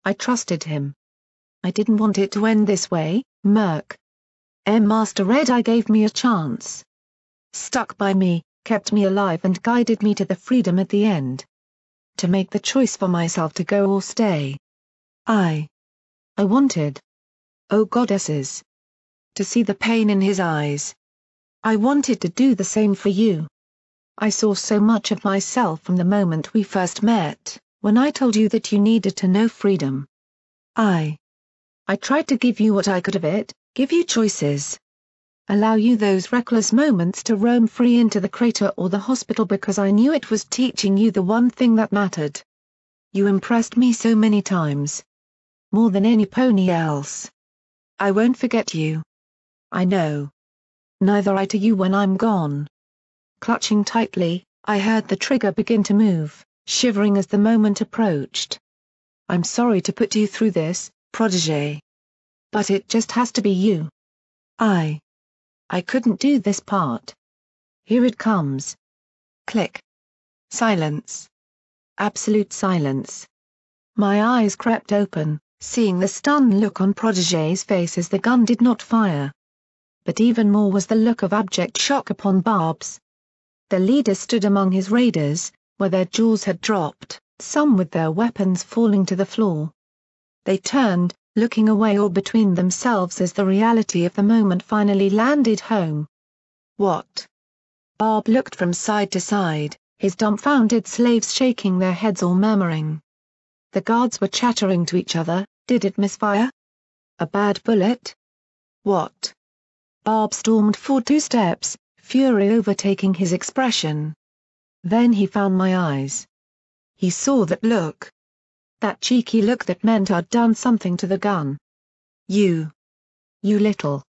I trusted him. I didn't want it to end this way, Murk. Master Red Eye gave me a chance. Stuck by me, kept me alive and guided me to the freedom at the end. To make the choice for myself to go or stay. I wanted. Oh goddesses. To see the pain in his eyes. I wanted to do the same for you. I saw so much of myself from the moment we first met, when I told you that you needed to know freedom. I tried to give you what I could of it, give you choices. Allow you those reckless moments to roam free into the crater or the hospital because I knew it was teaching you the one thing that mattered. You impressed me so many times. More than any pony else. I won't forget you. I know. Neither I to you when I'm gone. Clutching tightly, I heard the trigger begin to move, shivering as the moment approached. I'm sorry to put you through this, protégé. But it just has to be you. I couldn't do this part. Here it comes. Click. Silence. Absolute silence. My eyes crept open, seeing the stunned look on protégé's face as the gun did not fire. But even more was the look of abject shock upon Barb's. The leader stood among his raiders, where their jaws had dropped, some with their weapons falling to the floor. They turned, looking away or between themselves as the reality of the moment finally landed home. What? Barb looked from side to side, his dumbfounded slaves shaking their heads or murmuring. The guards were chattering to each other. Did it misfire? A bad bullet? What? Barb stormed forward 2 steps, fury overtaking his expression. Then he found my eyes. He saw that look. That cheeky look that meant I'd done something to the gun. You little.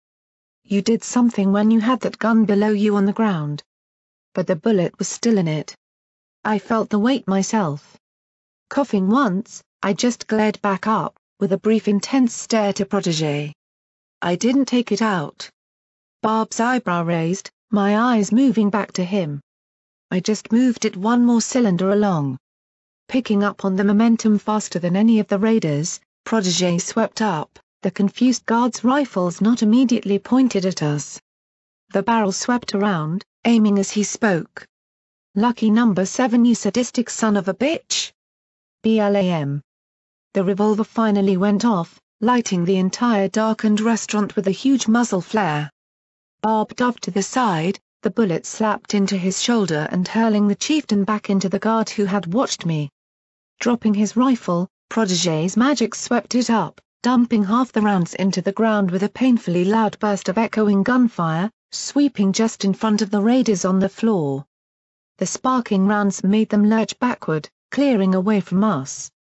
You did something when you had that gun below you on the ground. But the bullet was still in it. I felt the weight myself. Coughing once, I just glared back up, with a brief intense stare to protégé. I didn't take it out. Barb's eyebrow raised, my eyes moving back to him. I just moved it 1 more cylinder along. Picking up on the momentum faster than any of the raiders, protégé swept up, the confused guards' rifles not immediately pointed at us. The barrel swept around, aiming as he spoke. Lucky number 7, you sadistic son of a bitch. BLAM. The revolver finally went off, lighting the entire darkened restaurant with a huge muzzle flare. Barb dove to the side, the bullet slapped into his shoulder and hurling the chieftain back into the guard who had watched me. Dropping his rifle, protégé's magic swept it up, dumping half the rounds into the ground with a painfully loud burst of echoing gunfire, sweeping just in front of the raiders on the floor. The sparking rounds made them lurch backward, clearing away from us.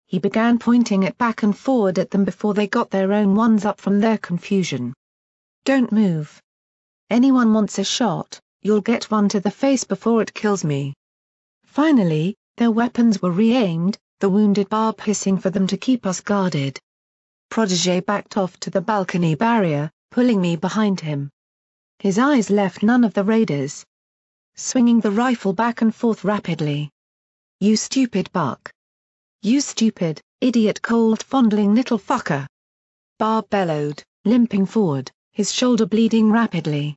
He began pointing it back and forward at them before they got their own ones up from their confusion. Don't move. Anyone wants a shot, you'll get one to the face before it kills me. Finally, their weapons were re-aimed, the wounded Barb hissing for them to keep us guarded. Protégé backed off to the balcony barrier, pulling me behind him. His eyes left none of the raiders. Swinging the rifle back and forth rapidly. You stupid buck. You stupid, idiot cold fondling little fucker. Barb bellowed, limping forward, his shoulder bleeding rapidly.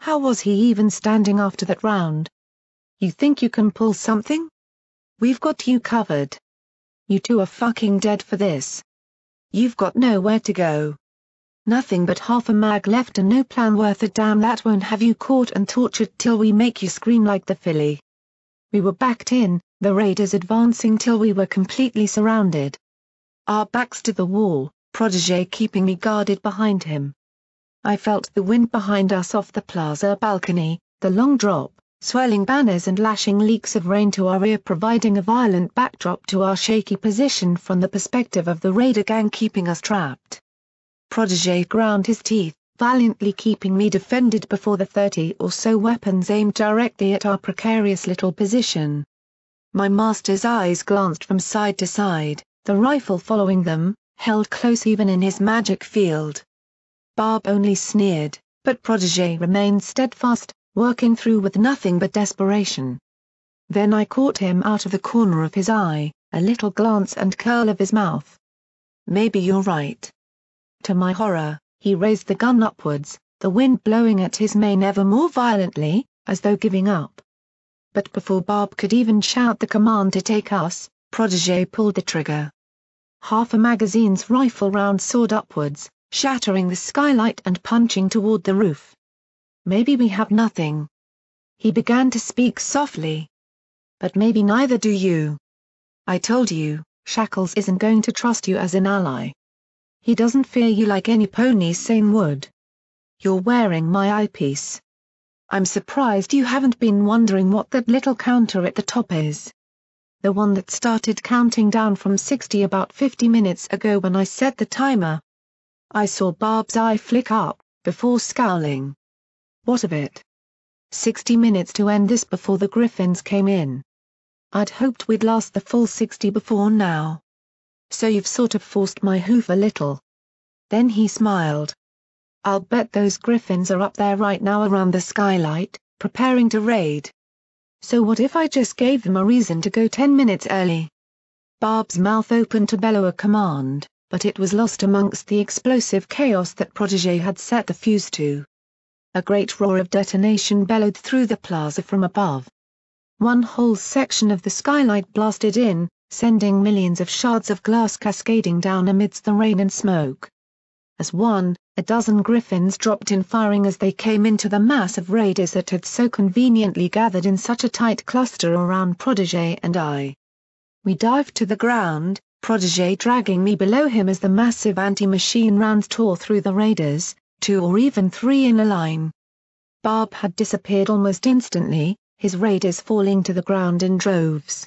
How was he even standing after that round? You think you can pull something? We've got you covered. You two are fucking dead for this. You've got nowhere to go. Nothing but half a mag left and no plan worth a damn that won't have you caught and tortured till we make you scream like the filly. We were backed in, the raiders advancing till we were completely surrounded. Our backs to the wall, protégé keeping me guarded behind him. I felt the wind behind us off the plaza balcony, the long drop, swirling banners and lashing leaks of rain to our rear providing a violent backdrop to our shaky position from the perspective of the raider gang keeping us trapped. Protégé ground his teeth, valiantly keeping me defended before the 30 or so weapons aimed directly at our precarious little position. My master's eyes glanced from side to side, the rifle following them, held close even in his magic field. Barb only sneered, but protégé remained steadfast, working through with nothing but desperation. Then I caught him out of the corner of his eye, a little glance and curl of his mouth. Maybe you're right. To my horror, he raised the gun upwards, the wind blowing at his mane ever more violently, as though giving up. But before Barb could even shout the command to take us, protégé pulled the trigger. Half a magazine's rifle round soared upwards, shattering the skylight and punching toward the roof. Maybe we have nothing. He began to speak softly. But maybe neither do you. I told you, Shackles isn't going to trust you as an ally. He doesn't fear you like any pony sane would. You're wearing my eyepiece. I'm surprised you haven't been wondering what that little counter at the top is. The one that started counting down from 60 about 50 minutes ago when I set the timer. I saw Barb's eye flick up, before scowling. What of it? 60 minutes to end this before the Griffins came in. I'd hoped we'd last the full 60 before now. So you've sort of forced my hoof a little. Then he smiled. I'll bet those griffins are up there right now around the skylight, preparing to raid. So what if I just gave them a reason to go 10 minutes early? Barb's mouth opened to bellow a command, but it was lost amongst the explosive chaos that Protégé had set the fuse to. A great roar of detonation bellowed through the plaza from above. One whole section of the skylight blasted in, sending millions of shards of glass cascading down amidst the rain and smoke. As a dozen griffins dropped in, firing as they came into the mass of raiders that had so conveniently gathered in such a tight cluster around Protégé and I. We dived to the ground, Protégé dragging me below him as the massive anti-machine rounds tore through the raiders, 2 or even 3 in a line. Barb had disappeared almost instantly, his raiders falling to the ground in droves.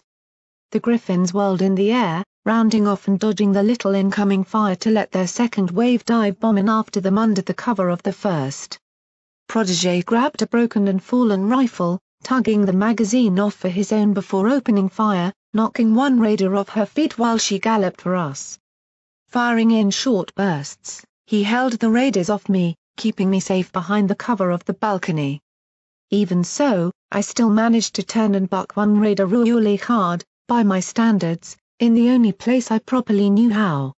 The griffins whirled in the air, rounding off and dodging the little incoming fire to let their second wave dive bomb in after them under the cover of the first. Protégé grabbed a broken and fallen rifle, tugging the magazine off for his own before opening fire, knocking one raider off her feet while she galloped for us. Firing in short bursts, he held the raiders off me, keeping me safe behind the cover of the balcony. Even so, I still managed to turn and buck one raider royally hard, by my standards, in the only place I properly knew how.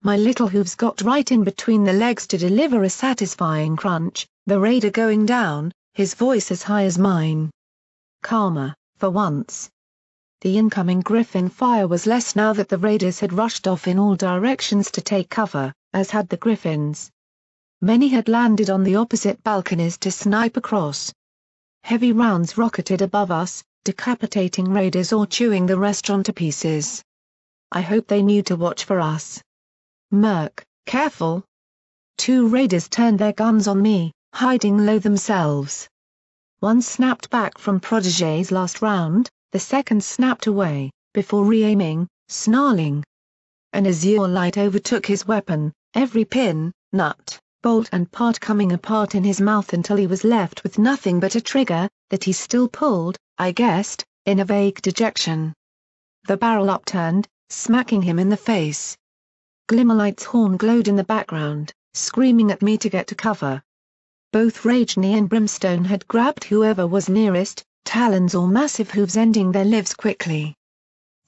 My little hooves got right in between the legs to deliver a satisfying crunch, the raider going down, his voice as high as mine. Calmer, for once. The incoming griffin fire was less now that the raiders had rushed off in all directions to take cover, as had the griffins. Many had landed on the opposite balconies to snipe across. Heavy rounds rocketed above us, decapitating raiders or chewing the restaurant to pieces. I hope they knew to watch for us. Murk, careful! 2 raiders turned their guns on me, hiding low themselves. One snapped back from Protégé's last round, the second snapped away, before re-aiming, snarling. An azure light overtook his weapon, every pin, nut, bolt and part coming apart in his mouth until he was left with nothing but a trigger, that he still pulled, I guessed, in a vague dejection. The barrel upturned, smacking him in the face. Glimmerlight's horn glowed in the background, screaming at me to get to cover. Both Ragni and Brimstone had grabbed whoever was nearest, talons or massive hooves ending their lives quickly.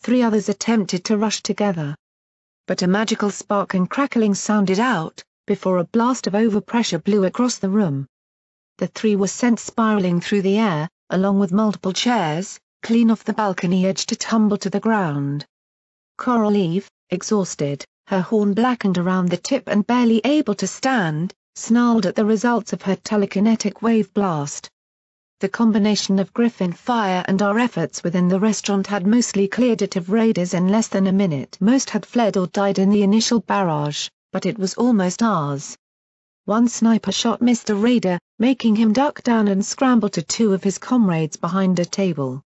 3 others attempted to rush together. But a magical spark and crackling sounded out, before a blast of overpressure blew across the room. The 3 were sent spiraling through the air, along with multiple chairs, clean off the balcony edge to tumble to the ground. Coral Eve, exhausted, her horn blackened around the tip and barely able to stand, snarled at the results of her telekinetic wave blast. The combination of griffin fire and our efforts within the restaurant had mostly cleared it of raiders in less than a minute. Most had fled or died in the initial barrage, but it was almost ours. One sniper shot missed a raider, making him duck down and scramble to 2 of his comrades behind a table.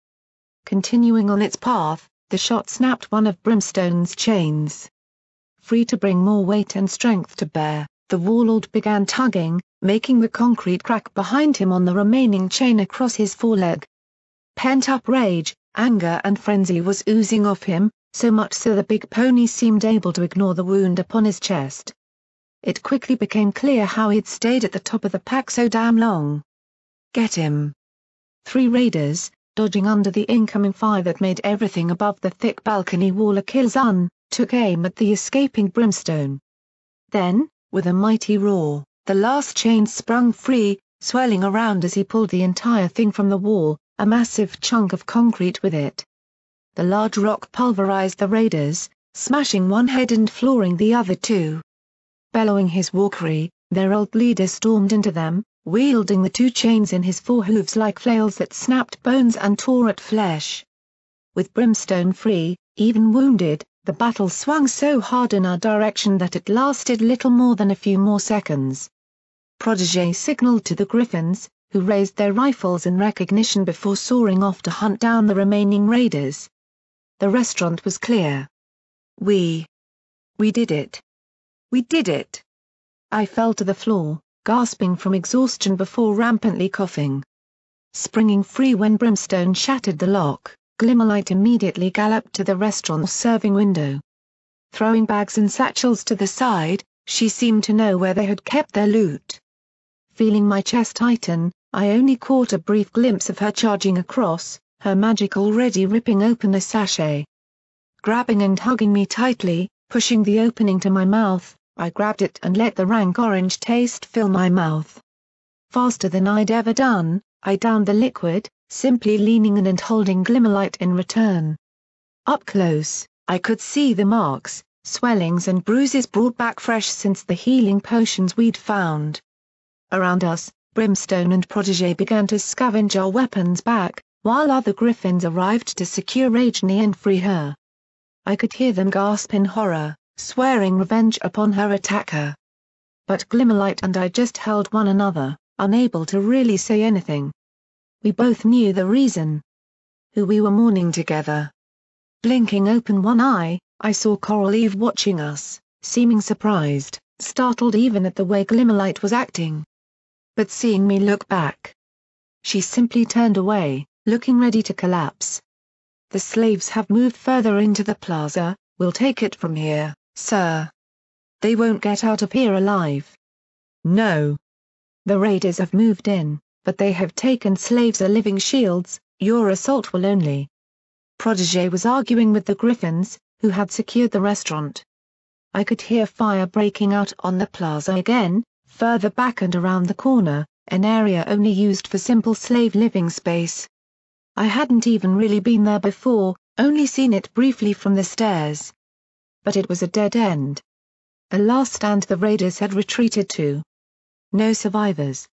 Continuing on its path, the shot snapped one of Brimstone's chains. Free to bring more weight and strength to bear, the warlord began tugging, making the concrete crack behind him on the remaining chain across his foreleg. Pent-up rage, anger and frenzy was oozing off him, so much so the big pony seemed able to ignore the wound upon his chest. It quickly became clear how he'd stayed at the top of the pack so damn long. Get him! 3 raiders, dodging under the incoming fire that made everything above the thick balcony wall a kill zone, took aim at the escaping Brimstone. Then, with a mighty roar, the last chain sprung free, swirling around as he pulled the entire thing from the wall, a massive chunk of concrete with it. The large rock pulverized the raiders, smashing one head and flooring the other 2. Bellowing his war cry, their old leader stormed into them, wielding the 2 chains in his forehooves like flails that snapped bones and tore at flesh. With Brimstone free, even wounded, the battle swung so hard in our direction that it lasted little more than a few more seconds. Protégé signaled to the griffins, who raised their rifles in recognition before soaring off to hunt down the remaining raiders. The restaurant was clear. We did it. We did it. I fell to the floor, gasping from exhaustion before rampantly coughing. Springing free when Brimstone shattered the lock, Glimmerlight immediately galloped to the restaurant's serving window. throwing bags and satchels to the side. She seemed to know where they had kept their loot. Feeling my chest tighten, I only caught a brief glimpse of her charging across, her magic already ripping open a sachet. Grabbing and hugging me tightly, pushing the opening to my mouth, I grabbed it and let the rank orange taste fill my mouth. Faster than I'd ever done, I downed the liquid, simply leaning in and holding Glimmerlight in return. Up close, I could see the marks, swellings and bruises brought back fresh since the healing potions we'd found. Around us, Brimstone and Protégé began to scavenge our weapons back, while other griffins arrived to secure Rajni and free her. I could hear them gasp in horror, swearing revenge upon her attacker. But Glimmerlight and I just held one another, unable to really say anything. We both knew the reason. Who we were mourning together. Blinking open one eye, I saw Coral Eve watching us, seeming surprised, startled even at the way Glimmerlight was acting. But seeing me look back, she simply turned away, looking ready to collapse. The slaves have moved further into the plaza, we'll take it from here, sir. They won't get out of here alive. No. The raiders have moved in, but they have taken slaves as living shields, your assault will only. Protégé was arguing with the griffins, who had secured the restaurant. I could hear fire breaking out on the plaza again, further back and around the corner, an area only used for simple slave living space. I hadn't even really been there before, only seen it briefly from the stairs. But it was a dead end. A last stand the raiders had retreated to. No survivors.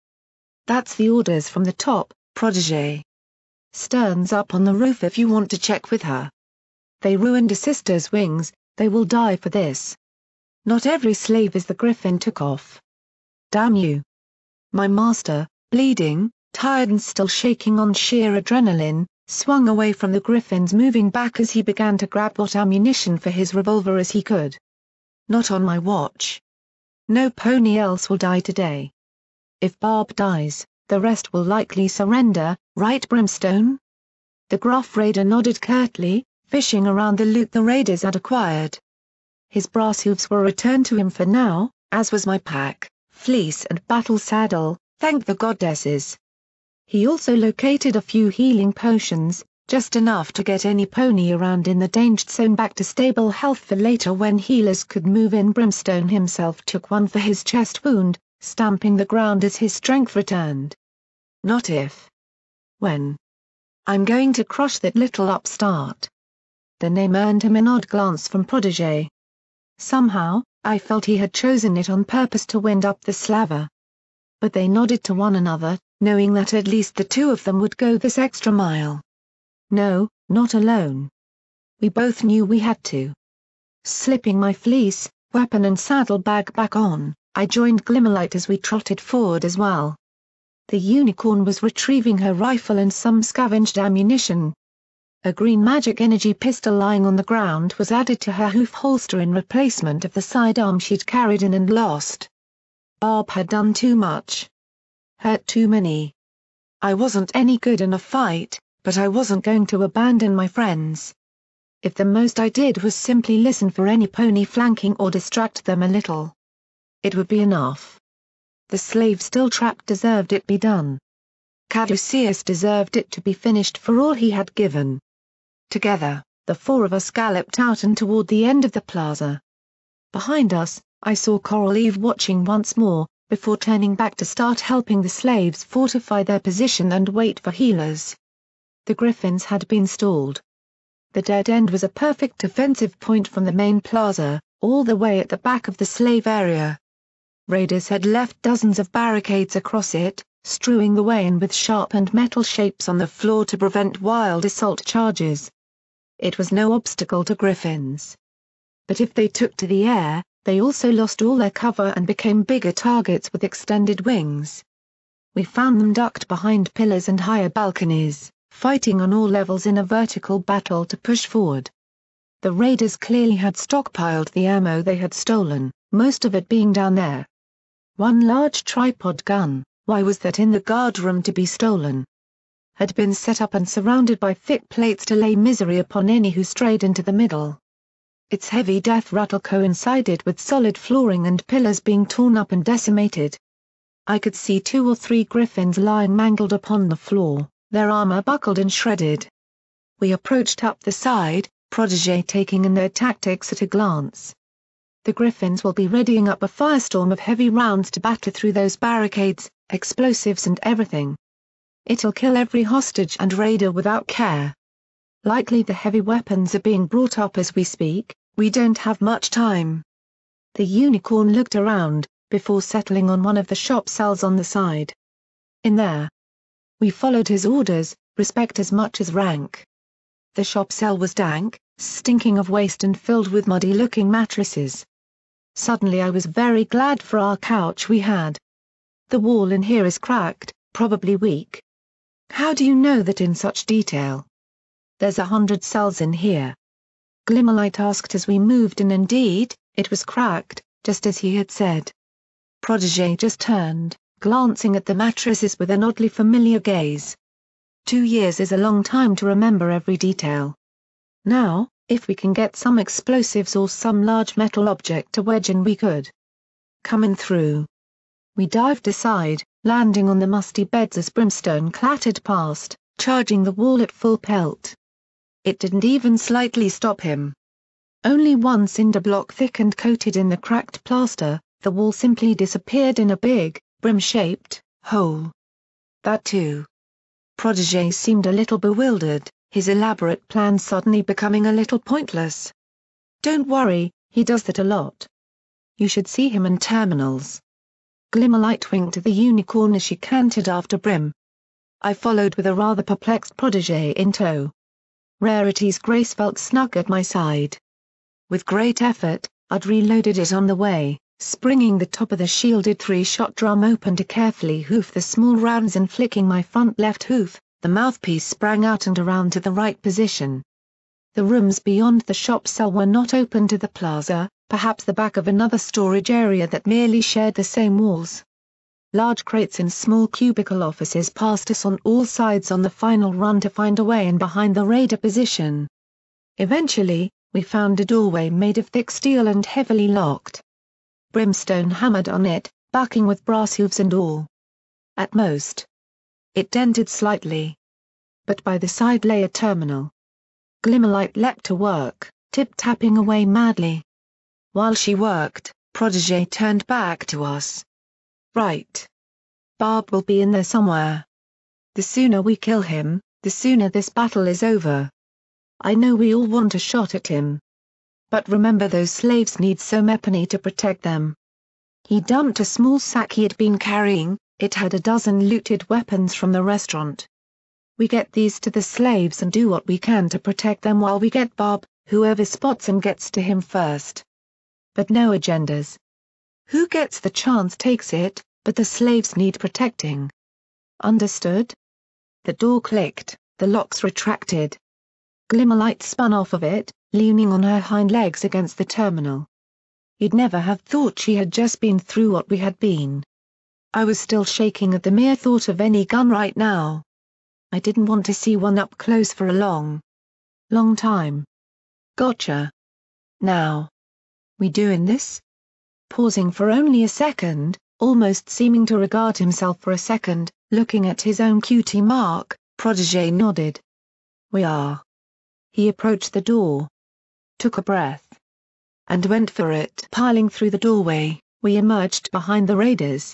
That's the orders from the top, Protégé. Stern's up on the roof if you want to check with her. They ruined a sister's wings, they will die for this. Not every slave is the griffin took off. Damn you. My master, bleeding, tired and still shaking on sheer adrenaline, swung away from the griffins, moving back as he began to grab what ammunition for his revolver as he could. Not on my watch. No pony else will die today. If Barb dies, the rest will likely surrender, right Brimstone? The gruff raider nodded curtly, fishing around the loot the raiders had acquired. His brass hooves were returned to him for now, as was my pack, fleece and battle saddle, thank the goddesses. He also located a few healing potions, just enough to get any pony around in the danger zone back to stable health for later when healers could move in. Brimstone himself took one for his chest wound, stamping the ground as his strength returned. Not if. When. I'm going to crush that little upstart. The name earned him an odd glance from Protégé. Somehow, I felt he had chosen it on purpose to wind up the slaver. But they nodded to one another, knowing that at least the two of them would go this extra mile. No, not alone. We both knew we had to. Slipping my fleece, weapon and saddlebag back on, I joined Glimmerlight as we trotted forward as well. The unicorn was retrieving her rifle and some scavenged ammunition. A green magic energy pistol lying on the ground was added to her hoof holster in replacement of the sidearm she'd carried in and lost. Barb had done too much. Hurt too many. I wasn't any good in a fight, but I wasn't going to abandon my friends. If the most I did was simply listen for any pony flanking or distract them a little, it would be enough. The slave still trapped deserved it be done. Caduceus deserved it to be finished for all he had given. Together, the four of us galloped out and toward the end of the plaza. Behind us, I saw Coral Eve watching once more, before turning back to start helping the slaves fortify their position and wait for healers. The griffins had been stalled. The dead end was a perfect defensive point from the main plaza, all the way at the back of the slave area. Raiders had left dozens of barricades across it, strewing the way in with sharpened metal shapes on the floor to prevent wild assault charges. It was no obstacle to griffins. But if they took to the air, they also lost all their cover and became bigger targets with extended wings. We found them ducked behind pillars and higher balconies, fighting on all levels in a vertical battle to push forward. The raiders clearly had stockpiled the ammo they had stolen, most of it being down there. One large tripod gun, why was that in the guardroom to be stolen? Had been set up and surrounded by thick plates to lay misery upon any who strayed into the middle. Its heavy death rattle coincided with solid flooring and pillars being torn up and decimated. I could see 2 or 3 griffins lying mangled upon the floor, their armor buckled and shredded. We approached up the side, Protégé taking in their tactics at a glance. The griffins will be readying up a firestorm of heavy rounds to batter through those barricades, explosives and everything. It'll kill every hostage and raider without care. Likely the heavy weapons are being brought up as we speak. We don't have much time. The unicorn looked around, before settling on one of the shop cells on the side. In there. We followed his orders, respect as much as rank. The shop cell was dank, stinking of waste and filled with muddy-looking mattresses. Suddenly I was very glad for our couch we had. The wall in here is cracked, probably weak. How do you know that in such detail? There's 100 cells in here. Glimmerlight asked as we moved, and indeed, it was cracked, just as he had said. Protégé just turned, glancing at the mattresses with an oddly familiar gaze. 2 years is a long time to remember every detail. Now, if we can get some explosives or some large metal object to wedge in, we could. Coming through. We dived aside, landing on the musty beds as Brimstone clattered past, charging the wall at full pelt. It didn't even slightly stop him. Only one cinder block thick and coated in the cracked plaster, the wall simply disappeared in a big, brim-shaped hole. That too. Protégé seemed a little bewildered, his elaborate plan suddenly becoming a little pointless. Don't worry, he does that a lot. You should see him in terminals. Glimmerlight winked at the unicorn as she cantered after Brim. I followed with a rather perplexed Protégé in tow. Rarity's Grace felt snug at my side. With great effort, I'd reloaded it on the way, springing the top of the shielded 3-shot drum open to carefully hoof the small rounds and flicking my front left hoof, the mouthpiece sprang out and around to the right position. The rooms beyond the shop cell were not open to the plaza, perhaps the back of another storage area that merely shared the same walls. Large crates and small cubicle offices passed us on all sides on the final run to find a way in behind the raider position. Eventually, we found a doorway made of thick steel and heavily locked. Brimstone hammered on it, backing with brass hooves and all. At most. It dented slightly. But by the side lay a terminal. Glimmerlight leapt to work, tip-tapping away madly. While she worked, Protégé turned back to us. Right. Barb will be in there somewhere. The sooner we kill him, the sooner this battle is over. I know we all want a shot at him. But remember, those slaves need some weaponry to protect them. He dumped a small sack he had been carrying, it had a dozen looted weapons from the restaurant. We get these to the slaves and do what we can to protect them while we get Barb, whoever spots him gets to him first. But no agendas. Who gets the chance takes it, but the slaves need protecting. Understood? The door clicked, the locks retracted. Glimmerlight spun off of it, leaning on her hind legs against the terminal. You'd never have thought she had just been through what we had been. I was still shaking at the mere thought of any gun right now. I didn't want to see one up close for a long time. Gotcha. Now. We doing this? Pausing for only a second, almost seeming to regard himself for a second, looking at his own cutie mark, Protégé nodded. We are. He approached the door. Took a breath. And went for it. Piling through the doorway, we emerged behind the raiders.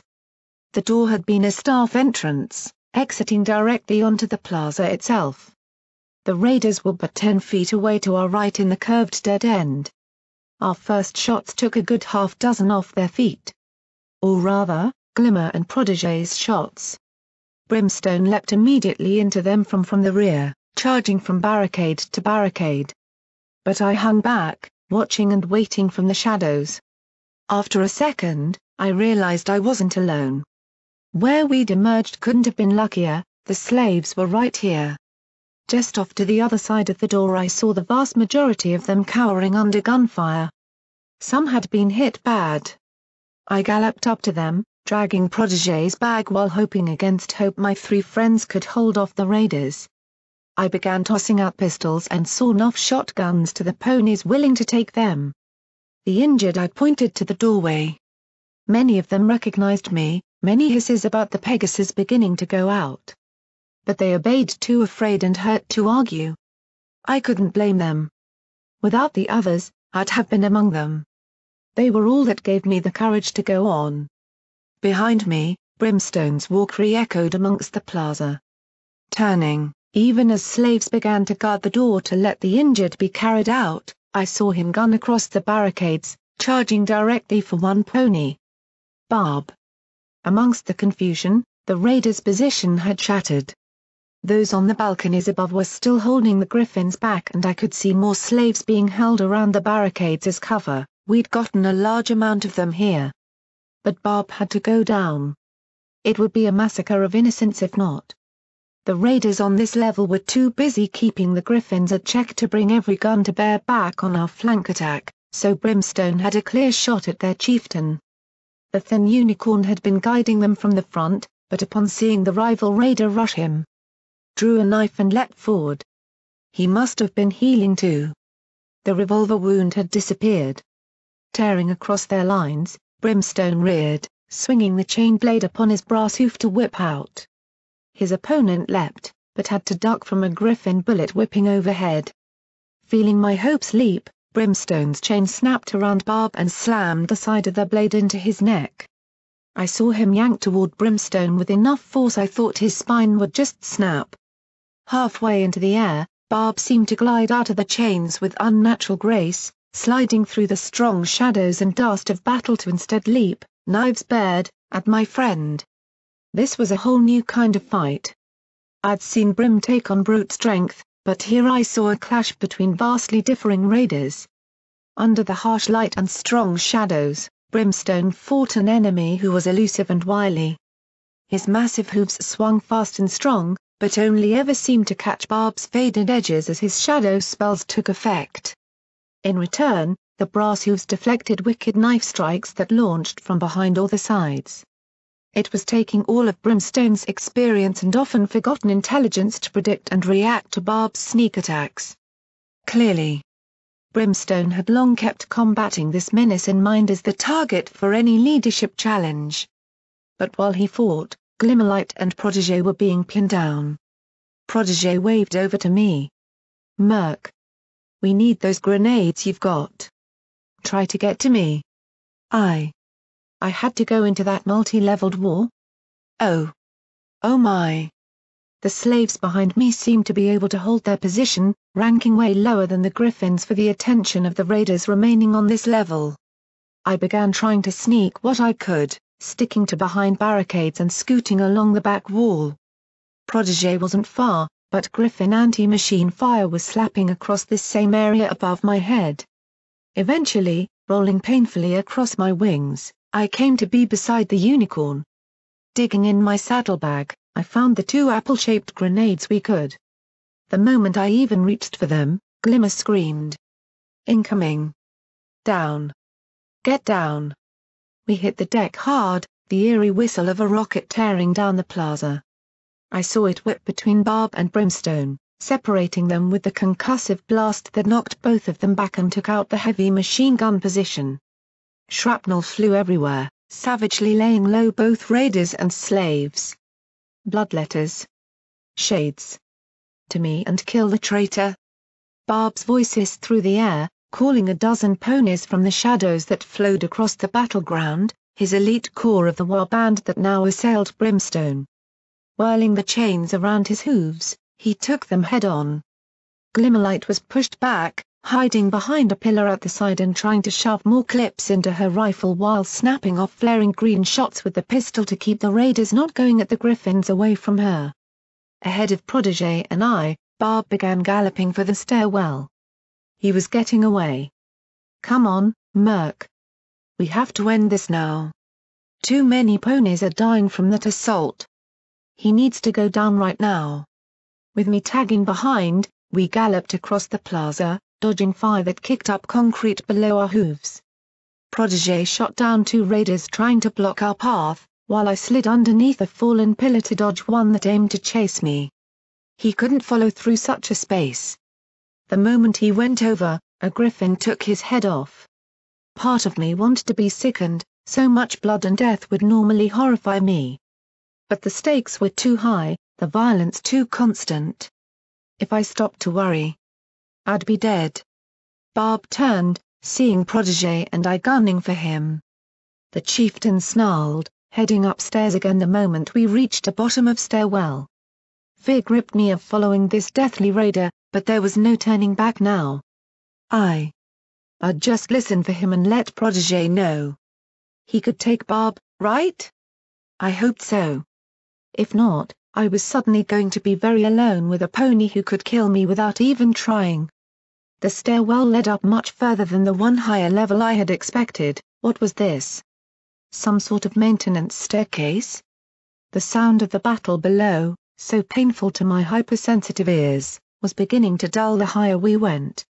The door had been a staff entrance, exiting directly onto the plaza itself. The raiders were but 10 feet away to our right in the curved dead end. Our first shots took a good half dozen off their feet. Or rather, Glimmer and Protégé's shots. Brimstone leapt immediately into them from the rear, charging from barricade to barricade. But I hung back, watching and waiting from the shadows. After a second, I realized I wasn't alone. Where we'd emerged couldn't have been luckier, the slaves were right here. Just off to the other side of the door I saw the vast majority of them cowering under gunfire. Some had been hit bad. I galloped up to them, dragging Protégé's bag while hoping against hope my 3 friends could hold off the raiders. I began tossing out pistols and sawn-off shotguns to the ponies willing to take them. The injured I pointed to the doorway. Many of them recognized me, many hisses about the Pegasus beginning to go out. But they obeyed, too afraid and hurt to argue. I couldn't blame them. Without the others, I'd have been among them. They were all that gave me the courage to go on. Behind me, Brimstone's walk re-echoed amongst the plaza. Turning, even as slaves began to guard the door to let the injured be carried out, I saw him gun across the barricades, charging directly for one pony. Barb. Amongst the confusion, the raiders' position had shattered. Those on the balconies above were still holding the griffins back, and I could see more slaves being held around the barricades as cover. We'd gotten a large amount of them here. But Barb had to go down. It would be a massacre of innocents if not. The raiders on this level were too busy keeping the griffins at check to bring every gun to bear back on our flank attack, so Brimstone had a clear shot at their chieftain. The thin unicorn had been guiding them from the front, but upon seeing the rival raider rush him, drew a knife and leapt forward. He must have been healing too. The revolver wound had disappeared. Tearing across their lines, Brimstone reared, swinging the chain blade upon his brass hoof to whip out. His opponent leapt, but had to duck from a griffin bullet whipping overhead. Feeling my hopes leap, Brimstone's chain snapped around Barb and slammed the side of the blade into his neck. I saw him yank toward Brimstone with enough force I thought his spine would just snap. Halfway into the air, Barb seemed to glide out of the chains with unnatural grace, sliding through the strong shadows and dust of battle to instead leap, knives bared, at my friend. This was a whole new kind of fight. I'd seen Brim take on brute strength, but here I saw a clash between vastly differing raiders. Under the harsh light and strong shadows, Brimstone fought an enemy who was elusive and wily. His massive hooves swung fast and strong, but only ever seemed to catch Barb's faded edges as his shadow spells took effect. In return, the brass hooves deflected wicked knife strikes that launched from behind all the sides. It was taking all of Brimstone's experience and often forgotten intelligence to predict and react to Barb's sneak attacks. Clearly, Brimstone had long kept combating this menace in mind as the target for any leadership challenge. But while he fought, Glimmerlight and Protégé were being pinned down. Protégé waved over to me. "Murk. We need those grenades you've got. Try to get to me." I had to go into that multi-leveled war? Oh. Oh my. The slaves behind me seemed to be able to hold their position, ranking way lower than the griffins for the attention of the raiders remaining on this level. I began trying to sneak what I could, sticking to behind barricades and scooting along the back wall. Protégé wasn't far, but griffin anti-machine fire was slapping across this same area above my head. Eventually, rolling painfully across my wings, I came to be beside the unicorn. Digging in my saddlebag, I found the two apple-shaped grenades we could. The moment I even reached for them, Glimmer screamed. "Incoming! Down! Get down!" We hit the deck hard, the eerie whistle of a rocket tearing down the plaza. I saw it whip between Barb and Brimstone, separating them with the concussive blast that knocked both of them back and took out the heavy machine gun position. Shrapnel flew everywhere, savagely laying low both raiders and slaves. Bloodletters. Shades. To me and kill the traitor. Barb's voice hissed through the air, calling a dozen ponies from the shadows that flowed across the battleground, his elite corps of the war band that now assailed Brimstone. Whirling the chains around his hooves, he took them head-on. Glimmerlight was pushed back, hiding behind a pillar at the side and trying to shove more clips into her rifle while snapping off flaring green shots with the pistol to keep the raiders not going at the griffins away from her. Ahead of Protégé and I, Barb began galloping for the stairwell. He was getting away. "Come on, Murk. We have to end this now. Too many ponies are dying from that assault. He needs to go down right now." With me tagging behind, we galloped across the plaza, dodging fire that kicked up concrete below our hooves. Protégé shot down two raiders trying to block our path, while I slid underneath a fallen pillar to dodge one that aimed to chase me. He couldn't follow through such a space. The moment he went over, a griffin took his head off. Part of me wanted to be sickened, so much blood and death would normally horrify me. But the stakes were too high, the violence too constant. If I stopped to worry, I'd be dead. Barb turned, seeing Protégé and I gunning for him. The chieftain snarled, heading upstairs again the moment we reached a bottom of stairwell. Fear gripped me of following this deathly raider, but there was no turning back now. I'd just listen for him and let Protégé know. He could take Barb, right? I hoped so. If not, I was suddenly going to be very alone with a pony who could kill me without even trying. The stairwell led up much further than the one higher level I had expected. What was this? Some sort of maintenance staircase? The sound of the battle below, so painful to my hypersensitive ears, was beginning to dull the higher we went.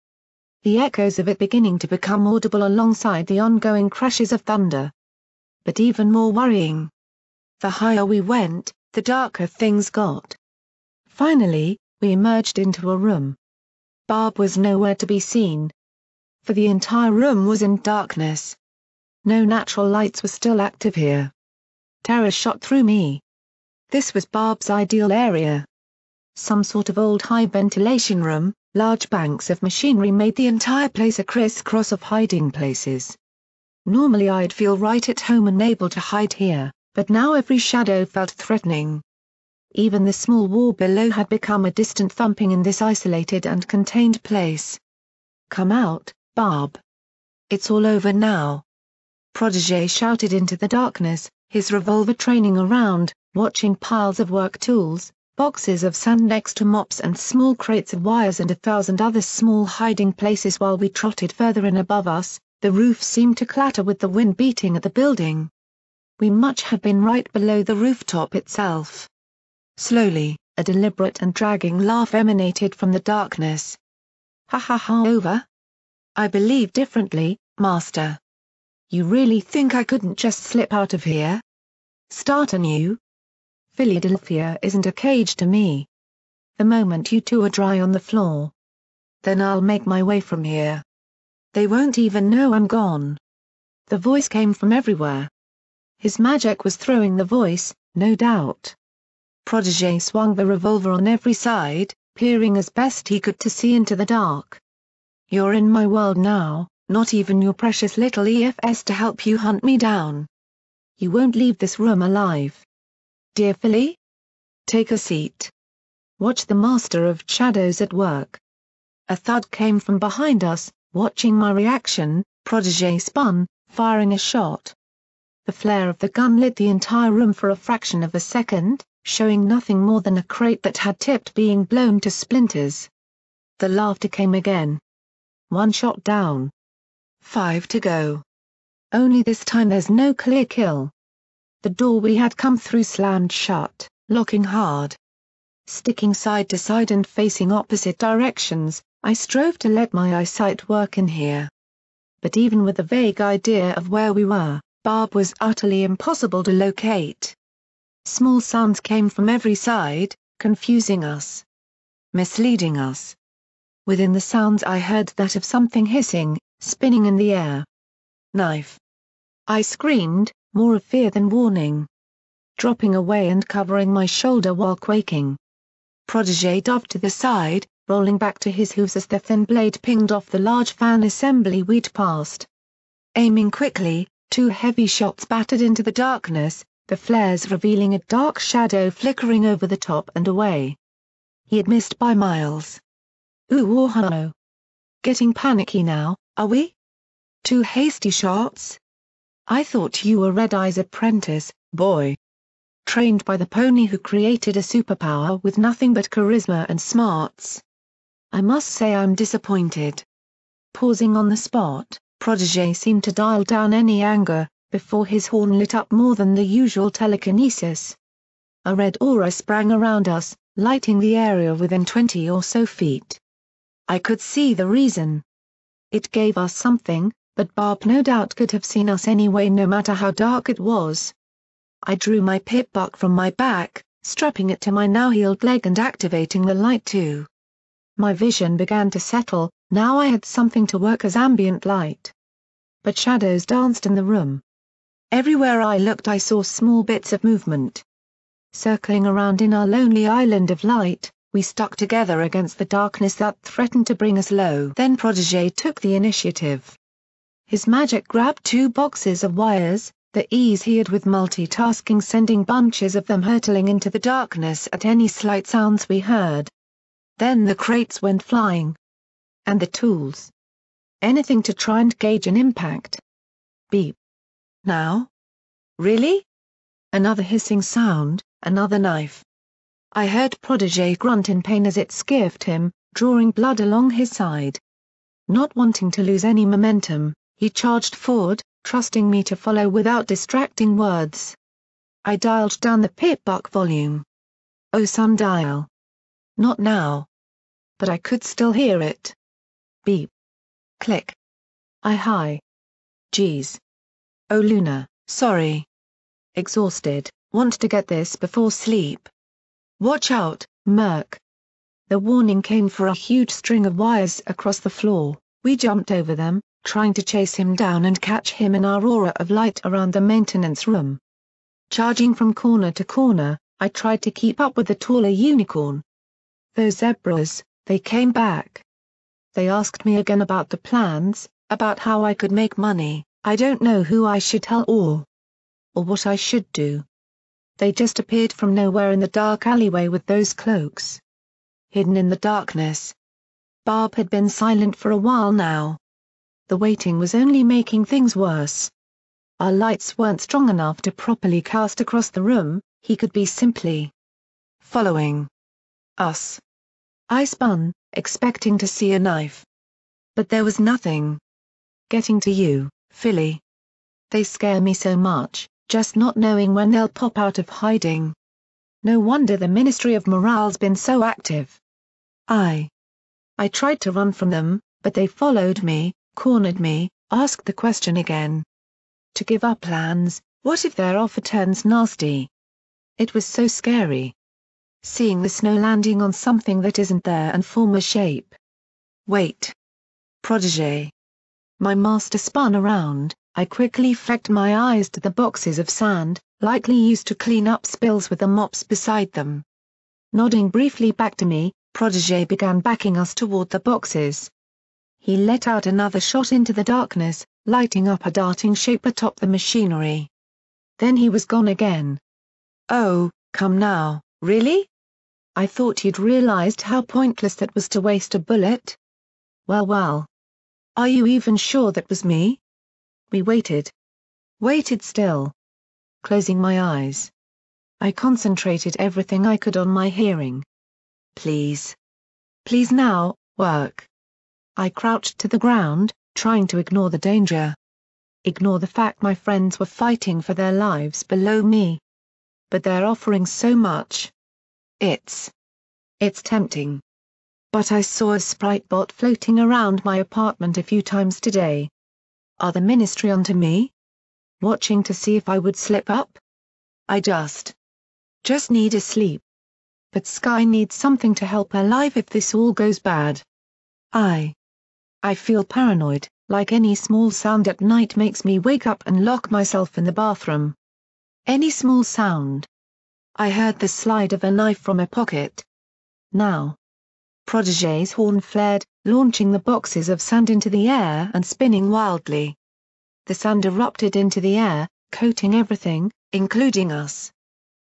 The echoes of it beginning to become audible alongside the ongoing crashes of thunder. But even more worrying. The higher we went, the darker things got. Finally, we emerged into a room. Barb was nowhere to be seen. For the entire room was in darkness. No natural lights were still active here. Terror shot through me. This was Barb's ideal area. Some sort of old high ventilation room, large banks of machinery made the entire place a crisscross of hiding places. Normally I'd feel right at home and able to hide here, but now every shadow felt threatening. Even the small wall below had become a distant thumping in this isolated and contained place. Come out, Barb. It's all over now. Protégé shouted into the darkness, his revolver training around, watching piles of work tools, boxes of sand next to mops and small crates of wires and 1,000 other small hiding places while we trotted further in above us. The roof seemed to clatter with the wind beating at the building. We must have been right below the rooftop itself. Slowly, a deliberate and dragging laugh emanated from the darkness. Ha ha ha, over? I believe differently, Master. You really think I couldn't just slip out of here? Start anew? Philadelphia isn't a cage to me. The moment you two are dry on the floor, then I'll make my way from here. They won't even know I'm gone. The voice came from everywhere. His magic was throwing the voice, no doubt. Protégé swung the revolver on every side, peering as best he could to see into the dark. You're in my world now, not even your precious little EFS to help you hunt me down. You won't leave this room alive. Dear Philly? Take a seat. Watch the master of shadows at work. A thud came from behind us. Watching my reaction, Protégé spun, firing a shot. The flare of the gun lit the entire room for a fraction of a second, showing nothing more than a crate that had tipped being blown to splinters. The laughter came again. 1 shot down. 5 to go. Only this time there's no clear kill. The door we had come through slammed shut, locking hard. Sticking side to side and facing opposite directions, I strove to let my eyesight work in here. But even with a vague idea of where we were, Barb was utterly impossible to locate. Small sounds came from every side, confusing us. Misleading us. Within the sounds I heard that of something hissing, spinning in the air. Knife. I screamed, more of fear than warning. Dropping away and covering my shoulder while quaking. Protégé dove to the side, rolling back to his hooves as the thin blade pinged off the large fan assembly we'd passed. Aiming quickly, 2 heavy shots battered into the darkness, the flares revealing a dark shadow flickering over the top and away. He had missed by miles. Ooh, oh no. Getting panicky now, are we? 2 hasty shots? I thought you were Red Eye's apprentice, boy. Trained by the pony who created a superpower with nothing but charisma and smarts. I must say I'm disappointed. Pausing on the spot, Protégé seemed to dial down any anger, before his horn lit up more than the usual telekinesis. A red aura sprang around us, lighting the area within 20 or so feet. I could see the reason. It gave us something, but Barb no doubt could have seen us anyway no matter how dark it was. I drew my pip buck from my back, strapping it to my now healed leg and activating the light too. My vision began to settle, now I had something to work as ambient light. But shadows danced in the room. Everywhere I looked I saw small bits of movement. Circling around in our lonely island of light, we stuck together against the darkness that threatened to bring us low. Then Protégé took the initiative. His magic grabbed 2 boxes of wires, the ease he had with multitasking sending bunches of them hurtling into the darkness at any slight sounds we heard. Then the crates went flying. And the tools. Anything to try and gauge an impact. Beep. Now? Really? Another hissing sound, another knife. I heard Protégé grunt in pain as it skiffed him, drawing blood along his side. Not wanting to lose any momentum, he charged forward, trusting me to follow without distracting words. I dialed down the pip-buck volume. Oh sundial. Not now. But I could still hear it. Beep. Click. Hi. Geez. Oh Luna, sorry. Exhausted, want to get this before sleep. Watch out, Murk. The warning came for a huge string of wires across the floor. We jumped over them, trying to chase him down and catch him in our aura of light around the maintenance room. Charging from corner to corner, I tried to keep up with the taller unicorn. Those zebras, they came back. They asked me again about the plans, about how I could make money. I don't know who I should tell or what I should do. They just appeared from nowhere in the dark alleyway with those cloaks. Hidden in the darkness. Barb had been silent for a while now. The waiting was only making things worse. Our lights weren't strong enough to properly cast across the room, he could be simply following us. I spun, expecting to see a knife. But there was nothing. Getting to you, Philly. They scare me so much, just not knowing when they'll pop out of hiding. No wonder the Ministry of Morale's been so active. I tried to run from them, but they followed me, cornered me, asked the question again. To give up plans, what if their offer turns nasty? It was so scary. Seeing the snow landing on something that isn't there and form a shape. Wait. Protégé. My master spun around, I quickly flecked my eyes to the boxes of sand, likely used to clean up spills with the mops beside them. Nodding briefly back to me, Protégé began backing us toward the boxes. He let out another shot into the darkness, lighting up a darting shape atop the machinery. Then he was gone again. Oh, come now, really? I thought you'd realized how pointless that was to waste a bullet. Well. Are you even sure that was me? We waited. Waited still. Closing my eyes. I concentrated everything I could on my hearing. Please. Please now, work. I crouched to the ground, trying to ignore the danger. Ignore the fact my friends were fighting for their lives below me. But they're offering so much. It's tempting. But I saw a sprite bot floating around my apartment a few times today. Are the Ministry onto me? Watching to see if I would slip up? I just need a sleep. But Sky needs something to help her life if this all goes bad. I feel paranoid, like any small sound at night makes me wake up and lock myself in the bathroom. Any small sound. I heard the slide of a knife from a pocket. Now. Protégé's horn flared, launching the boxes of sand into the air and spinning wildly. The sand erupted into the air, coating everything, including us.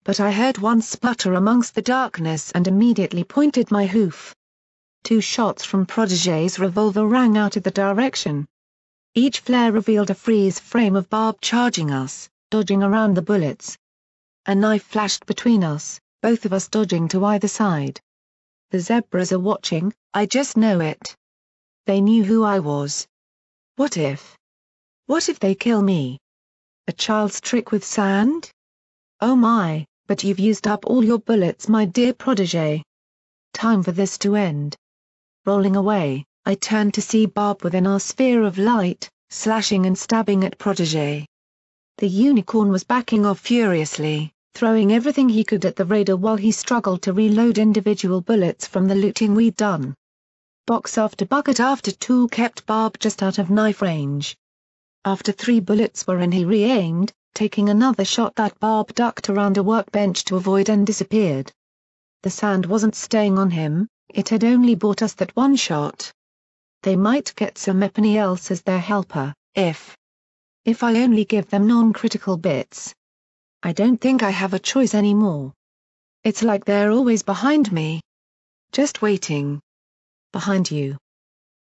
But I heard one sputter amongst the darkness and immediately pointed my hoof. 2 shots from Protégé's revolver rang out of the direction. Each flare revealed a freeze frame of Barb charging us, dodging around the bullets. A knife flashed between us, both of us dodging to either side. The zebras are watching, I just know it. They knew who I was. What if? What if they kill me? A child's trick with sand? Oh my, but you've used up all your bullets, my dear Protégé. Time for this to end. Rolling away, I turned to see Barb within our sphere of light, slashing and stabbing at Protégé. The unicorn was backing off furiously, throwing everything he could at the raider while he struggled to reload individual bullets from the looting we'd done. Box after bucket after tool kept Barb just out of knife range. After 3 bullets were in, he re-aimed, taking another shot that Barb ducked around a workbench to avoid and disappeared. The sand wasn't staying on him, it had only bought us that one shot. They might get somebody else as their helper, if I only give them non-critical bits. I don't think I have a choice anymore. It's like they're always behind me. Just waiting. Behind you.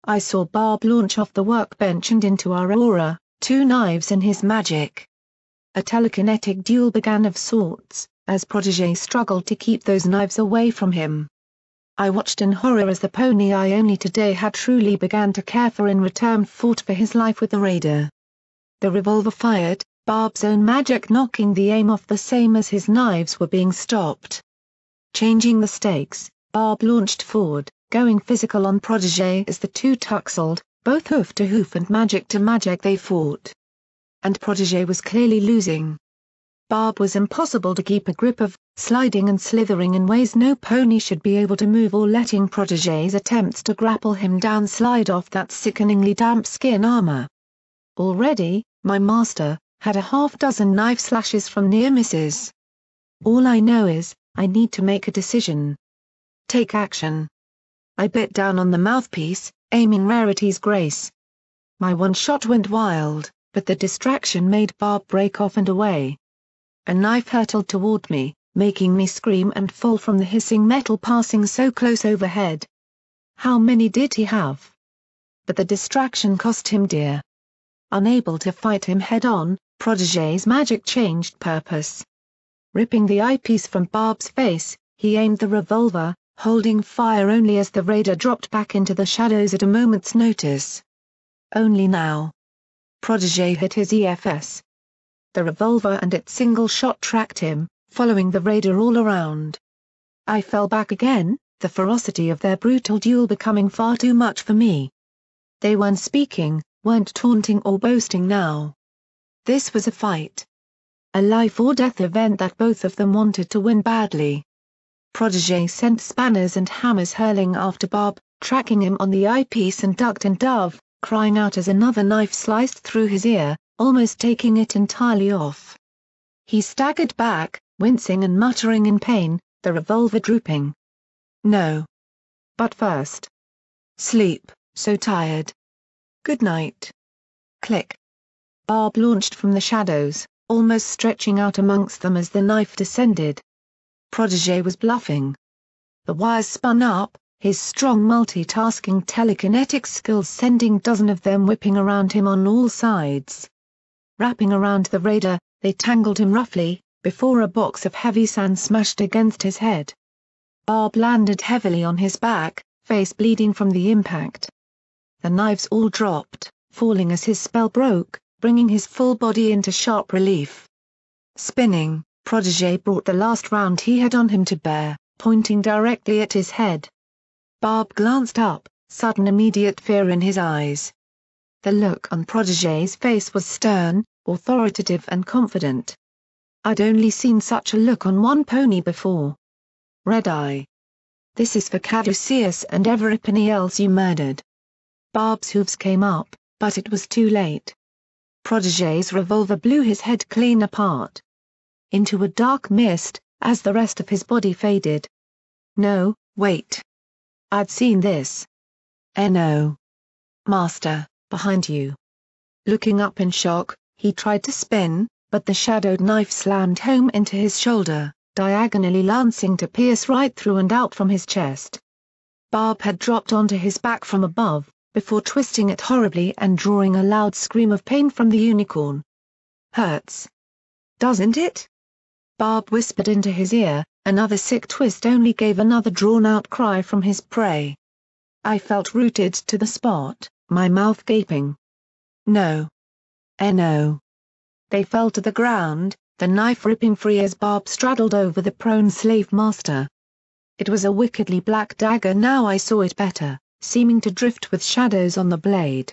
I saw Barb launch off the workbench and into our aura, 2 knives in his magic. A telekinetic duel began of sorts, as Protégé struggled to keep those knives away from him. I watched in horror as the pony I only today had truly began to care for in return fought for his life with the raider. The revolver fired, Barb's own magic knocking the aim off the same as his knives were being stopped. Changing the stakes, Barb launched forward, going physical on Protégé as the two tuxled, both hoof to hoof and magic to magic they fought. And Protégé was clearly losing. Barb was impossible to keep a grip of, sliding and slithering in ways no pony should be able to move, or letting Protégé's attempts to grapple him down slide off that sickeningly damp skin armor. Already, my master had a half-dozen knife slashes from near misses. All I know is, I need to make a decision. Take action. I bit down on the mouthpiece, aiming Rarity's grace. My one shot went wild, but the distraction made Barb break off and away. A knife hurtled toward me, making me scream and fall from the hissing metal passing so close overhead. How many did he have? But the distraction cost him dear. Unable to fight him head-on, Protégé's magic changed purpose. Ripping the eyepiece from Barb's face, he aimed the revolver, holding fire only as the raider dropped back into the shadows at a moment's notice. Only now. Protégé hit his EFS. The revolver and its single shot tracked him, following the raider all around. I fell back again, the ferocity of their brutal duel becoming far too much for me. They weren't speaking, weren't taunting or boasting now. This was a fight. A life-or-death event that both of them wanted to win badly. Protégé sent spanners and hammers hurling after Barb, tracking him on the eyepiece, and ducked and dove, crying out as another knife sliced through his ear, almost taking it entirely off. He staggered back, wincing and muttering in pain, the revolver drooping. No. But first. Sleep, so tired. Good night. Click. Barb launched from the shadows, almost stretching out amongst them as the knife descended. Protégé was bluffing. The wires spun up, his strong multitasking telekinetic skills sending dozens of them whipping around him on all sides. Wrapping around the raider, they tangled him roughly, before a box of heavy sand smashed against his head. Barb landed heavily on his back, face bleeding from the impact. The knives all dropped, falling as his spell broke, bringing his full body into sharp relief. Spinning, Protégé brought the last round he had on him to bear, pointing directly at his head. Barb glanced up, sudden immediate fear in his eyes. The look on Protégé's face was stern, authoritative and confident. I'd only seen such a look on one pony before. Red Eye. This is for Caduceus and everybody else you murdered. Barb's hooves came up, but it was too late. Protégé's revolver blew his head clean apart. Into a dark mist, as the rest of his body faded. No, wait. I'd seen this. No. Master, behind you. Looking up in shock, he tried to spin, but the shadowed knife slammed home into his shoulder, diagonally lancing to pierce right through and out from his chest. Barb had dropped onto his back from above, before twisting it horribly and drawing a loud scream of pain from the unicorn. Hurts. Doesn't it? Barb whispered into his ear, another sick twist only gave another drawn-out cry from his prey. I felt rooted to the spot, my mouth gaping. No. No. They fell to the ground, the knife ripping free as Barb straddled over the prone slave master. It was a wickedly black dagger. Now I saw it better, seeming to drift with shadows on the blade.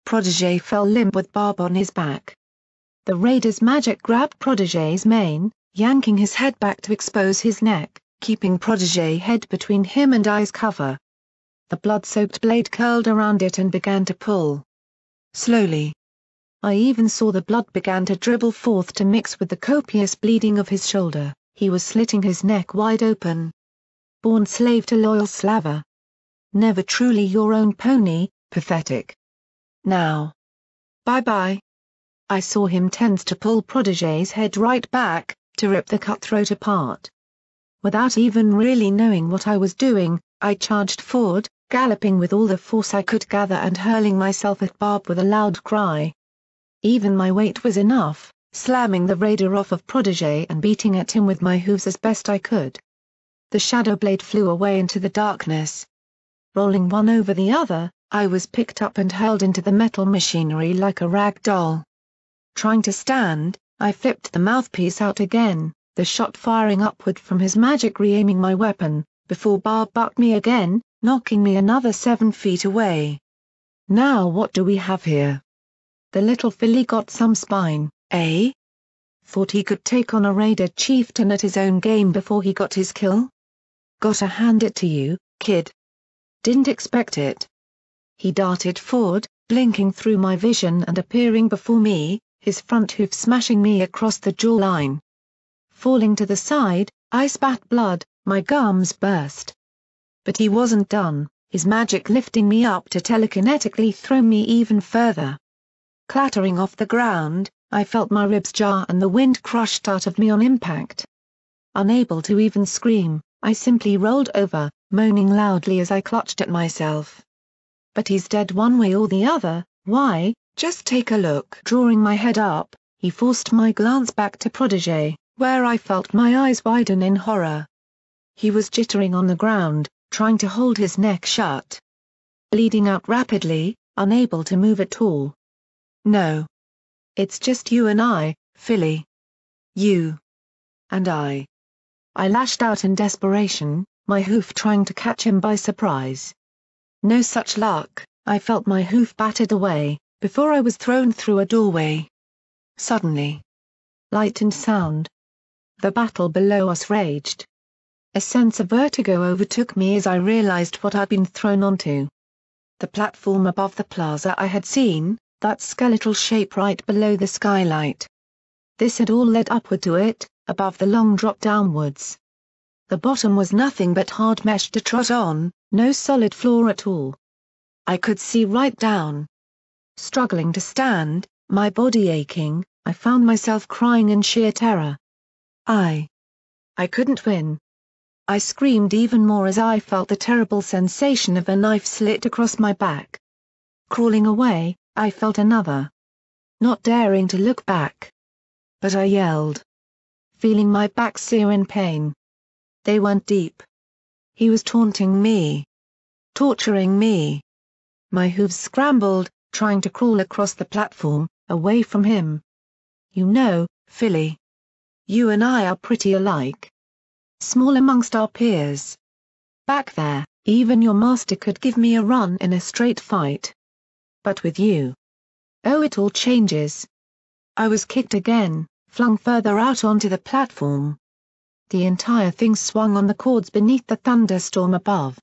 Protégé fell limp with Barb on his back. The raider's magic grabbed Protégé's mane, yanking his head back to expose his neck, keeping protégé head between him and eyes cover. The blood-soaked blade curled around it and began to pull. Slowly. I even saw the blood began to dribble forth to mix with the copious bleeding of his shoulder. He was slitting his neck wide open. Born slave to loyal slaver. Never truly your own pony, pathetic. Now. Bye-bye. I saw him tense to pull protégé's head right back, to rip the cutthroat apart. Without even really knowing what I was doing, I charged forward, galloping with all the force I could gather and hurling myself at Barb with a loud cry. Even my weight was enough, slamming the raider off of protégé and beating at him with my hooves as best I could. The shadow blade flew away into the darkness. Rolling one over the other, I was picked up and hurled into the metal machinery like a rag doll. Trying to stand, I flipped the mouthpiece out again, the shot firing upward from his magic re-aiming my weapon, before Barb bucked me again, knocking me another 7 feet away. Now what do we have here? The little filly got some spine, eh? Thought he could take on a raider chieftain at his own game before he got his kill? Gotta hand it to you, kid. Didn't expect it. He darted forward, blinking through my vision and appearing before me, his front hoof smashing me across the jawline. Falling to the side, I spat blood, my gums burst. But he wasn't done, his magic lifting me up to telekinetically throw me even further. Clattering off the ground, I felt my ribs jar and the wind crushed out of me on impact. Unable to even scream, I simply rolled over, moaning loudly as I clutched at myself. But he's dead one way or the other, why, just take a look. Drawing my head up, he forced my glance back to protégé, where I felt my eyes widen in horror. He was jittering on the ground, trying to hold his neck shut. Bleeding out rapidly, unable to move at all. No. It's just you and I, filly. You. And I. I lashed out in desperation, my hoof trying to catch him by surprise. No such luck, I felt my hoof battered away, before I was thrown through a doorway. Suddenly. Light and sound. The battle below us raged. A sense of vertigo overtook me as I realized what I'd been thrown onto. The platform above the plaza I had seen, that skeletal shape right below the skylight. This had all led upward to it, above the long drop downwards. The bottom was nothing but hard mesh to trot on, no solid floor at all. I could see right down. Struggling to stand, my body aching, I found myself crying in sheer terror. I couldn't win. I screamed even more as I felt the terrible sensation of a knife slit across my back. Crawling away, I felt another. Not daring to look back. But I yelled. Feeling my back sear in pain. They weren't deep. He was taunting me. Torturing me. My hooves scrambled, trying to crawl across the platform, away from him. You know, filly. You and I are pretty alike. Small amongst our peers. Back there, even your master could give me a run in a straight fight. But with you. Oh, it all changes. I was kicked again, flung further out onto the platform. The entire thing swung on the cords beneath the thunderstorm above.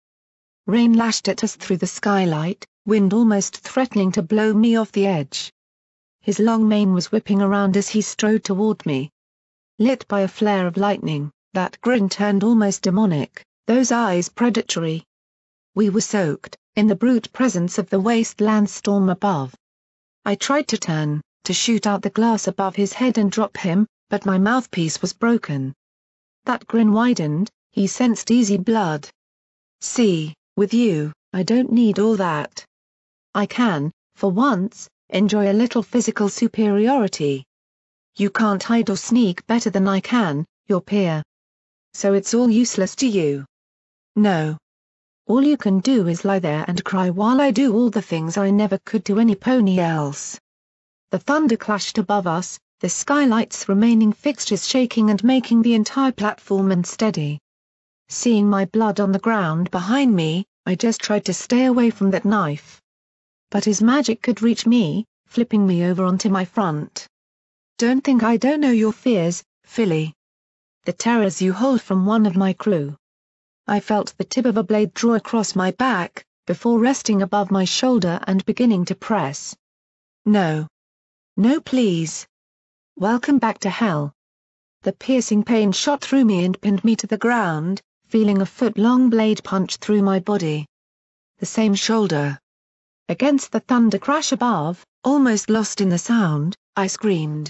Rain lashed at us through the skylight, wind almost threatening to blow me off the edge. His long mane was whipping around as he strode toward me. Lit by a flare of lightning, that grin turned almost demonic, those eyes predatory. We were soaked, in the brute presence of the wasteland storm above. I tried to turn, to shoot out the glass above his head and drop him, but my mouthpiece was broken. That grin widened, he sensed easy blood. See, with you, I don't need all that. I can, for once, enjoy a little physical superiority. You can't hide or sneak better than I can, your peer. So it's all useless to you. No. All you can do is lie there and cry while I do all the things I never could to any pony else. The thunder clashed above us, the skylight's remaining fixtures shaking and making the entire platform unsteady. Seeing my blood on the ground behind me, I just tried to stay away from that knife. But his magic could reach me, flipping me over onto my front. Don't think I don't know your fears, filly. the terrors you hold from one of my crew. I felt the tip of a blade draw across my back, before resting above my shoulder and beginning to press. No. No, please. Welcome back to hell. The piercing pain shot through me and pinned me to the ground, feeling a foot-long blade punch through my body. The same shoulder. Against the thunder crash above, almost lost in the sound, I screamed.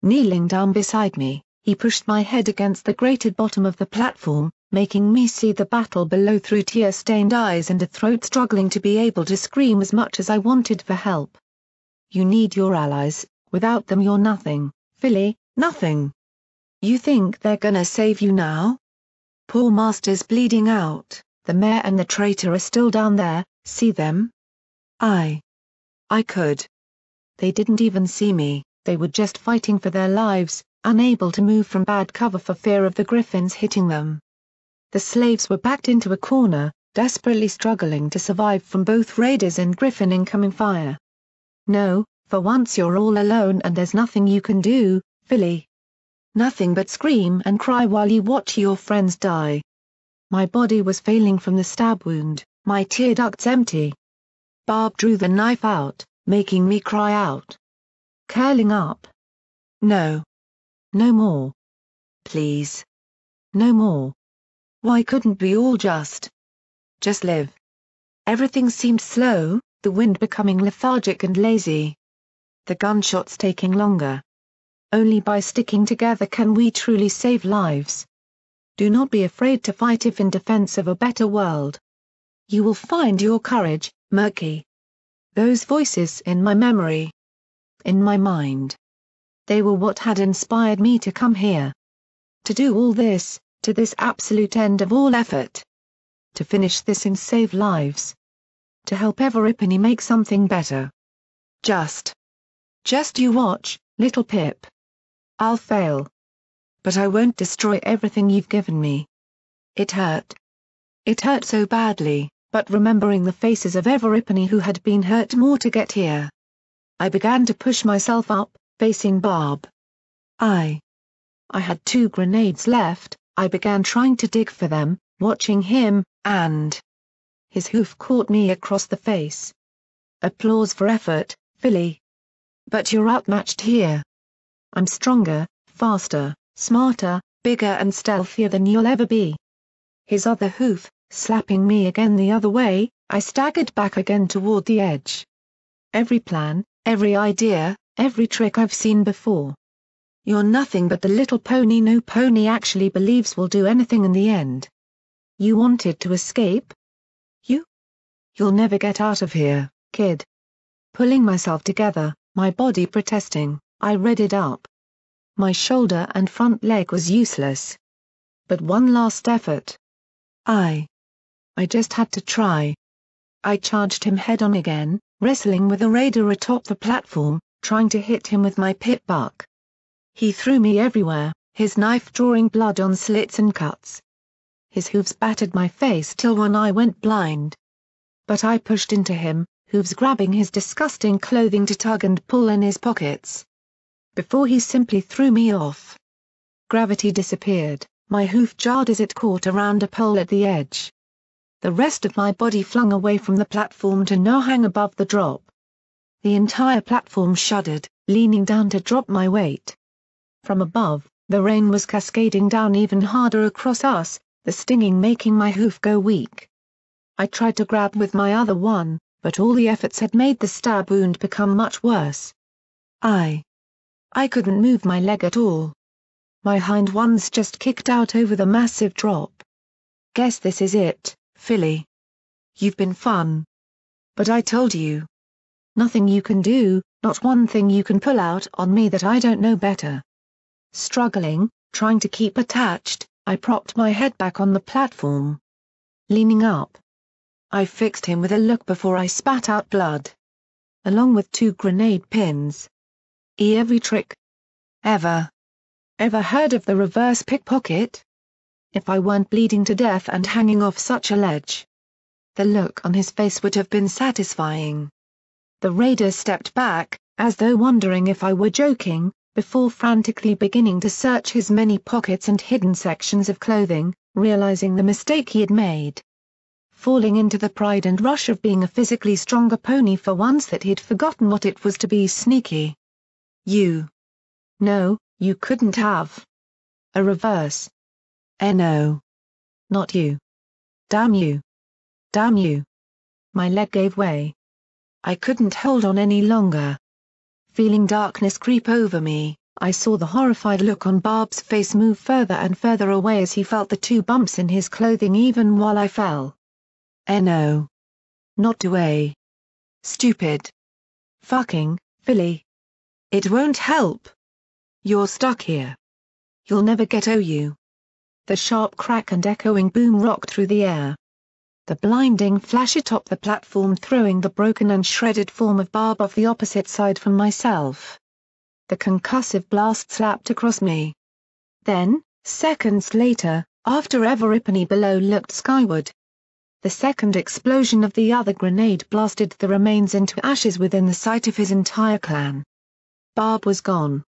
Kneeling down beside me, he pushed my head against the grated bottom of the platform, making me see the battle below through tear-stained eyes and a throat struggling to be able to scream as much as I wanted for help. You need your allies, without them you're nothing, Philly, nothing. You think they're gonna save you now? Poor Master's bleeding out, the mayor and the traitor are still down there, see them? I could. They didn't even see me, they were just fighting for their lives, unable to move from bad cover for fear of the griffins hitting them. The slaves were backed into a corner, desperately struggling to survive from both raiders and griffin incoming fire. No, for once you're all alone and there's nothing you can do, Philly. Nothing but scream and cry while you watch your friends die. My body was failing from the stab wound, my tear ducts empty. Barb drew the knife out, making me cry out. Curling up. No. No more. Please. No more. Why couldn't we all just live? Everything seemed slow, the wind becoming lethargic and lazy. The gunshots taking longer. Only by sticking together can we truly save lives. Do not be afraid to fight if in defense of a better world. You will find your courage, Murky. Those voices in my memory. In my mind. They were what had inspired me to come here. To do all this, to this absolute end of all effort. To finish this and save lives. To help Everipany make something better. Just you watch, little Pip. I'll fail. But I won't destroy everything you've given me. It hurt. It hurt so badly, but remembering the faces of Everipany who had been hurt more to get here. I began to push myself up, facing Barb. I had 2 grenades left, I began trying to dig for them, watching him, and his hoof caught me across the face. Applause for effort, Philly. But you're outmatched here. I'm stronger, faster, smarter, bigger and stealthier than you'll ever be. His other hoof, slapping me again the other way, I staggered back again toward the edge. Every plan, every idea, every trick I've seen before. You're nothing but the little pony no pony actually believes will do anything in the end. You wanted to escape? You'll never get out of here, kid. Pulling myself together, my body protesting, I readied up. My shoulder and front leg was useless. But one last effort. I just had to try. I charged him head-on again, wrestling with a raider atop the platform, trying to hit him with my pit buck. He threw me everywhere, his knife drawing blood on slits and cuts. His hooves battered my face till one eye went blind. But I pushed into him, hooves grabbing his disgusting clothing to tug and pull in his pockets. Before he simply threw me off. Gravity disappeared, my hoof jarred as it caught around a pole at the edge. The rest of my body flung away from the platform to now hang above the drop. The entire platform shuddered, leaning down to drop my weight. From above, the rain was cascading down even harder across us, the stinging making my hoof go weak. I tried to grab with my other one, but all the efforts had made the stab wound become much worse. I couldn't move my leg at all. My hind ones just kicked out over the massive drop. Guess this is it, Philly. You've been fun. But I told you. Nothing you can do, not one thing you can pull out on me that I don't know better. Struggling, trying to keep attached, I propped my head back on the platform. Leaning up. I fixed him with a look before I spat out blood. Along with 2 grenade pins. Every trick. Ever heard of the reverse pickpocket? If I weren't bleeding to death and hanging off such a ledge. The look on his face would have been satisfying. The raider stepped back, as though wondering if I were joking, before frantically beginning to search his many pockets and hidden sections of clothing, realizing the mistake he had made. Falling into the pride and rush of being a physically stronger pony for once that he'd forgotten what it was to be sneaky. You. No, you couldn't have. A reverse. No. Not you. Damn you. Damn you. My leg gave way. I couldn't hold on any longer. Feeling darkness creep over me, I saw the horrified look on Barb's face move further and further away as he felt the 2 bumps in his clothing even while I fell. No. Not away. Stupid. Fucking, filly. It won't help. You're stuck here. You'll never get you. The sharp crack and echoing boom rocked through the air. The blinding flash atop the platform throwing the broken and shredded form of Barb off the opposite side from myself. The concussive blast slapped across me. Then, seconds later, after every below looked skyward, the second explosion of the other grenade blasted the remains into ashes within the sight of his entire clan. Barb was gone.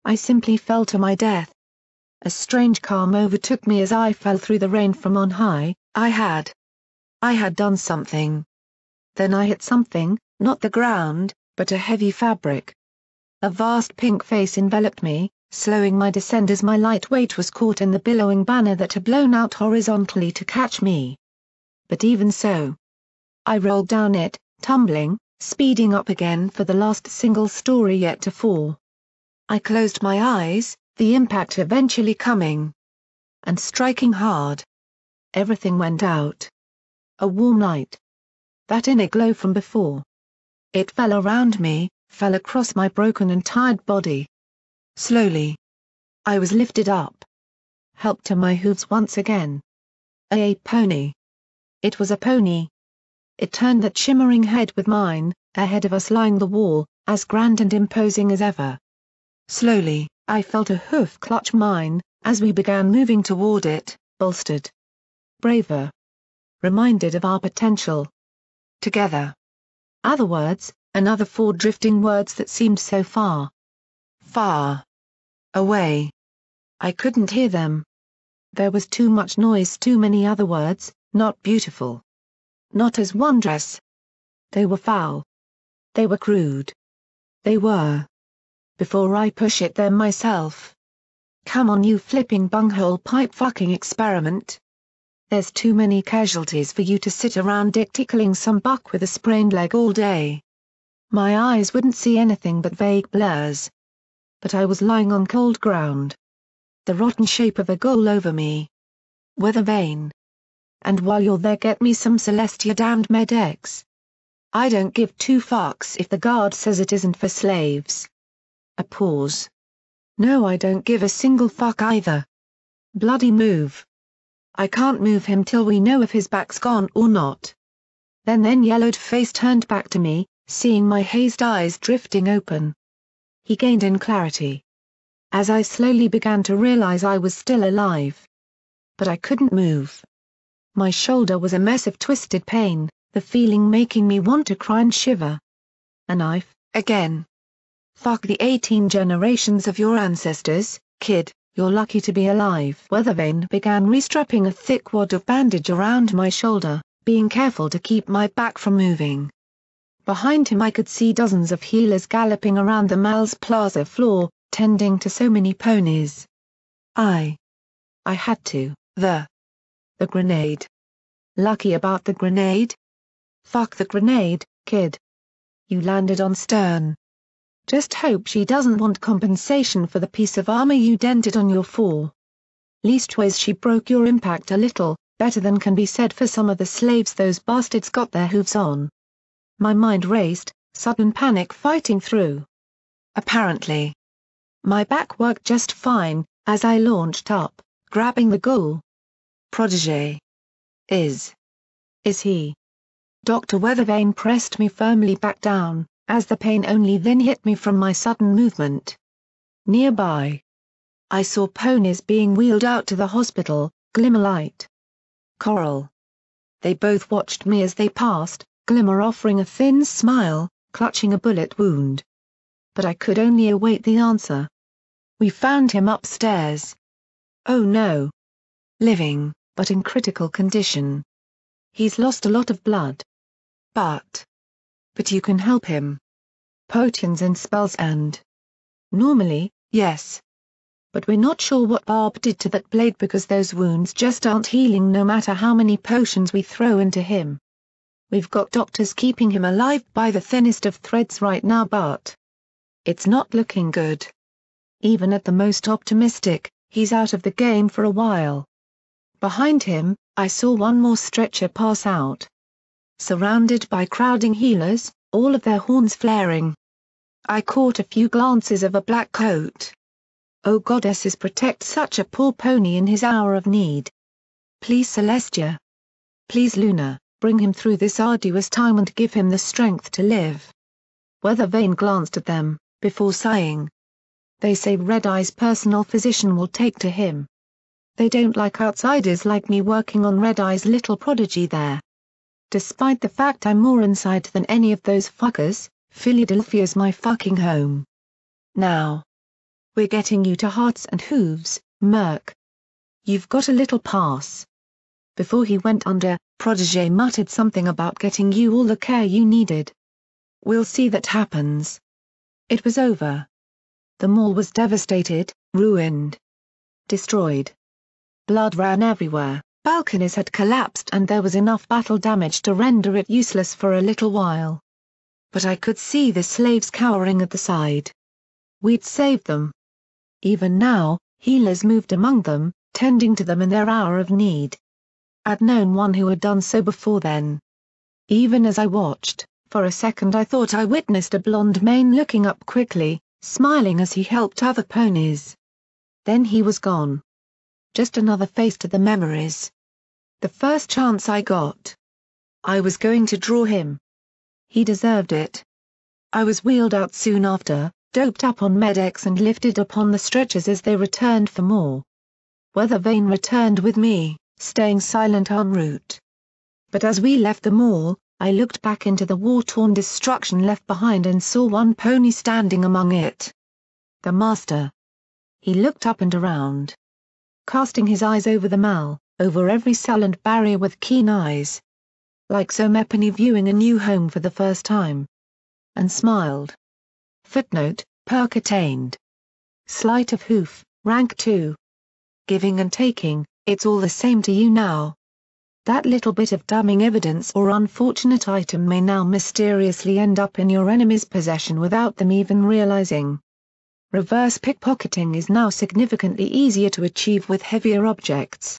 I simply fell to my death. A strange calm overtook me as I fell through the rain from on high. I had done something. Then I hit something, not the ground, but a heavy fabric. A vast pink face enveloped me, slowing my descent as my light weight was caught in the billowing banner that had blown out horizontally to catch me. But even so, I rolled down it, tumbling, speeding up again for the last single story yet to fall. I closed my eyes, the impact eventually coming. And striking hard. Everything went out. A warm light. That inner glow from before. It fell around me, fell across my broken and tired body. Slowly. I was lifted up. Helped to my hooves once again. A pony. It was a pony. It turned that shimmering head with mine, ahead of us lying the wall, as grand and imposing as ever. Slowly, I felt a hoof clutch mine, as we began moving toward it, bolstered. Braver. Reminded of our potential. Together. Other words, another 4 drifting words that seemed so far. Far. Away. I couldn't hear them. There was too much noise, too many other words, not beautiful. Not as wondrous. They were foul. They were crude. They were. Before I push it there myself. Come on you flipping bunghole pipe fucking experiment. There's too many casualties for you to sit around dick tickling some buck with a sprained leg all day. My eyes wouldn't see anything but vague blurs. But I was lying on cold ground. The rotten shape of a goal over me. Weather vane. And while you're there get me some Celestia damned Med-X. I don't give 2 fucks if the guard says it isn't for slaves. A pause. No, I don't give a single fuck either. Bloody move. I can't move him till we know if his back's gone or not. Then yellowed face turned back to me, seeing my hazed eyes drifting open. He gained in clarity. As I slowly began to realize I was still alive. But I couldn't move. My shoulder was a mess of twisted pain, the feeling making me want to cry and shiver. A knife, again. Fuck the 18 generations of your ancestors, kid. You're lucky to be alive. Weathervane began restrapping a thick wad of bandage around my shoulder, being careful to keep my back from moving. Behind him I could see dozens of healers galloping around the Mal's Plaza floor, tending to so many ponies. I had to. The grenade. Lucky about the grenade? Fuck the grenade, kid. You landed on stern. Just hope she doesn't want compensation for the piece of armor you dented on your 4. Leastways she broke your impact a little, better than can be said for some of the slaves those bastards got their hooves on. My mind raced, sudden panic fighting through. Apparently. My back worked just fine, as I launched up, grabbing the goal. Protégé. Is he? Dr. Weathervane pressed me firmly back down, as the pain only then hit me from my sudden movement. Nearby. I saw ponies being wheeled out to the hospital, Glimmer light. Coral. They both watched me as they passed, Glimmer offering a thin smile, clutching a bullet wound. But I could only await the answer, We found him upstairs. Oh no. Living, but in critical condition. He's lost a lot of blood. But you can help him. Potions and spells and... Normally, yes. But we're not sure what Barb did to that blade because those wounds just aren't healing no matter how many potions we throw into him. We've got doctors keeping him alive by the thinnest of threads right now but it's not looking good. Even at the most optimistic, he's out of the game for a while. Behind him, I saw one more stretcher pass out. Surrounded by crowding healers, all of their horns flaring. I caught a few glances of a black coat. Oh goddesses, protect such a poor pony in his hour of need. Please Celestia. Please Luna, bring him through this arduous time and give him the strength to live. Weather Vane glanced at them, before sighing. They say Red Eye's personal physician will take to him. They don't like outsiders like me working on Red Eye's little prodigy there. Despite the fact I'm more inside than any of those fuckers, Philadelphia's my fucking home. Now. We're getting you to hearts and hooves, Merc. You've got a little pass. Before he went under, Protégé muttered something about getting you all the care you needed. We'll see that happens. It was over. The mall was devastated, ruined. Destroyed. Blood ran everywhere, balconies had collapsed and there was enough battle damage to render it useless for a little while. But I could see the slaves cowering at the side. We'd saved them. Even now, healers moved among them, tending to them in their hour of need. I'd known one who had done so before then. Even as I watched, for a second I thought I witnessed a blonde mane looking up quickly, smiling as he helped other ponies. Then he was gone. Just another face to the memories. The first chance I got. I was going to draw him. He deserved it. I was wheeled out soon after, doped up on Med-X and lifted upon the stretchers as they returned for more. Weather Vane returned with me, staying silent en route. But as we left the mall, I looked back into the war-torn destruction left behind and saw one pony standing among it. The master. He looked up and around. Casting his eyes over the mall, over every cell and barrier with keen eyes. Like some pony viewing a new home for the first time. And smiled. Footnote, perk attained. Sleight of hoof, rank 2. Giving and taking, it's all the same to you now. That little bit of damning evidence or unfortunate item may now mysteriously end up in your enemy's possession without them even realizing. Reverse pickpocketing is now significantly easier to achieve with heavier objects.